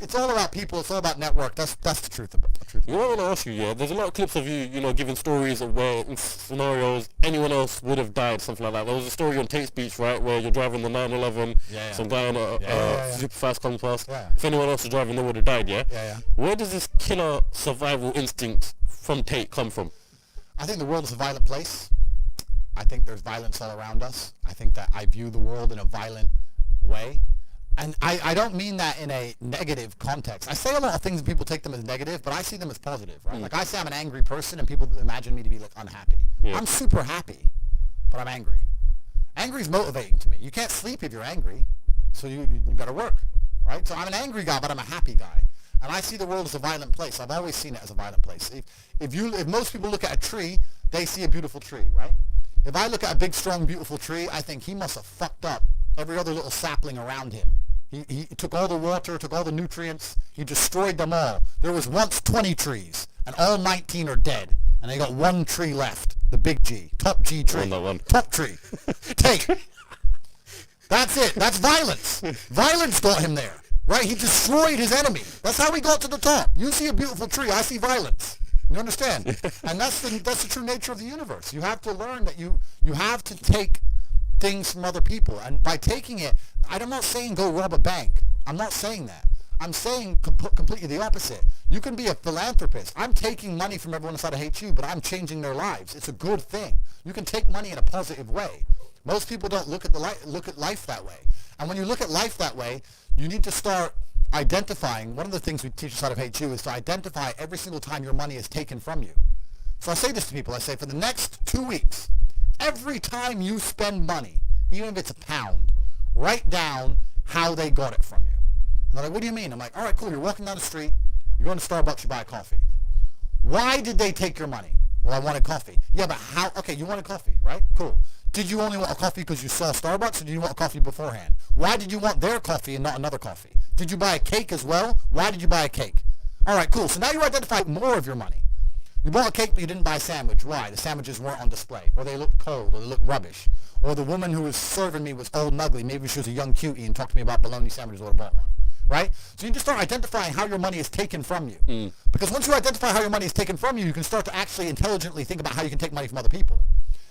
it's all about people. It's all about network. That's the truth about the truth. You know what I want to ask you, yeah? There's a lot of clips of you, giving stories of where in scenarios anyone else would have died, something like that. There was a story on Tate's Beach, right, where you're driving the 911, some guy on a super fast comes past. Yeah. If anyone else was driving, they would have died, yeah? Yeah. Where does this killer survival instinct from Tate come from? I think the world is a violent place. I think there's violence all around us. I think that I view the world in a violent way. And I don't mean that in a negative context. I say a lot of things and people take them as negative, but I see them as positive, right? Like I say I'm an angry person and people imagine me to be like unhappy. Yeah. I'm super happy, but I'm angry. Angry is motivating to me. You can't sleep if you're angry, so you gotta work, right? So I'm an angry guy, but I'm a happy guy. And I see the world as a violent place. I've always seen it as a violent place. If most people look at a tree, they see a beautiful tree, right? If I look at a big, strong, beautiful tree, I think he must have fucked up every other little sapling around him. He took all the water, took all the nutrients, he destroyed them all. There was once 20 trees, and all 19 are dead, and they got one tree left, the big G, top G tree, top tree. Tate. That's it. That's violence. Violence got him there, right? He destroyed his enemy. That's how he got to the top. You see a beautiful tree, I see violence. You understand? And that's the true nature of the universe. You have to learn that you have to take things from other people, and by taking it, I'm not saying go rob a bank. I'm not saying that. I'm saying completely the opposite. You can be a philanthropist. I'm taking money from everyone inside of HU, but I'm changing their lives. It's a good thing. You can take money in a positive way. Most people don't look at life that way. And when you look at life that way, you need to start identifying. One of the things we teach inside of Hate You is to identify every single time your money is taken from you. So I say this to people. I say, for the next 2 weeks, every time you spend money, even if it's a pound, write down how they got it from you. And they're like, what do you mean? I'm like, all right, cool. You're walking down the street. You're going to Starbucks. You buy a coffee. Why did they take your money? Well, I wanted coffee. Yeah, but how? Okay, you wanted coffee, right? Cool. Did you only want a coffee because you saw Starbucks, or did you want a coffee beforehand? Why did you want their coffee and not another coffee? Did you buy a cake as well? Why did you buy a cake? All right, cool. So now you identify more of your money. You bought a cake, but you didn't buy a sandwich. Why? The sandwiches weren't on display, or they looked cold, or they looked rubbish, or the woman who was serving me was old and ugly. Maybe she was a young cutie and talked to me about bologna sandwiches, or bought one. Right? So you just start identifying how your money is taken from you. Because once you identify how your money is taken from you, you can start to actually intelligently think about how you can take money from other people.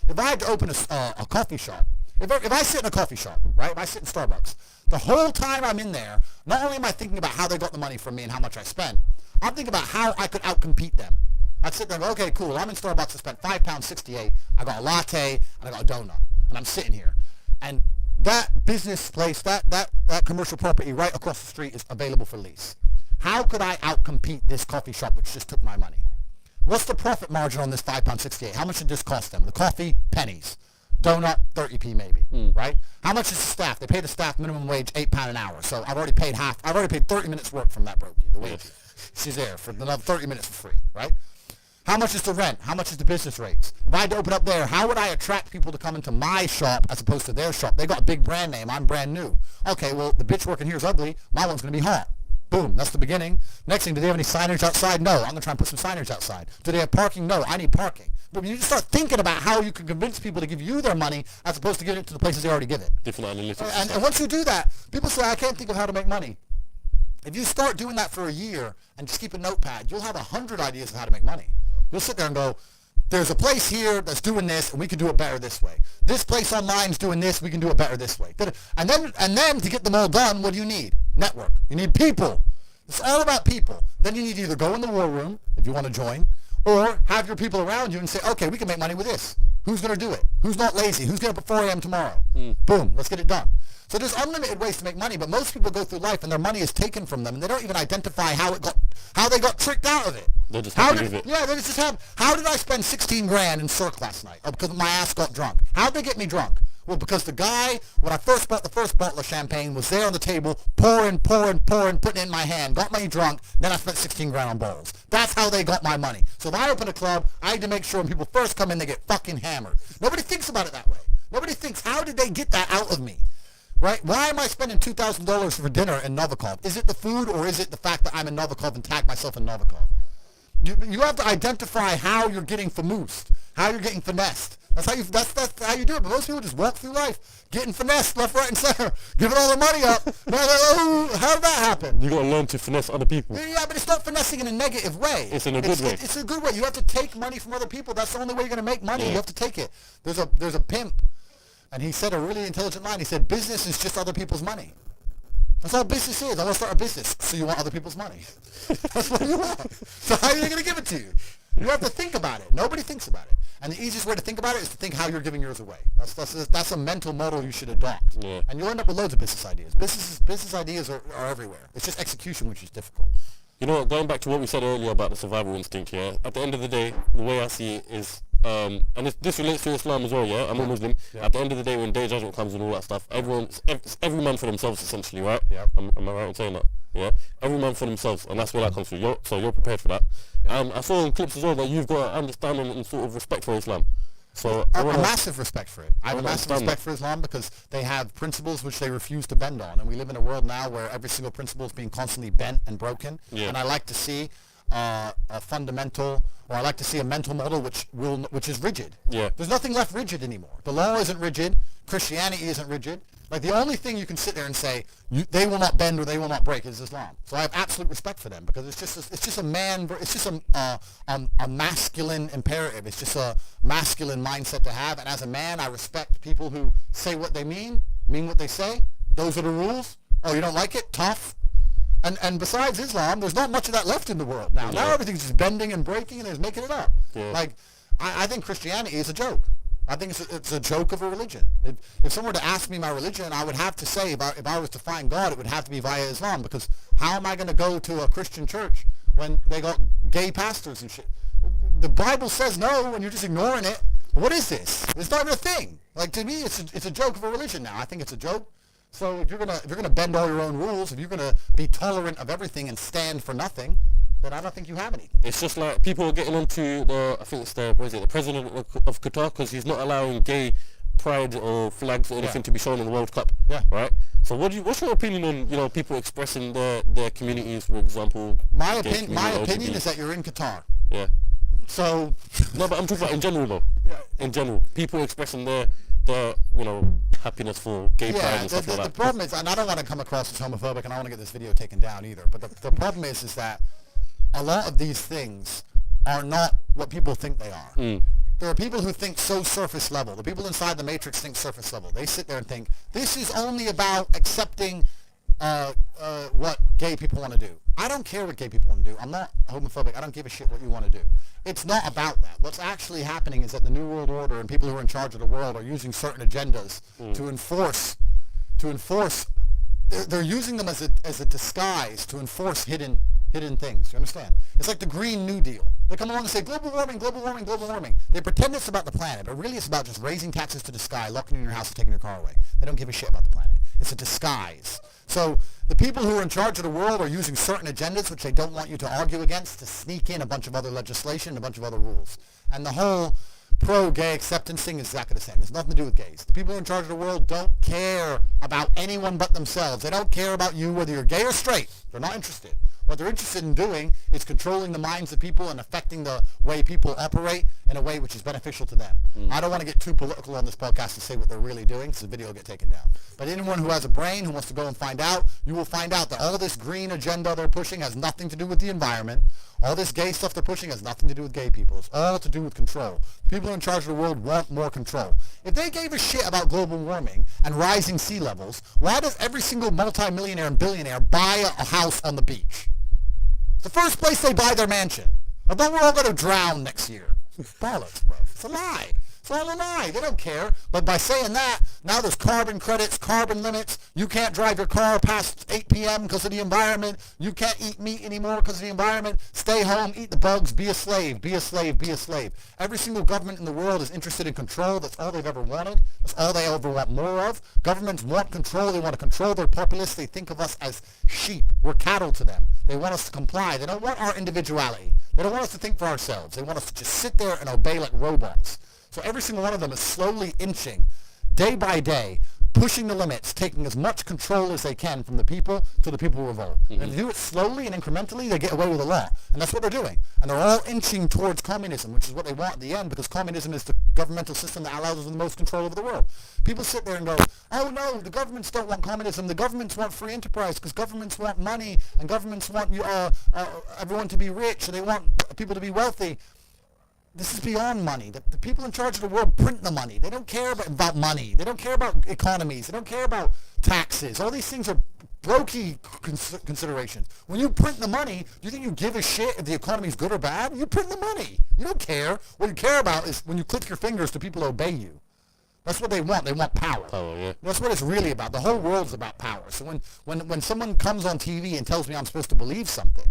If I had to open a coffee shop, if I sit in a coffee shop, right, if I sit in Starbucks, the whole time I'm in there, not only am I thinking about how they got the money from me and how much I spent, I'm thinking about how I could outcompete them. I'd sit there and go, okay, cool, I'm in Starbucks, I spent £5.68, I got a latte, and I got a donut, and I'm sitting here. And that business place, that commercial property right across the street is available for lease. How could I outcompete this coffee shop which just took my money? What's the profit margin on this £5.68? How much did this cost them? The coffee, pennies. Donut, 30p maybe, right? How much is the staff? They pay the staff minimum wage £8 an hour. So I've already paid 30 minutes work from that brokey, the wage. She's there for another 30 minutes for free, right? How much is the rent? How much is the business rates? If I had to open up there, how would I attract people to come into my shop as opposed to their shop? They got a big brand name. I'm brand new. Okay, well, the bitch working here is ugly. My one's going to be hot. Boom, that's the beginning. Next thing, do they have any signage outside? No, I'm going to try and put some signage outside. Do they have parking? No, I need parking. But you just start thinking about how you can convince people to give you their money as opposed to giving it to the places they already give it. Different analytics. And once you do that, people say, I can't think of how to make money. If you start doing that for a year and just keep a notepad, you'll have 100 ideas of how to make money. You'll sit there and go, there's a place here that's doing this, and we can do it better this way. This place online is doing this, we can do it better this way. And then to get them all done, what do you need? Network. You need people. It's all about people. Then you need to either go in the war room, if you want to join, or have your people around you and say, okay, we can make money with this. Who's going to do it? Who's not lazy? Who's getting up at 4 a.m. tomorrow? Boom, let's get it done. So there's unlimited ways to make money, but most people go through life and their money is taken from them, and they don't even identify how they got tricked out of it. They're just happy with it. Yeah, they just have. How did I spend 16 grand in Cirque last night? Oh, because my ass got drunk. How'd they get me drunk? Well, because the guy, when I first bought the first bottle of champagne, was there on the table, pouring, putting it in my hand, got me drunk, then I spent 16 grand on bottles. That's how they got my money. So if I open a club, I need to make sure when people first come in, they get fucking hammered. Nobody thinks about it that way. Nobody thinks, how did they get that out of me? Right? Why am I spending $2,000 for dinner in Novikov? Is it the food, or is it the fact that I'm in Novikov and tag myself in Novikov? You have to identify how you're getting famoosed, how you're getting finessed. That's how you do it. But most people just walk through life getting finessed left, right, and center, giving all their money up. Now they're like, oh, how did that happen? You gotta learn to finesse other people. Yeah, but it's not finessing in a negative way. It's in a good way. It's a good way. You have to take money from other people. That's the only way you're gonna make money. Yeah. You have to take it. There's a pimp, and he said a really intelligent line. He said, business is just other people's money. That's all business is. I want to start a business. So you want other people's money. That's what you want. So how are they going to give it to you? You have to think about it. Nobody thinks about it. And the easiest way to think about it is to think how you're giving yours away. That's a mental model you should adopt. Yeah. And you'll end up with loads of business ideas. Business ideas are everywhere. It's just execution which is difficult. You know what, going back to what we said earlier about the survival instinct, yeah, at the end of the day, the way I see it is, and this relates to Islam as well, yeah, I'm a Muslim. Yeah. At the end of the day, when day of judgment comes and all that stuff, every man for themselves essentially, right? Yeah. Am I right in saying that? Yeah, every man for themselves, and that's where that comes from. So you're prepared for that. I saw in clips as well that you've got understanding and sort of respect for Islam. So a massive respect for it. I have a massive respect for Islam because they have principles which they refuse to bend on, and we live in a world now where every single principle is being constantly bent and broken. Yeah. And I like to see a fundamental, or I like to see a mental model which is rigid. Yeah. There's nothing left rigid anymore. The law isn't rigid. Christianity isn't rigid. Like the only thing you can sit there and say they will not bend or they will not break is Islam. So I have absolute respect for them because it's just a masculine imperative. It's just a masculine mindset to have. And as a man, I respect people who say what they mean what they say. Those are the rules. Oh, you don't like it? Tough. And besides Islam, there's not much of that left in the world now. Yeah. Now everything's just bending and breaking and they're making it up. Yeah. Like I think Christianity is a joke. I think it's a joke of a religion. If someone were to ask me my religion, I would have to say, if I was to find God, it would have to be via Islam, because how am I going to go to a Christian church when they got gay pastors and shit? The Bible says no, and you're just ignoring it. What is this? It's not even a thing. Like, to me, it's a joke of a religion now. I think it's a joke. So if you're gonna bend all your own rules, if you're gonna be tolerant of everything and stand for nothing, then I don't think you have anything. It's just like people are getting onto I think it's the president of Qatar, because he's not allowing gay pride or flags or anything to be shown in the World Cup. Yeah. Right. So what's your opinion on people expressing their communities, for example? My opinion is that you're in Qatar. Yeah. So no, but I'm talking about in general though. Yeah. In general, people expressing their happiness for gay pride and stuff like that. The problem is, and I don't want to come across as homophobic, and I don't want to get this video taken down either, but the problem is that a lot of these things are not what people think they are. There are people who think so surface level. The people inside the Matrix think surface level. They sit there and think, this is only about accepting what gay people want to do. I don't care what gay people want to do. I'm not homophobic. I don't give a shit what you want to do. It's not about that. What's actually happening is that the New World Order and people who are in charge of the world are using certain agendas to enforce. They're using them as a disguise to enforce hidden things. You understand? It's like the Green New Deal. They come along and say global warming, global warming, global warming. They pretend it's about the planet, but really it's about just raising taxes to the sky, locking you in your house and taking your car away. They don't give a shit about the planet. It's a disguise. So the people who are in charge of the world are using certain agendas which they don't want you to argue against to sneak in a bunch of other legislation and a bunch of other rules. And the whole pro-gay acceptance thing is exactly the same. It's nothing to do with gays. The people who are in charge of the world don't care about anyone but themselves. They don't care about you, whether you're gay or straight. They're not interested. What they're interested in doing is controlling the minds of people and affecting the way people operate in a way which is beneficial to them. I don't want to get too political on this podcast to say what they're really doing, because the video will get taken down. But anyone who has a brain, who wants to go and find out, you will find out that all this green agenda they're pushing has nothing to do with the environment. All this gay stuff they're pushing has nothing to do with gay people. It's all to do with control. People who are in charge of the world want more control. If they gave a shit about global warming and rising sea levels, why does every single multimillionaire and billionaire buy a house on the beach? The first place they buy their mansion. I thought we're all going to drown next year. Bollocks, bro. It's a lie. It's all a lie. They don't care. But by saying that, now there's carbon credits, carbon limits. You can't drive your car past 8 p.m. because of the environment. You can't eat meat anymore because of the environment. Stay home, eat the bugs, be a slave, be a slave, be a slave. Every single government in the world is interested in control. That's all they've ever wanted. That's all they ever want more of. Governments want control. They want to control their populace. They think of us as sheep. We're cattle to them. They want us to comply. They don't want our individuality. They don't want us to think for ourselves. They want us to just sit there and obey like robots. So every single one of them is slowly inching, day by day, pushing the limits, taking as much control as they can from the people to the people who revolt. And to do it slowly and incrementally, they get away with a law. And that's what they're doing. And they're all inching towards communism, which is what they want at the end, because communism is the governmental system that allows them the most control over the world. People sit there and go, oh no, the governments don't want communism. The governments want free enterprise, because governments want money, and governments want everyone to be rich, and they want people to be wealthy. This is beyond money. The people in charge of the world print the money. They don't care about money. They don't care about economies. They don't care about taxes. All these things are brokey considerations. When you print the money, do you think you give a shit if the economy is good or bad? You print the money. You don't care. What you care about is when you click your fingers, do people obey you? That's what they want. They want power. Power, yeah. That's what it's really about. The whole world's about power. So when someone comes on TV and tells me I'm supposed to believe something,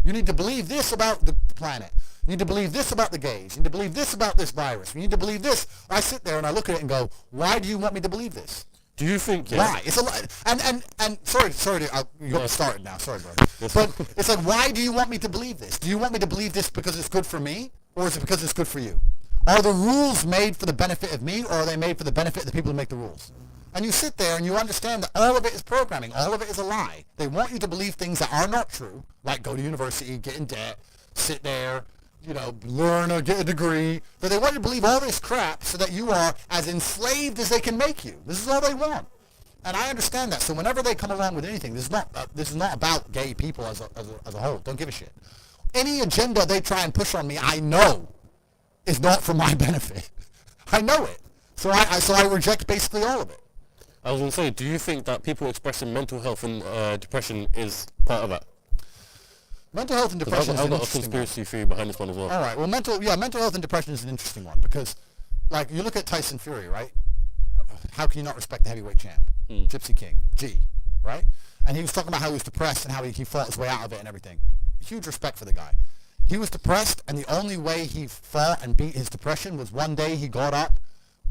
you need to believe this about the planet. You need to believe this about the gays. You need to believe this about this virus. You need to believe this. I sit there and I look at it and go, why do you want me to believe this? Do you think? Yeah. Why? It's a lie. And sorry, you got me started now. Sorry, bro. But it's like, why do you want me to believe this? Do you want me to believe this because it's good for me, or is it because it's good for you? Are the rules made for the benefit of me, or are they made for the benefit of the people who make the rules? And you sit there and you understand that all of it is programming. All of it is a lie. They want you to believe things that are not true, like go to university, get in debt, sit there, learn or get a degree. But they want you to believe all this crap so that you are as enslaved as they can make you. This is all they want. And I understand that. So whenever they come along with anything, this is not about gay people as a whole. Don't give a shit. Any agenda they try and push on me, I know is not for my benefit. I know it. So I reject basically all of it. I was going to say, do you think that people expressing mental health and depression is part of that? Mental health and depression is an I've got a interesting conspiracy theory behind this one as well. All right. Well, mental health and depression is an interesting one, because like you look at Tyson Fury, right? How can you not respect the heavyweight champ? Gypsy King, G, right? And he was talking about how he was depressed and how he fought his way out of it and everything. Huge respect for the guy. He was depressed, and the only way he fought and beat his depression was one day he got up,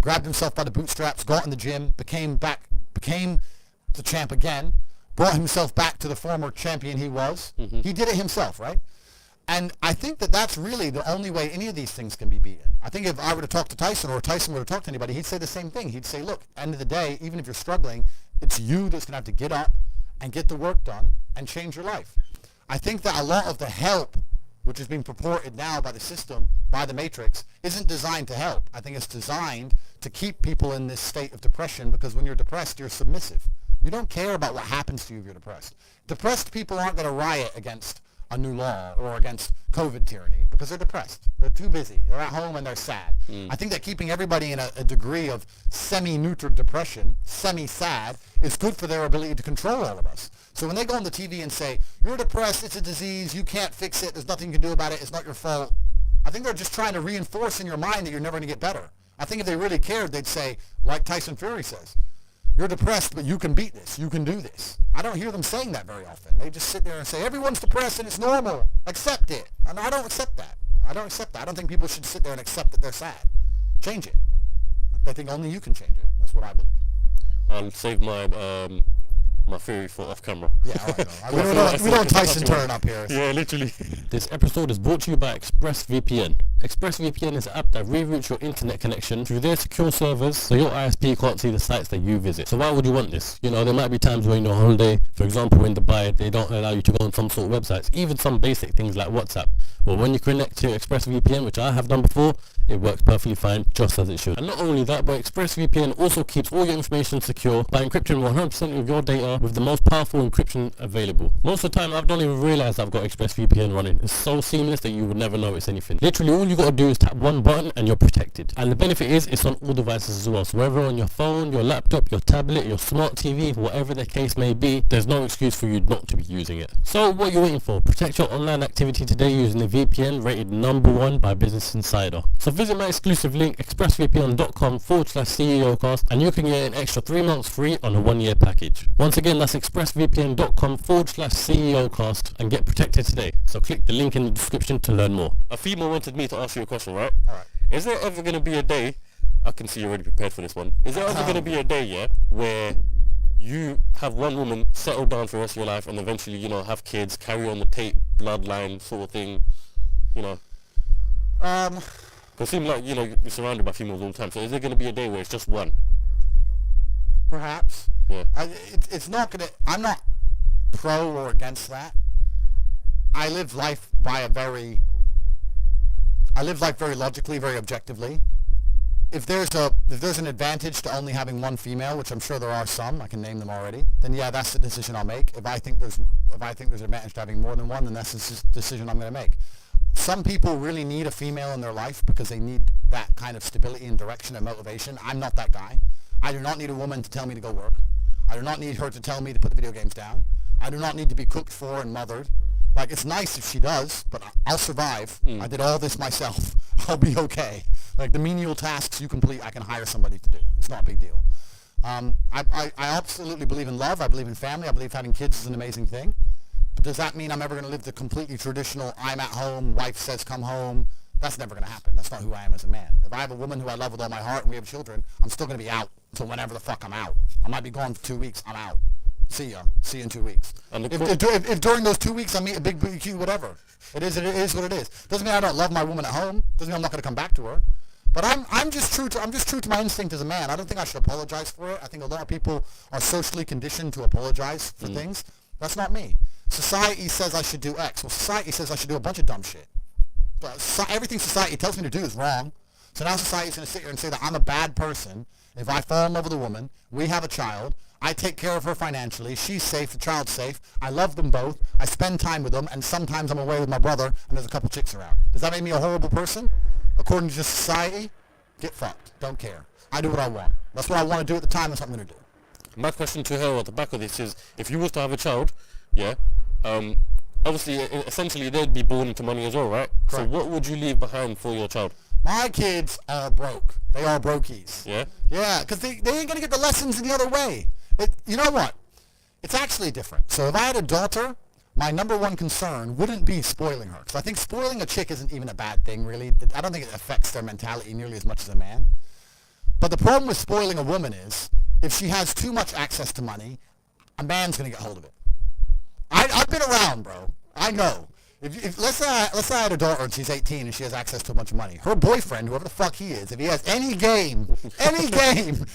grabbed himself by the bootstraps, got in the gym, became the champ again, brought himself back to the former champion he was. He did it himself, right? And I think that that's really the only way any of these things can be beaten. I think if I were to talk to Tyson, or Tyson were to talk to anybody, he'd say the same thing. He'd say, look, end of the day, even if you're struggling, it's you that's going to have to get up and get the work done and change your life. I think that a lot of the help, which is being purported now by the system, by the Matrix, isn't designed to help. I think it's designed to keep people in this state of depression, because when you're depressed, you're submissive. You don't care about what happens to you if you're depressed. Depressed people aren't going to riot against a new law or against COVID tyranny because they're depressed. They're too busy. They're at home and they're sad. I think that keeping everybody in a degree of semi-neutral depression, semi-sad, is good for their ability to control all of us. So when they go on the TV and say, you're depressed, it's a disease, you can't fix it, there's nothing you can do about it, it's not your fault, I think they're just trying to reinforce in your mind that you're never going to get better. I think if they really cared, they'd say, like Tyson Fury says, you're depressed, but you can beat this. You can do this. I don't hear them saying that very often. They just sit there and say, everyone's depressed and it's normal. Accept it. And I don't accept that. I don't accept that. I don't think people should sit there and accept that they're sad. Change it. I think only you can change it. That's what I believe. I'll save my my theory for off camera. Yeah, all right. We don't Tyson turn up here. Yeah, literally. This episode is brought to you by ExpressVPN. ExpressVPN is an app that reroutes your internet connection through their secure servers so your ISP can't see the sites that you visit. So why would you want this? You know, there might be times when you're on holiday, for example in Dubai, they don't allow you to go on some sort of websites, even some basic things like WhatsApp. Well, when you connect to ExpressVPN, which I have done before, it works perfectly fine, just as it should. And not only that, but ExpressVPN also keeps all your information secure by encrypting 100% of your data with the most powerful encryption available. Most of the time, I don't even realize I've got ExpressVPN running. It's so seamless that you would never notice anything. Literally, all you got to do is tap one button and you're protected. And the benefit is, it's on all devices as well. So whether on your phone, your laptop, your tablet, your smart TV, whatever the case may be, there's no excuse for you not to be using it. So what are you waiting for? Protect your online activity today using the VPN rated #1 by Business Insider. So visit my exclusive link, expressvpn.com/CEOcast, and you can get an extra 3 months free on a 1-year package. Once again, that's expressvpn.com/CEOcast, and get protected today. So click the link in the description to learn more. A female wanted me to ask you a question, right? Alright. Is there ever going to be a day, I can see you're already prepared for this one, is there ever going to be a day, yeah, where you have one woman settle down for the rest of your life and eventually, you know, have kids, carry on the Tate bloodline sort of thing, you know? It seems like, you know, you're surrounded by females all the time, so is there going to be a day where it's just one? Perhaps. Yeah. It's not going to... I'm not pro or against that. I live life very logically, very objectively. If there's an advantage to only having one female, which I'm sure there are some, I can name them already, then yeah, that's the decision I'll make. If I think there's an advantage to having more than one, then that's the decision I'm going to make. Some people really need a female in their life because they need that kind of stability and direction and motivation. I'm not that guy. I do not need a woman to tell me to go work. I do not need her to tell me to put the video games down. I do not need to be cooked for and mothered. Like, it's nice if she does, but I'll survive. I did all this myself. I'll be okay. Like, the menial tasks you complete, I can hire somebody to do. It's not a big deal. I absolutely believe in love. I believe in family. I believe having kids is an amazing thing. But does that mean I'm ever going to live the completely traditional, I'm at home, wife says come home? That's never going to happen. That's not who I am as a man. If I have a woman who I love with all my heart and we have children, I'm still going to be out until whenever the fuck I'm out. I might be gone for 2 weeks. I'm out. See ya. See you in 2 weeks. And if during those 2 weeks I meet a big BQ, whatever. It is what it is. Doesn't mean I don't love my woman at home. Doesn't mean I'm not going to come back to her. But I'm just true to my instinct as a man. I don't think I should apologize for it. I think a lot of people are socially conditioned to apologize for things. That's not me. Society says I should do X. Well, society says I should do a bunch of dumb shit. But everything society tells me to do is wrong. So now society is going to sit here and say that I'm a bad person if I fall in love with a woman, we have a child, I take care of her financially, she's safe, the child's safe, I love them both, I spend time with them, and sometimes I'm away with my brother and there's a couple chicks around. Does that make me a horrible person? According to society, get fucked. Don't care. I do what I want. That's what I want to do at the time. That's what I'm going to do. My question to her at the back of this is, if you was to have a child, yeah, obviously, essentially they'd be born into money as well, right? Correct. So what would you leave behind for your child? My kids are broke. They are brokies. Yeah? Yeah, because they ain't going to get the lessons any other way. You know what? It's actually different. So if I had a daughter, my number one concern wouldn't be spoiling her. Because I think spoiling a chick isn't even a bad thing, really. I don't think it affects their mentality nearly as much as a man. But the problem with spoiling a woman is, if she has too much access to money, a man's going to get hold of it. I've been around, bro. I know. If let's say I had a daughter and she's 18 and she has access to a bunch of money. Her boyfriend, whoever the fuck he is, if he has any game,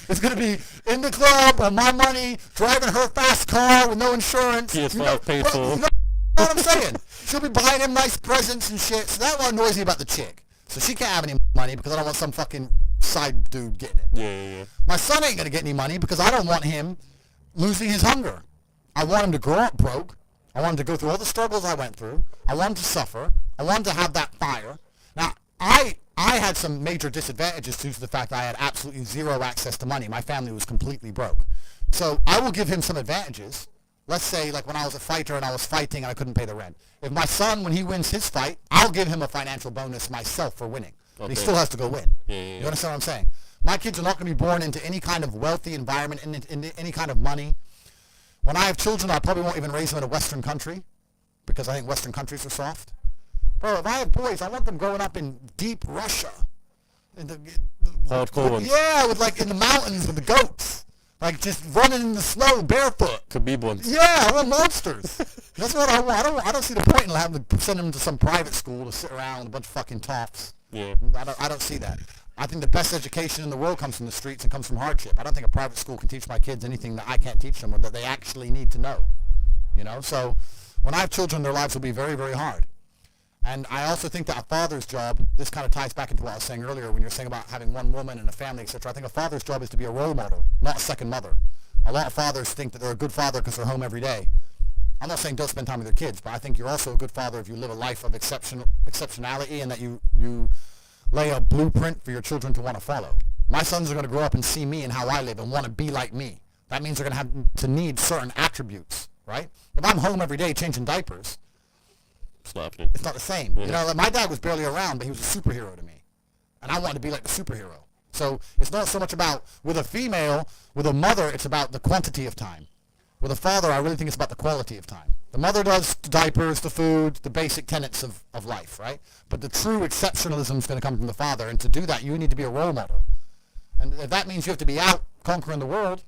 is going to be in the club on my money, driving her fast car with no insurance. PS5 paid for. You know what I'm saying? She'll be buying him nice presents and shit. So that's what annoys me about the chick. So she can't have any money because I don't want some fucking side dude getting it. Yeah. My son ain't going to get any money because I don't want him losing his hunger. I want him to grow up broke. I want him to go through all the struggles I went through. I want him to suffer. I want him to have that fire. Now, I had some major disadvantages due to the fact that I had absolutely zero access to money. My family was completely broke. So I will give him some advantages. Let's say, like when I was a fighter and I was fighting and I couldn't pay the rent. If my son, when he wins his fight, I'll give him a financial bonus myself for winning. But he still has to go win. Yeah. You understand what I'm saying? My kids are not going to be born into any kind of wealthy environment, into any kind of money. When I have children, I probably won't even raise them in a Western country because I think Western countries are soft. Bro, if I have boys, I want them growing up in deep Russia. Hardcore ones. Yeah, with like in the mountains with the goats. Like just running in the snow barefoot. Khabib ones. Yeah, I want monsters. That's what I want. I don't see the point in having to send them to some private school to sit around with a bunch of fucking toffs. Yeah. I don't see that. I think the best education in the world comes from the streets and comes from hardship. I don't think a private school can teach my kids anything that I can't teach them or that they actually need to know. You know, so when I have children, their lives will be very, very hard. And I also think that a father's job, this kind of ties back into what I was saying earlier when you're saying about having one woman and a family, etc. I think a father's job is to be a role model, not a second mother. A lot of fathers think that they're a good father because they're home every day. I'm not saying don't spend time with your kids, but I think you're also a good father if you live a life of exceptionality and that you lay a blueprint for your children to want to follow. My sons are going to grow up and see me and how I live and want to be like me. That means they're going to have to need certain attributes, right? If I'm home every day changing diapers, It's not happening. it's not the same. Yeah. You know, like my dad was barely around, but he was a superhero to me. And I wanted to be like the superhero. So it's not so much about, with a female, with a mother, it's about the quantity of time. With a father, I really think it's about the quality of time. The mother does the diapers, the food, the basic tenets of life, right? But the true exceptionalism is going to come from the father. And to do that, you need to be a role model. And if that means you have to be out conquering the world,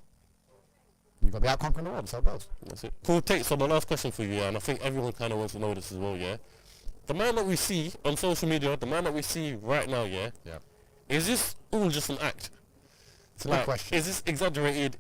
you're going to be out conquering the world. That's how it goes. That's it. Cool, Tate, so my last question for you, yeah, and I think everyone kind of wants to know this as well, yeah? The man that we see on social media, the man that we see right now, yeah? Yeah. Is this all just an act? It's a good question. Is this exaggerated?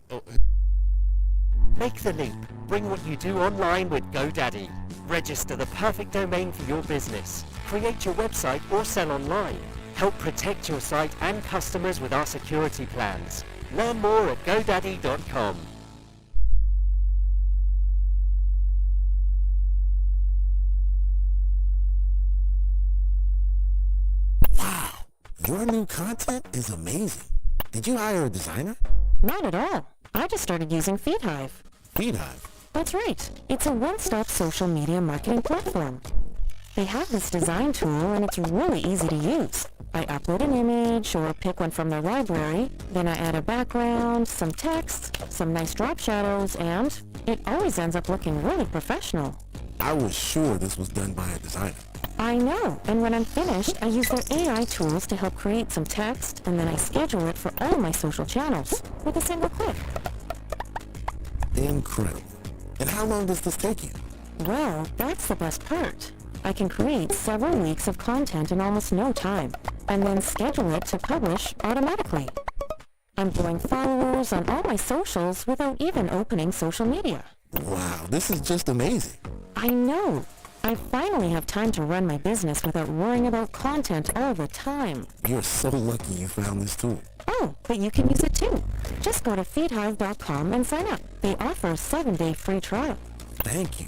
Make the leap. Bring what you do online with GoDaddy. Register the perfect domain for your business. Create your website or sell online. Help protect your site and customers with our security plans. Learn more at GoDaddy.com. Wow, your new content is amazing. Did you hire a designer? Not at all. I just started using FeedHive. FeedHive? That's right. It's a one-stop social media marketing platform. They have this design tool and it's really easy to use. I upload an image or pick one from their library, then I add a background, some text, some nice drop shadows, and it always ends up looking really professional. I was sure this was done by a designer. I know, and when I'm finished, I use their AI tools to help create some text, and then I schedule it for all my social channels with a single click. Incredible. And how long does this take you? Well, that's the best part. I can create several weeks of content in almost no time, and then schedule it to publish automatically. I'm growing followers on all my socials without even opening social media. Wow, this is just amazing. I know. I finally have time to run my business without worrying about content all the time. You're so lucky you found this tool. Oh, but you can use it too. Just go to feedhive.com and sign up. They offer a 7-day free trial. Thank you.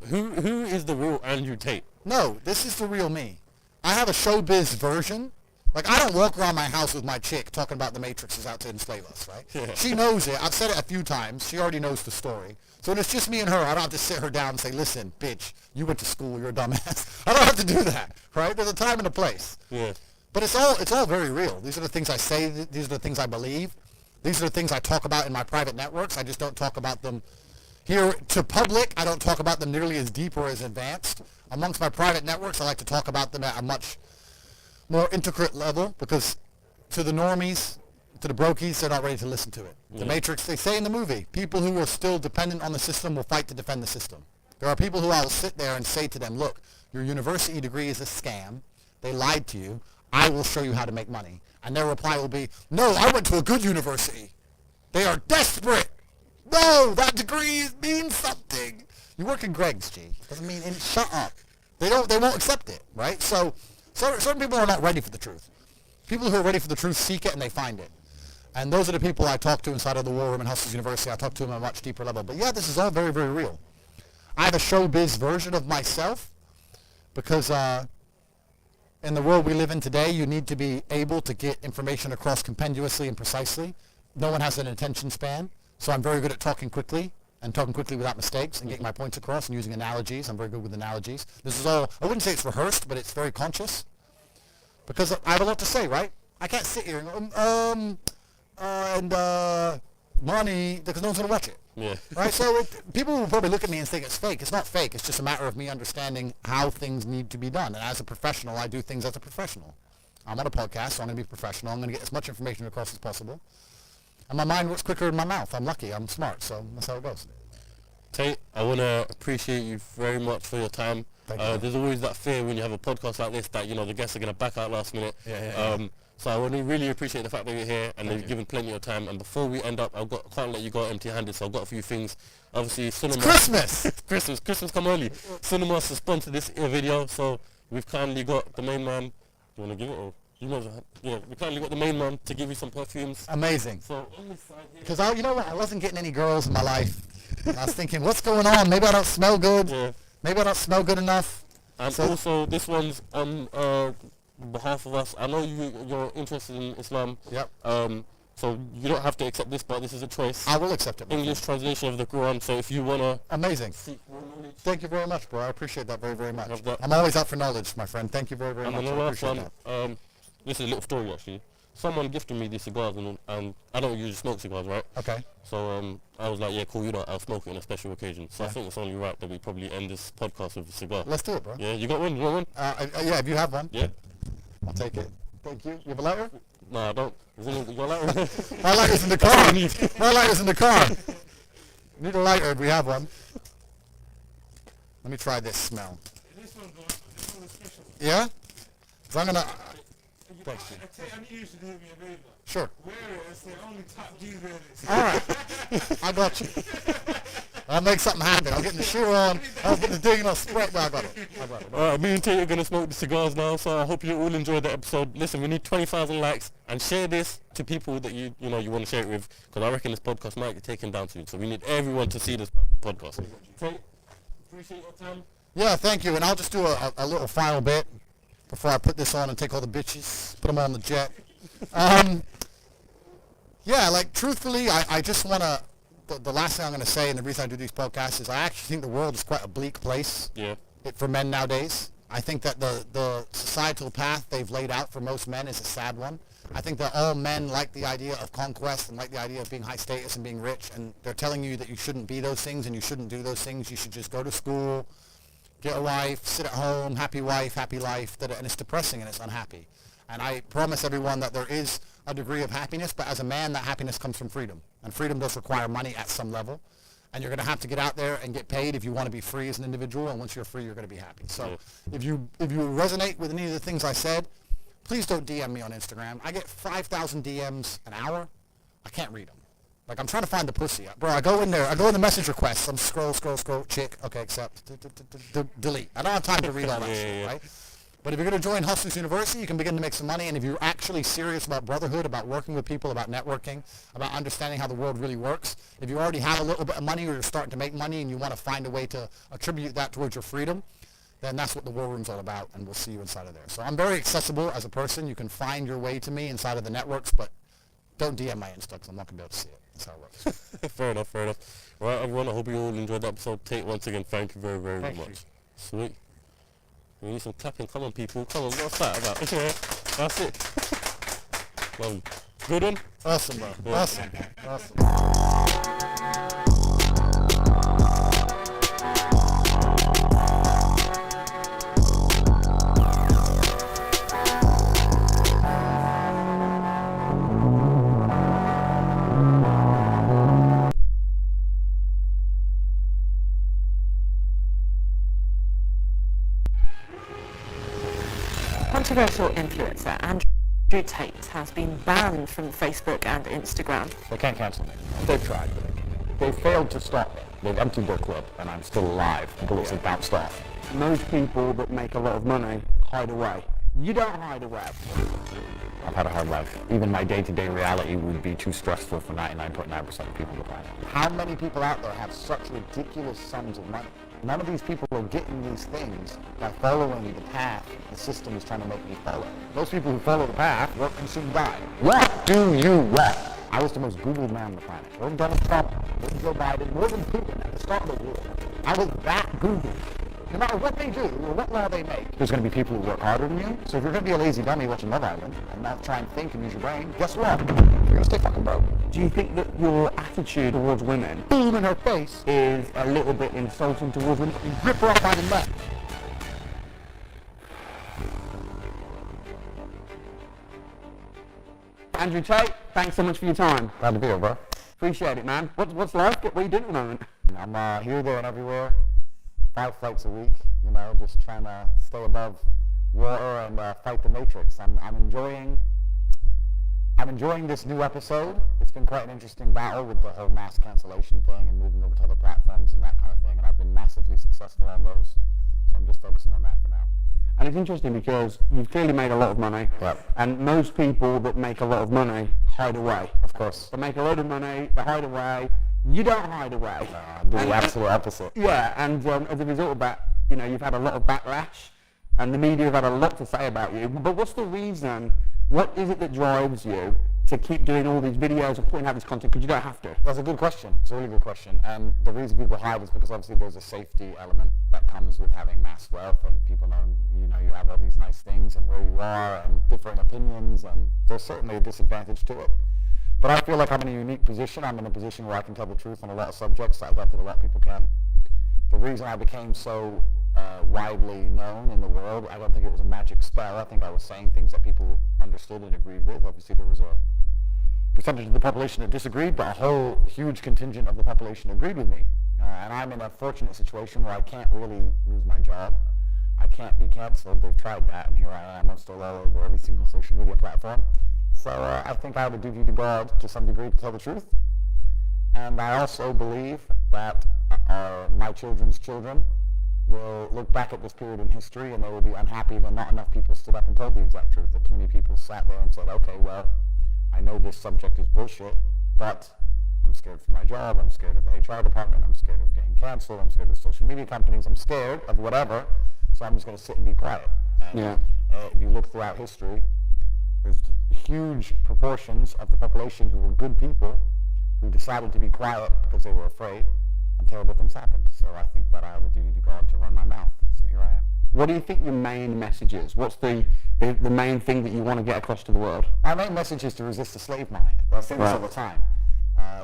Who is the real Andrew Tate? No, this is the real me. I have a showbiz version, Like, I don't walk around my house with my chick talking about the Matrix is out to enslave us, right? Yeah. She knows it. I've said it a few times. She already knows the story. So when it's just me and her, I don't have to sit her down and say, listen, bitch, you went to school, you're a dumbass. I don't have to do that, right? There's a time and a place. Yeah. But it's all very real. These are the things I say. These are the things I believe. These are the things I talk about in my private networks. I just don't talk about them here to public. I don't talk about them nearly as deep or as advanced. Amongst my private networks, I like to talk about them at a much more intricate level, because to the normies, to the brokies, they're not ready to listen to it. Yeah. The Matrix, they say in the movie, people who are still dependent on the system will fight to defend the system. There are people who I'll sit there and say to them, look, your university degree is a scam. They lied to you. I will show you how to make money. And their reply will be, no, I went to a good university. They are desperate. No, that degree means something. You work in Greg's, G. Doesn't mean shut up. They won't accept it, right? So certain people are not ready for the truth. People who are ready for the truth seek it and they find it. And those are the people I talk to inside of the War Room in Hustlers University. I talk to them at a much deeper level. But yeah, this is all very, very real. I have a showbiz version of myself because in the world we live in today, you need to be able to get information across compendiously and precisely. No one has an attention span, so I'm very good at talking quickly and talking quickly without mistakes and getting my points across and using analogies. I'm very good with analogies. This is all, I wouldn't say it's rehearsed, but it's very conscious because I have a lot to say, right? I can't sit here and money, because no one's going to watch it. Yeah. Right? So people will probably look at me and think it's fake. It's not fake. It's just a matter of me understanding how things need to be done. And as a professional, I do things as a professional. I'm on a podcast, so I'm going to be professional. I'm going to get as much information across as possible. And my mind works quicker than my mouth. I'm lucky. I'm smart. So that's how it goes. Tate, I want to appreciate you very much for your time. Thank you. There's always that fear when you have a podcast like this that, the guests are going to back out last minute. Yeah. So I want to really appreciate the fact that you're here and you've given plenty of time. And before we end up, can't let you go empty-handed, so I've got a few things. Obviously, Cinema... It's Christmas! Christmas come early. Cinema has sponsored this video, so we've kindly got the main man. Do you want to give it or... You know that. Yeah, we kindly got the main man to give you some perfumes. Amazing. So on this side here... Because you know what? I wasn't getting any girls in my life. I was thinking, what's going on? Maybe I don't smell good. Yeah. Maybe I don't smell good enough. And also, this one's on behalf of us. I know you're interested in Islam. Yep. So you don't have to accept this, but this is a choice. I will accept it. English translation of the Quran. So if you wanna. Amazing. Thank you very much, bro. I appreciate that very, very much. I'm always out for knowledge, my friend. Thank you very, very much. And the last one. This is a little story actually. Someone gifted me these cigars, and I don't usually smoke cigars, right? Okay. So I was like, yeah, cool. I'll smoke it on a special occasion. So I think it's only right that we probably end this podcast with a cigar. Let's do it, bro. Yeah, you got one? You want one? Yeah, if you have one. Yeah. I'll take it. Thank you. You have a lighter? No, I don't. You got a lighter? My lighter's in the car. My lighter's in the car. Need a lighter if we have one. Let me try this smell. This one's good. This one's special. Yeah? So I'm gonna... Thank you. I need you to do me a favor. Sure. Wear it and say only top G wear this. Alright. I got you. I'll make something happen. I'll get the shoe on. I'll get the thing and I'll spread. I got it. Me and Tate are going to smoke the cigars now, so I hope you all enjoyed the episode. Listen, we need 20,000 likes, and share this to people that you want to share it with, because I reckon this podcast might get taken down soon, so we need everyone to see this podcast. Tate, appreciate your time. Yeah, thank you. And I'll just do a little final bit before I put this on and take all the bitches, put them on the jet. Yeah, like, truthfully, I just want to... The last thing I'm going to say, and the reason I do these podcasts, is I actually think the world is quite a bleak place for men nowadays. I think that the societal path they've laid out for most men is a sad one. I think that all men like the idea of conquest and like the idea of being high status and being rich, and they're telling you that you shouldn't be those things and you shouldn't do those things. You should just go to school, get a wife, sit at home, happy wife, happy life, and it's depressing and it's unhappy. And I promise everyone that there is a degree of happiness, but as a man, that happiness comes from freedom. And freedom does require money at some level. And you're going to have to get out there and get paid if you want to be free as an individual. And once you're free, you're going to be happy. So if you resonate with any of the things I said, please don't DM me on Instagram. I get 5,000 DMs an hour. I can't read them. Like, I'm trying to find the pussy. Bro, I go in there. I go in the message requests. I'm scroll, chick. Okay, accept. Delete. I don't have time to read all that shit, right? But if you're going to join Hustlers University, you can begin to make some money. And if you're actually serious about brotherhood, about working with people, about networking, about understanding how the world really works, if you already have a little bit of money or you're starting to make money and you want to find a way to attribute that towards your freedom, then that's what the War Room's all about, and we'll see you inside of there. So I'm very accessible as a person. You can find your way to me inside of the networks, but don't DM my Insta because I'm not going to be able to see it. That's how it works. Fair enough, fair enough. Right, everyone, I hope you all enjoyed the episode. Tate, once again, thank you very, very Thank much. you. Sweet. We need some clapping. Come on, people. Come on, what's that about? That's it. Well, good one? Awesome, bro. Yeah. Awesome. Awesome. Controversial influencer Andrew Tate has been banned from Facebook and Instagram. They can't cancel me. They've tried, but they can't. They failed to stop me. They've emptied their clip, and I'm still alive. The bullets have bounced off. Most people that make a lot of money hide away. You don't hide away. I've had a hard life. Even my day-to-day reality would be too stressful for 99.9% of people to find. How many people out there have such ridiculous sums of money? None of these people are getting these things by following the path the system is trying to make me follow. Those people who follow the path work and soon die. What do you want? I was the most Googled man on the planet. More than Donald Trump, more than Joe Biden, more than Putin at the start of the war. I was that Googled. No matter what they do or what law they make, there's going to be people who work harder than you. So if you're going to be a lazy dummy watching Love Island and not try and think and use your brain, guess what? You're going to stay fucking broke. Do you think that your attitude towards women Boom in her face. is a little bit insulting towards women? You rip her up by the neck. Andrew Tate, thanks so much for your time. Glad to be here, bro. Appreciate it, man. What's life? What are you doing at the moment? I'm here, there, and everywhere. 5 flights a week, you know, just trying to stay above water and fight the Matrix. I'm enjoying this new episode. It's been quite an interesting battle with the whole mass cancellation thing and moving over to other platforms and that kind of thing, and I've been massively successful on those. So I'm just focusing on that for now. And it's interesting because you've clearly made a lot of money, Yep. and most people that make a lot of money hide away. Of course. They make a lot of money, they hide away. You don't hide away. The absolute opposite. Yeah, and as a result of that, you know, you've had a lot of backlash, and the media have had a lot to say about you. But what's the reason? What is it that drives you to keep doing all these videos and putting out this content? Because you don't have to. That's a good question. It's a really good question. And the reason people hide is because obviously there's a safety element that comes with having mass wealth, and people know, you know, you have all these nice things and where you are and different opinions, and there's certainly a disadvantage to it. But I feel like I'm in a unique position. I'm in a position where I can tell the truth on a lot of subjects that I don't think a lot of people can. The reason I became so widely known in the world, I don't think it was a magic spell. I think I was saying things that people understood and agreed with. Obviously there was a percentage of the population that disagreed, but a whole huge contingent of the population agreed with me. And I'm in a fortunate situation where I can't really lose my job. I can't be canceled. They've tried that, and here I am. I'm still all over every single social media platform. So I think I have a duty to God to some degree to tell the truth. And I also believe that my children's children will look back at this period in history and they will be unhappy that not enough people stood up and told the exact truth, that too many people sat there and said, okay, well, I know this subject is bullshit, but I'm scared for my job, I'm scared of the HR department, I'm scared of getting canceled, I'm scared of social media companies, I'm scared of whatever, so I'm just going to sit and be quiet. And if you look throughout history, there's huge proportions of the population who were good people who decided to be quiet because they were afraid, and terrible things happened. So I think that I have a duty to God to run my mouth. So here I am. What do you think your main message is? What's the main thing that you want to get across to the world? My main message is to resist the slave mind. I say this all the time.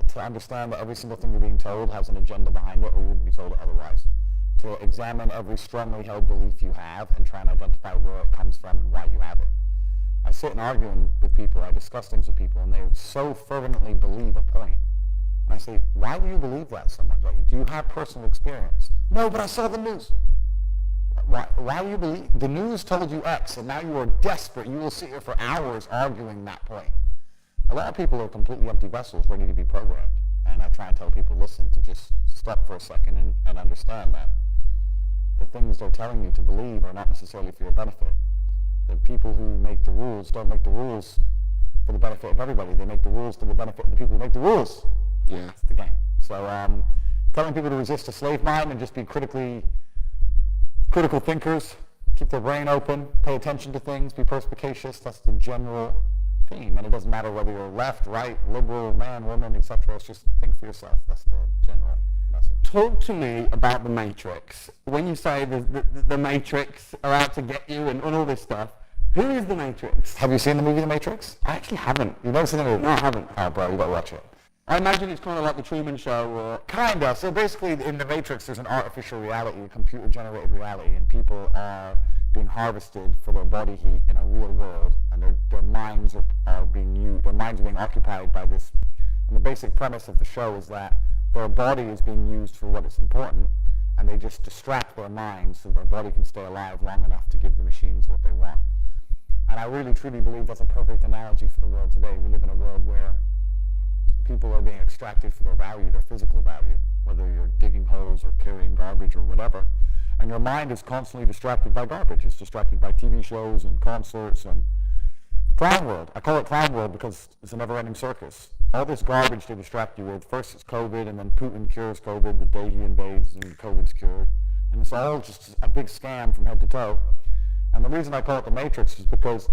To understand that every single thing you're being told has an agenda behind it, or you wouldn't be told it otherwise. To examine every strongly held belief you have and try and identify where it comes from and why you have it. I sit and argue with people, I discuss things with people, and they so fervently believe a point. And I say, why do you believe that so much? Like, do you have personal experience? No, but I saw the news. Why do you believe? The news told you X, and now you are desperate. You will sit here for hours arguing that point. A lot of people are completely empty vessels ready to be programmed. And I try and tell people, listen, to just stop for a second and understand that the things they're telling you to believe are not necessarily for your benefit. The people who make the rules don't make the rules for the benefit of everybody. They make the rules for the benefit of the people who make the rules. Yeah. It's the game. So telling people to resist a slave mind and just be critically critical thinkers, keep their brain open, pay attention to things, be perspicacious. That's the general theme. And it doesn't matter whether you're left, right, liberal, man, woman, etc. It's just think for yourself. That's the general message. Talk to me about the Matrix. When you say the Matrix are out to get you and all this stuff, who is the Matrix? Have you seen the movie The Matrix? I actually haven't. You've never seen the movie? No, I haven't. Oh, bro, you gotta watch it. I imagine it's kind of like the Truman Show, or... Kinda. So basically, in The Matrix, there's an artificial reality, a computer-generated reality, and people are being harvested for their body heat in a real world, and their minds are being used, their minds are being occupied by this. And the basic premise of the show is that their body is being used for what is important, and they just distract their minds so their body can stay alive long enough to give the machines what they want. And I really, truly believe that's a perfect analogy for the world today. We live in a world where people are being extracted for their value, their physical value, whether you're digging holes or carrying garbage or whatever. And your mind is constantly distracted by garbage. It's distracted by TV shows and concerts and Clown World. I call it Clown World because it's a never-ending circus. All this garbage they distract you with. First it's COVID, and then Putin cures COVID the day he invades and COVID's cured. And it's all just a big scam from head to toe. And the reason I call it the Matrix is because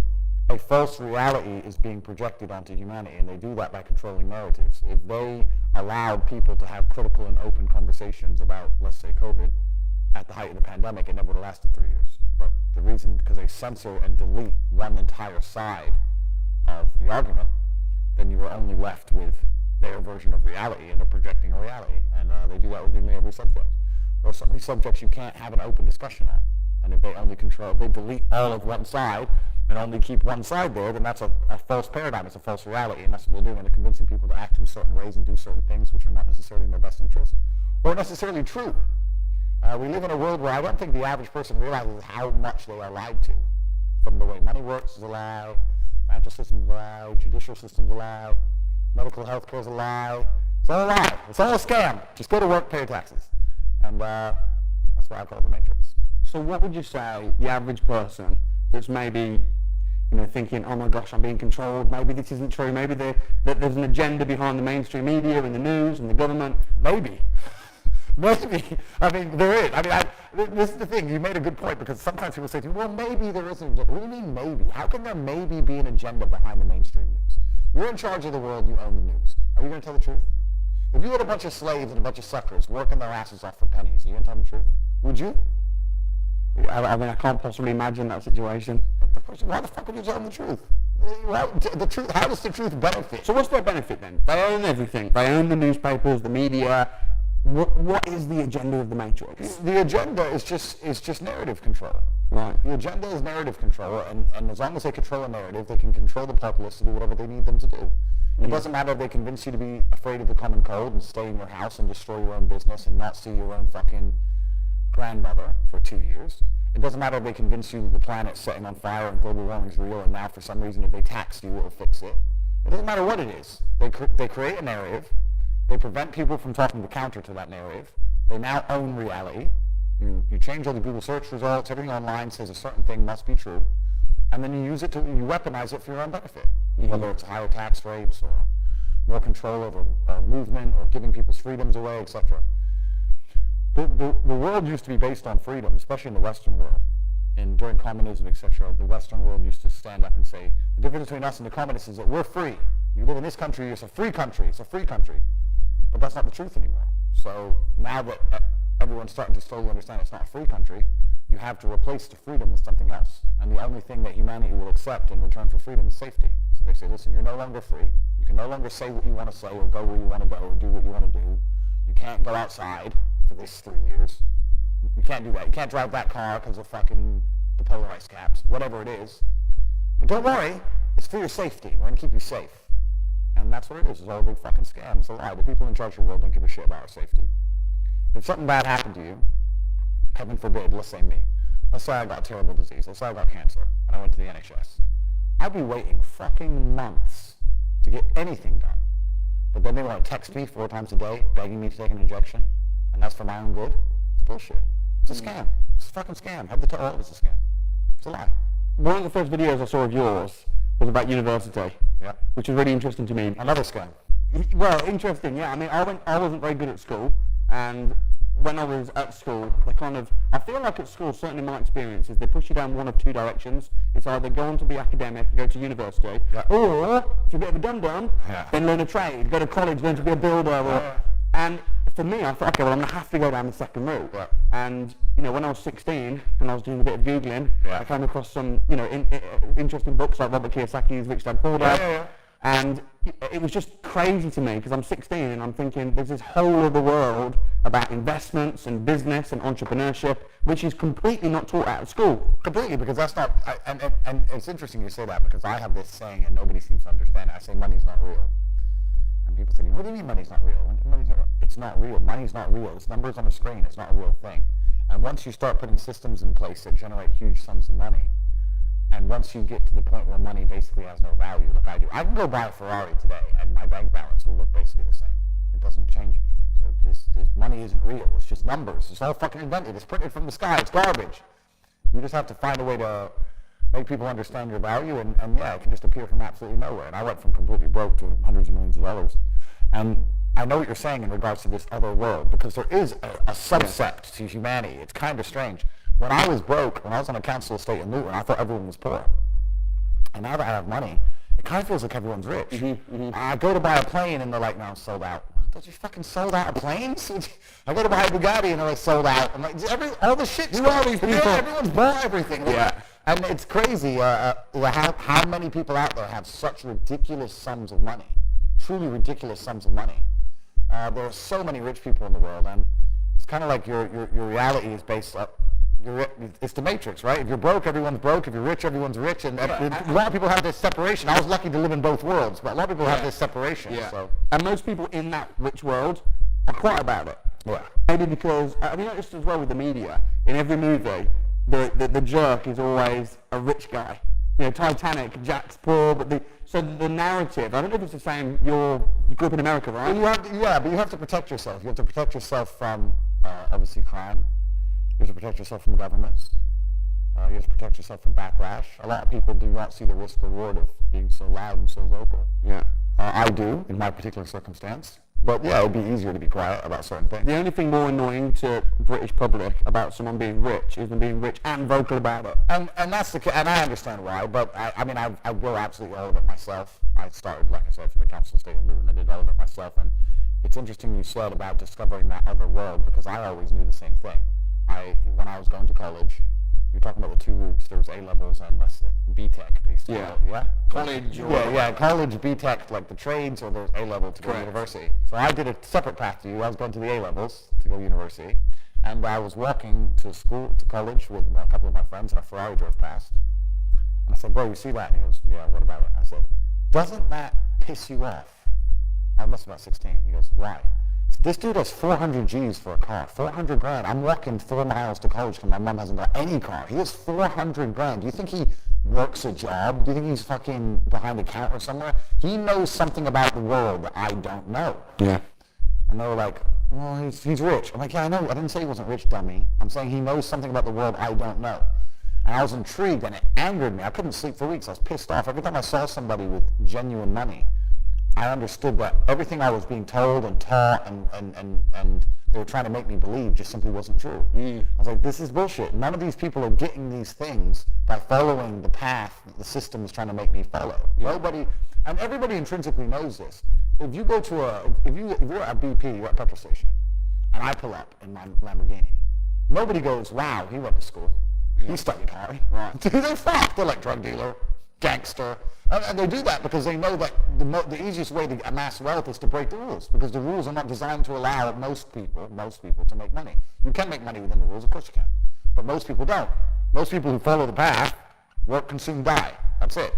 a false reality is being projected onto humanity, and they do that by controlling narratives. If they allowed people to have critical and open conversations about, let's say, COVID, at the height of the pandemic, it never would have lasted 3 years. But the reason, because they censor and delete one entire side of the argument, then you are only left with their version of reality, and they're projecting a reality. And they do that with nearly every subject. There are some subjects you can't have an open discussion on. And if they only control, if they delete all of one side and only keep one side there, then that's a false paradigm. It's a false reality, and that's what they're doing. They're convincing people to act in certain ways and do certain things which are not necessarily in their best interest or necessarily true. We live in a world where I don't think the average person realizes how much they are lied to. From the way money works is a lie, financial system is a lie, judicial system is a lie, medical health care is a lie. It's all a lie. It's all a scam. Just go to work, pay your taxes. And that's why I call it the Matrix. So what would you say the average person that's maybe, thinking, oh my gosh, I'm being controlled, maybe this isn't true, maybe there's an agenda behind the mainstream media and the news and the government, maybe. Maybe. I mean, there is. This is the thing. You made a good point, because sometimes people say to me, well, maybe there is an agenda. What do you mean maybe? How can there maybe be an agenda behind the mainstream news? You're in charge of the world. You own the news. Are you going to tell the truth? If you had a bunch of slaves and a bunch of suckers working their asses off for pennies, are you going to tell them the truth? Would you? I mean, I can't possibly imagine that situation. Why the fuck would you tell them the truth? The truth. How does the truth benefit? So what's their benefit then? They own everything. They own the newspapers, the media. What is the agenda of the Matrix? The agenda is just narrative control. Right. The agenda is narrative control, and as long as they control a narrative, they can control the populace to do whatever they need them to do. It doesn't matter if they convince you to be afraid of the common cold and stay in your house and destroy your own business and not see your own fucking grandmother for 2 years. It doesn't matter if they convince you that the planet's setting on fire and global warming is real, and now for some reason if they tax you, it'll fix it. It doesn't matter what it is. They create a narrative. They prevent people from talking to counter to that narrative. They now own reality. You change all the Google search results. Everything online says a certain thing must be true. And then you weaponize it for your own benefit. Mm-hmm. Whether it's higher tax rates or more control over movement or giving people's freedoms away, etc. The world used to be based on freedom, especially in the Western world. And during communism, etc., the Western world used to stand up and say, the difference between us and the communists is that we're free. You live in this country, it's a free country. It's a free country. But that's not the truth anymore. So now that everyone's starting to slowly understand it's not a free country, you have to replace the freedom with something else. And the only thing that humanity will accept in return for freedom is safety. So they say, listen, you're no longer free. You can no longer say what you want to say or go where you want to go or do what you want to do. You can't go outside for this 3 years. You can't do that. You can't drive that car because of fucking the polar ice caps, whatever it is. But don't worry, it's for your safety. We're going to keep you safe. And that's what it is. It's all a big fucking scam. It's a lie. The people in charge of the world don't give a shit about our safety. If something bad happened to you, heaven forbid, let's say me. Let's say I got a terrible disease. Let's say I got cancer and I went to the NHS. I'd be waiting fucking months to get anything done. But then they want to text me 4 times a day, begging me to take an injection, and that's for my own good. It's bullshit. It's a scam. It's a fucking scam. Have the all of it's a scam. It's a lie. One of the first videos I saw of yours was about university. Yeah. Which was really interesting to me. Another scam. Well, interesting, yeah. I mean, I wasn't very good at school, and when I was at school, I feel like at school, certainly my experience is they push you down one of two directions. It's either go on to be academic, go to university, or if you're a bit of a dum-dum, then learn a trade, go to college, learn to be a builder. And for me, I thought, okay, well, I'm going to have to go down the second route. And, when I was 16 and I was doing a bit of Googling, I came across some, interesting books like Robert Kiyosaki's Rich Dad Poor Dad. And it was just crazy to me because I'm 16 and I'm thinking there's this whole other world about investments and business and entrepreneurship, which is completely not taught out of school. Completely, because that's not, and it's interesting you say that because I have this saying and nobody seems to understand it. I say money's not real. And people say, what do you mean money's not real? It's not real. Money's not real. It's numbers on a screen. It's not a real thing. And once you start putting systems in place that generate huge sums of money, and once you get to the point where money basically has no value, like I do, I can go buy a Ferrari today and my bank balance will look basically the same. It doesn't change anything. So this money isn't real. It's just numbers. It's all fucking invented. It's printed from the sky. It's garbage. You just have to find a way to make people understand your value, and it can just appear from absolutely nowhere. And I went from completely broke to hundreds of millions of dollars. And I know what you're saying in regards to this other world, because there is a subsect to humanity. It's kind of strange. When I was broke, when I was on a council estate in Luton, I thought everyone was poor. And now that I have money, it kind of feels like everyone's rich. I go to buy a plane and they're like, no, I'm sold out. Thought you fucking sold out of planes? I go to buy a Bugatti and they're like, sold out. I'm like, all the shit, all these people, everyone's bought everything. And it's crazy how many people out there have such ridiculous sums of money, truly ridiculous sums of money. There are so many rich people in the world, and it's kind of like your reality is based up. It's the Matrix, right? If you're broke, everyone's broke. If you're rich, everyone's rich. And a lot of people have this separation. I was lucky to live in both worlds, but a lot of people have this separation. So. And most people in that rich world are quiet about it. Maybe because, just as well with the media, in every movie, the jerk is always a rich guy. Titanic, Jack's poor, but so the narrative, I don't know if it's the same, you grew up in America, right? But you have to protect yourself. You have to protect yourself from, obviously, crime. You have to protect yourself from governments. You have to protect yourself from backlash. A lot of people do not see the risk reward of being so loud and so vocal. I do, in my particular circumstance. But it would be easier to be quiet about certain things. The only thing more annoying to British public about someone being rich is them being rich and vocal about it. And that's and I understand why, but I will absolutely all of it myself. I started, like I said, from the council estate in Luton. I did all of it myself, and it's interesting you said about discovering that other world, because I always knew the same thing. When I was going to college, you're talking about the two routes. There was A-levels and B-Tech. College, B-Tech, like the trades, or there's A-level to go to university. So I did a separate path to you. I was going to the A-levels to go to university, and I was walking to college with a couple of my friends, and a Ferrari drove past. And I said, bro, you see that? And he goes, yeah, what about it? I said, doesn't that piss you off? I must have been about 16. He goes, why? This dude has 400 G's for a car, 400 grand. I'm walking 4 miles to college because my mom hasn't got any car. He has 400 grand. Do you think he works a job? Do you think he's fucking behind a counter somewhere? He knows something about the world that I don't know. And they were like, well, he's rich. I'm like, yeah, I know. I didn't say he wasn't rich, dummy. I'm saying he knows something about the world I don't know. And I was intrigued, and it angered me. I couldn't sleep for weeks. I was pissed off. Every time I saw somebody with genuine money, I understood that everything I was being told and taught and they were trying to make me believe just simply wasn't true. I was like, this is bullshit. None of these people are getting these things by following the path that the system is trying to make me follow. Nobody, and everybody intrinsically knows this. If you go to if you're at BP, you're at a petrol station, and I pull up in my Lamborghini, nobody goes, wow, he went to school. He studied hard. They're like drug dealer, gangster. And they do that because they know that the easiest way to amass wealth is to break the rules, because the rules are not designed to allow most people to make money. You can make money within the rules, of course you can, but most people don't. Most people who follow the path work, consume, die. That's it.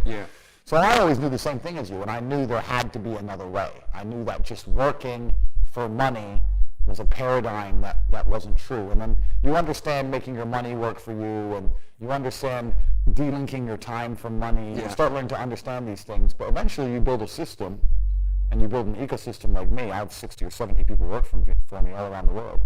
So I always knew the same thing as you, and I knew there had to be another way. I knew that just working for money was a paradigm that wasn't true. And then you understand making your money work for you, and you understand delinking your time from money. You start learning to understand these things, but eventually you build a system, and you build an ecosystem like me. I have 60 or 70 people work for me all around the world,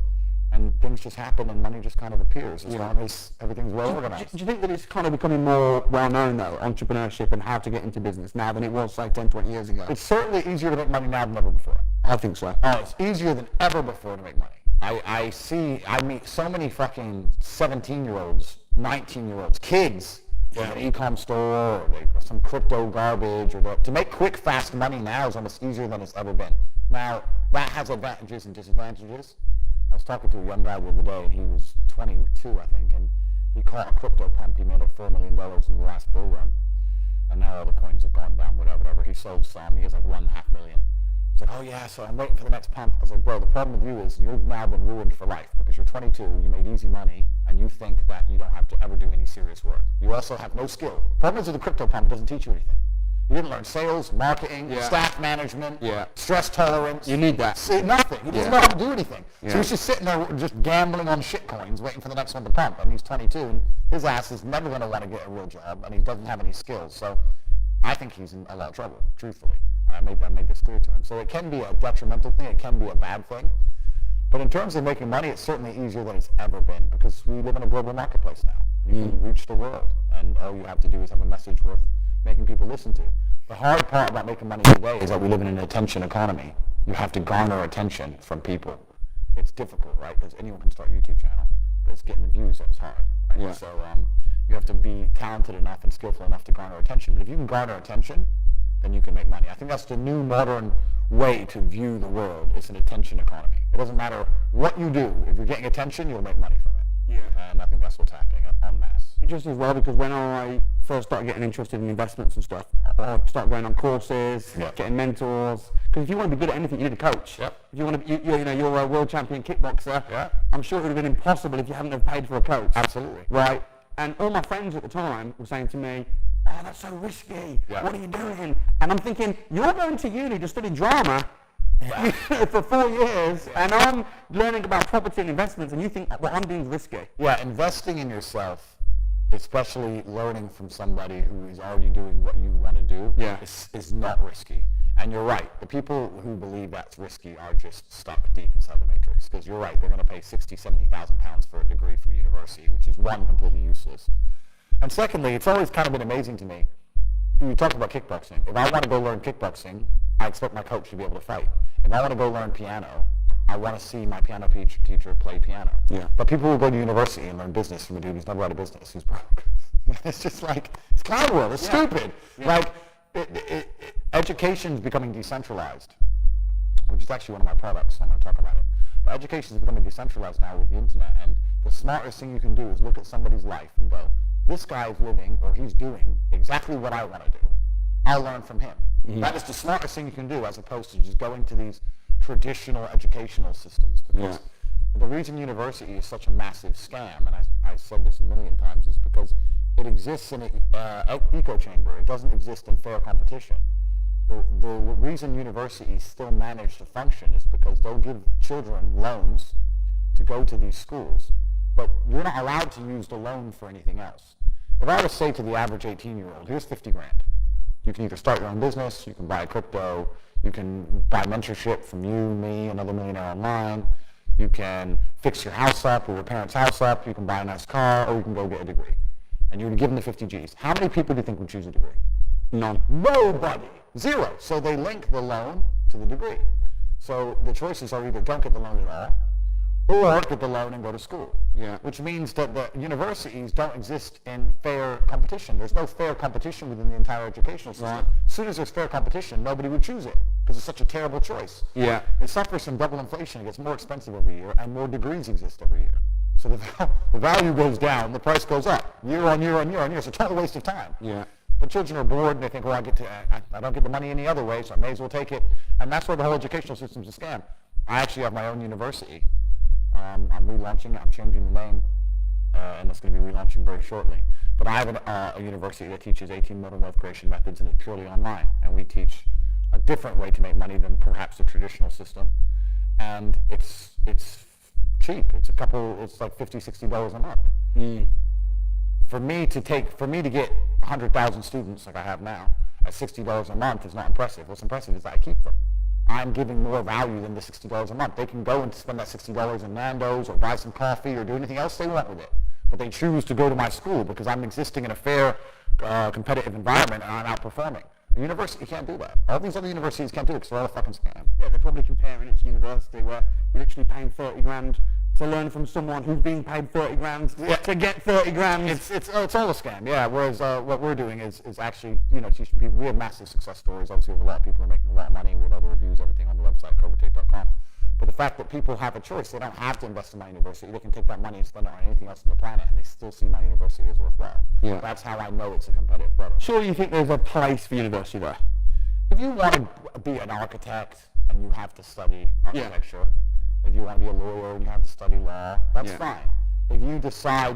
and things just happen, and money just kind of appears as long as everything's well organized. Do you think that it's kind of becoming more well-known, though, entrepreneurship and how to get into business now than it was, like, 10, 20 years ago? It's certainly easier to make money now than ever before. I think so. It's easier than ever before to make money. I meet so many fucking 17-year-olds, 19-year-olds, kids with an e-com store or some crypto garbage, or to make quick, fast money now is almost easier than it's ever been. Now, that has advantages and disadvantages. I was talking to a young guy the other day, and he was 22, I think, and he caught a crypto pump. He made like $4 million in the last bull run, and now all the coins have gone down, whatever. He sold some. He has like $1.5 million. He's like, oh yeah, so I'm waiting for the next pump. I was like, bro, the problem with you is you've now been ruined for life because you're 22, you made easy money, and you think that you don't have to ever do any serious work. You also have no skill. Problem is with the crypto pump, it doesn't teach you anything. You didn't learn sales, marketing, staff management, stress tolerance. You need that. See, nothing. He doesn't know how to do anything. So he's just sitting there just gambling on shit coins, waiting for the next one to pump. And he's 22, and his ass is never going to want to get a real job, and he doesn't have any skills. So I think he's in a lot of trouble, truthfully. I made this clear to him. So it can be a detrimental thing. It can be a bad thing. But in terms of making money, it's certainly easier than it's ever been because we live in a global marketplace now. You can reach the world, and all you have to do is have a message worth making people listen to. The hard part about making money today is that we live in an attention economy. You have to garner attention from people. It's difficult, right? Because anyone can start a YouTube channel, but it's getting the views that's hard. Right? Yeah. So you have to be talented enough and skillful enough to garner attention. But if you can garner attention, then you can make money. I think that's the new modern way to view the world. It's an attention economy. It doesn't matter what you do. If you're getting attention, you'll make money from it. Yeah. And I think that's what's happening en masse. Interesting as well, because when I first started getting interested in investments and stuff, I started going on courses, getting mentors. Because if you want to be good at anything, you need a coach. Yep. If you want to, you're a world champion kickboxer. Yeah. I'm sure it would have been impossible if you hadn't have paid for a coach. Absolutely. Right. And all my friends at the time were saying to me, "Oh, that's so risky. Yeah. What are you doing?" And I'm thinking, you're going to uni to study drama for 4 years, and I'm learning about property and investments, and you think what I'm doing is risky. Yeah, investing in yourself, especially learning from somebody who is already doing what you want to do, is not risky. And you're right. The people who believe that's risky are just stuck deep inside the matrix. Because you're right, they're going to pay £60,000-70,000 for a degree from university, which is one, completely useless. And secondly, it's always kind of been amazing to me. You talk about kickboxing. If I want to go learn kickboxing, I expect my coach to be able to fight. If I want to go learn piano, I want to see my piano teacher play piano. Yeah. But people who go to university and learn business from a dude who's never out of business, who's broke. It's just like, it's clown world. It's stupid. Yeah. Like, education's becoming decentralized, which is actually one of my products, so I'm going to talk about it. But education is becoming decentralized now with the internet, and the smartest thing you can do is look at somebody's life and go, this guy's living, or he's doing, exactly what I want to do. I'll learn from him. Mm-hmm. That is the smartest thing you can do, as opposed to just going to these traditional educational systems. Because the reason university is such a massive scam, and I said this a million times, is because it exists in an echo chamber. It doesn't exist in fair competition. The reason universities still manage to function is because they'll give children loans to go to these schools, but you're not allowed to use the loan for anything else. If I were to say to the average 18-year-old, here's 50 grand. You can either start your own business, you can buy crypto, you can buy mentorship from you, me, another millionaire online, you can fix your house up or your parents' house up, you can buy a nice car, or you can go get a degree. And you would give them the 50 G's. How many people do you think would choose a degree? None. Nobody. Zero. So they link the loan to the degree. So the choices are either don't get the loan at all, or get the loan and go to school. Yeah. Which means that the universities don't exist in fair competition. There's no fair competition within the entire educational system. Right. As soon as there's fair competition, nobody would choose it because it's such a terrible choice. Yeah. It suffers from double inflation. It gets more expensive every year, and more degrees exist every year. So the value goes down, the price goes up, year on year on year on year. It's a total waste of time. Yeah. But children are bored and they think, well, I don't get the money any other way, so I may as well take it. And that's where the whole educational system's a scam. I actually have my own university. I'm relaunching it. I'm changing the name, and it's going to be relaunching very shortly. But I have a university that teaches 18 modern wealth creation methods, and it's purely online. And we teach a different way to make money than perhaps the traditional system. And it's cheap. It's like $50, $60 a month. Mm. For me to get 100,000 students like I have now at $60 a month is not impressive. What's impressive is that I keep them. I'm giving more value than the $60 a month. They can go and spend that $60 in Nando's or buy some coffee or do anything else they want with it. But they choose to go to my school because I'm existing in a fair, competitive environment and I'm outperforming. A university can't do that. All these other universities can't do it because they're all a fucking scam. Yeah, they're probably comparing it to university where, You're literally paying 30 grand to learn from someone who's being paid 30 grand to get 30 grand. It's all a scam, yeah. Whereas what we're doing is actually, teaching people. We have massive success stories. Obviously, we have a lot of people who are making a lot of money with other reviews, everything on the website, covertate.com. But the fact that people have a choice, they don't have to invest in my university. They can take that money and spend it on anything else on the planet, and they still see my university as worthwhile. Yeah. That's how I know it's a competitive product. Surely you think there's a place for university there? If you want to be an architect and you have to study architecture, if you want to be a lawyer and you have to study law, that's fine. If you decide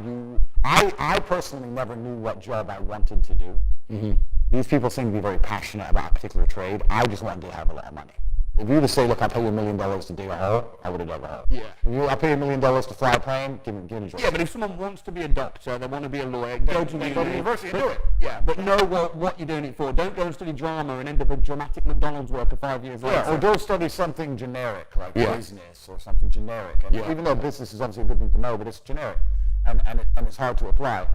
I personally never knew what job I wanted to do. Mm-hmm. These people seem to be very passionate about a particular trade. I just wanted to have a lot of money. If you were to say, look, I'll pay you $1 million to dig a hole, I would have dug a hole. Yeah. I'll pay you $1 million to fly a plane, give me a job. Yeah, but if someone wants to be a doctor, they want to be a lawyer, go to university and do it. Yeah, but know what you're doing it for. Don't go and study drama and end up a dramatic McDonald's worker 5 years later. Yeah, or go study something generic, like business or something generic. And even though business is obviously a good thing to know, but it's generic, and it's hard to apply.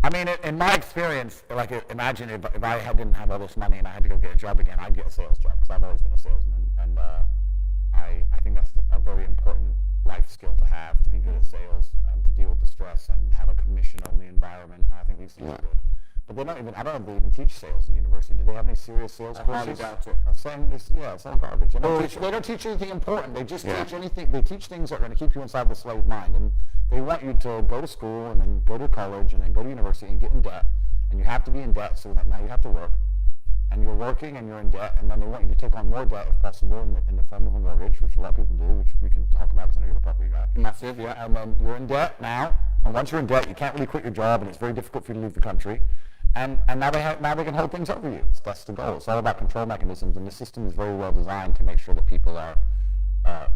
I mean, in my experience, like, imagine if I didn't have all this money and I had to go get a job again, I'd get a sales job, because I've always been a salesman. And I think that's a very important life skill to have, to be good at sales and to deal with the stress and have a commission-only environment. I think these things are good. But they don't even, I don't know if they even teach sales in university. Do they have any serious sales courses? I highly doubt it. It's all garbage. They don't teach anything important. They just teach anything. They teach things that are going to keep you inside the slave mind. And they want you to go to school and then go to college and then go to university and get in debt. And you have to be in debt so that now you have to work. And you're working and you're in debt, and then they want you to take on more debt if possible in the form of a mortgage, which a lot of people do, which we can talk about because I know you're the property guy. Massive, yeah. And then you're in debt now, and once you're in debt, you can't really quit your job, and it's very difficult for you to leave the country. And now they can hold things over you. That's the goal. It's all about control mechanisms, and the system is very well designed to make sure that people are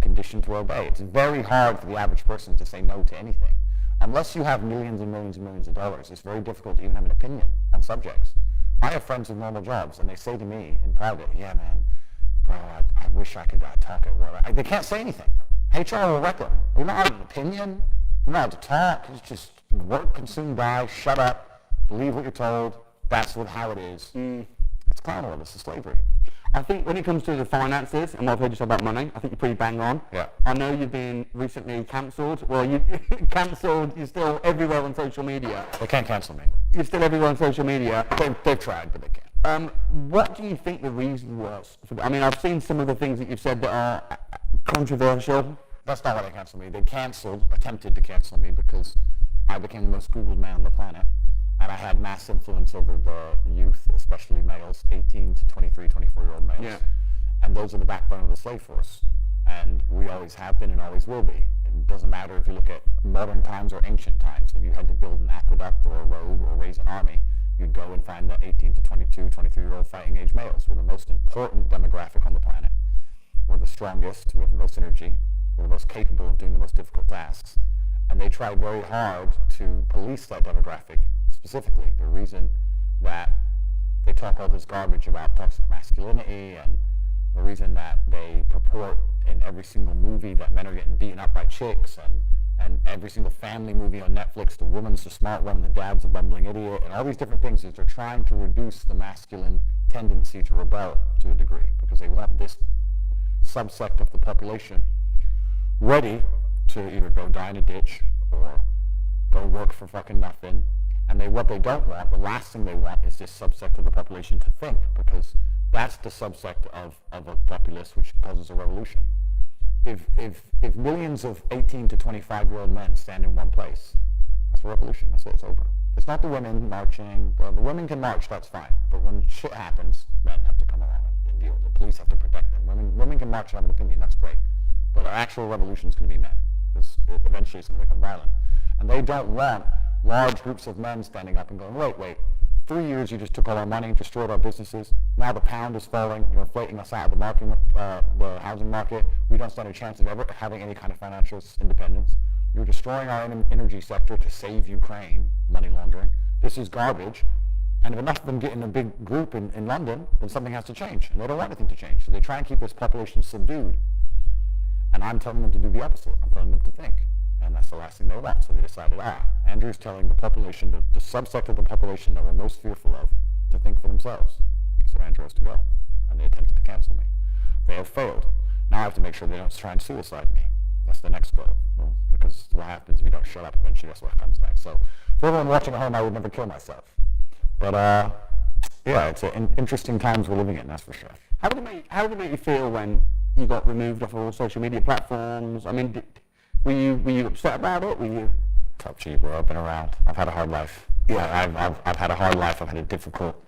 conditioned to obey. It's very hard for the average person to say no to anything. Unless you have millions and millions and millions of dollars, it's very difficult to even have an opinion on subjects. I have friends with normal jobs, and they say to me in private, yeah, man, bro, I wish I could talk at work. They can't say anything. HR will wreck them. You're not allowed an opinion. You're not allowed to talk. It's just work, consume, die, shut up, believe what you're told. That's how it is. It's clown world. It's slavery. I think when it comes to the finances, and what I've heard you say about money, I think you're pretty bang on. Yeah. I know you've been recently cancelled. Well, you cancelled. You're still everywhere on social media. They can't cancel me. You're still everywhere on social media. They've tried, but they can't. What do you think the reason was? I mean, I've seen some of the things that you've said that are controversial. That's not why they canceled me. They attempted to cancel me because I became the most Googled man on the planet. And I had mass influence over the youth, especially males, 18 to 23, 24-year-old males. Yeah. And those are the backbone of the slave force. And we always have been and always will be. It doesn't matter if you look at modern times or ancient times. If you had to build an aqueduct or a road or raise an army, you'd go and find the 18 to 22, 23-year-old fighting age males. We're the most important demographic on the planet. We're the strongest. We have the most energy. We're the most capable of doing the most difficult tasks. And they tried very hard to police that demographic. Specifically, the reason that they talk all this garbage about toxic masculinity, and the reason that they purport in every single movie that men are getting beaten up by chicks, and every single family movie on Netflix, the woman's the smart one, the dad's a bumbling idiot, and all these different things, is they're trying to reduce the masculine tendency to rebel to a degree, because they want this subsect of the population ready to either go die in a ditch or go work for fucking nothing. And what they don't want, the last thing they want, is this subsect of the population to think, because that's the subsect of a populace which causes a revolution. If millions of 18 to 25-year-old men stand in one place, that's a revolution. That's it. It's over. It's not the women marching. Well, the women can march. That's fine. But when shit happens, men have to come along and deal with it. The police have to protect them. Women can march and have an opinion. That's great. But our actual revolution is going to be men, because eventually it's going to become violent. And they don't want large groups of men standing up and going, wait, 3 years you just took all our money, destroyed our businesses, now the pound is falling, you're inflating us out of the market, the housing market, we don't stand a chance of ever having any kind of financial independence. You're destroying our energy sector to save Ukraine, money laundering. This is garbage. And if enough of them get in a big group in London, then something has to change. And they don't want anything to change. So they try and keep this population subdued. And I'm telling them to do the opposite. I'm telling them to think. And that's the last thing they want. So they decided, Andrew's telling the population, the subsect of the population that we're most fearful of, to think for themselves. So Andrew has to go. And they attempted to cancel me. They have failed. Now I have to make sure they don't try and suicide me. That's the next goal. Well, because what happens if you don't shut up eventually, that's what comes next. So for everyone watching at home, I would never kill myself. But yeah, it's interesting times we're living in, that's for sure. How did it make you feel when you got removed off all social media platforms? I mean, were you upset about it? Were you? Top G, bro. I've been around. I've had a hard life. Yeah, I've had a hard life. I've had a difficult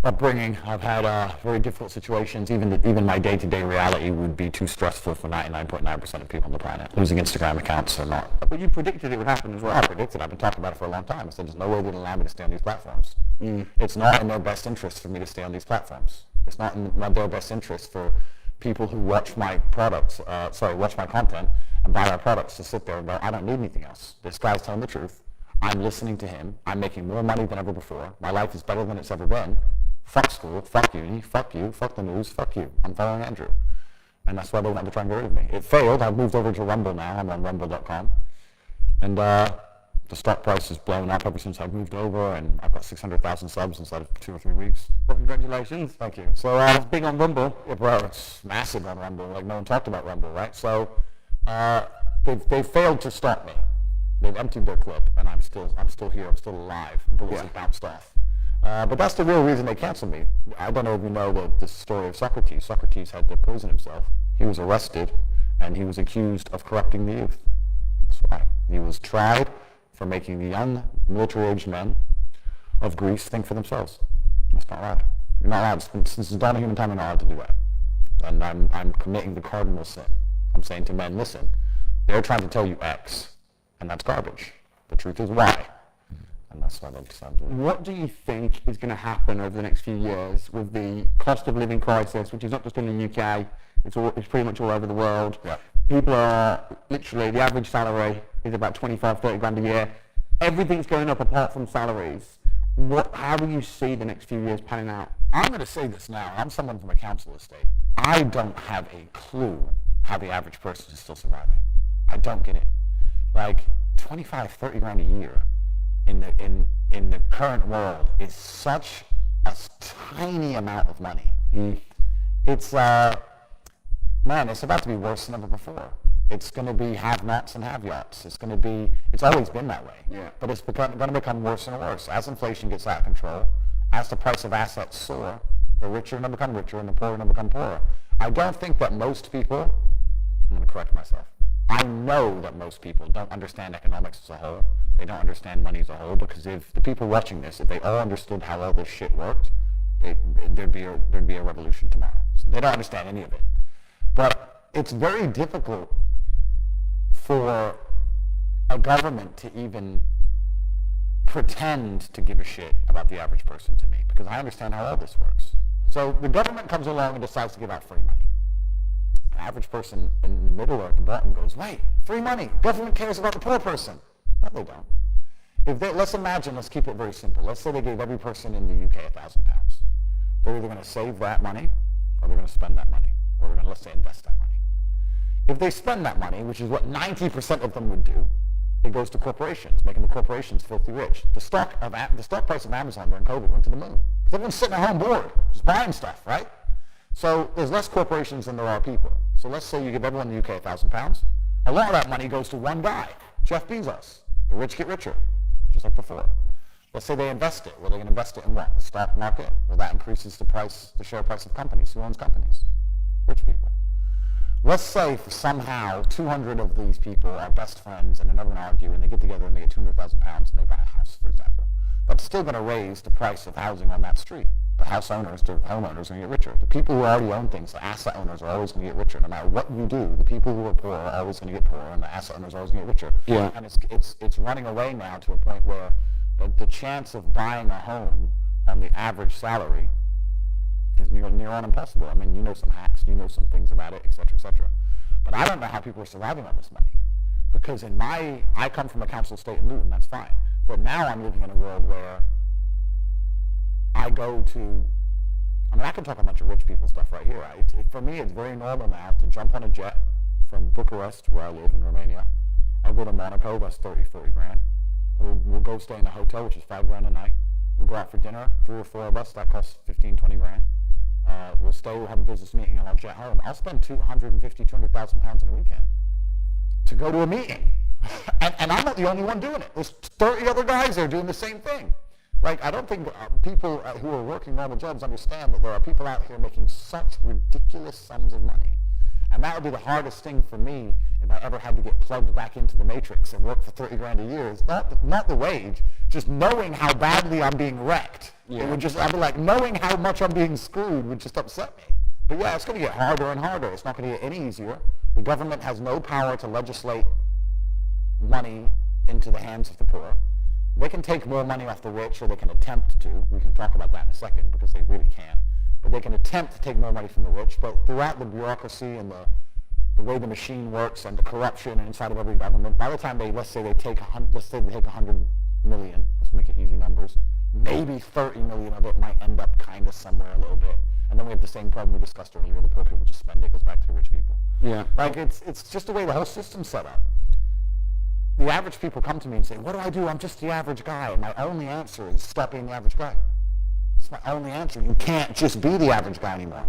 upbringing. I've had very difficult situations. Even my day-to-day reality would be too stressful for 99.9% of people on the planet. Losing Instagram accounts or not. But you predicted it would happen as well. I predicted. I've been talking about it for a long time. I said there's no way they'd allow me to stay on these platforms. It's not in their best interest for me to stay on these platforms. It's not in their best interest for people who watch my products, watch my content and buy our products to sit there and go, I don't need anything else. This guy's telling the truth. I'm listening to him. I'm making more money than ever before. My life is better than it's ever been. Fuck school, fuck uni, fuck you, fuck the news, fuck you. I'm following Andrew. And that's why they wanted to try and get rid of me. It failed. I've moved over to Rumble now. I'm on rumble.com. And the stock price has blown up ever since I've moved over, and I've got 600,000 subs inside of 2 or 3 weeks. Well, congratulations. Thank you. So it's big on Rumble. Yeah, bro, it's massive on Rumble. Like, no one talked about Rumble, right? So they've failed to stop me. They've emptied their clip, and I'm still here. I'm still alive. The bullets have bounced off. But that's the real reason they canceled me. I don't know if you know the story of Socrates. Socrates had to poison himself. He was arrested, and he was accused of corrupting the youth. That's why. He was tried for making the young military-aged men of Greece think for themselves. That's not allowed. You're not allowed. Since the dawn of human time, you're not allowed to do that. And I'm committing the cardinal sin. I'm saying to men, listen, they're trying to tell you X, and that's garbage. The truth is Y. And that's why they decided to do it. What do you think is going to happen over the next few years with the cost of living crisis, which is not just in the UK, it's pretty much all over the world? Yeah. People are literally, the average salary is about 25, 30 grand a year. Everything's going up apart from salaries. How do you see the next few years panning out? I'm going to say this now. I'm someone from a council estate. I don't have a clue how the average person is still surviving. I don't get it. Like 25, 30 grand a year in the current world is such a tiny amount of money. It's man, it's about to be worse than ever before. It's going to be have-nots and have-yachts. It's always been that way. Yeah. But it's going to become worse and worse. As inflation gets out of control, as the price of assets soar, the richer are going to become richer and the poorer are going to become poorer. I don't think that most people, I'm going to correct myself, I know that most people don't understand economics as a whole. They don't understand money as a whole, because if the people watching this, if they all understood how all this shit worked, there'd be a revolution tomorrow. So they don't understand any of it. But it's very difficult for a government to even pretend to give a shit about the average person to me, because I understand how all this works. So the government comes along and decides to give out free money. The average person in the middle or at the bottom goes, wait, free money, government cares about the poor person. No, they don't. Let's keep it very simple. Let's say they gave every person in the UK £1,000. They're either going to save that money, or they're going to spend that money, or they're going to, let's say, invest that money. If they spend that money, which is what 90% of them would do, it goes to corporations, making the corporations filthy rich. The stock price of Amazon during COVID went to the moon, because everyone's sitting at home bored, just buying stuff, right? So there's less corporations than there are people. So let's say you give everyone in the UK £1,000. A lot of that money goes to one guy, Jeff Bezos. The rich get richer, just like before. Let's say they invest it. Well, they can invest it in what? The stock market? Well, that increases the share price of companies. Who owns companies? Rich people. Let's say somehow 200 of these people are best friends and they're never going to argue, and they get together and they get £200,000 and they buy a house, for example. That's still going to raise the price of housing on that street. The homeowners are going to get richer. The people who already own things, the asset owners, are always going to get richer. No matter what you do, the people who are poor are always going to get poorer, and the asset owners are always going to get richer. Yeah. And it's running away now to a point where the chance of buying a home on the average salary is near on impossible. I mean, you know some hacks, you know some things about it, et cetera, et cetera. But I don't know how people are surviving on this money. Because I come from a council estate in Luton, that's fine. But now I'm living in a world where I can talk a bunch of rich people stuff right here. For me, it's very normal now to jump on a jet from Bucharest, where I live in Romania. I'll go to Monaco, that's 30, 40 grand. We'll go stay in a hotel, which is $5 grand a night. We'll go out for dinner, 3 or 4 of us, that costs 15, 20 grand. we'll stay, we'll have a business meeting, and I'll jet home. I'll spend £250,000 in a weekend to go to a meeting. and I'm not the only one doing it. There's 30 other guys there doing the same thing. Like, I don't think people who are working normal jobs understand that there are people out here making such ridiculous sums of money. And that would be the hardest thing for me if I ever had to get plugged back into the matrix and work for 30 grand a year. It's not the wage, just knowing how badly I'm being wrecked. Yeah. It would just, I'd be like, knowing how much I'm being screwed would just upset me. But yeah, it's going to get harder and harder. It's not going to get any easier. The government has no power to legislate money into the hands of the poor. They can take more money off the rich, or they can attempt to. We can talk about that in a second, because they really can. But they can attempt to take more money from the rich. But throughout the bureaucracy and the way the machine works and the corruption inside of every government, by the time let's say they take 100 million, let's make it easy numbers, maybe 30 million of it might end up kind of somewhere a little bit. And then we have the same problem we discussed earlier. The poor people just spend it, goes back to the rich people. Yeah. Like, it's just the way the whole system's set up. The average people come to me and say, what do I do? I'm just the average guy. And my only answer is stop being the average guy. It's my only answer. You can't just be the average guy anymore.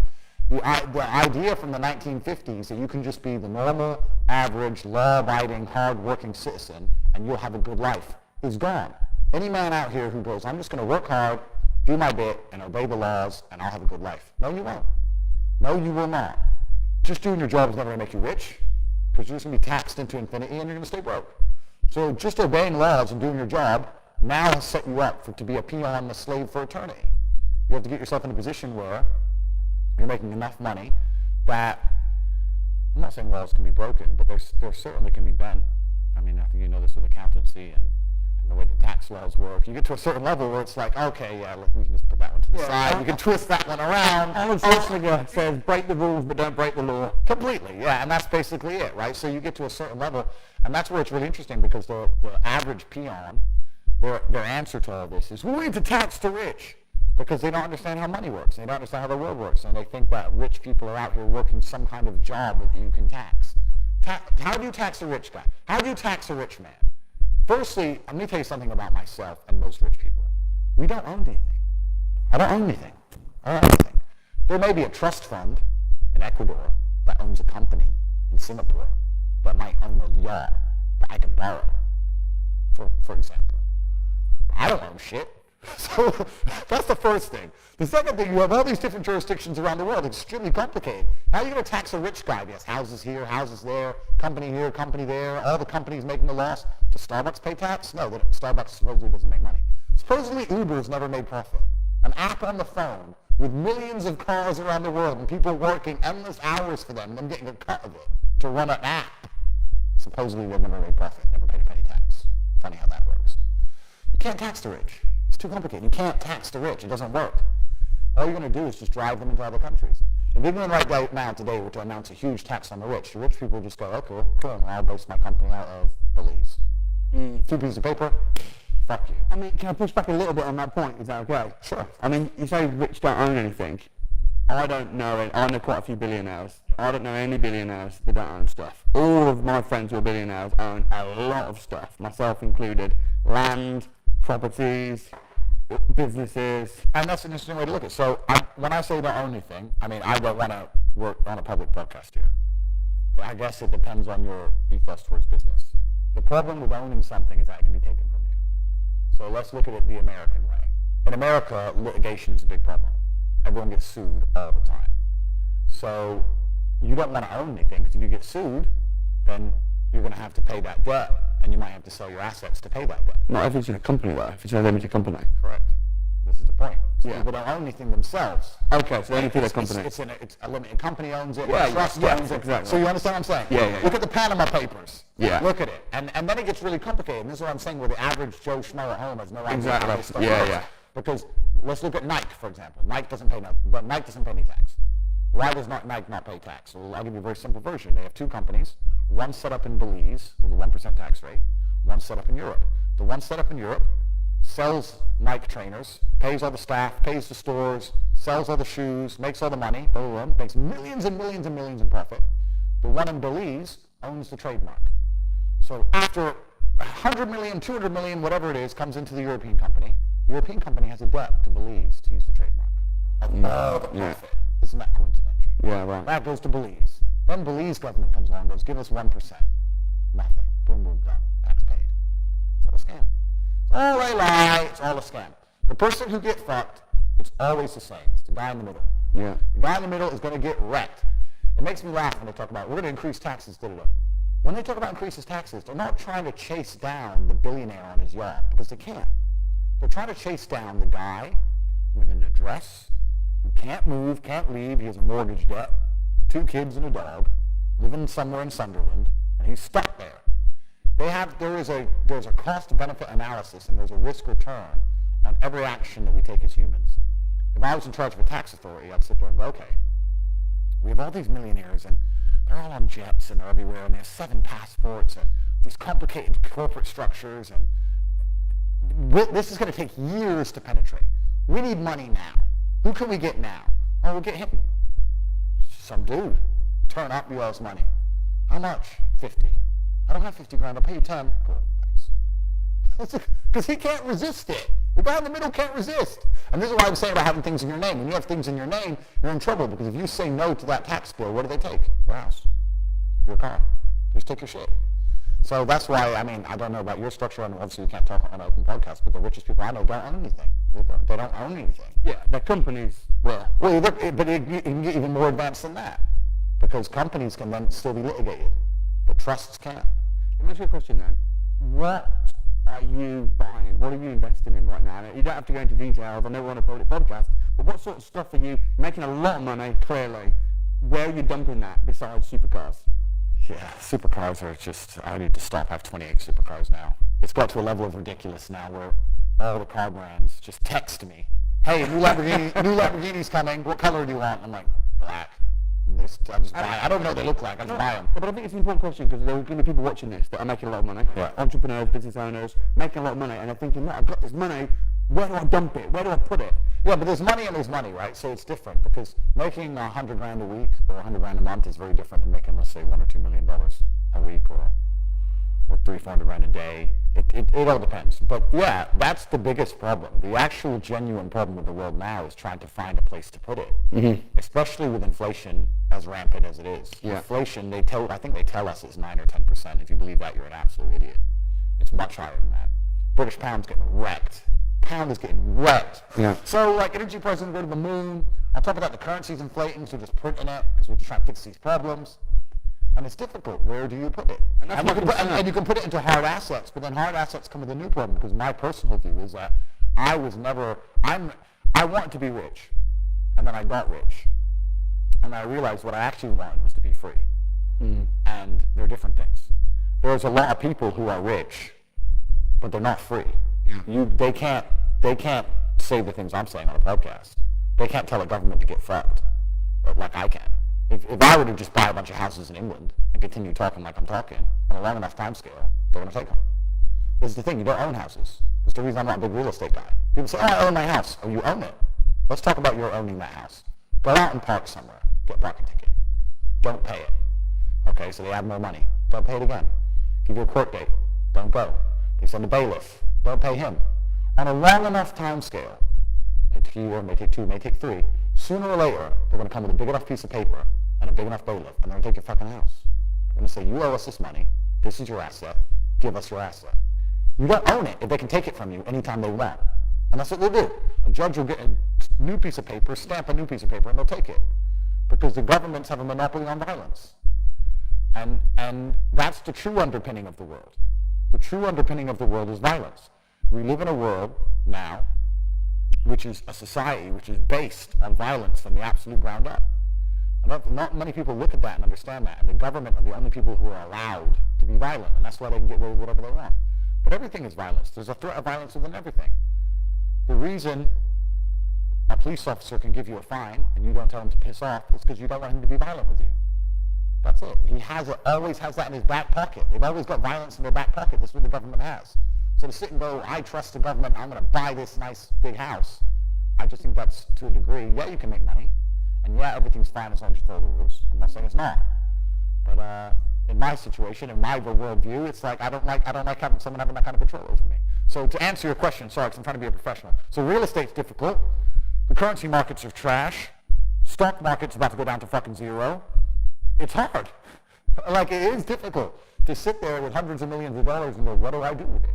The idea from the 1950s that you can just be the normal, average, law-abiding, hard-working citizen and you'll have a good life is gone. Any man out here who goes, I'm just going to work hard, do my bit, and obey the laws, and I'll have a good life. No, you won't. No, you will not. Just doing your job is never going to make you rich, because you're just going to be taxed into infinity and you're going to stay broke. So just obeying laws and doing your job now has set you up to be a peon, a slave for eternity. You have to get yourself in a position where you're making enough money that, I'm not saying laws can be broken, but there certainly can be bent. I mean, I think you know this with accountancy and the way the tax laws work. You get to a certain level where it's like, okay, yeah, we can just put that one to the side. We can twist that one around. Arnold Schwarzenegger says, break the rules, but don't break the law. Completely, yeah, and that's basically it, right? So you get to a certain level, and that's where it's really interesting, because the average peon, their answer to all this is, we need to tax the rich, because they don't understand how money works. They don't understand how the world works, and they think that rich people are out here working some kind of job that you can tax. How do you tax a rich guy? How do you tax a rich man? Firstly, let me tell you something about myself and most rich people. We don't own anything. I don't own anything. I don't own anything. There may be a trust fund in Ecuador that owns a company in Singapore that might own a yacht that I can borrow, for example. I don't own shit. So that's the first thing. The second thing, you have all these different jurisdictions around the world. It's extremely complicated. How are you going to tax a rich guy? He has houses here, houses there, company here, company there, all the companies making a loss. Does Starbucks pay tax? No, Starbucks supposedly doesn't make money. Supposedly Uber's never made profit. An app on the phone with millions of cars around the world and people working endless hours for them and them getting a cut of it to run an app. Supposedly they've never made profit, never paid a penny tax. Funny how that works. You can't tax the rich. It's too complicated. You can't tax the rich. It doesn't work. All you're going to do is just drive them into other countries. If England right now today were to announce a huge tax on the rich people just go, okay, cool, I'll base my company out of Belize. 2 pieces of paper, fuck you. I mean, can I push back a little bit on that point? Is that okay? Sure. I mean, you say rich don't own anything. I don't know it. I know quite a few billionaires. I don't know any billionaires that don't own stuff. All of my friends who are billionaires own a lot of stuff, myself included. Land, properties, businesses. And that's an interesting way to look at it. So when I say don't own anything, I mean, I don't want to work on a public broadcast here. I guess it depends on your ethos towards business. The problem with owning something is that it can be taken from you. So let's look at it the American way. In America, litigation is a big problem. Everyone gets sued all the time. So you don't want to own anything, because if you get sued, then you're going to have to pay that debt, and you might have to sell your assets to pay that debt. Not if it's in a company, though. If it's a limited company. Correct. This is the point. So people don't own anything themselves. Okay, so only through their company. It's a limited company owns it, yeah, a trust owns it. Exactly. So you understand what I'm saying? Yeah. Look at the Panama Papers. Yeah. Look at it. And then it gets really complicated. And this is what I'm saying, where the average Joe Schmo at home has no idea how this stuff works. Yeah. Because let's look at Nike, for example. Nike doesn't pay any tax. Why does Nike not pay tax? Well, I'll give you a very simple version. They have 2 companies. One set up in Belize with a 1% tax rate. One set up in Europe. The one set up in Europe sells Nike trainers, pays all the staff, pays the stores, sells all the shoes, makes all the money, makes millions and millions and millions in profit. The one in Belize owns the trademark. So after 100 million, 200 million, whatever it is, comes into the European company. The European company has a debt to Belize to use the trademark of all the profit. isn't that coincidental? Yeah, right. That goes to Belize. Then Belize government comes along and goes, give us 1%. Nothing. Boom, boom, done. Tax paid. It's all a scam. It's all a lie. It's all a scam. The person who gets fucked, it's always the same. It's the guy in the middle. Yeah. The guy in the middle is going to get wrecked. It makes me laugh when they talk about, we're going to increase taxes, When they talk about increases taxes, they're not trying to chase down the billionaire on his yacht, because they can't. They're trying to chase down the guy with an address, who can't move, can't leave, he has a mortgage debt, 2 kids and a dog, living somewhere in Sunderland, and he's stuck there. There's a cost-benefit analysis, and there's a risk-return on every action that we take as humans. If I was in charge of a tax authority, I'd sit there and go, okay, we have all these millionaires, and they're all on jets, and they're everywhere, and they have 7 passports, and these complicated corporate structures, and this is going to take years to penetrate. We need money now. Who can we get now? Oh, we'll get him. Some dude. Turn up, you owe us money. How much? 50. I don't have 50 grand. I'll pay you 10. Cool, thanks. Because he can't resist it. The guy in the middle can't resist. And this is why I'm saying about having things in your name. When you have things in your name, you're in trouble, because if you say no to that tax bill, what do they take? Your house. Your car. They just take your shit. So that's why, I don't know about your structure, and obviously you can't talk on an open podcast, but the richest people I know don't own anything. They don't own anything. Yeah, the companies will. Well, but it can get even more advanced than that, because companies can then still be litigated, but trusts can't. Let me ask you a question then. What are you buying? What are you investing in right now? You don't have to go into details. I know we're on a public podcast, but what sort of stuff are you making a lot of money, clearly? Where are you dumping that besides supercars? Yeah, supercars are just, I need to stop. I have 28 supercars now. It's got to a level of ridiculous now where all the car brands just text me, hey, new Lamborghini's coming. What color do you want? I'm like, black. And I just buy it. I don't know what they look like. I just buy them. But I think it's an important question, because there are going to be people watching this that are making a lot of money. Yeah. Entrepreneurs, business owners, making a lot of money, and they're thinking, I've got this money. Where do I dump it? Where do I put it? Yeah, but there's money and there's money, right? So it's different, because making 100 grand a week or 100 grand a month is very different than making, let's say, $1 or $2 million a week or 300-400 grand a day. It all depends. But yeah, that's the biggest problem. The actual genuine problem with the world now is trying to find a place to put it, especially with inflation as rampant as it is. Yeah. Inflation, I think they tell us it's 9 or 10%. If you believe that, you're an absolute idiot. It's much higher than that. British pound's getting wrecked. Pound is getting wrecked. Yeah. So like energy prices go to the moon. On top of that, the currency's inflating, so we're just printing it because we're just trying to fix these problems. And it's difficult. Where do you put it? And you can put it into hard assets, but then hard assets come with a new problem, because my personal view is that I wanted to be rich, and then I got rich. And I realized what I actually wanted was to be free. And they're different things. There's a lot of people who are rich, but they're not free. They can't say the things I'm saying on a podcast. They can't tell a government to get fucked, like I can. If I were to just buy a bunch of houses in England and continue talking like I'm talking on a long enough time scale, they're going to take them. This is the thing, you don't own houses. That's the reason I'm not a big real estate guy. People say, I own my house. Oh, you own it. Let's talk about your owning that house. Go out and park somewhere. Get a parking ticket. Don't pay it. Okay, so they add more money. Don't pay it again. Give you a court date. Don't go. They send a bailiff. Don't pay him. On a long enough time scale, may take a year, may take 2, may take 3, sooner or later, they're going to come with a big enough piece of paper and a big enough bailiff, and they're going to take your fucking house. They're going to say, you owe us this money, this is your asset, give us your asset. You don't own it if they can take it from you anytime they want. And that's what they'll do. A judge will get a new piece of paper, stamp a new piece of paper, and they'll take it. Because the governments have a monopoly on violence. And that's the true underpinning of the world. The true underpinning of the world is violence. We live in a world now which is a society which is based on violence from the absolute ground up. And not many people look at that and understand that. And the government are the only people who are allowed to be violent. And that's why they can get away with whatever they want. But everything is violence. There's a threat of violence within everything. The reason a police officer can give you a fine and you don't tell him to piss off is because you don't want him to be violent with you. That's it. He always has that in his back pocket. They've always got violence in their back pocket. That's what the government has. So to sit and go, I trust the government, I'm going to buy this nice big house, I just think that's to a degree, yeah, you can make money, and yeah, everything's fine as long as you follow the rules. I'm not saying it's not. But in my situation, in my worldview, it's like I don't like having someone having that kind of control over me. So to answer your question, sorry, because I'm trying to be a professional. So real estate's difficult. The currency markets are trash. Stock market's about to go down to fucking zero. It's hard. Like, it is difficult to sit there with hundreds of millions of dollars and go, what do I do with it?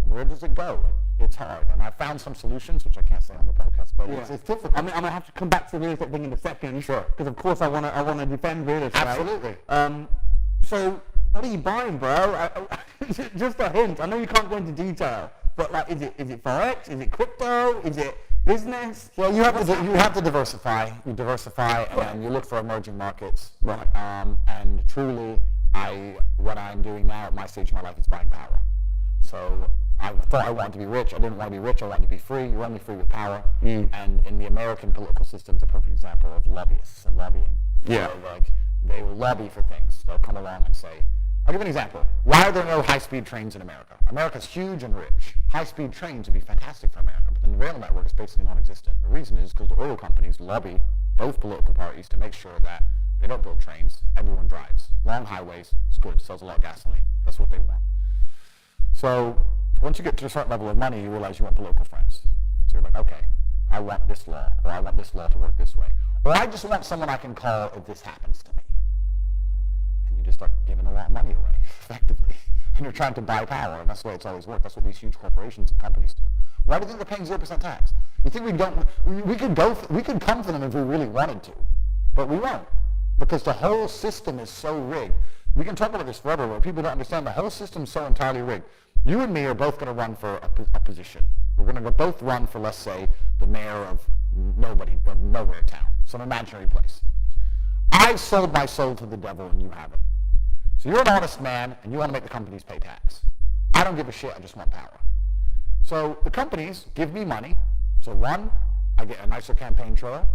Where does it go? It's hard. And I found some solutions, which I can't say on the podcast, but it's difficult. I'm going to have to come back to the real estate thing in a second. Sure. Because, of course, I want to defend real estate. Absolutely. So, what are you buying, bro? Just a hint. I know you can't go into detail, but, like, is it Forex? Is it crypto? Is it business? Well, you have to diversify. You diversify, and you look for emerging markets. Right. And truly, what I'm doing now at my stage of my life is buying power. So I thought I wanted to be rich. I didn't want to be rich. I wanted to be free. You're only free with power. And in the American political system, it's a perfect example of lobbyists and lobbying. Yeah. So, like, they will lobby for things. They'll come along and say, I'll give you an example. Why are there no high-speed trains in America? America's huge and rich. High-speed trains would be fantastic for America, but the rail network is basically non-existent. The reason is because the oil companies lobby both political parties to make sure that they don't build trains, everyone drives. Long highways, it's good, sells a lot of gasoline. That's what they want. So once you get to a certain level of money, you realize you want political friends. So you're like, okay, I want this law, or I want this law to work this way. Or I just want someone I can call if this happens to me. And you just start giving a lot of money away, effectively. And you're trying to buy power, and that's the way it's always worked. That's what these huge corporations and companies do. Why do you think they're paying 0% tax? You think we could come for them if we really wanted to, but we won't. Because the whole system is so rigged. We can talk about this forever, but people don't understand the whole system is so entirely rigged. You and me are both going to run for a position. We're going to both run for, let's say, the mayor of nowhere town, some imaginary place. I've sold my soul to the devil and you haven't. So you're an honest man and you want to make the companies pay tax. I don't give a shit, I just want power. So the companies give me money. So one, I get a nicer campaign trail.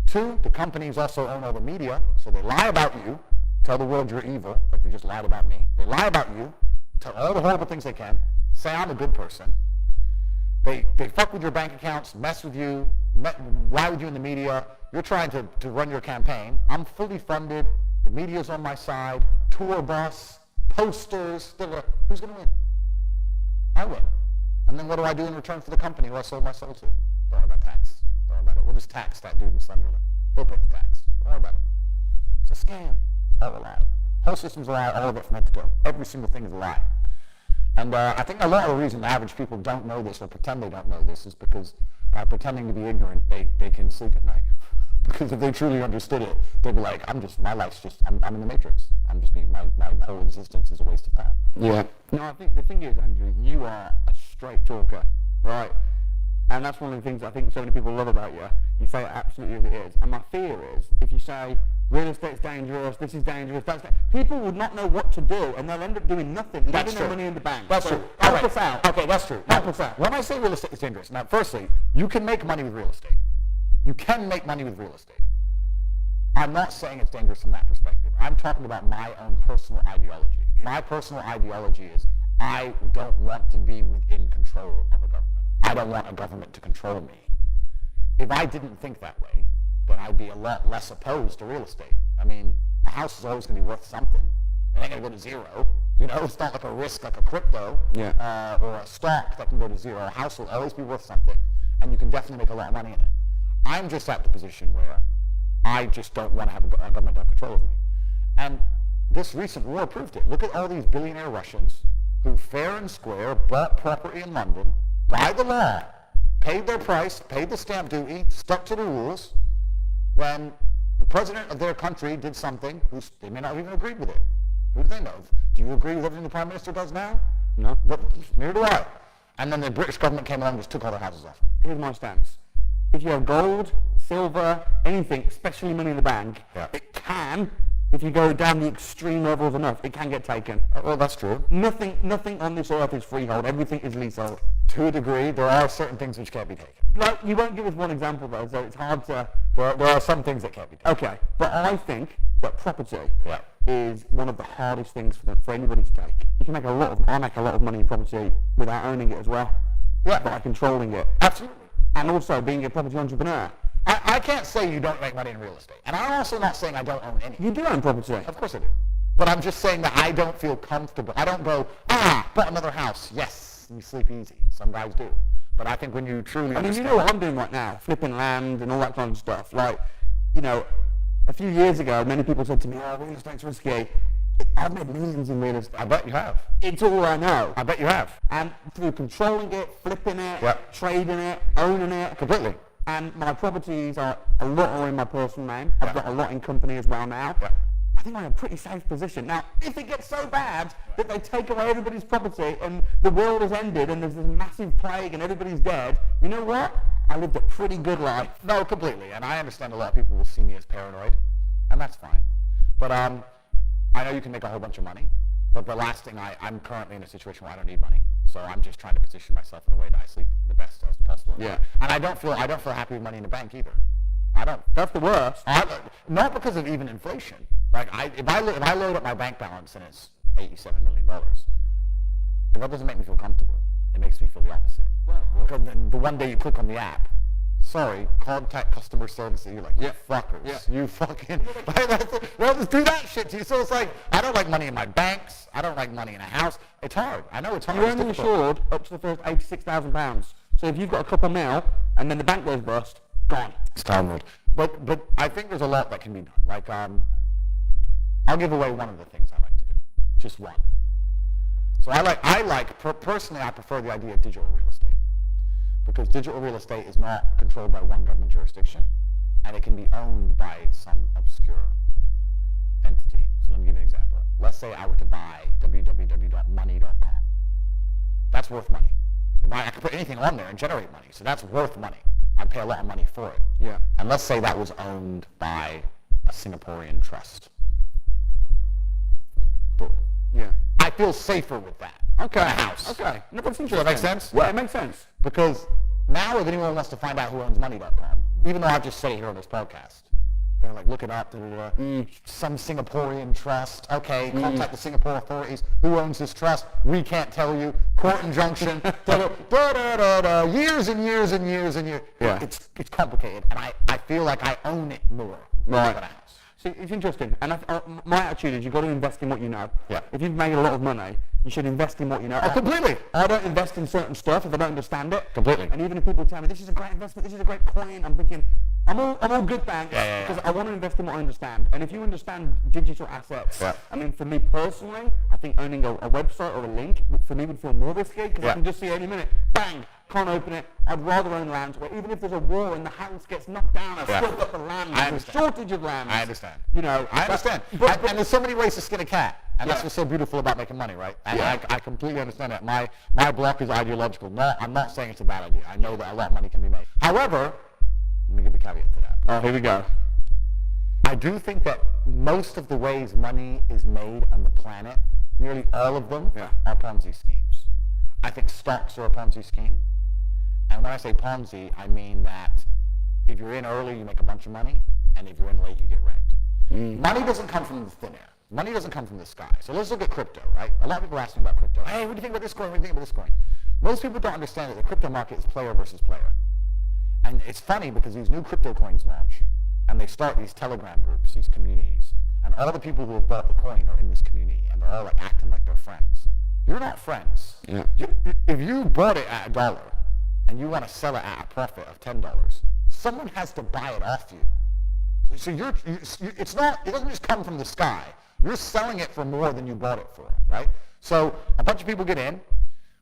Two, the companies also own all the media, so they lie about you, tell the world you're evil, like they just lied about me. They lie about you, tell all the horrible things they can, say I'm a good person. They fuck with your bank accounts, mess with you, lie with you in the media. You're trying to run your campaign. I'm fully funded. The media's on my side. Tour bus, posters. Who's going to win? I win. And then what do I do in return for the company who I sold my soul to? Don't worry about tax. Don't worry about it. We'll just tax that dude in Sunderland. He'll pay the tax. Don't worry about it. It's a scam. It's all a lie. The whole system's a lie. All of it from head to toe. Every single thing is a lie. And I think a lot of the reason the average people don't know this or pretend they don't know this is because by pretending to be ignorant, they can sleep at night. Because if they truly understood it, they'd be like, my life's just, I'm in the Matrix. I'm just being, my whole existence is a waste of time. Yeah. No, I think the thing is, Andrew, you are a straight talker, right? And that's one of the things I think so many people love about you. You say it absolutely as it is. And my fear is, if you say, real estate's dangerous, this is dangerous, people would not know what to do, and they'll end up doing nothing, leaving their money in the bank. That's true. Help us out. Okay, that's true. Help us out. When I say real estate is dangerous, now, firstly, you can make money with real estate. You can make money with real estate. I'm not saying it's dangerous from that perspective. I'm talking about my own personal ideology. My personal ideology is I don't want to be within control of a government. I don't want a government to control me. If I didn't think that way, then I'd be a lot less opposed to real estate. I mean, a house is always going to be worth something. It ain't going to go to zero. You know, it's not like a risk like a crypto or a stock that can go to zero. A house will always be worth something, and you can definitely make a lot of money in it. I'm just at the position where I just don't want to have a government to have control over me. And this recent war proved it. Look at all these billionaire Russians who fair and square bought property in London, by the law, paid their price, paid the stamp duty, stuck to the rules, when the president of their country did something they may not even agree with it. Who do they know? Do you agree with everything the prime minister does now? No. But neither do I. And then the British government came along and just took all their houses off. Here's my stance. If you have gold, silver, anything, especially money in the bank, it can, if you go down the extreme levels enough, it can get taken. Well, that's true. Nothing on this earth is freehold. Everything is leasehold. To a degree, there are certain things which can't be taken. Like, you won't give us one example, though, so it's hard to... There are some things that can't be taken. Okay, but I think that property is one of the hardest things for anybody to take. You can make I make a lot of money in property without owning it as well. Yeah. By controlling it. Absolutely. And also being a property entrepreneur. I can't say you don't make money in real estate. And I'm also not saying I don't own any. You do own property. Of course I do. But I'm just saying that I don't feel comfortable. I don't go, bought another house. Yes, you sleep easy. Some guys do. But I think when you truly I mean, you know what I'm doing right now? Flipping land and all that kind of stuff. Like, you know, a few years ago, many people said to me, "Oh, real estate's risky." I've made millions in real estate. I bet you have. It's all I know. I bet you have. And through controlling it, flipping it, Yep. trading it, owning it. Completely. And my properties are a lot are in my personal name. I've got a lot in company as well now. Yeah. I think I'm in a pretty safe position. Now, if it gets so bad that they take away everybody's property and the world has ended and there's this massive plague and everybody's dead, you know what? I lived a pretty good life. No, completely. And I understand a lot of people will see me as paranoid, and that's fine. But I know you can make a whole bunch of money, but the last thing I'm currently in a situation where I don't need money, so I'm just trying to position myself in a way that I sleep the best as possible. Yeah. And I don't feel happy with money in the bank either. I don't. That's the worst. Not because of even inflation. Like if I load up my bank balance and it's $87 million, that doesn't make me feel comfortable. It makes me feel the opposite. Because the one day you click on the app, sorry, contact customer service, and you're like, you fuckers, you fucking, they'll just do that shit to you. So it's like, I don't like money in my banks. I don't like money in a house. It's hard. I know it's hard. You're only insured up to the first £86,000. So if you've got a couple mil and then the bank goes bust, gone. It's terrible. But I think there's a lot that can be done. Like, I'll give away one of the things I like to do. Just one. So personally, I prefer the idea of digital real estate. Because digital real estate is not controlled by one government jurisdiction, and it can be owned by some obscure entity. So let me give you an example. Let's say I were to buy www.money.com. That's worth money. I could put anything on there and generate money, so that's worth money. I'd pay a lot of money for it. Yeah. And let's say that was owned by a Singaporean trust. Boom. Yeah. I feel safer with that. Okay. Than a house. Okay. No, that's interesting. Does that make sense? Yeah, it makes sense. Because now if anyone wants to find out who owns money.com, even though I've just said it here on this podcast, they're like, look it up, some Singaporean trust. Okay, contact the Singapore authorities. Who owns this trust? We can't tell you. Court injunction. Years and years and years and years. Yeah. It's complicated, and I feel like I own it more than a house. See, it's interesting, and my attitude is you've got to invest in what you know. Yeah. If you've made a lot of money, you should invest in what you know. Oh, completely. I don't invest in certain stuff if I don't understand it. Completely. And even if people tell me this is a great investment, this is a great coin, I'm thinking, I'm all good, thanks, because I want to invest in what I understand. And if you understand digital assets, I mean, for me personally, I think owning a website or a link, for me would feel more risky, because I can just see any minute, bang, can't open it. I'd rather own land where even if there's a war and the house gets knocked down, I've still got the land. There's a shortage of land. I understand. You know, I understand. But and there's so many ways to skin a cat. And that's what's so beautiful about making money, right? And I completely understand that. My block is ideological. No, I'm not saying it's a bad idea. I know that a lot of money can be made. However, let me give a caveat to that. Oh, here we go. I do think that most of the ways money is made on the planet, nearly all of them, are Ponzi schemes. I think stocks are a Ponzi scheme. And when I say Ponzi, I mean that if you're in early, you make a bunch of money, and if you're in late, you get wrecked. Money doesn't come from the thin air. Money doesn't come from the sky. So let's look at crypto, right? A lot of people are asking about crypto. Hey, what do you think about this coin? What do you think about this coin? Most people don't understand that the crypto market is player versus player. And it's funny because these new crypto coins launch, and they start these Telegram groups, these communities, and all the people who have bought the coin are in this community, and they're all like acting like they're friends. You're not friends. Yeah. If you bought it at $1 and you want to sell it at a profit of $10, someone has to buy it off you. So it doesn't just come from the sky. You're selling it for more than you bought it for, right? So a bunch of people get in,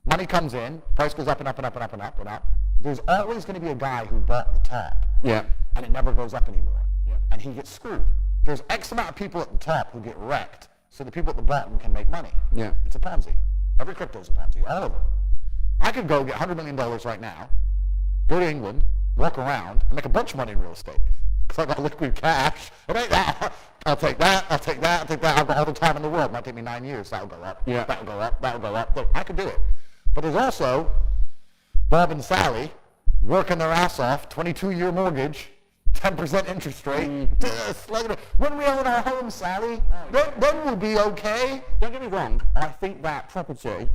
money comes in, price goes up and up and up and up and up and up. There's always going to be a guy who bought the top, and it never goes up anymore, and he gets screwed. There's X amount of people at the top who get wrecked, so the people at the bottom can make money. Yeah. It's a Ponzi. Every crypto's a Ponzi, all of them. I could go get $100 million right now, go to England, walk around, and make a bunch of money in real estate. Because I got liquid cash. It ain't that. I'll take that, I'll take that, I'll take that. I've got all the time in the world. It might take me 9 years. That'll go up. Yeah. That'll go up. That'll go up. Look, I could do it. But there's also Bob and Sally working their ass off, 22-year mortgage, 10% interest rate. When we own our home, Sally, then we'll be okay. Don't get me wrong. I think that property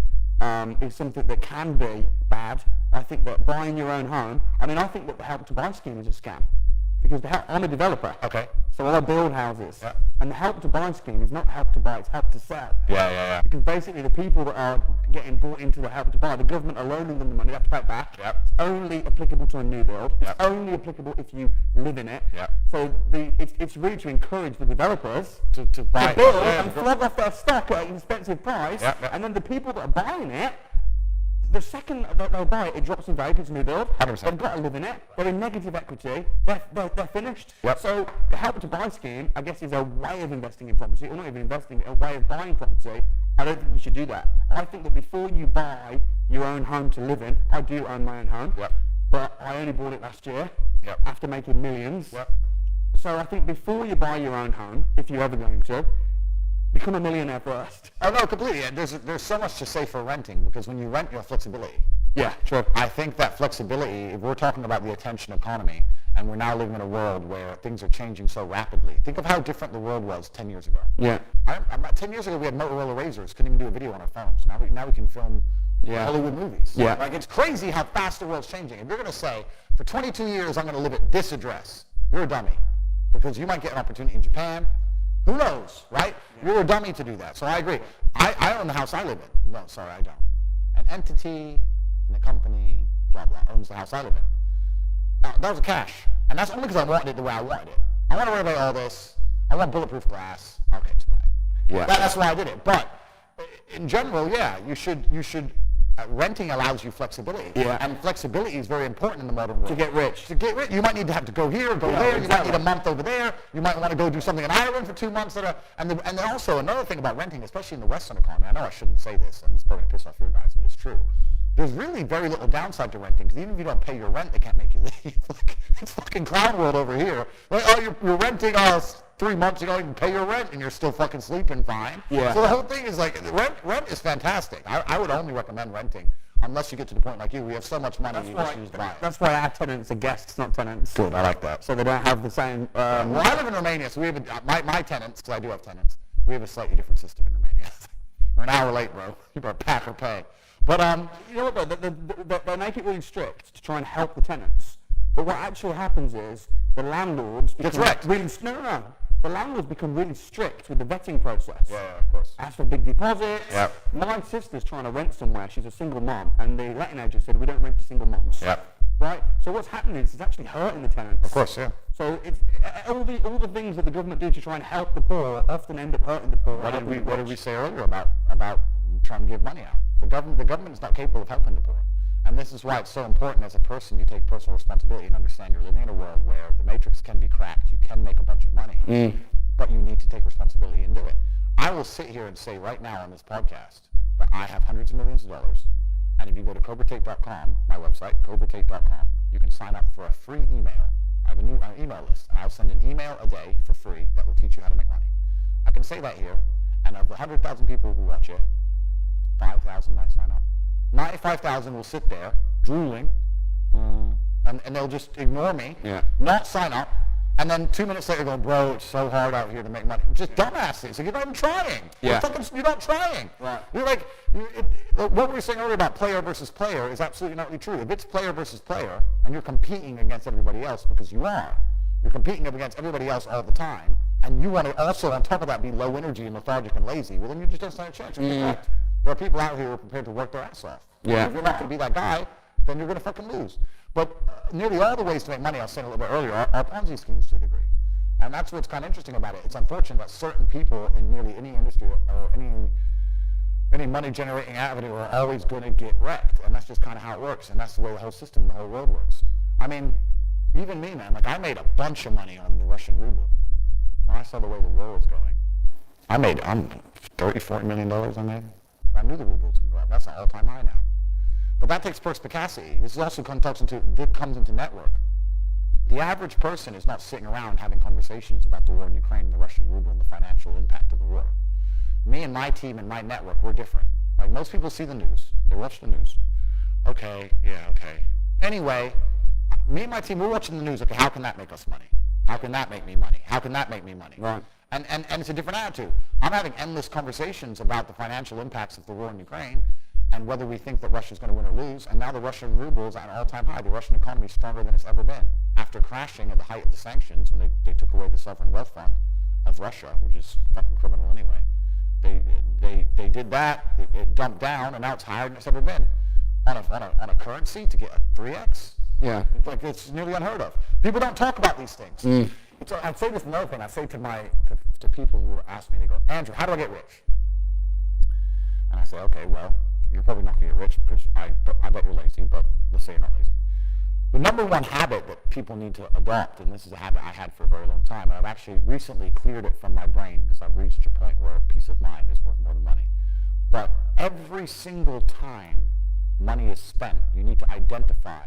is something that can be bad. I think that buying your own home, I think that the Help to Buy scheme is a scam. Because I'm a developer. Okay. So I build houses. Yeah. And the Help to Buy scheme is not Help to Buy, it's Help to Sell. Yeah. Because basically the people that are getting brought into the Help to Buy. The government are loaning them the money, they have to pay it back. Yep. It's only applicable to a new build. Yep. It's only applicable if you live in it. Yep. So it's really to encourage the developers to buy build yeah, and flog off their stock at an expensive price, Yep, yep. and then the people that are buying it, the second that they buy it, it drops in value because it's a new build. 100%. They've got to live in it. They're in negative equity. They're finished. Yep. So the Help to Buy scheme, I guess, is a way of investing in property, or not even investing, a way of buying property. I don't think we should do that. I think that before you buy your own home to live in, I do own my own home, Yep. but I only bought it last year Yep. after making millions. Yep. So I think before you buy your own home, if you're ever going to, become a millionaire first. Oh no, completely. And there's so much to say for renting, because when you rent, you have flexibility. Yeah, sure. I think that flexibility, if we're talking about the attention economy, and we're now living in a world where things are changing so rapidly. Think of how different the world was 10 years ago. Yeah. 10 years ago, we had Motorola Razrs, couldn't even do a video on our phones. Now we can film Hollywood movies. Yeah. Like, it's crazy how fast the world's changing. If you're going to say, for 22 years, I'm going to live at this address, you're a dummy. Because you might get an opportunity in Japan. Who knows, right? You're a dummy to do that. So I agree. I own the house I live in. No, sorry, I don't. An entity in a company, blah, blah, owns the house I live in. Now, that was cash. And that's only because I wanted it the way I wanted it. I want to renovate all this. I want bulletproof glass. Okay, just buy it. Yeah. That's why I did it. But in general, yeah, you should renting allows you flexibility. Yeah. And flexibility is very important in the modern world. To get rich. To get rich, you might need to have to go here, go there. You might exactly. need a month over there. You might want to go do something in Ireland for 2 months. And then also another thing about renting, especially in the Western economy, I know I shouldn't say this, and it's probably going to piss off your guys, but it's true. There's really very little downside to renting, because even if you don't pay your rent, they can't make you leave. Like, it's fucking clown world over here. Like, oh, you're renting us 3 months, you don't even pay your rent, and you're still fucking sleeping fine. Yeah. So the whole thing is like, rent is fantastic. I would only recommend renting, unless you get to the point like you, we have so much money, you just use buy it. That's why our tenants are guests, not tenants. Good, I like that. So they don't have the same... Well, I live in Romania, so we have my tenants, because I do have tenants, we have a slightly different system in Romania. You're an hour late, bro. You better pack or pay. But you know what though, they make it really strict to try and help the tenants. But what actually happens is the landlords become really the landlords become really strict with the vetting process. Yeah, of course. Ask for big deposits. Yep. My sister's trying to rent somewhere. She's a single mom, and the letting agent said we don't rent to single moms. Yep. Right. So what's happening is it's actually hurting the tenants. Of course, yeah. So it's all the things that the government do to try and help the poor often end up hurting the poor. What did we say earlier about trying to give money out? The government is not capable of helping the poor. And this is why it's so important as a person you take personal responsibility and understand you're living in a world where the matrix can be cracked. You can make a bunch of money, but you need to take responsibility and do it. I will sit here and say right now on this podcast that I have hundreds of millions of dollars, and if you go to cobratate.com, my website, cobratate.com, you can sign up for a free email. I have a new email list, and I'll send an email a day for free that will teach you how to make money. I can say that here, and of the 100,000 people who watch it, 5,000 might sign up. 95,000 will sit there drooling, and they'll just ignore me, not sign up, and then 2 minutes later go, bro, it's so hard out here to make money. Just dumbasses. Like, you're not even trying. Yeah. You're not trying. Right. You're like, what we were saying earlier about player versus player is absolutely not really true. If it's player versus player, and you're competing against everybody else, because you are, you're competing against everybody else all the time, and you want to also, on top of that, be low energy and lethargic and lazy, well, then you just don't stand a chance. You're correct. There are people out here who are prepared to work their ass off. Yeah. If you're not going to be that guy, then you're going to fucking lose. But nearly all the ways to make money, I was saying a little bit earlier, are Ponzi schemes to a degree. And that's what's kind of interesting about it. It's unfortunate that certain people in nearly any industry or any money-generating avenue are always going to get wrecked. And that's just kind of how it works. And that's the way the whole system, the whole world works. I mean, even me, man, like I made a bunch of money on the Russian ruble. When I saw the way the world was going, I'm $30-40 million I made. I knew the ruble was going to go up. That's an all-time high now. But that takes perspicacity. This also comes into network. The average person is not sitting around having conversations about the war in Ukraine, the Russian ruble, and the financial impact of the war. Me and my team and my network, we're different. Like, most people see the news. They watch the news. Okay, yeah, okay. Anyway, me and my team, we're watching the news. Okay, how can that make us money? How can that make me money? How can that make me money? Right. And it's a different attitude. I'm having endless conversations about the financial impacts of the war in Ukraine and whether we think that Russia's going to win or lose. And now the Russian ruble is at an all-time high. The Russian economy is stronger than it's ever been. After crashing at the height of the sanctions when they took away the sovereign wealth fund of Russia, which is fucking criminal anyway, They did that. It dumped down, and now it's higher than it's ever been. On a currency to get a 3x. Yeah. It's nearly unheard of. People don't talk about these things. So I'd say this another thing. I say to people who ask me, they go, Andrew, how do I get rich? And I say, okay, well, you're probably not going to get rich because I bet you're lazy, but let's say you're not lazy. The number one habit that people need to adopt, and this is a habit I had for a very long time, and I've actually recently cleared it from my brain because I've reached a point where peace of mind is worth more than money. But every single time money is spent, you need to identify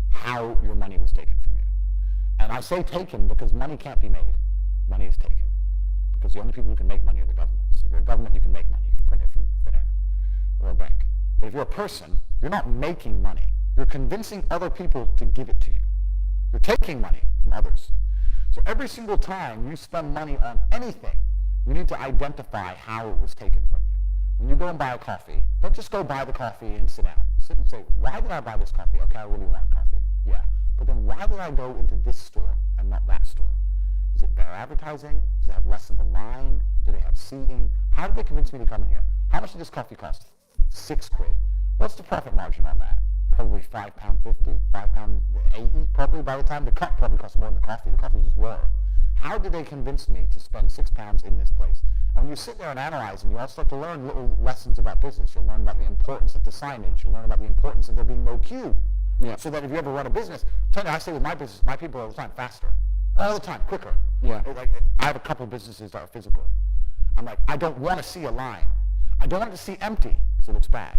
how your money was taken from you. And I say taken because money can't be made. Money is taken. Because the only people who can make money are the government. So if you're a government, you can make money. You can print it from thin air or a bank. But if you're a person, you're not making money. You're convincing other people to give it to you. You're taking money from others. So every single time you spend money on anything, you need to identify how it was taken from you. When you go and buy a coffee, don't just go buy the coffee and sit down. Sit and say, why did I buy this coffee? Okay, I really want coffee. Yeah. But then why did I go into this store and not that store? Is it better advertising? Does it have less of a line? Do they have seating? How did they convince me to come in here? How much did this coffee cost? £6. What's the profit margin on that? Probably £5.50, £5.80. Probably by the time the cup probably costs more than the coffee. The coffee is just raw. How did they convince me to spend £6 in this place? And when you sit there and analyze, and you all start to learn little lessons about business, you'll learn about the importance of the signage. You'll learn about the importance of there being no queue. Yeah. So that if you ever run a business, I say with my business, my people all the time, faster. All the time, quicker. Yeah. Like, I have a couple of businesses that are physical. I'm like, I don't want to see a line. I don't want it to see empty because it looks bad.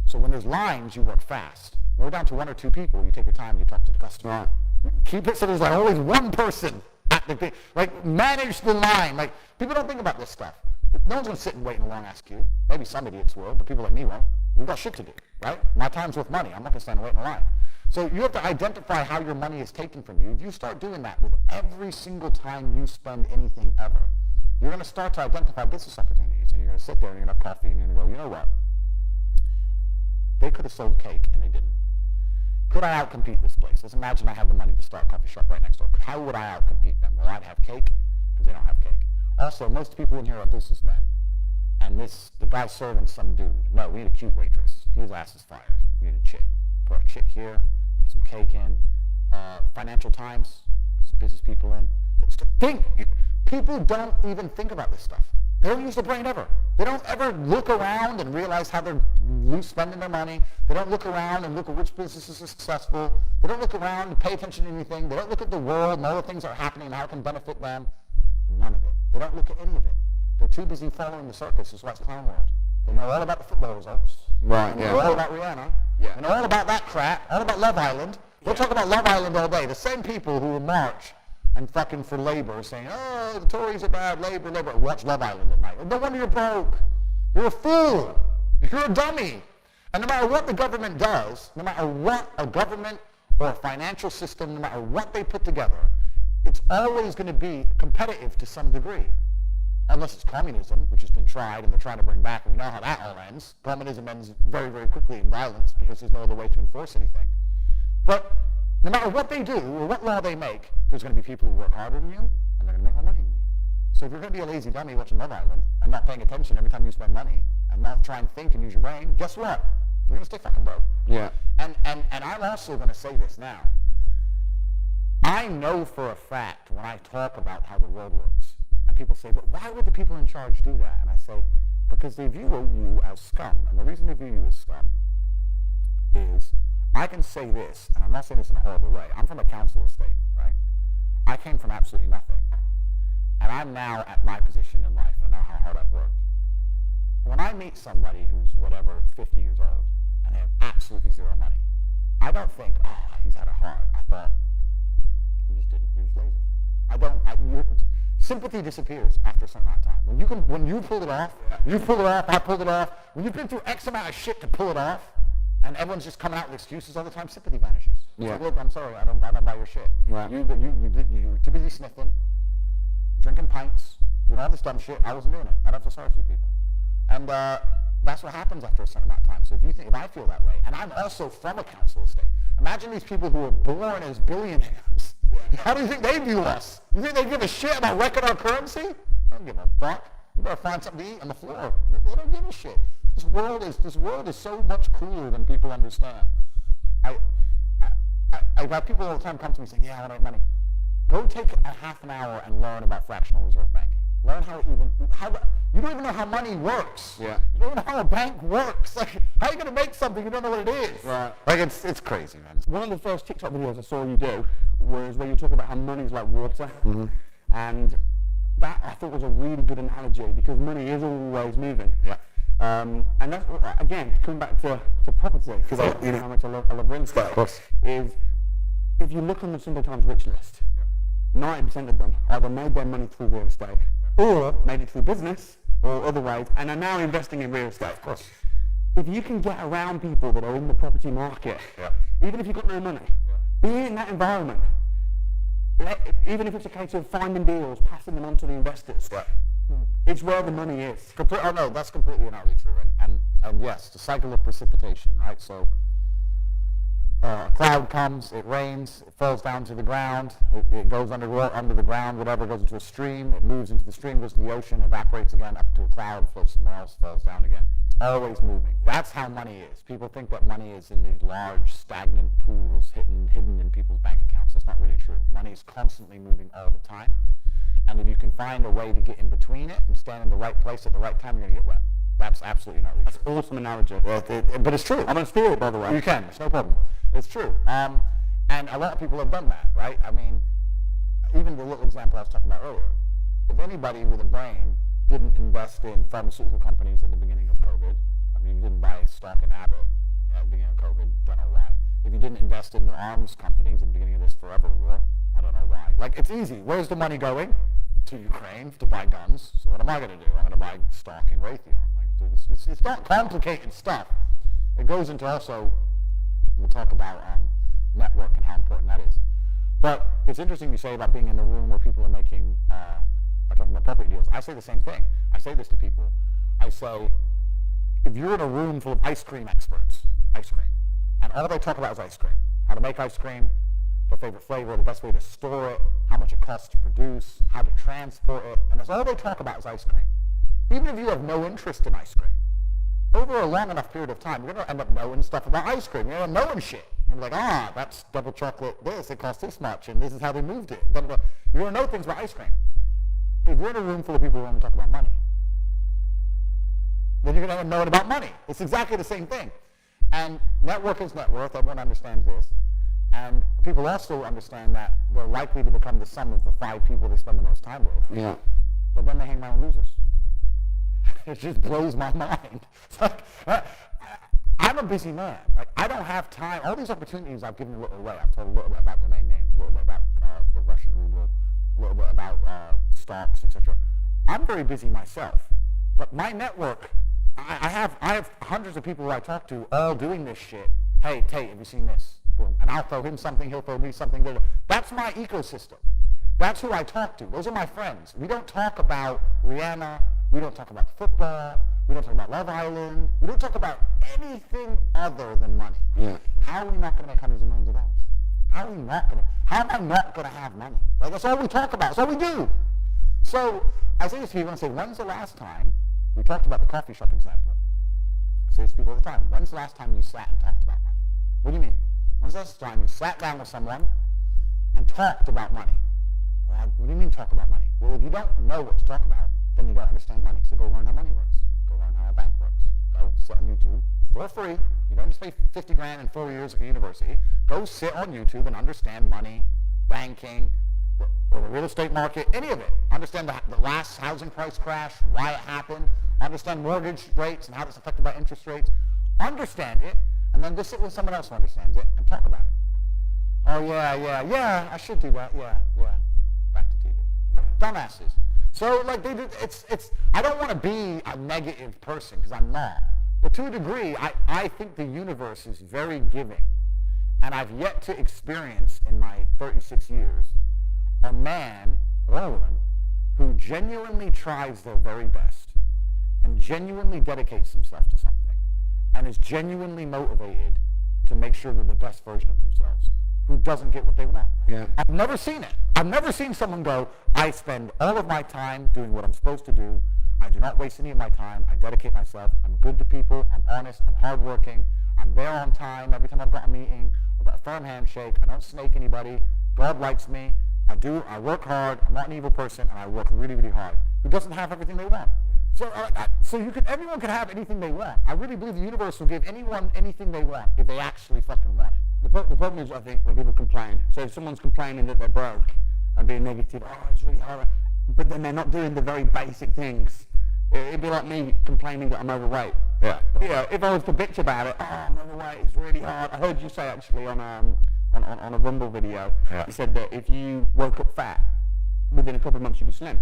So when there's lines, you work fast. When we're down to 1 or 2 people, you take your time, you talk to the customer. Right. Keep it so there's like always one person at the thing. Like, manage the line. Like, people don't think about this stuff. No one's going to sit and wait in a long ass queue. Maybe some idiots will, but people like me won't. We've got shit to do, right? My time's worth money. I'm not going to stand and wait in a line. So you have to identify how your money is taken from you. If you start doing that with every single time you spend anything ever, you're going to start to identify business opportunities. And you're going to sit there and you're going to have coffee and you're going to go, you know what? They could have sold cake and they didn't. Could I outcompete this place? Let's imagine I had the money to start a coffee shop right next door. How would I outcompete them? Well, I'd have cake because they don't have cake. Also, most people in here are businessmen. And the guy's serving some dude. No, we need a cute waitress. His ass is fired. We need a chick. Put a chick here, put some cake in. Financial Times, some business people in. Think. People don't even think about this stuff. They don't use their brain ever. They don't ever look around and realize how they're spending their money. They don't look around and look at which businesses are successful. They don't look around and pay attention to anything. They don't look at the world and all the things that are happening and how it can benefit them. None of it. They don't look at any of it. They're too busy following the circus. That's why it's Clown World. They know all about the football results. Right, They yeah. know all about Rihanna. Yeah. And all about that crap. All about Love Island. They'll talk about Love Island all day. The same people who will march and fucking for labor saying, oh, the Tories are bad, labor. Watch Love Island at night. No wonder you're broke. You're a fool. You're a dummy. And no matter what the government does, no matter what a government or a financial system, no matter what they put together, it's always going to be competitive to some degree. Unless it's communism, which has been tried and they're trying to bring back, and we know how that all ends. Communism ends very, very quickly in violence because there's no other way to enforce anything. But no matter what they do or what law they make, there's going to be people who work harder than you, and they're going to make more money than you. So if you're going to be a lazy dummy watching Love Island and not paying attention every time you spend money and not try and think and use your brain, guess what? You're going to stay fucking broke. Yeah. And I'm also going to say this now. I know for a fact when I talk about how the world works, and people say, but why would the people in charge do that? And I say, because they view you as scum. And the reason they view you as scum is, I can say this, and I'm not saying this in a horrible way. I'm from a council estate, right? I came from absolutely nothing. And I'm now at my position in life. I know how hard I've worked. When I meet somebody who's whatever, 50 years old, and they have absolutely zero money, I don't think, oh, he's had it hard. I thought, he just didn't, he was lazy. Sympathy disappears after a certain amount of time. When you pull it off, you pull it off, I pulled it off. When you've been through X amount of shit to pull it off, and everyone's just coming out with excuses all the time, sympathy vanishes. Yeah. So, look, I'm sorry, I don't buy your shit. Right. You were too busy sniffing, drinking pints, doing all this dumb shit. I wasn't doing it. I don't feel sorry for you people. And that's what happens after a certain amount of time. So if I feel that way, and I'm also from a council estate. Imagine these people who were born as billionaires. How do you think they view us? You think they give a shit about wrecking our currency? I don't give a fuck. You better find something to eat on the floor. They don't give a shit. This world is so much cooler than people understand. I have people all the time come to me saying, yeah, I want to make money. Go take a half an hour and learn about fractional reserve banking. Learn you don't even know how money works. Yeah. You don't even know how a bank works. Like, how are you going to make something you don't know what it is? Right. Like, it's crazy, man. One of the first TikTok videos I saw you do was where you talk about how money's like water. Mm-hmm. And that I thought was a really good analogy because money is always moving. Yeah. And that's, again, coming back to property, because you know how much I love real estate, Of course. is if you look on the Sunday Times rich list, 90% of them either made their money through real estate or made it through business or other ways and are now investing in real estate. Of course. If you can get around people that are in the property market, even if you've got no money, be in that environment. Even if it's a case of finding deals, passing them on to the investors, it's where the money is. Oh no, that's completely and utterly true. And yes, the cycle of precipitation, right? So a cloud comes, it rains, it falls down to the ground, it goes under the ground, whatever, goes into a stream, it moves into the stream, goes to the ocean, evaporates again, up to a cloud, floats somewhere else, falls down again. It's always moving. That's how money is. People think that money is in these large, stagnant pools hidden in people's bank accounts. That's not really true. Money is constantly moving all the time. And if you can find a way to get in between it and stand in the right place at the right time, you're going to get wet. That's absolutely not That's an awesome analogy. but it's true. I'm going to steal it, by the way. You can. It's no problem. It's true. And a lot of people have done that, right? I mean, even the little example I was talking about earlier. If anybody with a brain didn't invest in pharmaceutical companies at the beginning of COVID, I mean, you didn't buy stock in Abbott at the beginning of COVID, don't know why. If you didn't invest in the arms companies at the beginning of this forever war, I don't know why. Like, it's easy. Where's the money going? To Ukraine to buy guns. So what am I going to do? I'm going to buy stock in Raytheon. Like, it's not complicated stuff. It goes into also, we'll talk about network and how important that is. But it's interesting you say about being in a room where people are talking about property deals. I say the same thing. I say this to people. I say, if you're in a room full of ice cream experts, and all they talk about is ice cream, how to make ice cream, their favorite flavor, the best way to store it, how much it costs to produce, how to transport it, and that's all they talk about is ice cream. Even if you have no interest in ice cream, over a long enough period of time, you're going to end up knowing stuff about ice cream. You're going to knowing shit. You're like, that's double chocolate this, it costs this much, and this is how they moved it. You're going to know things about ice cream. If you're in a room full of people who want to talk about money, then you're going to end up knowing about money. It's exactly the same thing. And network is net worth. Everyone understands this. And people also understand that they're likely to become the sum of the 5 people they spend the most time with. Yeah. But then they hang around with losers. It just blows my mind. It's like, I'm a busy man. Like, I don't have time. All these opportunities I've given a little away. I've told a little bit about domain names, a little bit about the Russian ruble, a little bit about stocks, etc. I'm very busy myself. But my network, I have hundreds of people who I talk to all doing this shit. Hey, Tate, have you seen this? Boom. And I'll throw him something, he'll throw me something. That's my ecosystem. That's who I talk to. Those are my friends. We don't talk about Rihanna. We don't talk about football. We don't talk about Love Island. We don't talk about anything other than money. Yeah. How are we not going to make hundreds of millions of dollars? How am I not going to have money? Like, that's all we talk about. That's all we do. So I say this to people and I say, when's the last time, we talked about the coffee shop example. I say this to people all the time. When's the last time you sat and talked about money? What do you mean? When's the last time you sat down with someone and talked about money? What do you mean talk about money? Well, if you don't know what to talk about, then you don't understand money. So go learn how money works. Go learn how a bank works. Go sit on YouTube for free. You don't just pay 50 grand in 4 years at university. Go sit on YouTube and understand money, banking, or the real estate market, any of it. Understand the last housing price crash, why it happened. Understand mortgage rates and how it's affected by interest rates. Understand it, and then just sit with someone else who understands it and talk about it. Oh, yeah, I should do that, yeah. Back to TV. Dumbasses. So, like, I don't want to be a negative person, because I'm not. But to a degree, I think the universe is very giving. And I've yet to experience in my 36 years a man or a woman who genuinely tries their very best and genuinely dedicates themselves to something and is genuinely motivated to make sure they're the best version of themselves, who doesn't get what they want. Yeah. I've never seen it. I've never seen someone go, I spend all of my time doing what I'm supposed to do. I do not waste any of my time. I dedicate myself. I'm good to people. I'm honest. I'm hardworking. I'm there on time. Every time I've got a meeting, I've got a firm handshake. I don't snake anybody. God likes me. I work hard. I'm not an evil person, and I work really, really hard. Who doesn't have everything they want? So, everyone can have anything they want. I really believe the universe will give anyone anything they want if they actually fucking want it. The problem is, I think, when people complain. So if someone's complaining that they're broke and being negative, oh, it's really hard, but then they're not doing the very basic things. It'd be like me complaining that I'm overweight. Yeah. Yeah. If I was to bitch about it, oh, I'm overweight, it's really hard. I heard you say actually on a Rumble video, you said that if you woke up fat, within a couple of months you'd be slim.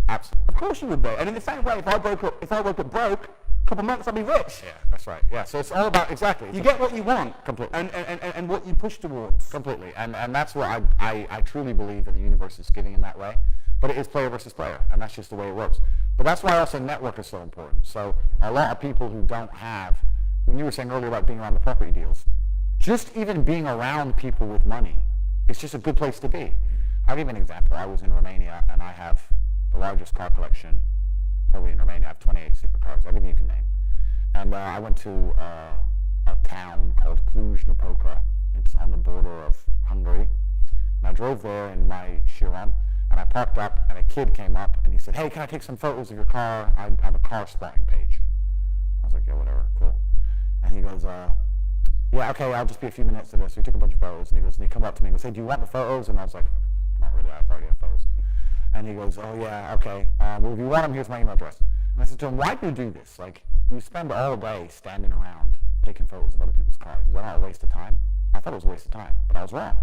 Absolutely. Of course you would be. And in the same way, if I woke up broke, a couple of months I'd be rich. Yeah, that's right. Yeah, so it's all about, exactly. You get what you want. Completely. And what you push towards. Completely. And that's what I truly believe that the universe is giving in that way. But it is player versus player, and that's just the way it works. But that's why also network is so important. So a lot of people who don't have, when you were saying earlier about being around the property deals, just even being around people with money, it's just a good place to be. I'll give you an example. I was in Romania, and I have the largest car collection probably in Romania. I have 28 supercars, everything you can name. And I went to a town called Cluj-Napoca. It's on the border of Hungary. And I drove there in my Chiron, and I parked up, and a kid came up, and he said, hey, can I take some photos of your car? I have a car spotting page. I was like, yeah, whatever, cool. And he goes, yeah, okay, I'll just be a few minutes to this. So he took a bunch of photos, and he come up to me and goes, hey, do you want the photos? And I was like, not really, I've already have photos. And he goes, oh yeah, okay, well, if you want them, here's my email address. And I said to him, why do you do this? Like, you spend all day standing around taking photos of other people's cars. Is that not a waste of time? I thought it was a waste of time, but I was wrong.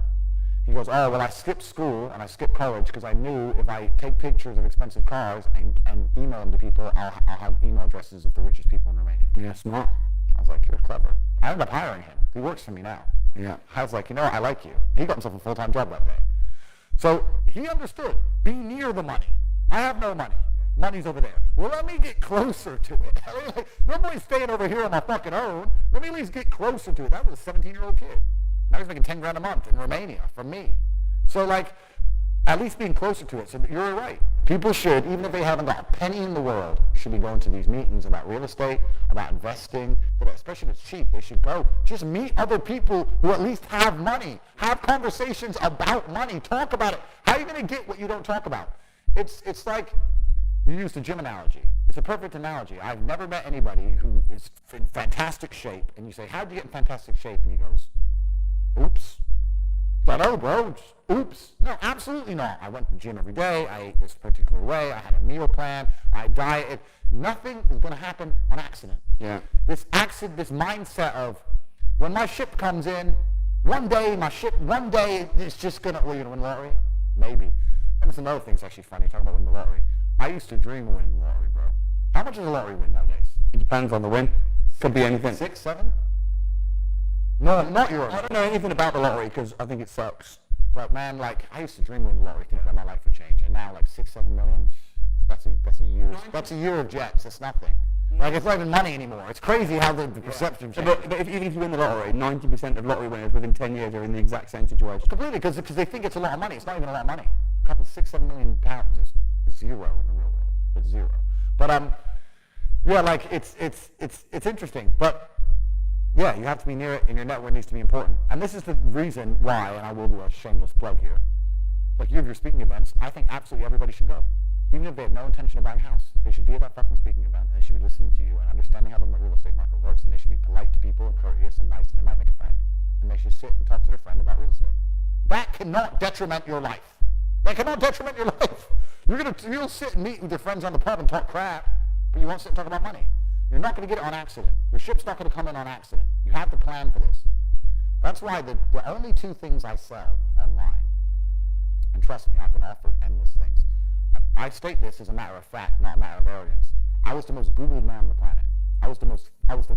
He goes, oh, well, I skipped school and I skipped college because I knew if I take pictures of expensive cars and email them to people, I'll have email addresses of the richest people in Romania. Yeah, smart. I was like, you're clever. I ended up hiring him. He works for me now. Yeah. I was like, you know what, I like you. He got himself a full-time job that day. So he understood, be near the money. I have no money. Money's over there. Well, let me get closer to it. I mean, like, nobody's staying over here on my fucking own. Let me at least get closer to it. That was a 17-year-old kid. Now he's making 10 grand a month in Romania from me. So like, at least being closer to it. So you're right. People should, even if they haven't got a penny in the world, should be going to these meetings about real estate, about investing, but especially if it's cheap, they should go. Just meet other people who at least have money. Have conversations about money. Talk about it. How are you going to get what you don't talk about? It's like, you used a gym analogy. It's a perfect analogy. I've never met anybody who is in fantastic shape, and you say, how'd you get in fantastic shape? And he goes, oops. I know, bro. Oops. No, absolutely not. I went to the gym every day. I ate this particular way. I had a meal plan. I dieted. Nothing is going to happen on accident. Yeah. This mindset of, when my ship comes in, one day it's just going to, well, you're going to win the lottery? Maybe. And there's another thing that's actually funny, talking about winning the lottery. I used to dream of winning the lottery, bro. How much does a lottery win nowadays? It depends on the win. Could be anything. 6, 7? No, not yours. I don't know anything about the lottery because I think it sucks. But man, like, I used to dream of winning the lottery, thinking that my life would change. And now, like, 6, 7 million, that's a year of jets. It's nothing. Like, it's not even money anymore. It's crazy how the perception changes. But even if you win the lottery, 90% of lottery winners within 10 years are in the exact same situation. Completely, because they think it's a lot of money. It's not even a lot of money. A couple, 6, 7 million pounds is zero in the real world. It's zero. But yeah, like, it's interesting. But yeah, you have to be near it, and your network needs to be important. And this is the reason why, and I will do a shameless plug here. Like, you have your speaking events. I think absolutely everybody should go. Even if they have no intention of buying a house, they should be at that fucking speaking event, and they should be listening to you and understanding how the real estate market works, and they should be polite to people and courteous and nice, and they might make a friend. And they should sit and talk to their friend about real estate. That cannot detriment your life. That cannot detriment your life. You'll sit and meet with your friends on the pub and talk crap, but you won't sit and talk about money. You're not going to get it on accident. Your ship's not going to come in on accident. You have to plan for this. That's why the only 2 things I sell online, and trust me, I've been offered endless things. I state this as a matter of fact, not a matter of arrogance. I was the most Googled man on the planet. I was the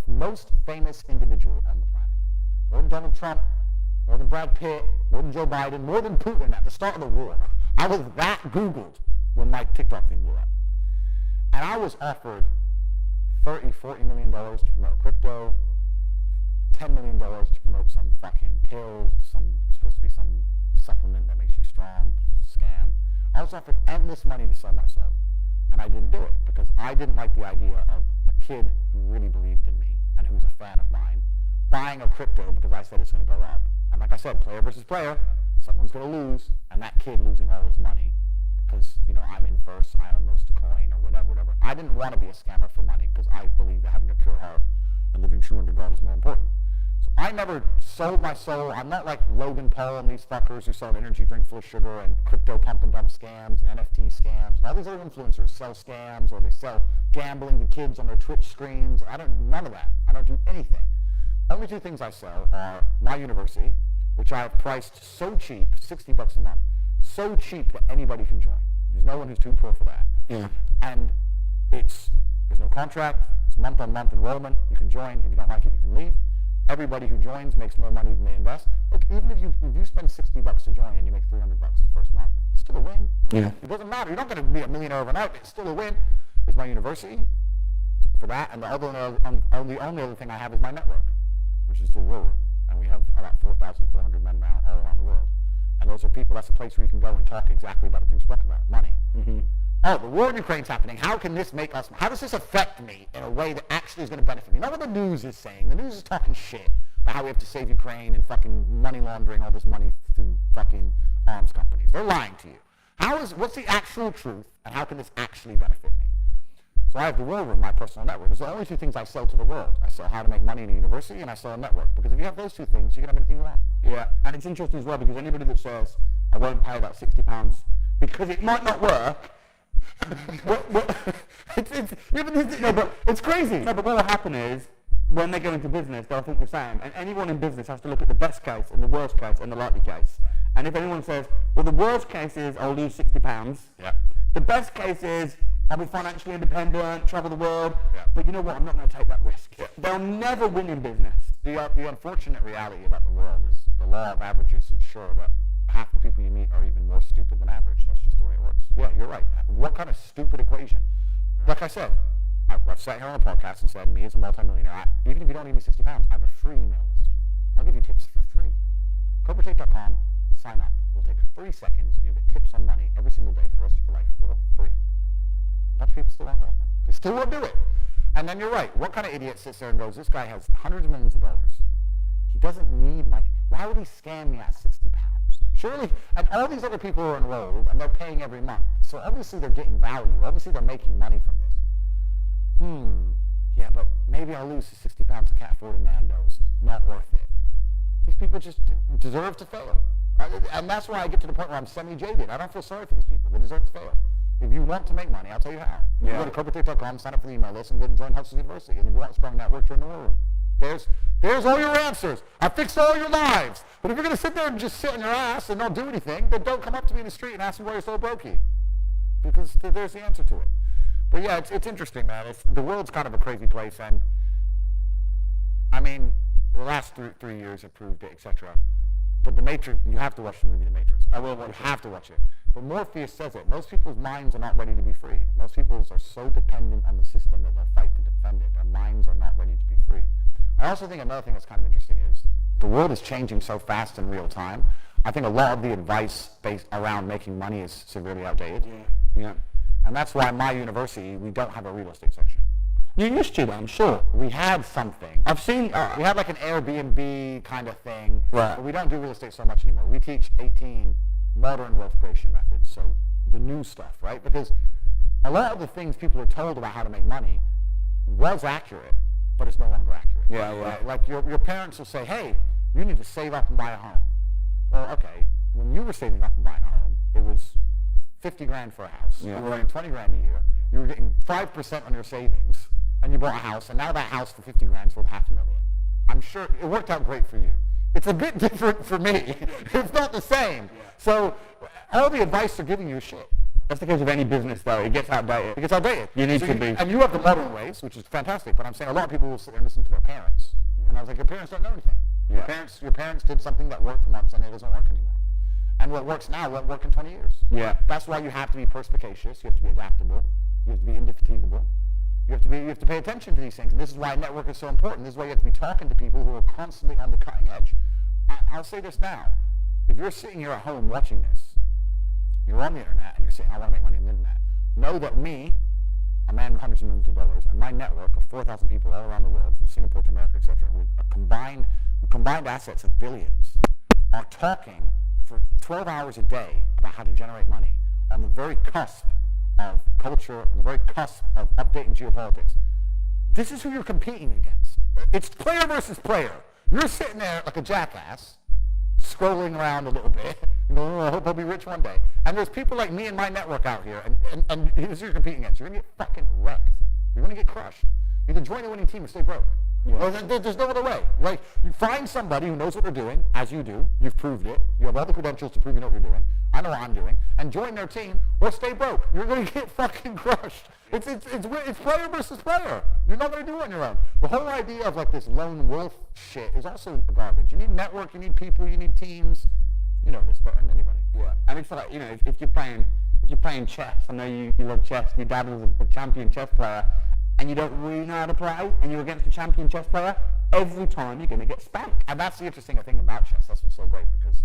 most famous individual on the planet. More than Donald Trump, more than Brad Pitt, more than Joe Biden, more than Putin at the start of the war. I was that Googled when my TikTok thing blew up. And I was offered $40 million to promote crypto, $10 million to promote some fucking pills, supposed to be some supplement that makes you strong, scam. I was offered endless money to sell my soul. and I didn't do it because I didn't like the idea of a kid who really believed in me and who's a fan of mine buying a crypto because I said it's going to go up. And like I said, player versus player, someone's going to lose, and that kid losing all his money because, you know, I'm in first, I own most of the coin or whatever. I didn't want to be a scammer for money because I believe that having a pure heart and living true under God is more important. So I never sold my soul. I'm not like Logan Paul and these fuckers who sell an energy drink full of sugar and crypto pump and dump scams and NFT scams and all these other influencers sell scams or they sell gambling to kids on their Twitch screens. None of that. I don't do anything. Only two things I sell are my university, which I have priced so cheap, $60 a month, so cheap that anybody can join. There's no one who's too poor for that. Yeah. And there's no contract. It's month-on-month enrollment. You can join. If you don't like it, you can leave. Everybody who joins makes more money than they invest. Look, even if you spend $60 to join and you make $300 the first month, it's still a win. Yeah. It doesn't matter. You're not going to be a millionaire overnight. It's still a win. It's my university for that. And the only other thing I have is my network, which is the War Room. And we have about 4,400 men now all around the world. And those are people, that's a place where you can go and talk exactly about the things we talk about. Money. Mm-hmm. Oh, the war in Ukraine's happening. How can this make us, how does this affect me in a way that actually is going to benefit me? Not what the news is saying. The news is talking shit about how we have to save Ukraine and fucking money laundering all this money through fucking arms companies. They're lying to you. What's the actual truth and how can this actually benefit me? So I have the War Room, my personal network. Those are the only two things I sell to the world. I sell how to make money in a university and I sell a network. Because if you have those two things, you can have anything you want. Yeah, and it's interesting as well because anybody that says, I won't pay that £60 because it might not work, it's crazy. No, but what will happen is, when they go into business, they'll think the same. And anyone in business has to look at the best case and the worst case and the likely case. And if anyone says, well, the worst case is I'll lose £60. Yeah. The best case is I'll be financially independent, travel the world. Yeah. But you know what? I'm not going to take that risk. Yeah. They'll never win in business. The unfortunate reality about the world is the law of averages ensure that half the people you meet are even more stupid than average. That's just the way it works. Yeah, you're right. What kind of stupid equation? Like I said, I've sat here on a podcast and said, me as a multimillionaire, even if you don't need me £60, I have a free email list. I'll give you tips for free. CobraTate.com, sign up. It'll take 3 seconds and you'll get tips on money every single day for the rest of your life for free. A bunch of people still won't go. They still won't do it. And then you're right. What kind of idiot sits there and goes, this guy has hundreds of millions of dollars. He doesn't need my, why would he scam me at £60? Surely, and all these other people are enrolled and they're paying every month. So obviously they're getting value. Obviously they're making money from this. Yeah, but maybe I'll lose the £60 I can't afford a Nando's. Not worth it. These people just deserve to fail. And that's why I get to the point where I'm semi-jaded. I don't feel sorry for these people. They deserve to fail. If you want to make money, I'll tell you how. Yeah. You go to CobraTate.com, sign up for the email list, and go and join Hustle University. And if you want a strong network, join the War Room. There's all your answers. I fixed all your lives. But if you're going to sit there and just sit on your ass and not do anything, then don't come up to me in the street and ask me why you're so brokey. Because there's the answer to it. But yeah, it's interesting, man. The world's kind of a crazy place. And, I mean, the last 3 years have proved it, etc. But The Matrix, you have to watch the movie The Matrix. I will. You have to watch it. But Morpheus says it. Most people's minds are not ready to be free. Most people are so dependent on the system that they'll fight to defend it. Their minds are not ready to be free. I also think another thing that's kind of interesting is the world is changing so fast in real time. I think a lot of the advice based around making money is severely outdated. Yeah. And that's why my university, we don't have a real estate section. You used to, I'm sure. We had something. I've seen, we had like an Airbnb kind of thing. Right. But we don't do real estate so much anymore. We teach 18 modern wealth creation methods. So the new stuff, right? Because a lot of the things people are told about how to make money was accurate, but it's no longer accurate. Yeah. Like your parents will say, hey, you need to save up and buy a home. Well, okay, when you were saving up and buying a home, it was 50 grand for a house. Yeah. You were earning 20 grand a year. You were getting 5% on your savings, and you bought a house, and now that house for 50 grand is worth $500,000. I'm sure it worked out great for you. It's a bit different for me. It's not the same. Yeah. So all the advice they're giving you is shit. That's the case of any business, though. It gets outdated. It gets outdated. You need to be. And you have the modern ways, which is fantastic, but I'm saying a lot of people will sit there and listen to their parents. And I was like, your parents don't know anything. Yeah. Your parents did something that worked once, and it doesn't work anymore. And what works now won't work in 20 years. Yeah. That's why you have to be perspicacious. You have to be adaptable. You have to be indefatigable. You have to pay attention to these things. And this is why network is so important. This is why you have to be talking to people who are constantly on the cutting edge. I'll say this now. If you're sitting here at home watching this, you're on the internet and you're saying, I want to make money on the internet. Know that me a man with hundreds of millions of dollars, and my network of 4,000 people all around the world, from Singapore to America, etc., with combined assets of billions, are talking for 12 hours a day about how to generate money on the very cusp of culture, on the very cusp of updating geopolitics. This is who you're competing against. It's player versus player. You're sitting there like a jackass, scrolling around a little bit, going, I hope I'll be rich one day. And there's people like me and my network out here, and here's who you're competing against. You're going to get fucking wrecked. You're going to get crushed. You can join a winning team or stay broke. Yeah. There's no other way. Right? You find somebody who knows what they're doing, as you do. You've proved it. You have all the credentials to prove you know what you're doing. I know what I'm doing. And join their team or stay broke. You're going to get fucking crushed. It's player versus player. You're not going to do it on your own. The whole idea of like this lone wolf shit is also garbage. You need network. You need people. You need teams. You know this better than anybody. Yeah. I mean, for like, you know, if you're playing chess, I know you love chess. Your dad was a champion chess player, and you don't really know how to play, and you're against a champion chess player, every time you're going to get spanked. And that's the interesting thing about chess. That's what's so great, because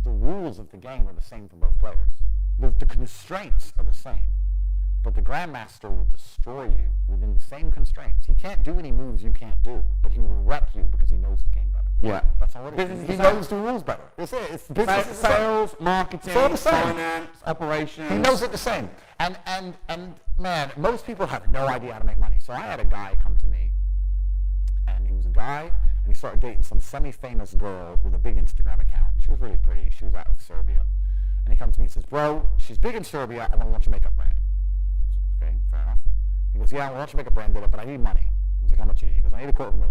the rules of the game are the same for both players. The constraints are the same, but the grandmaster will destroy you within the same constraints. He can't do any moves you can't do, but he will wreck you because he knows the game better. Yeah. That's all it is. He knows the rules better. That's it. It's business. Sales, marketing, finance, operations. He knows it the same. And man, most people have no idea how to make money. So I had a guy come to me, and he was a guy, and he started dating some semi-famous girl with a big Instagram account. She was really pretty. She was out of Serbia. And he comes to me and says, bro, she's big in Serbia. I want to launch a makeup brand. I said, okay, fair enough. He goes, yeah, I want to launch a makeup brand, but I need money. I was like, how much do you need? He goes, I need $250,000.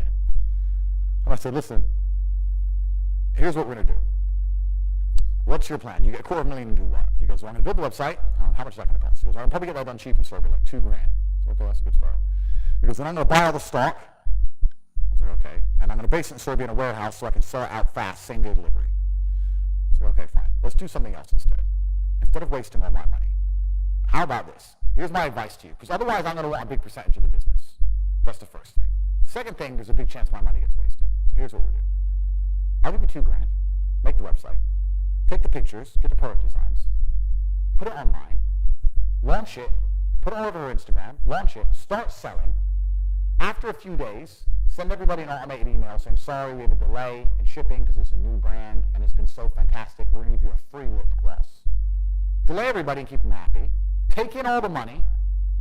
And I said, listen, here's what we're going to do. What's your plan? You get $250,000 and do what? He goes, well, I'm going to build the website. How much is that going to cost? He goes, I'll probably get that done cheap in Serbia, like $2,000. So, okay, that's a good start. He goes, then I'm going to buy all the stock. I said, okay. And I'm going to base it in Serbia in a warehouse so I can sell it out fast, same-day delivery. I said, okay, fine. Let's do something else instead. Instead of wasting all my money, how about this? Here's my advice to you, because otherwise I'm going to want a big percentage of the business. That's the first thing. Second thing, there's a big chance my money gets wasted. So here's what we do. I'll give you $2,000, make the website, take the pictures, get the product designs, put it online, launch it, put it all over Instagram, launch it, start selling. After a few days, send everybody an automated email saying, sorry, we have a delay in shipping because it's a new brand and it's been so fantastic, we're going to give you a free lip gloss. Delay everybody and keep them happy. Take in all the money,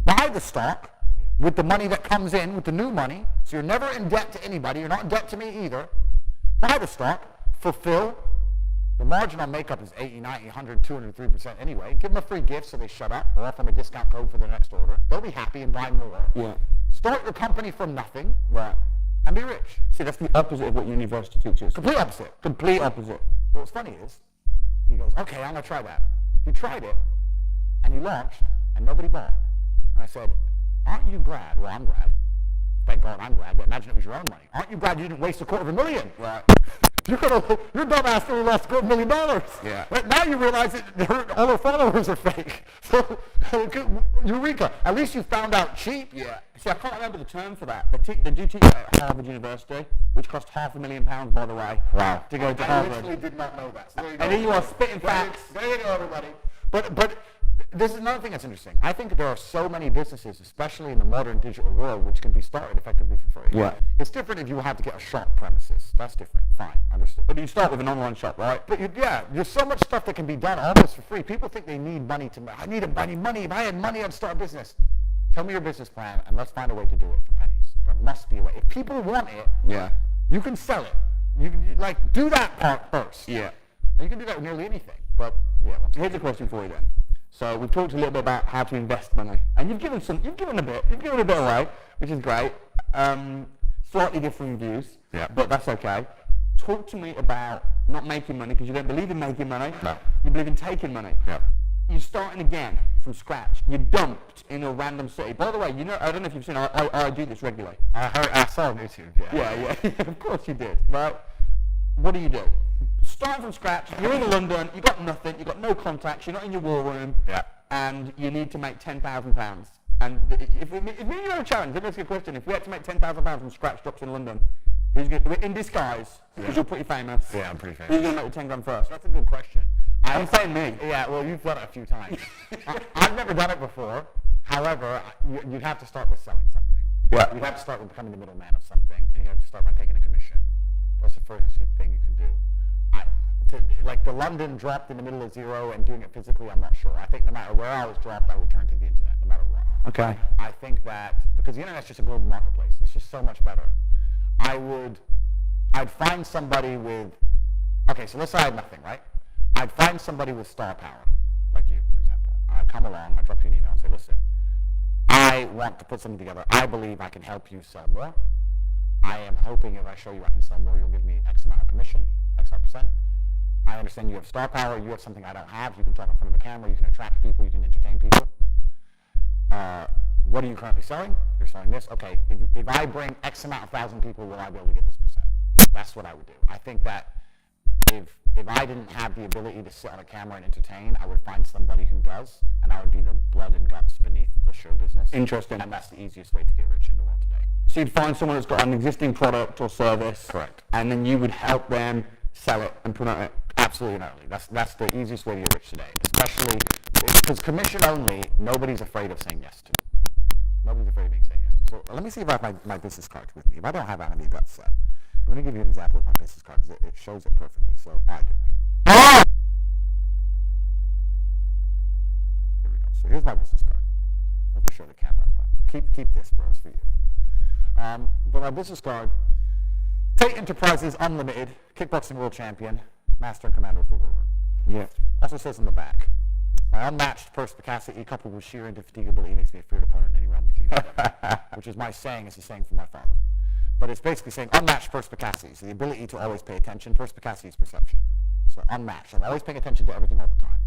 buy the stock with the money that comes in, with the new money, so you're never in debt to anybody, you're not in debt to me either. Buy the stock, fulfill. The margin on makeup is 80, 90, 100, 203% anyway. Give them a free gift so they shut up, or offer them a discount code for their next order. They'll be happy and buy more. Yeah. Start your company from nothing. Right. And be rich. See, that's the opposite of what university teaches. Complete opposite. Complete opposite. Well, what's funny is, he goes, okay, I'm going to try that. He tried it, and he launched, and nobody bought. And I said, aren't you glad? Well, I'm glad. Thank God I'm glad, but imagine it was your own money. Aren't you glad you didn't waste $250,000? Right. Your dumbass only lost $250,000. Yeah. But now you realize that all her followers are fake. So, eureka. At least you found out cheap. Yeah. See, I can't remember the term for that. They do teach at Harvard University, which cost £500,000, by the way. Wow. To go to I Harvard. literally did not know that. So there you go. And then you are spitting facts. There you go, everybody. But this is another thing that's interesting. I think there are so many businesses, especially in the modern digital world, which can be started effectively for free. Yeah. It's different if you have to get a shop premises. That's different. Fine. Understood. But you start with an online shop, right? But there's so much stuff that can be done almost for free. People think they need money I need money. If I had money, I'd start a business. Tell me your business plan, and let's find a way to do it for pennies. There must be a way. If people want it, Yeah. you can sell it. You do that part first. Yeah. And you can do that with nearly anything. But Here's a question for you then. So we've talked a little bit about how to invest money, and you've given a bit away, which is great. Slightly differing views, Yeah. but that's okay. Talk to me about not making money, because you don't believe in making money. No. You believe in taking money. Yeah. You're starting again from scratch. You're dumped in a random city. By the way, I don't know if you've seen, I do this regularly. I saw on YouTube. Yeah. Of course you did, right? What do you do? Starting from scratch, you're in London, you've got nothing, you've got no contacts, you're not in your war room, Yeah. and you need to make £10,000. And if me and you have a challenge, let me ask you a question. If we had to make £10,000 from scratch drops in London, who's going to, in disguise, because you're pretty famous, Yeah, I'm pretty famous. who's going to make the 10 grand first? That's a good question. I'm saying me. Yeah, well, you've done it a few times. I've never done it before. However, you'd have to start with selling something. Yeah. You'd have to start with becoming the middleman of something, and you have to start by taking a commission. That's the first thing you can do. Like the London dropped in the middle of zero and doing it physically, I'm not sure. I think no matter where I was dropped, I would turn to the internet, no matter what. Okay. I think that, because the internet's just a global marketplace, it's just so much better. I'd find somebody with, okay, so let's say I had nothing, right? I'd find somebody with star power, like you, for example. I'd come along, I'd drop you an email and say, listen, I want to put something together. I believe I can help you sell more. I am hoping if I show you I can sell more, you'll give me X amount of commission, X amount percent. I understand you have star power, you have something I don't have. You can talk in front of the camera, you can attract people, you can entertain people. What are you currently selling? You're selling this. Okay, if I bring X amount of thousand people, will I be able to get this percent? That's what I would do. I think that if I didn't have the ability to sit on a camera and entertain, I would find somebody who does, and I would be the blood and guts beneath the show business. Interesting. And that's the easiest way to get rich in the world today. So you'd find someone that's got an existing product or service. Correct. And then you would help them sell it and promote it. Absolutely and utterly. That's the easiest way to get rich today. Especially because commission only, nobody's afraid of saying yes to. Nobody's afraid of being saying yes to. So let me see if I have my business card with me. If I don't have it, I'm going to be upset. Let me give you an example of my business card because it shows it perfectly. So I do. Here we go. So here's my business card. I'll have to show the camera. Keep this, bro. It's for you. But my business card, Tate Enterprises Unlimited, kickboxing world champion, master and commander of the war room. Yeah. Also says on the back, my unmatched perspicacity coupled with sheer indefatigability makes me a feared opponent in any realm of human endeavor, which is my saying. It's a saying from my father. But it's basically saying unmatched perspicacity, so the ability to always pay attention. Perspicacity is perception. So unmatched. I'm always paying attention to everything all the time.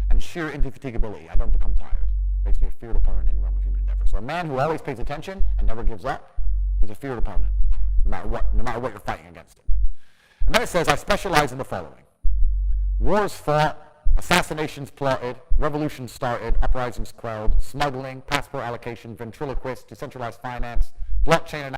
And sheer indefatigability, I don't become tired. Makes me a feared opponent in any realm of human endeavor. So a man who always pays attention and never gives up is a feared opponent, no matter what you're fighting against him. And then it says, I specialize in the following. Wars fought, assassinations plotted, revolutions started, uprisings quelled, smuggling, passport allocation, ventriloquist, decentralized finance, blockchain and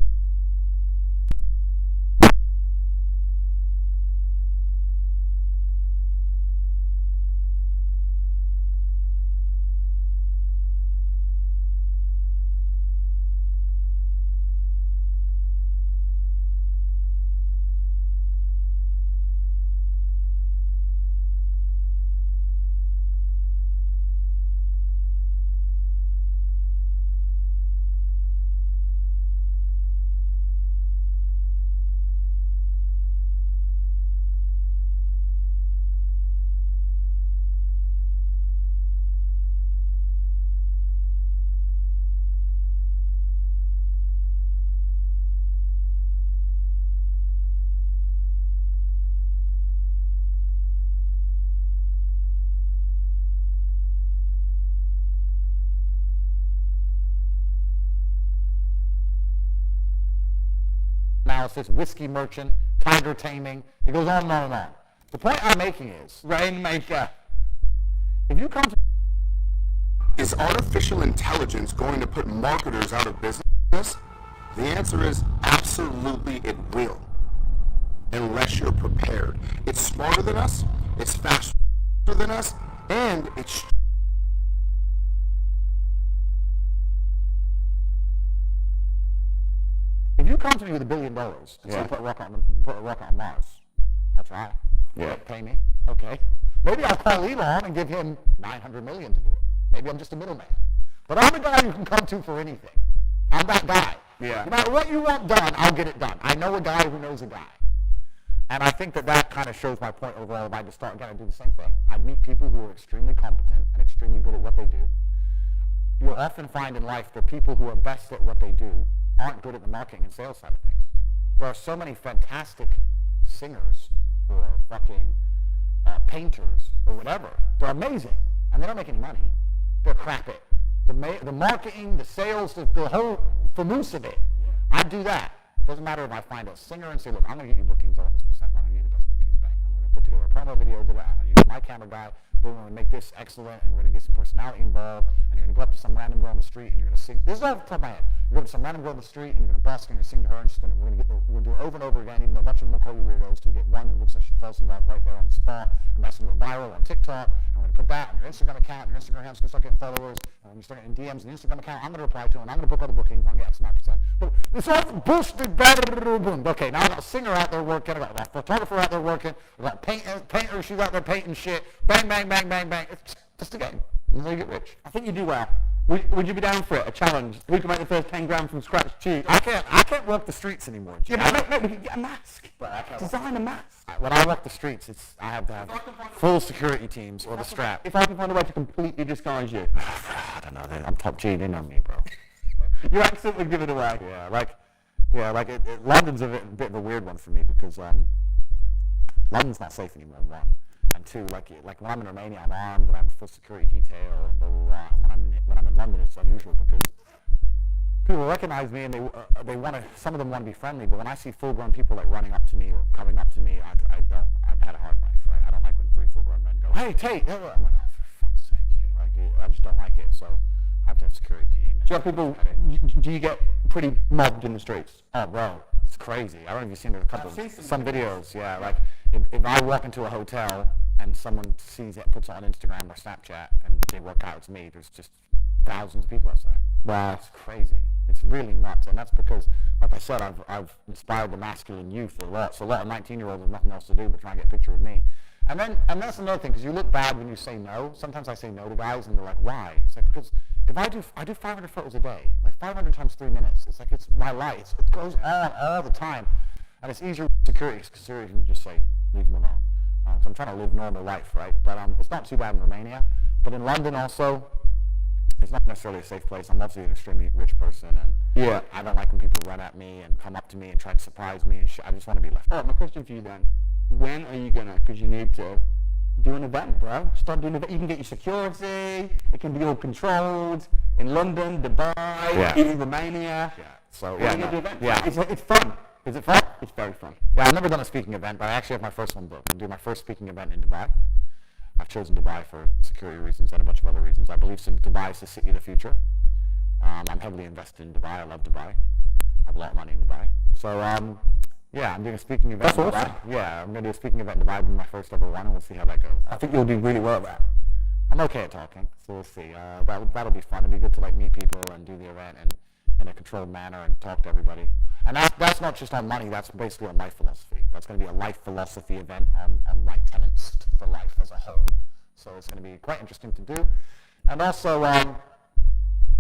analysis, whiskey merchant, tiger taming. It goes on and on and on. The point I'm making is, Rainmaker, if you come to... Is artificial intelligence going to put marketers out of business? The answer is absolutely it will, unless you're prepared. It's smarter than us, it's faster than us, and it's... If you come to me with $1 billion and say put a rocket on Mars, I'll try. Yeah. Pay me. Okay. Maybe I'll call Elon and give him $900 million to do it. Maybe I'm just a middleman. But I'm the guy you can come to for anything. I'm that guy. Yeah. No matter what you want done, I'll get it done. I know a guy who knows a guy. And I think that kind of shows my point overall. If I just start again, I do the same thing. I'd meet people who are extremely competent and extremely good at what they do. You'll often find in life that people who are best at what they do aren't good at the marketing and sales side of things. There are so many fantastic singers or fucking painters or whatever. They're amazing, and they don't make any money. They're crap at the marketing, the sales, the whole famous of it. I do that. It doesn't matter if I find a singer and say, look, I'm going to get you bookings on this percent. I'm going to get you the best bookings back. I'm going to put together a promo video. I'm going to use my camera guy. We're going to make this excellent, and we're going to get some personality involved, and you're going to go up to some random girl on the street, and you're going to sing. This is all off the top of my head. You're going to some random girl on the street, and you're going to busk, and you're sing to her, and we're going to do it over and over again, even though a bunch of them will call you weirdos, to get one who looks like she falls in love right there on the spot, and that's going to go viral on TikTok, and we're going to put that on your Instagram account, and your Instagram account's going to start getting followers, and when you start getting DMs on the Instagram account, I'm going to reply to them, and I'm going to book other bookings, I'm going to get X amount %. But it's all boosted, boom. Okay, now I've got a singer out there working, I've got a photographer out there working, I've got a painter, she's out there painting shit, bang, bang, bang, bang, bang. It's just a game. That's how you get rich. I think you do well. Would you be down for it? A challenge? Who can make the first 10 grand from scratch cheap? I can't walk the streets anymore. Yeah, but we can get a mask. Design a mask. When I walk the streets, I have to have full security teams or the strap. If I can find a way to completely disguise you. I don't know. I'm top G. They know me, bro. Your accent would give it away. London's a bit of a weird one for me because London's not safe anymore. One. And two, like when I'm in Romania, I'm armed and I have a full security detail and blah blah blah. And when I'm in London, it's unusual because people recognize me and they want to. Some of them want to be friendly, but when I see full-grown people like running up to me or coming up to me, I don't. I've had a hard life, right? I don't like when 3 full-grown men go, "Hey, Tate." I'm like, "Oh, for fuck's sake!" I just don't like it. So I have to have a security team. Do you have people? Do you get pretty mobbed in the streets? Oh, bro, it's crazy. I don't know if you've seen some videos. Yeah, like if I walk into a hotel and someone sees it, puts it on Instagram or Snapchat, and they work out it's me, there's just thousands of people outside. Wow. It's crazy. It's really nuts, and that's because, like I said, I've inspired the masculine youth a lot. So a lot of 19-year-olds have nothing else to do but try and get a picture with me. And that's another thing, because you look bad when you say no. Sometimes I say no to guys, and they're like, "Why?" It's like, because if I do 500 photos a day, like 500 times 3 minutes. It's like it's my life. It goes on all the time, and it's easier with security, because security can just say, "Leave them alone." So I'm trying to live normal life, right? But it's not too bad in Romania. But in London also, it's not necessarily a safe place. I'm obviously an extremely rich person, and I don't like when people run at me and come up to me and try to surprise me and shit. I just want to be left. All right, my question for you then: when are you gonna? Because you need to do an event, bro. Start doing an event. You can get your security. It can be all controlled in London, Dubai, even Romania. Yeah. So do an event. Yeah. It's fun. Is it fun? It's very fun. Yeah, I've never done a speaking event, but I actually have my first one booked. I'm doing my first speaking event in Dubai. I've chosen Dubai for security reasons and a bunch of other reasons. I believe Dubai is the city of the future. I'm heavily invested in Dubai. I love Dubai. I have a lot of money in Dubai. So, I'm doing a speaking event in Dubai. Awesome. Yeah, I'm going to do a speaking event in Dubai. It'll be my first ever one, and we'll see how that goes. I think you'll do really well at that. I'm okay at talking, so we'll see. That'll be fun. It'll be good to meet people and do the event and in a controlled manner and talk to everybody. And that's not just on money, that's basically on life philosophy. That's going to be a life philosophy event on my tenets for life as a whole. So it's going to be quite interesting to do. And also,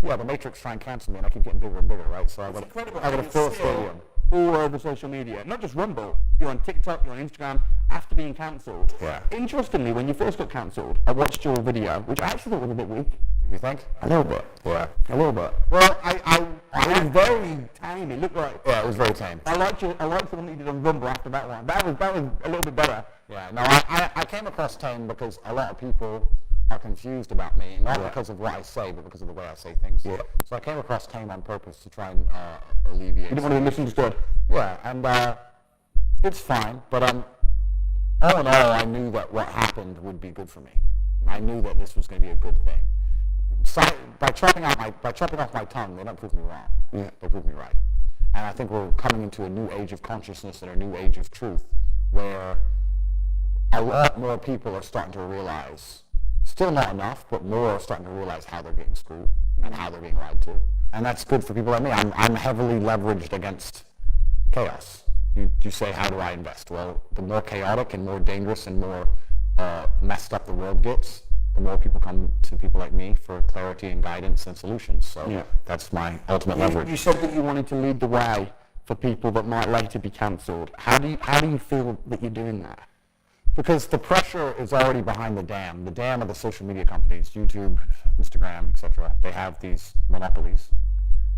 the Matrix try and cancel me, and I keep getting bigger and bigger, right? So I got a full stadium. All over social media, not just Rumble. You're on TikTok, you're on Instagram, after being cancelled. Yeah. Interestingly, when you first got cancelled, I watched your video, which I actually thought was a bit weak. You think? A little bit. Yeah. A little bit. Well, it was very tame. It looked like. Yeah, it was very tame. I liked the one that you did on Rumble after that one. That was a little bit better. Yeah. No, I came across tame because a lot of people are confused about me, not because of what I say, but because of the way I say things. Yeah. So I came across tame on purpose to try and alleviate. You didn't want to be misunderstood. Yeah, and it's fine, but all in all, I knew that what happened would be good for me. I knew that this was going to be a good thing. So by chopping off my tongue, they don't prove me wrong. Yeah. They prove me right. And I think we're coming into a new age of consciousness and a new age of truth, where a lot more people are starting to realize. Still not enough, but more are starting to realize how they're getting screwed and how they're being lied to. And that's good for people like me. I'm heavily leveraged against chaos. You say, how do I invest? Well, the more chaotic and more dangerous and more messed up the world gets, the more people come to people like me for clarity and guidance and solutions. So that's my ultimate leverage. You said that you wanted to lead the way for people that might later be cancelled. How do you feel that you're doing that? Because the pressure is already behind the dam. The dam are the social media companies, YouTube, Instagram, etc. They have these monopolies.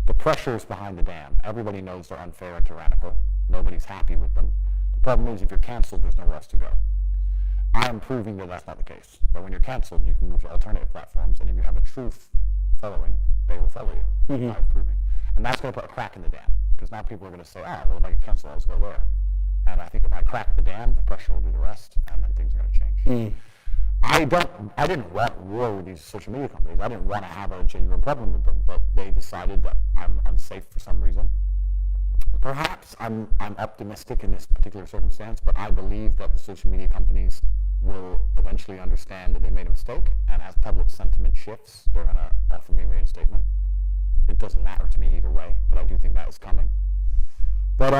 The pressure is behind the dam. Everybody knows they're unfair and tyrannical. Nobody's happy with them. The problem is if you're canceled, there's nowhere else to go. I am proving that that's not the case. But when you're canceled, you can move to alternative platforms, and if you have a truth following, they will follow you. Mm-hmm. I'm proving. And that's going to put a crack in the dam. Because now people are going to say, well, if I get canceled, I'll just go there. And I think if I crack the dam, the pressure will do the rest, and then things are going to change. I didn't want war with these social media companies. I didn't want to have a genuine problem with them, but they decided that I'm unsafe for some reason. Perhaps I'm optimistic in this particular circumstance, but I believe that the social media companies will eventually understand that they made a mistake, and as public sentiment shifts, they're going to offer me reinstatement. It doesn't matter to me either way, but I do think that is coming. But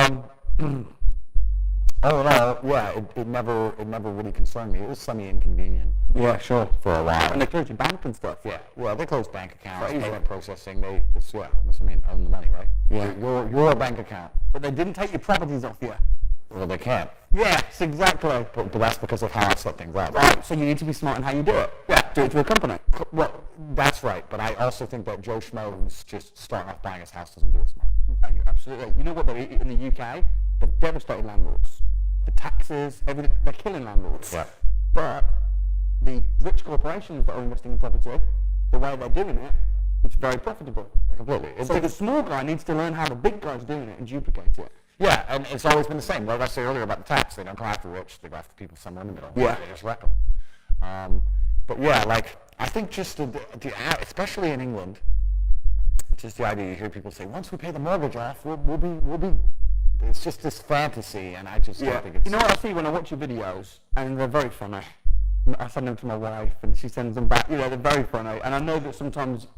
it never really concerned me. It was semi-inconvenient. Yeah, sure. For a while. And they closed your bank and stuff. Yeah, well, they closed bank accounts, payment processing. That's what I mean, own the money, right? Yeah. Your bank account. But they didn't take your properties off you. Well, they can't. Yes, exactly. But that's because of how I set things up. Right, so you need to be smart in how you do it. Yeah, do it to a company. Well, that's right, but I also think that Joe Schmo, who's just starting off buying his house, doesn't do it smart. Absolutely. You know what, in the UK, they've devastated landlords. The taxes, everything, they're killing landlords. Yeah. But the rich corporations that are investing in property, the way they're doing it, it's very profitable. Completely. So the small guy needs to learn how the big guy's doing it and duplicate it. Yeah, and it's always been the same. Like I said earlier about the tax, they don't go after rich, they go after people somewhere in the middle. Yeah. They just wreck them. But yeah, like, I think just especially in England, just the idea you hear people say, once we pay the mortgage off, we'll be, it's just this fantasy, and I just don't think it's... You know what I see when I watch your videos, and they're very funny. I send them to my wife, and she sends them back. You know, they're very funny, and I know that sometimes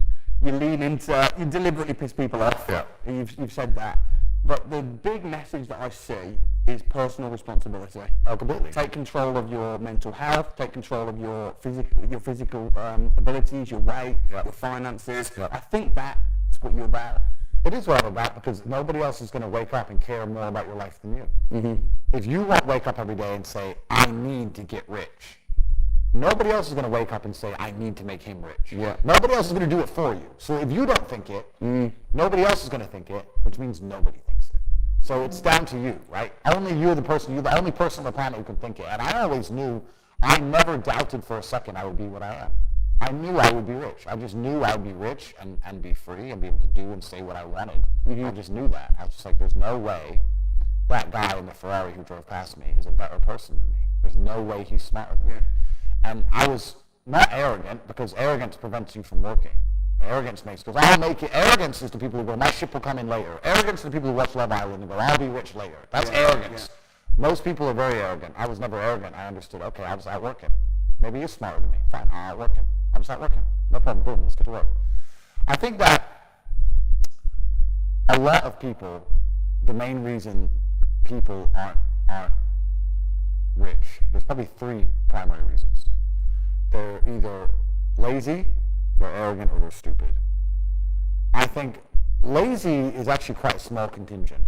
you deliberately piss people off. Yeah. And you've said that. But the big message that I see is personal responsibility. Oh, completely. Take control of your mental health. Take control of your physical abilities, your weight, your finances. Yep. I think that's what you're about. It is what I'm about, because nobody else is going to wake up and care more about your life than you. Mm-hmm. If you won't wake up every day and say, I need to get rich, nobody else is going to wake up and say, I need to make him rich. Yeah. Nobody else is going to do it for you. So if you don't think it, nobody else is going to think it, which means nobody thinks it. So it's down to you, right? Only you're the only person on the planet who can think it. And I always knew, I never doubted for a second I would be what I am. I knew I would be rich. I just knew I would be rich and be free and be able to do and say what I wanted. I just knew that. I was just like, there's no way that guy in the Ferrari who drove past me is a better person than me. There's no way he's smarter than me. And I was not arrogant, because arrogance prevents you from working. Arrogance makes, because I'll make it. Arrogance is the people who go, my ship will come in later. Arrogance is the people who watch Love Island and go, I'll be rich later. That's arrogance. Most people are very arrogant. I was never arrogant. I understood, okay, I was outwork him. Maybe he's smarter than me. Fine, I'll outwork him. I'll just outwork him. No problem. Boom, let's get to work. I think that a lot of people, the main reason people aren't rich, there's probably three primary reasons. They're either lazy, they're arrogant, or they're stupid. I think lazy is actually quite a small contingent.